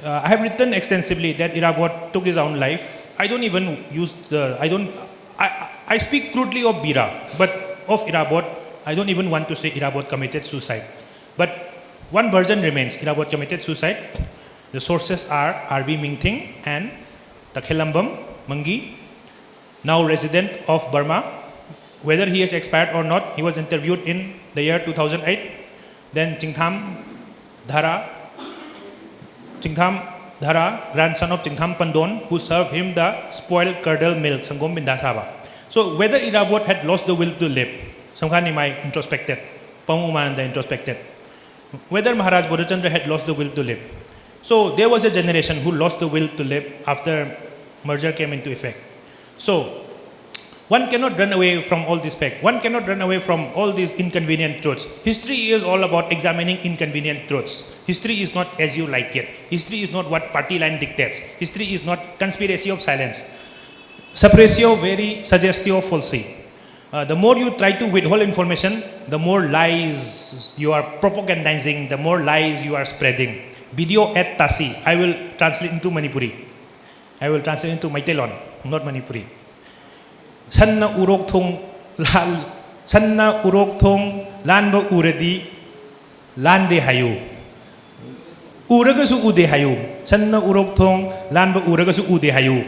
I have written extensively that Irabot took his own life. I don't even use the, I speak crudely of Bira, but of Irabot, I don't even want to say Irabot committed suicide. But one version remains, Irabot committed suicide. The sources are R.V. Mingting and Takhelambam Mangi, now resident of Burma. Whether he has expired or not, he was interviewed in the year 2008. Then Chingtham Dhara, grandson of Chingtham Pandon, who served him the spoiled curdled milk, Sangom Bindasaba. So whether Irabot had lost the will to live, Samkhanimai introspected, Pangumananda introspected. Whether Maharaj Bodhachandra had lost the will to live. So there was a generation who lost the will to live after merger came into effect. So one cannot run away from all this fact. One cannot run away from all these inconvenient truths. History is all about examining inconvenient truths. History is not as you like it. History is not what party line dictates. History is not conspiracy of silence. Suppressio veri suggestio falsi. The more you try to withhold information, the more lies you are propagandizing, the more lies you are spreading. Video at Tasi. I will translate into Manipuri. I will translate into Maitelon, not Manipuri. Sanna urok thong lan ba uradi lan de hayu. Uraga su ude hayu. Sanna urok thong lan ba uraga su ude hayu.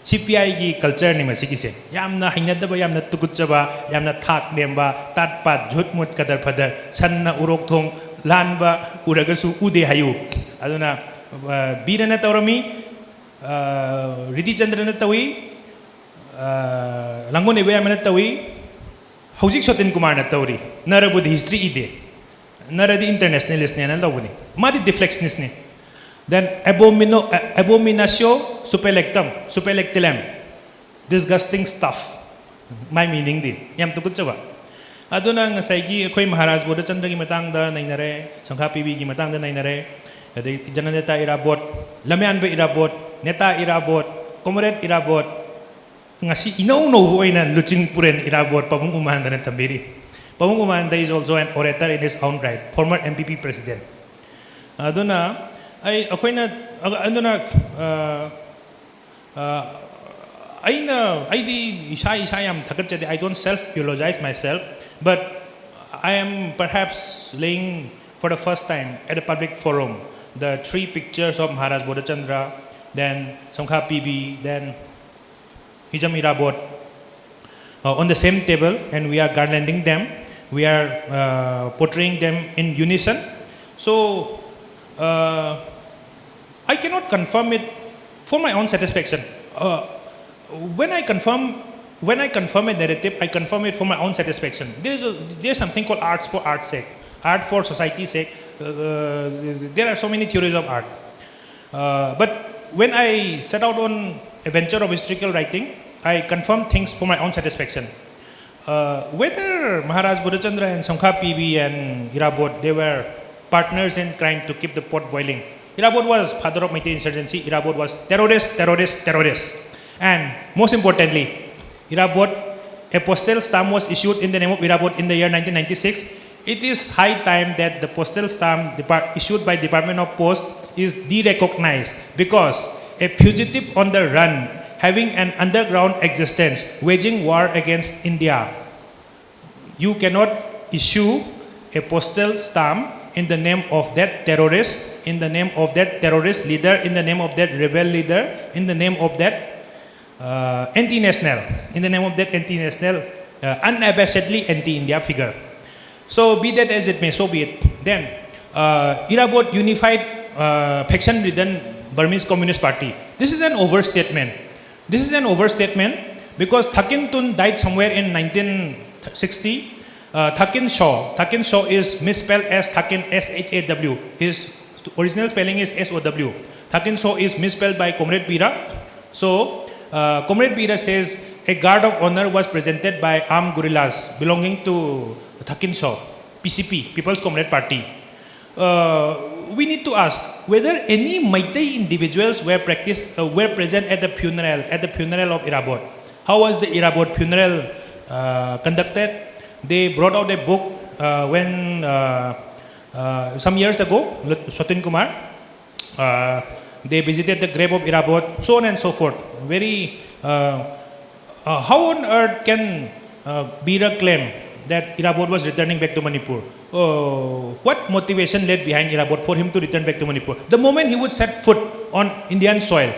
CPI ki culture ni masiki se. Yamna hinadaba yamna tukutchaba yamna thak nemba tatpat jhutmut kadar phadar. Sanna urok thong lan ba uraga su ude hayu. Aduna birana taurami Riti Chandra tawi Langon Ewe tawi Hausik Sotin Kumar tauri Narabud history ide Naradi internationalist ni anal Madi deflectionist ni. Then abominatio superlectilem, disgusting stuff. My meaning di yam tukut chaba. Aduna nga saigi ako'y Maharaj Bodhachandra ki matang da nainare, Sangha PB ki matang da nainare. Jananeta Irabot, Lamian ba Irabot, Neta Irabot, Comrade Irabot, nga si inauno ay na Luchin Puren Irabot, Pabung Umahanda ng Tambiri. Pabung Umahanda is also an orator in his own right, former MPP president. Doon ay ako'y na, ano na, ay di isa-isayam tagat siya, I don't self-eulogize myself, but I am perhaps laying for the first time at a public forum the 3 pictures of Maharaj Bodhachandra, then Sangha PB, then Hijam Irabot on the same table, and we are garlanding them. We are portraying them in unison. So I cannot confirm it for my own satisfaction. When I confirm a narrative, I confirm it for my own satisfaction. There's something called arts for art's sake, art for society's sake. There are so many theories of art. But when I set out on a venture of historical writing, I confirm things for my own satisfaction. Whether Maharaj Bodhachandra and Sangha PB and Irabot, they were partners in crime to keep the pot boiling. Irabot was father of Meitei insurgency. Irabot was terrorist. And most importantly, Irabot, a postal stamp was issued in the name of Irabot in the year 1996. It is high time that the postal stamp issued by Department of Post is de-recognized, because a fugitive on the run, having an underground existence, waging war against India, you cannot issue a postal stamp in the name of that terrorist, in the name of that terrorist leader, in the name of that rebel leader, in the name of that anti-national, unabashedly anti-India figure. So be that as it may, so be it. Then Irabot unified faction-ridden Burmese Communist Party. This is an overstatement. Because Thakin Tun died somewhere in 1960. Thakin Shaw is misspelled as Thakin, S-H-A-W. His original spelling is SOW. Thakin So is misspelled by Comrade Bira. So, Comrade Bira says a guard of honor was presented by armed guerrillas belonging to Thakin So, PCP, People's Comrade Party. We need to ask whether any Meitei individuals were present at the funeral of Irabot. How was the Irabot funeral conducted? They brought out a book when some years ago, Swatin Kumar, they visited the grave of Irabot, so on and so forth. How on earth can Bira claim that Irabot was returning back to Manipur? What motivation led behind Irabot for him to return back to Manipur? The moment he would set foot on Indian soil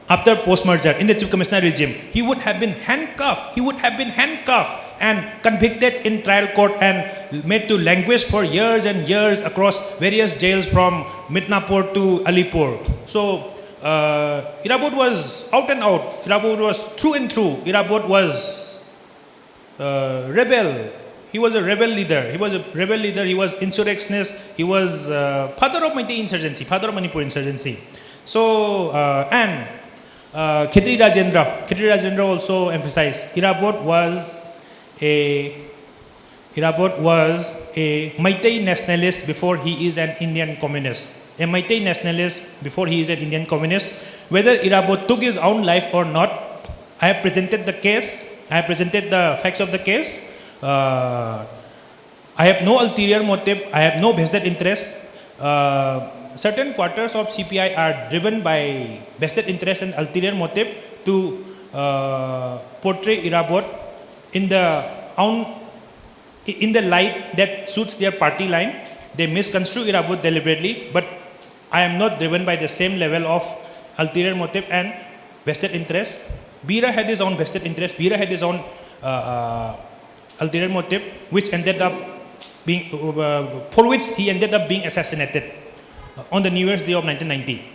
after post-merger in the Chief Commissioner regime, he would have been handcuffed. And convicted in trial court and made to languish for years and years across various jails from Midnapur to Alipur. So Irabot was out and out. Irabot was through and through. Irabot was rebel. He was a rebel leader. He was insurrectionist. He was father of Meitei insurgency, father of Manipur insurgency. So and Khetri Rajendra also emphasized Irabot was a Meitei nationalist before he is an Indian communist. A Meitei nationalist before he is an Indian communist. Whether Irabot took his own life or not, I have presented the case. I have presented the facts of the case. I have no ulterior motive. I have no vested interest. Certain quarters of CPI are driven by vested interest and ulterior motive to portray Irabot in the light that suits their party line. They misconstrue Irabot deliberately, but I am not driven by the same level of ulterior motive and vested interest. Bira had his own vested interest. Bira had his own ulterior motive, which ended up being for which he ended up being assassinated on the New Year's Day of 1990.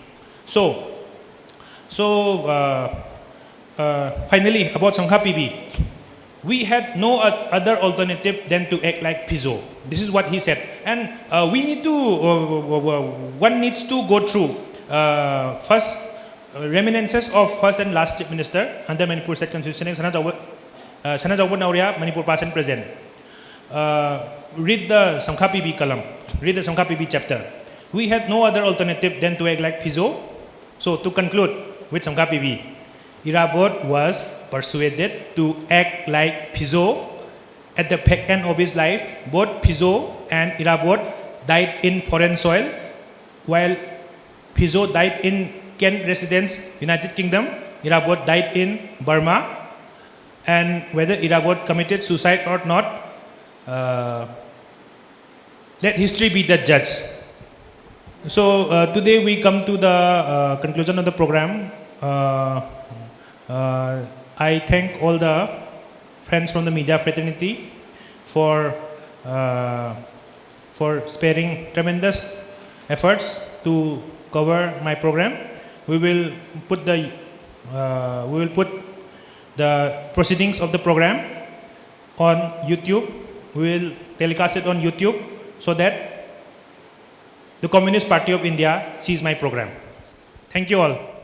Finally, about Sangha PB. We had no other alternative than to act like Pizzo. This is what he said. And one needs to go through first reminiscences of first and last Chief Minister under Manipur State Constitution, Sana Jawbut Nauria, Manipur past and present. Read the Sangha PB column. Read the Sangha PB chapter. We had no other alternative than to act like Pizzo. So to conclude with Sangha PB, Irabot was persuaded to act like Pizzo at the back end of his life. Both Pizzo and Irabot died in foreign soil, while Pizzo died in Kent residence, United Kingdom. Irabot died in Burma. And whether Irabot committed suicide or not, let history be the judge. So today we come to the conclusion of the program. I thank all the friends from the media fraternity for sparing tremendous efforts to cover my program. We will put the proceedings of the program on YouTube. We will telecast it on YouTube so that the Communist Party of India sees my program. Thank you all.